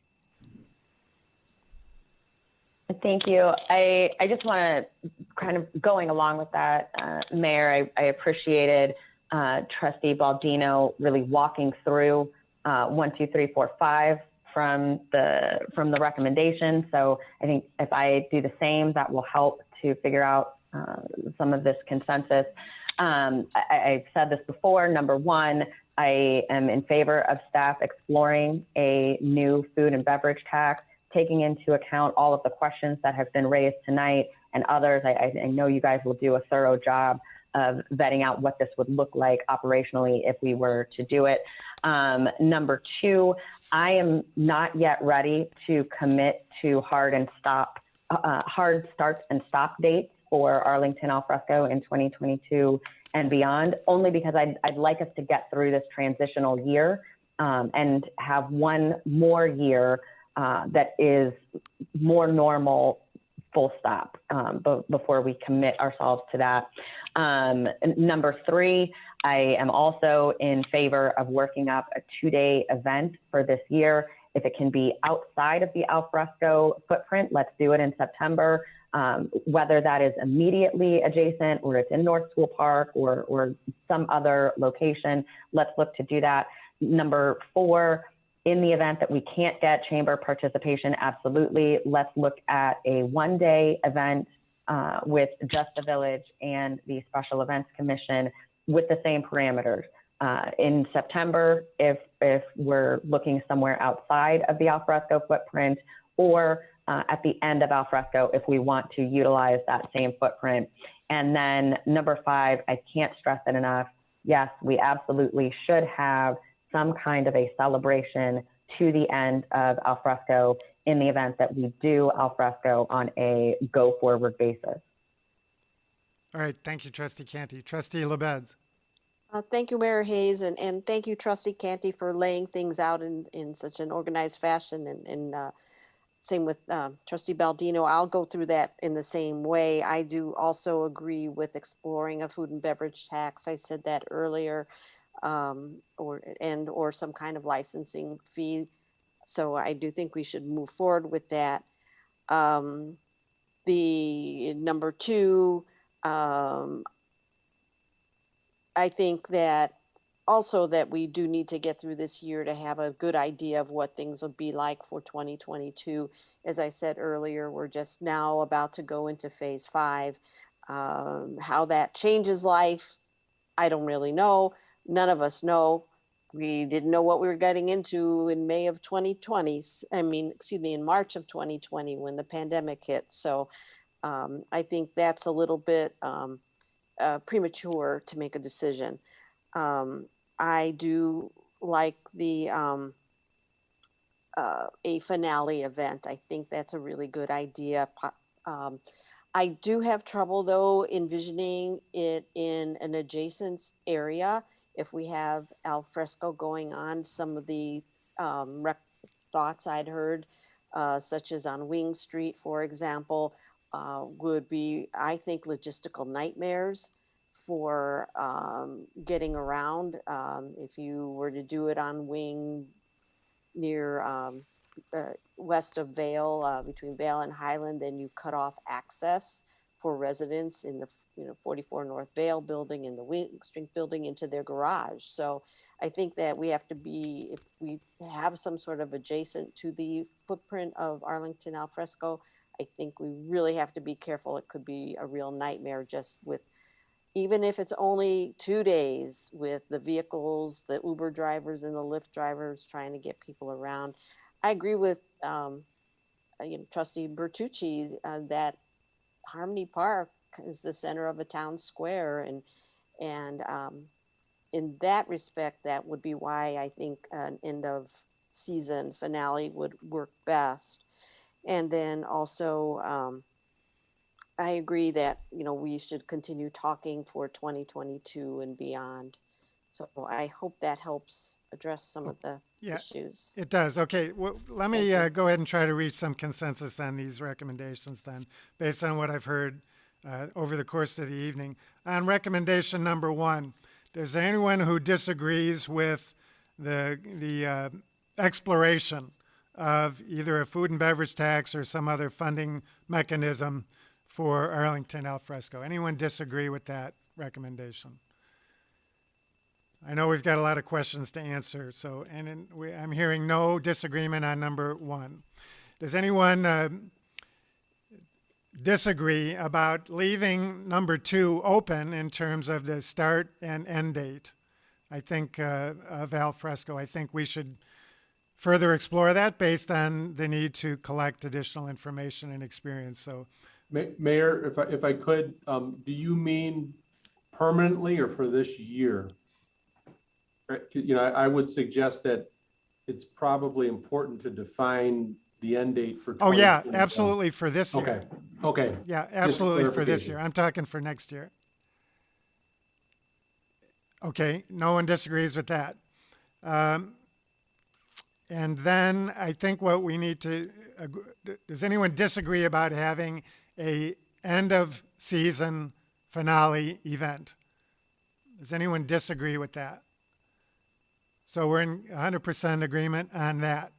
Thank you. I just want to kind of going along with that, Mayor, I appreciated Trustee Baldino really walking through 1, 2, 3, 4, 5 from the recommendation. So I think if I do the same, that will help to figure out some of this consensus. I've said this before. Number one, I am in favor of staff exploring a new food and beverage tax, taking into account all of the questions that have been raised tonight and others. I know you guys will do a thorough job of vetting out what this would look like operationally if we were to do it. Number two, I am not yet ready to commit to hard starts and stop dates for Arlington Al Fresco in 2022 and beyond, only because I'd like us to get through this transitional year and have one more year that is more normal, full stop, before we commit ourselves to that. Number three, I am also in favor of working up a 2-day event for this year. If it can be outside of the Al Fresco footprint, let's do it in September. Whether that is immediately adjacent or it's in North School Park or some other location, let's look to do that. Number four, in the event that we can't get chamber participation, absolutely, let's look at a 1-day event with just the village and the Special Events Commission with the same parameters. In September, if we're looking somewhere outside of the alfresco footprint, or at the end of alfresco if we want to utilize that same footprint. And then number five, I can't stress it enough. Yes, we absolutely should have some kind of a celebration to the end of alfresco in the event that we do alfresco on a go forward basis. All right, thank you, Trustee Canty. Trustee LaBedz. Thank you, Mayor Hayes, and thank you, Trustee Canty, for laying things out in such an organized fashion. And same with Trustee Baldino. I'll go through that in the same way. I do also agree with exploring a food and beverage tax. I said that earlier, or some kind of licensing fee. So I do think we should move forward with that. The number two, I think that also that we do need to get through this year to have a good idea of what things will be like for 2022. As I said earlier, we're just now about to go into phase 5. How that changes life, I don't really know. None of us know. We didn't know what we were getting into in May of 2020. In March of 2020 when the pandemic hit. So I think that's a little bit premature to make a decision. I do like the a finale event. I think that's a really good idea. I do have trouble though envisioning it in an adjacent area. If we have al fresco going on, some of the thoughts I'd heard, such as on Wing Street, for example, would be, I think, logistical nightmares for getting around. If you were to do it on Wing near west of Vale, between Vale and Highland, then you cut off access for residents in the 44 North Vale building and the Wing Street building into their garage. So I think that we have to be, if we have some sort of adjacent to the footprint of Arlington al fresco, I think we really have to be careful. It could be a real nightmare just with even if it's only 2 days with the vehicles, the Uber drivers and the Lyft drivers trying to get people around. I agree with Trustee Bertucci that Harmony Park is the center of a town square, and in that respect, that would be why I think an end of season finale would work best. And then also, I agree that, we should continue talking for 2022 and beyond. So I hope that helps address some of the issues. It does. Okay, well, let me go ahead and try to reach some consensus on these recommendations then, based on what I've heard over the course of the evening. On recommendation number 1, is there anyone who disagrees with the exploration of either a food and beverage tax or some other funding mechanism for Arlington al fresco? Anyone disagree with that recommendation? I know we've got a lot of questions to answer, so I'm hearing no disagreement on number 1. Does anyone disagree about leaving number 2 open in terms of the start and end date? I think of al fresco. I think we should further explore that based on the need to collect additional information and experience. So, Mayor, if I could, do you mean permanently or for this year? I would suggest that it's probably important to define the end date for. Oh yeah, absolutely for this year. Okay. Yeah, absolutely for this year. I'm talking for next year. Okay, no one disagrees with that. And then I think what we need to, does anyone disagree about having a end of season finale event? Does anyone disagree with that? So we're in 100% agreement on that.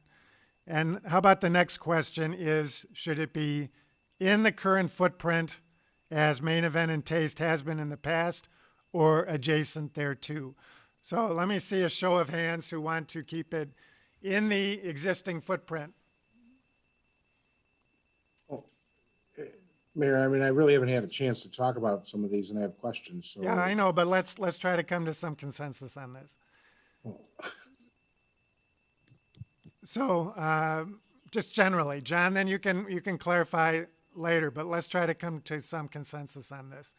And how about the next question is, should it be in the current footprint as Main Event and Taste has been in the past, or adjacent thereto? So let me see a show of hands who want to keep it in the existing footprint. Mayor, I really haven't had a chance to talk about some of these, and I have questions. So. Yeah, I know, but let's try to come to some consensus on this. So just generally, John, then you can clarify later, but let's try to come to some consensus on this.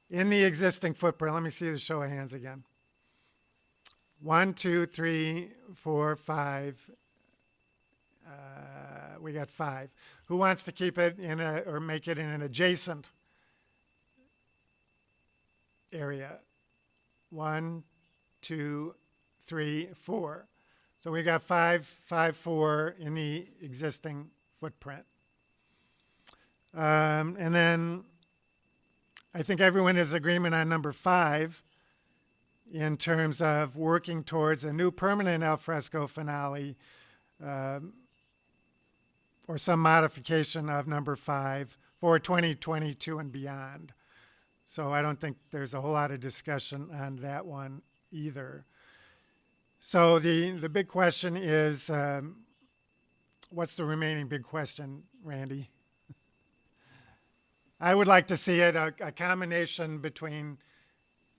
In the existing footprint, let me see the show of hands again. 1, 2, 3, 4, 5. We got 5. Who wants to keep it or make it in an adjacent area? 1, 2, 3, 4. So we got 5, 4 in the existing footprint. And then I think everyone is agreement on number 5 in terms of working towards a new permanent al fresco finale or some modification of number 5 for 2022 and beyond. So I don't think there's a whole lot of discussion on that one either. So the big question is, what's the remaining big question, Randy? I would like to see it a combination between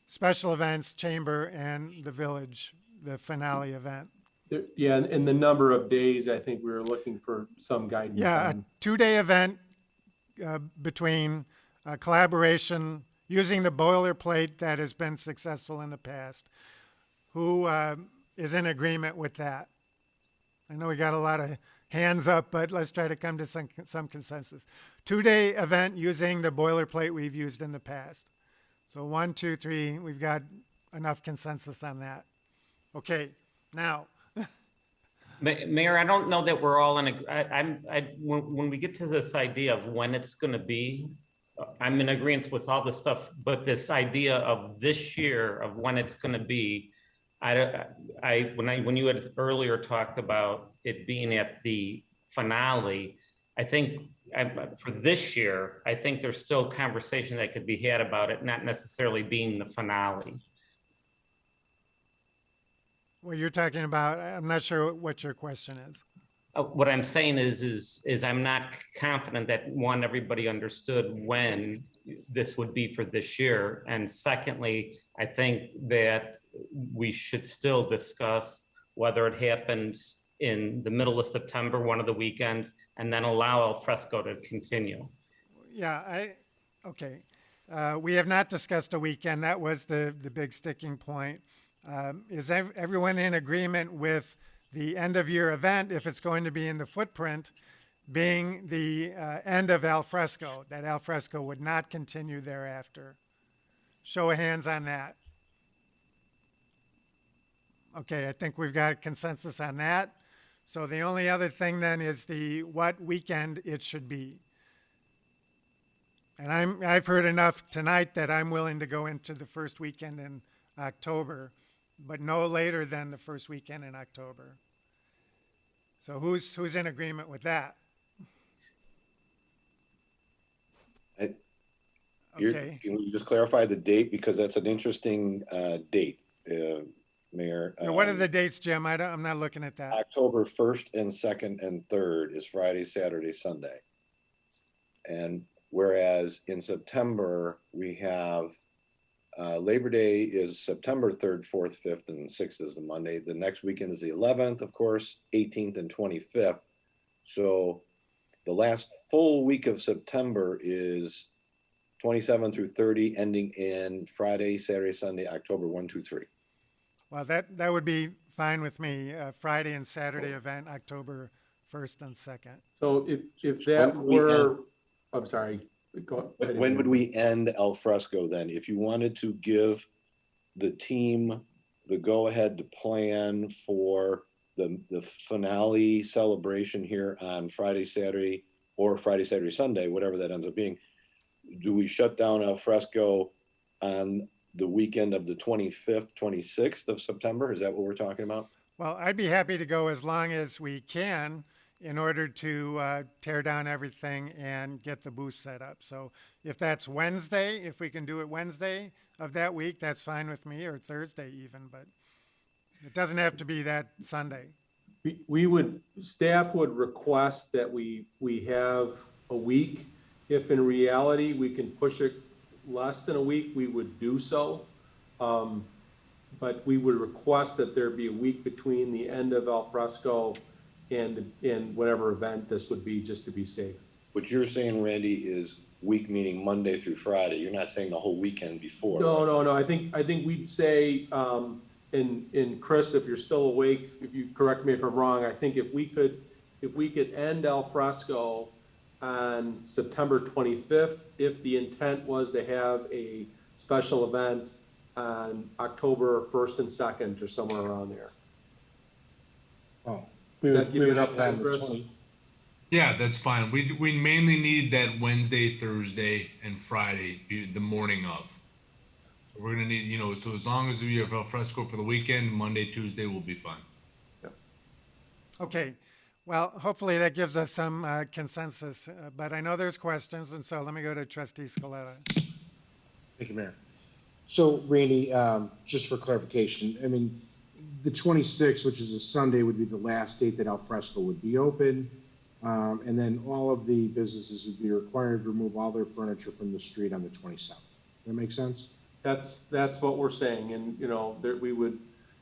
special events, chamber, and the village, the finale event. Yeah, and the number of days, I think we were looking for some guidance. Yeah, on. A 2-day event between collaboration, using the boilerplate that has been successful in the past. Who is in agreement with that? I know we got a lot of hands up, but let's try to come to some consensus. 2-day event using the boilerplate we've used in the past. So 1, 2, 3, we've got enough consensus on that. Okay, now. Mayor, I don't know that we're all in when we get to this idea of when it's going to be, I'm in agreement with all the stuff, but this idea of this year of when it's going to be, when you had earlier talked about it being at the finale, I think for this year, I think there's still conversation that could be had about it not necessarily being the finale. Well, you're talking about, I'm not sure what your question is. What I'm saying is I'm not confident that one, everybody understood when this would be for this year. And secondly, I think that we should still discuss whether it happens in the middle of September, one of the weekends, and then allow al fresco to continue. Yeah, okay. We have not discussed a weekend. That was the big sticking point. Is everyone in agreement with the end of year event, if it's going to be in the footprint, being the end of al fresco, that al fresco would not continue thereafter? Show of hands on that. Okay, I think we've got consensus on that. So the only other thing then is what weekend it should be. And I've heard enough tonight that I'm willing to go into the first weekend in October, but no later than the first weekend in October. So who's in agreement with that? Okay. Can you just clarify the date, because that's an interesting date, Mayor? What are the dates, Jim? I'm not looking at that. October 1st and 2nd and 3rd is Friday, Saturday, Sunday. And whereas in September, we have Labor Day is September 3rd, 4th, 5th, and 6th is the Monday. The next weekend is the 11th, of course, 18th and 25th. So the last full week of September is 27 through 30, ending in Friday, Saturday, Sunday, October 1, 2, 3. Well, that would be fine with me. Friday and Saturday event, October 1st and 2nd. So if that were, I'm sorry. Go ahead. When would we end al fresco then? If you wanted to give the team the go-ahead to plan for the finale celebration here on Friday, Saturday, or Friday, Saturday, Sunday, whatever that ends up being, do we shut down al fresco on the weekend of the 25th, 26th of September? Is that what we're talking about? Well, I'd be happy to go as long as we can in order to tear down everything and get the booth set up. So if that's Wednesday, if we can do it Wednesday of that week, that's fine with me, or Thursday even, but it doesn't have to be that Sunday. Staff would request that we have a week. If in reality we can push it less than a week, we would do so. But we would request that there be a week between the end of al fresco and whatever event this would be, just to be safe. What you're saying, Randy, is week meaning Monday through Friday. You're not saying the whole weekend before. No. I think we'd say, and Chris, if you're still awake, if you correct me if I'm wrong, I think if we could end al fresco on September 25th, if the intent was to have a special event on October 1st and 2nd or somewhere around there. Oh, Does that give you enough time, time, Chris? Yeah, that's fine. We mainly need that Wednesday, Thursday, and Friday, the morning of. So we're gonna need, so as long as we have al fresco for the weekend, Monday, Tuesday will be fine. Okay. Well, hopefully that gives us some consensus, but I know there's questions, and so let me go to Trustee Scaletta. Thank you, Mayor. So Randy, just for clarification, I mean, the 26th, which is a Sunday, would be the last date that al fresco would be open. And then all of the businesses would be required to remove all their furniture from the street on the 27th. That make sense? That's what we're saying, and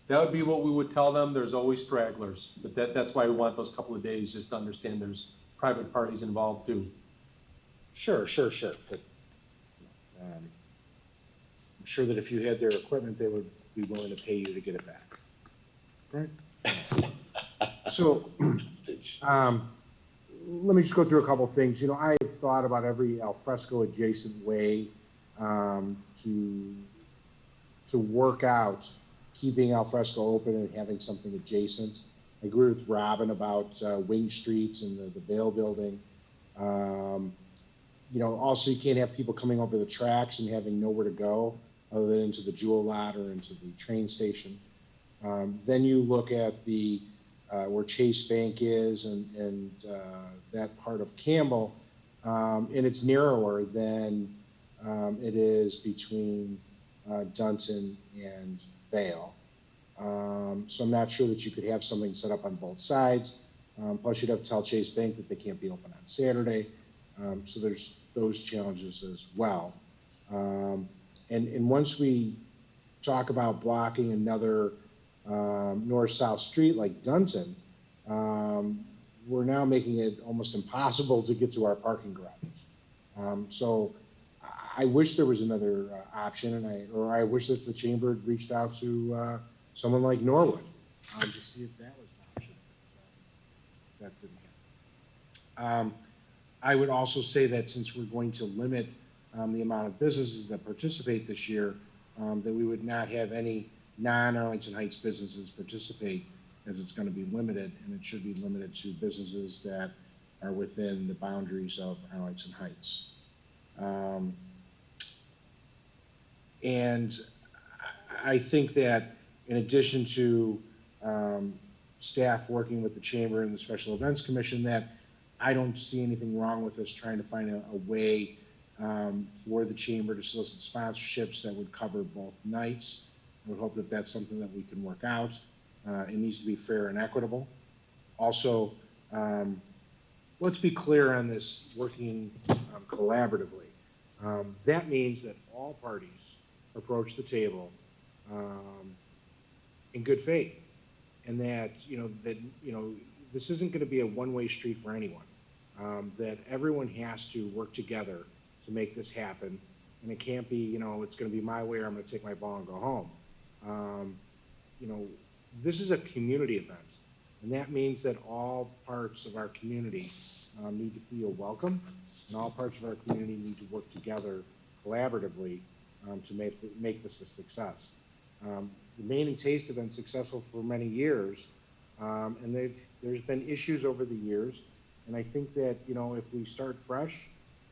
that would be what we would tell them. There's always stragglers, but that's why we want those couple of days, just to understand there's private parties involved too. Sure. But, I'm sure that if you had their equipment, they would be willing to pay you to get it back. Right? So, let me just go through a couple of things. I have thought about every al fresco adjacent way to work out keeping al fresco open and having something adjacent. I agree with Robin about Wing Street and the Vale building. Also you can't have people coming over the tracks and having nowhere to go other than into the Jewel lot or into the train station. Then you look at where Chase Bank is and that part of Campbell, and it's narrower than it is between Dunton and Vale. So I'm not sure that you could have something set up on both sides. Plus you'd have to tell Chase Bank that they can't be open on Saturday. So there's those challenges as well. And once we talk about blocking another north-south street like Dunton, we're now making it almost impossible to get to our parking garages. So I wish there was another option, and I wish that the chamber had reached out to someone like Norwood to see if that was an option. That didn't happen. I would also say that since we're going to limit the amount of businesses that participate this year, that we would not have any non-Arlington Heights businesses participate, as it's going to be limited, and it should be limited to businesses that are within the boundaries of Arlington Heights. And I think that in addition to staff working with the chamber and the Special Events Commission, that I don't see anything wrong with us trying to find a way for the chamber to solicit sponsorships that would cover both nights. I would hope that that's something that we can work out. It needs to be fair and equitable. Also, let's be clear on this working collaboratively. That means that all parties approach the table in good faith, and that this isn't going to be a one-way street for anyone. That everyone has to work together to make this happen, and it can't be it's going to be my way or I'm going to take my ball and go home. This is a community event, and that means that all parts of our community need to feel welcome, and all parts of our community need to work together collaboratively to make this a success. The Maine and Taste have been successful for many years, and there's been issues over the years, and I think that if we start fresh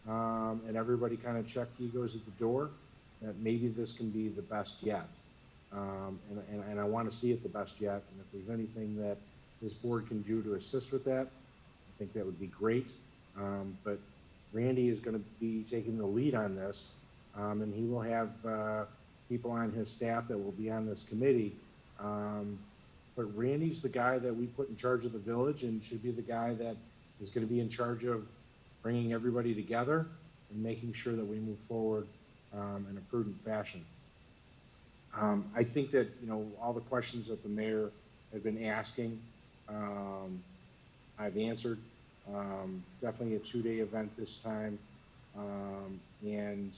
and everybody kind of check egos at the door, that maybe this can be the best yet. And I want to see it the best yet. And if there's anything that this board can do to assist with that, I think that would be great. But Randy is going to be taking the lead on this, and he will have people on his staff that will be on this committee. But Randy's the guy that we put in charge of the village, and should be the guy that is going to be in charge of bringing everybody together and making sure that we move forward in a prudent fashion. I think that all the questions that the mayor had been asking, I've answered. Definitely a 2-day event this time, and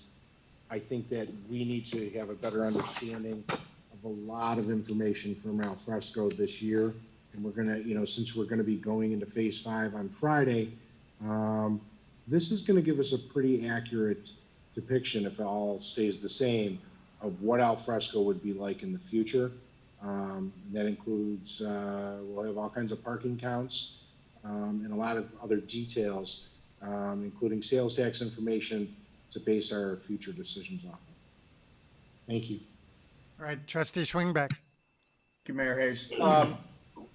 I think that we need to have a better understanding of a lot of information from Alfresco this year, and we're gonna, since we're gonna be going into phase 5 on Friday, this is gonna give us a pretty accurate depiction, if it all stays the same, of what Alfresco would be like in the future. That includes, we'll have all kinds of parking counts and a lot of other details, including sales tax information to base our future decisions off of. Thank you. All right, Trustee Schwingbeck. Thank you, Mayor Hayes.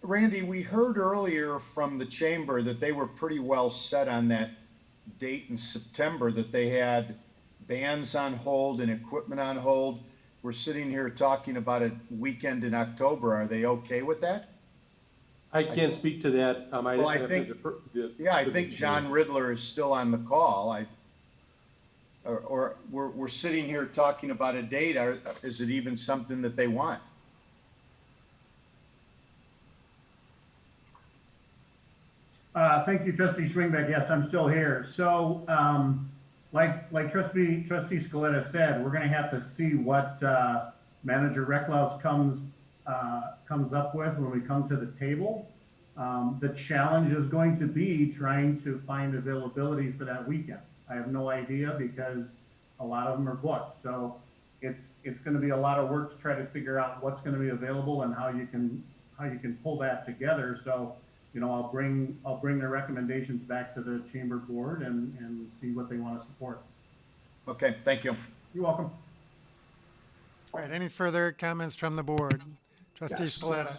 Randy, we heard earlier from the chamber that they were pretty well set on that date in September, that they had bands on hold and equipment on hold. We're sitting here talking about a weekend in October. Are they okay with that? I can't speak to that. I think John Riddler is still on the call. Or we're sitting here talking about a date. Is it even something that they want? Thank you, Trustee Schwingbeck. Yes, I'm still here. So, like Trustee Scaletta said, we're going to have to see what Manager Recklouse comes up with when we come to the table. The challenge is going to be trying to find availability for that weekend. I have no idea because a lot of them are booked. So it's going to be a lot of work to try to figure out what's going to be available and how you can pull that together. So, I'll bring their recommendations back to the chamber board and see what they want to support. Okay, thank you. You're welcome. All right, any further comments from the board? Trustee Yes. Scaletta.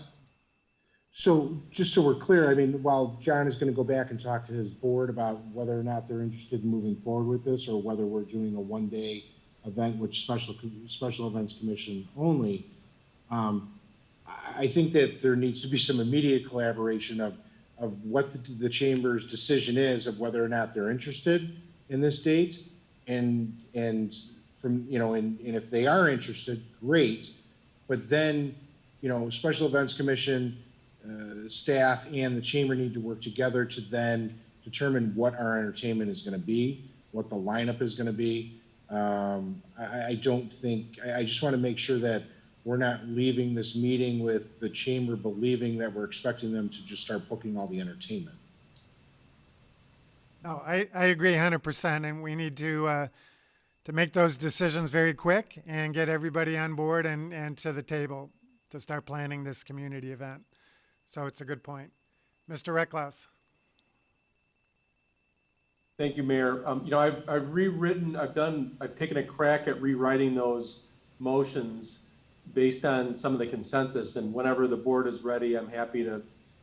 So just so we're clear, I mean, while John is going to go back and talk to his board about whether or not they're interested in moving forward with this, or whether we're doing a one-day event, which special events commission only, I think that there needs to be some immediate collaboration of what the chamber's decision is of whether or not they're interested in this date. And from, you know, and if they are interested, great. But then, you know, Special Events Commission, staff and the chamber need to work together to then determine what our entertainment is going to be, what the lineup is going to be. I don't think, I just want to make sure that we're not leaving this meeting with the chamber believing that we're expecting them to just start booking all the entertainment. No, I agree 100%, and we need to make those decisions very quick and get everybody on board and to the table to start planning this community event. So it's a good point. Mr. Recklouse. Thank you, Mayor. You know, I've rewritten, I've taken a crack at rewriting those motions based on some of the consensus, and whenever the board is ready, I'm happy to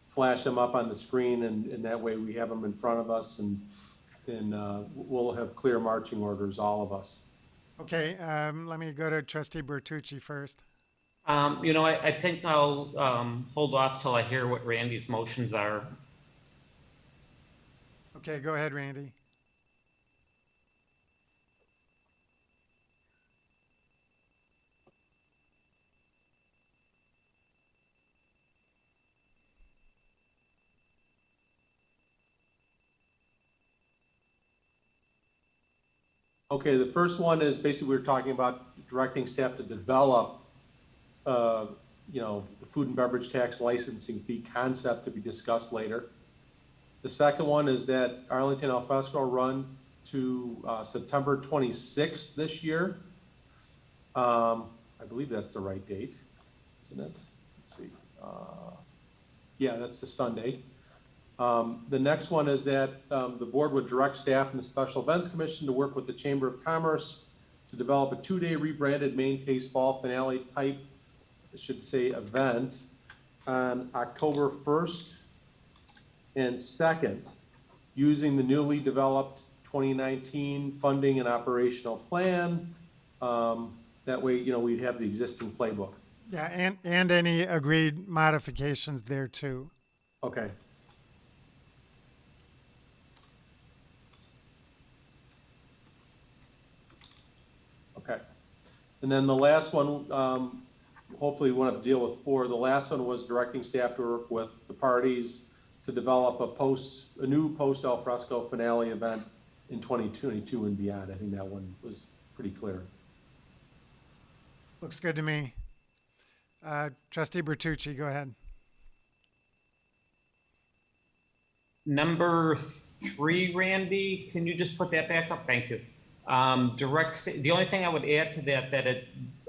flash them up on the screen, and that way we have them in front of us, and we'll have clear marching orders, all of us. Okay, let me go to Trustee Bertucci first. You know, I think I'll hold off till I hear what Randy's motions are. Okay, go ahead, Randy. Okay, the first one is basically we're talking about directing staff to develop, you know, the food and beverage tax licensing fee concept to be discussed later. The second one is that Arlington Al Fresco run to September 26th this year. I believe that's the right date, isn't it? Let's see. Yeah, that's the Sunday. The next one is that the board would direct staff and the Special Events Commission to work with the Chamber of Commerce to develop a 2-day rebranded main case fall finale type, I should say, event on October 1st and 2nd, using the newly developed 2019 funding and operational plan. That way, you know, we'd have the existing playbook. Yeah, and any agreed modifications there too. Okay. Okay. And then the last one, hopefully we won't have to deal with 4. The last one was directing staff to work with the parties to develop a new post al fresco finale event in 2022 and beyond. I think that one was pretty clear. Looks good to me. Trustee Bertucci, go ahead. Number 3, Randy, can you just put that back up? Thank you. The only thing I would add to that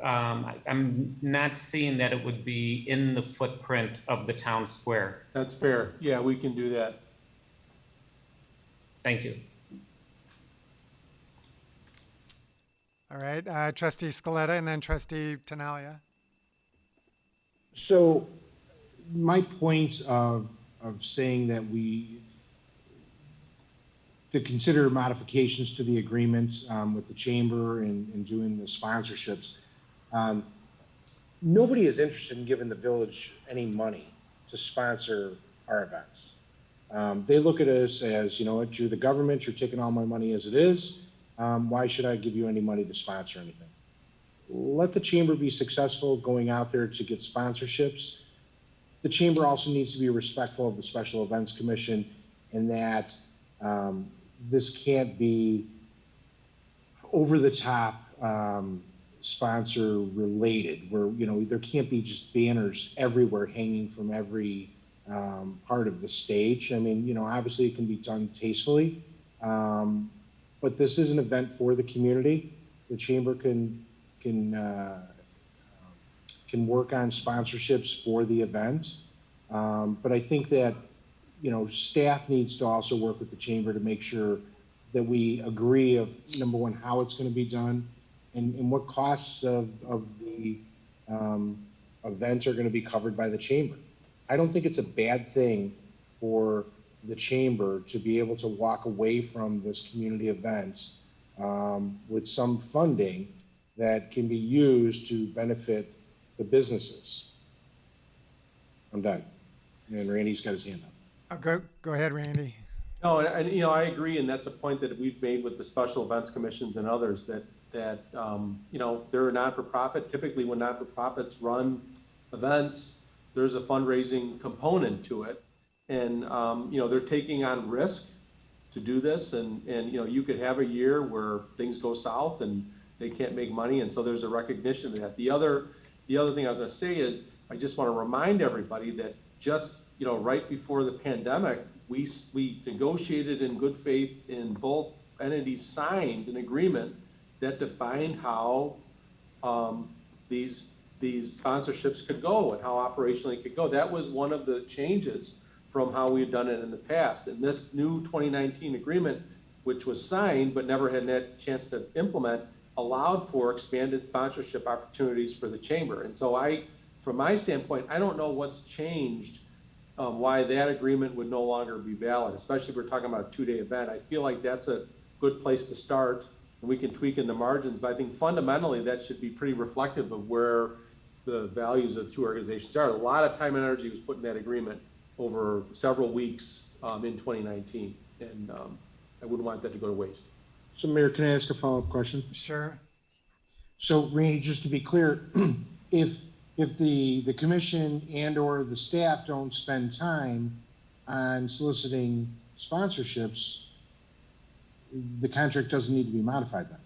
I'm not seeing that it would be in the footprint of the town square. That's fair. Yeah, we can do that. Thank you. All right, Trustee Scaletta and then Trustee Tinaglia. So my point of saying that to consider modifications to the agreement with the chamber and doing the sponsorships, nobody is interested in giving the village any money to sponsor our events. They look at us as, you know what, you're the government, you're taking all my money as it is. Why should I give you any money to sponsor anything? Let the chamber be successful going out there to get sponsorships. The chamber also needs to be respectful of the Special Events Commission in that this can't be over the top sponsor related, where, you know, there can't be just banners everywhere hanging from every part of the stage. I mean, you know, obviously it can be done tastefully, but this is an event for the community. The chamber can work on sponsorships for the event, but I think that, you know, staff needs to also work with the chamber to make sure that we agree of, number one, how it's going to be done and what costs of the event are going to be covered by the chamber. I don't think it's a bad thing for the chamber to be able to walk away from this community event with some funding that can be used to benefit the businesses. I'm done. And Randy's got his hand up. Go ahead, Randy. No, and you know, I agree, and that's a point that we've made with the special events commissions and others that you know, they're a not-for-profit. Typically, when not-for-profits run events, there's a fundraising component to it, and you know, they're taking on risk to do this, and you know, you could have a year where things go south and they can't make money, and so there's a recognition of that. The other thing I was going to say is I just want to remind everybody that just, you know, right before the pandemic, we negotiated in good faith, and both entities signed an agreement that defined how these sponsorships could go and how operationally it could go. That was one of the changes from how we had done it in the past. And this new 2019 agreement, which was signed but never had a chance to implement, allowed for expanded sponsorship opportunities for the chamber. And so from my standpoint, I don't know what's changed, why that agreement would no longer be valid, especially if we're talking about a 2-day event. I feel like that's a good place to start, and we can tweak in the margins, but I think fundamentally that should be pretty reflective of where the values of the two organizations are. A lot of time and energy was put in that agreement over several weeks in 2019, and I wouldn't want that to go to waste. So Mayor, can I ask a follow-up question? Sure. So Randy, just to be clear, if the commission and or the staff don't spend time on soliciting sponsorships, the contract doesn't need to be modified then?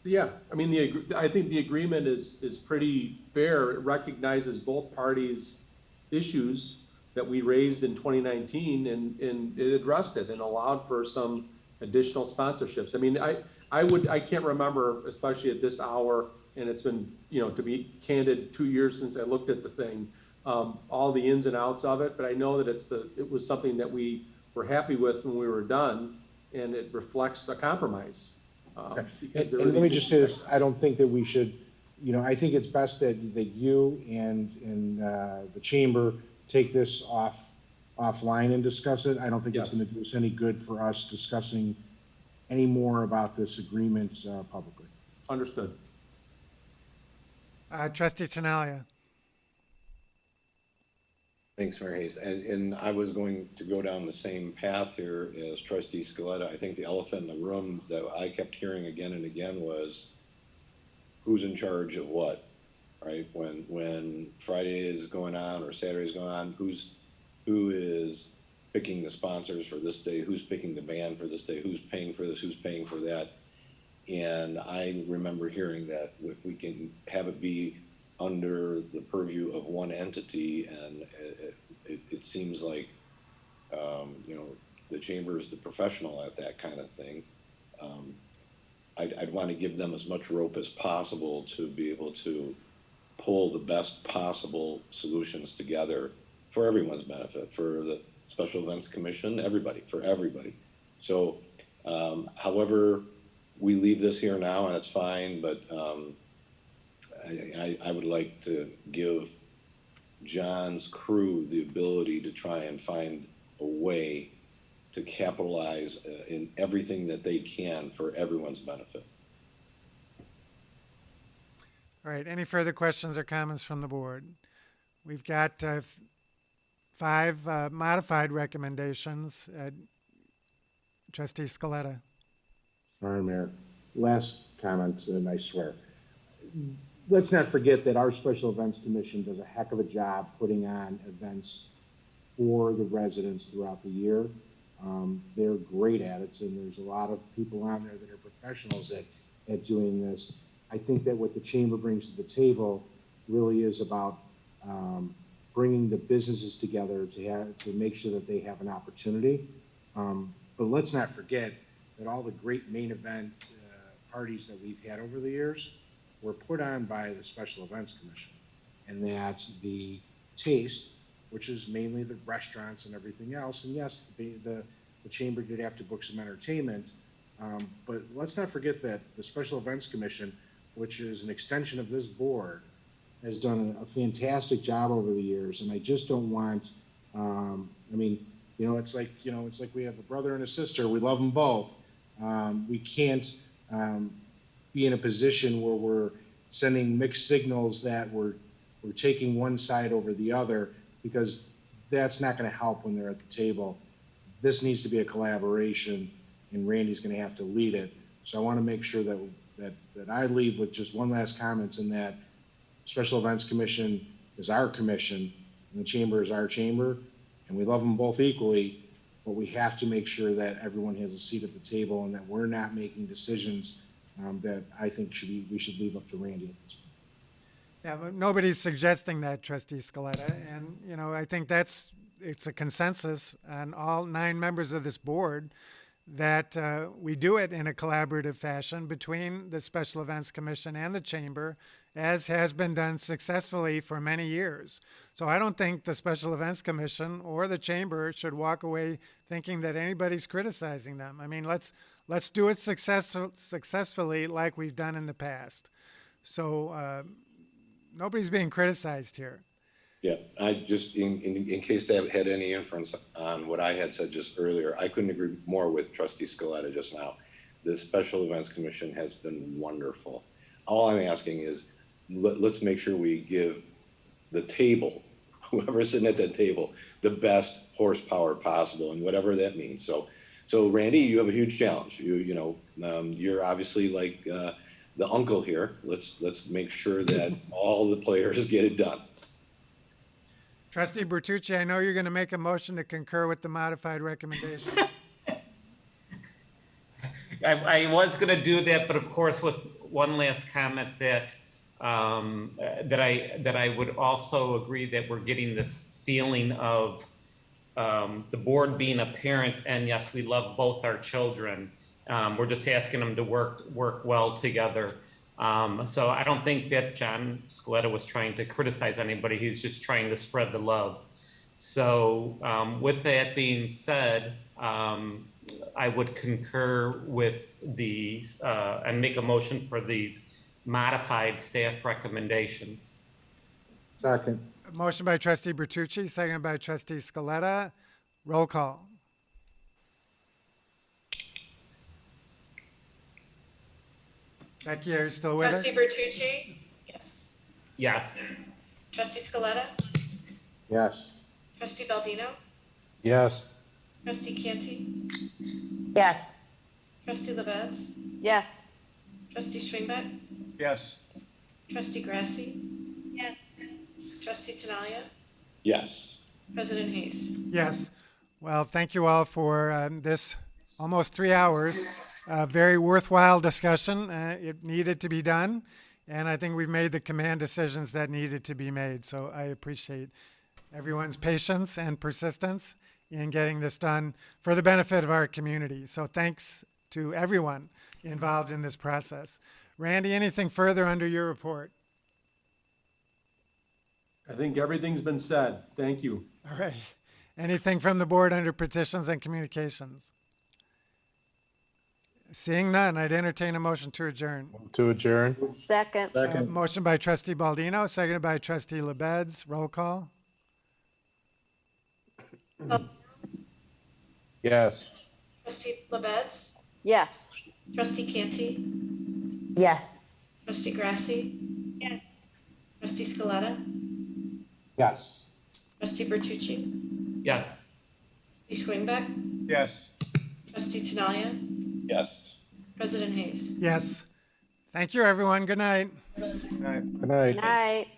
Yeah, I mean, I think the agreement is pretty fair. It recognizes both parties' issues that we raised in 2019, and it addressed it and allowed for some additional sponsorships. I mean, I can't remember, especially at this hour, and it's been, you know, to be candid, 2 years since I looked at the thing, all the ins and outs of it, but I know that it was something that we were happy with when we were done, and it reflects a compromise. And let me just say this, I don't think that we should, you know, I think it's best that you and the chamber take this offline and discuss it. I don't think it's going to do us any good for us discussing any more about this agreement publicly. Understood. Trustee Tinaglia. Thanks, Mayor Hayes. And I was going to go down the same path here as Trustee Scaletta. I think the elephant in the room that I kept hearing again and again was who's in charge of what, right? When Friday is going on or Saturday is going on, who is picking the sponsors for this day, who's picking the band for this day, who's paying for this, who's paying for that. And I remember hearing that if we can have it be under the purview of one entity, and it seems like, you know, the chamber is the professional at that kind of thing. I'd want to give them as much rope as possible to be able to pull the best possible solutions together for everyone's benefit, for the Special Events Commission, for everybody. So, however we leave this here now, and it's fine, but I would like to give John's crew the ability to try and find a way to capitalize in everything that they can for everyone's benefit. All right, any further questions or comments from the board? We've got 5 modified recommendations. Trustee Scaletta. Sorry, Mayor. Last comment, and I swear. Let's not forget that our Special Events Commission does a heck of a job putting on events for the residents throughout the year. They're great at it, and there's a lot of people on there that are professionals at doing this. I think that what the chamber brings to the table really is about bringing the businesses together to make sure that they have an opportunity. But let's not forget that all the great main event parties that we've had over the years were put on by the Special Events Commission. And that's the taste, which is mainly the restaurants and everything else. And yes, the chamber did have to book some entertainment, but let's not forget that the Special Events Commission, which is an extension of this board, has done a fantastic job over the years. And I just don't want, I mean, you know, it's like we have a brother and a sister. We love them both. We can't be in a position where we're sending mixed signals that we're taking one side over the other, because that's not going to help when they're at the table. This needs to be a collaboration, and Randy's going to have to lead it. So I want to make sure that I leave with just one last comment in that Special Events Commission is our commission, and the chamber is our chamber, and we love them both equally, but we have to make sure that everyone has a seat at the table and that we're not making decisions that I think we should leave up to Randy at this point. Yeah, but nobody's suggesting that, Trustee Scaletta. And, you know, I think it's a consensus on all 9 members of this board that we do it in a collaborative fashion between the Special Events Commission and the Chamber, as has been done successfully for many years. So I don't think the Special Events Commission or the Chamber should walk away thinking that anybody's criticizing them. I mean, let's do it successfully like we've done in the past. So nobody's being criticized here. Yeah, I just, in case that had any inference on what I had said just earlier, I couldn't agree more with Trustee Scaletta just now. The Special Events Commission has been wonderful. All I'm asking is, let's make sure we give the table, whoever's sitting at that table, the best horsepower possible, and whatever that means. So Randy, you have a huge challenge. You're obviously like the uncle here. Let's make sure that all the players get it done. Trustee Bertucci, I know you're going to make a motion to concur with the modified recommendation. I was going to do that, but of course, with one last comment that I would also agree that we're getting this feeling of the board being a parent, and yes, we love both our children. We're just asking them to work well together. So I don't think that John Scaletta was trying to criticize anybody. He's just trying to spread the love. So with that being said, I would concur with these and make a motion for these modified staff recommendations. Second. Motion by Trustee Bertucci, seconded by Trustee Scaletta. Roll call. Becky, are you still with us? Trustee Bertucci? Yes. Yes. Trustee Scaletta? Yes. Trustee Baldino? Yes. Trustee Canty? Yes. Trustee LaBedz? Yes. Trustee Schwingbeck? Yes. Trustee Grassi? Yes. Trustee Tinaglia? Yes. President Hayes? Yes. Well, thank you all for this almost 3 hours. Very worthwhile discussion. It needed to be done, and I think we've made the command decisions that needed to be made. So I appreciate everyone's patience and persistence in getting this done for the benefit of our community. So thanks to everyone involved in this process. Randy, anything further under your report? I think everything's been said. Thank you. All right. Anything from the board under petitions and communications? Seeing none, I'd entertain a motion to adjourn. To adjourn. Second. Motion by Trustee Baldino, seconded by Trustee LaBedz. Roll call. Yes. Trustee LaBedz? Yes. Trustee Canty? Yes. Trustee Grassi? Yes. Trustee Scaletta? Yes. Trustee Bertucci? Yes. Trustee Schwingbeck? Yes. Trustee Tinaglia? Yes. President Hayes? Yes. Thank you, everyone. Good night. Good night. Good night. Night.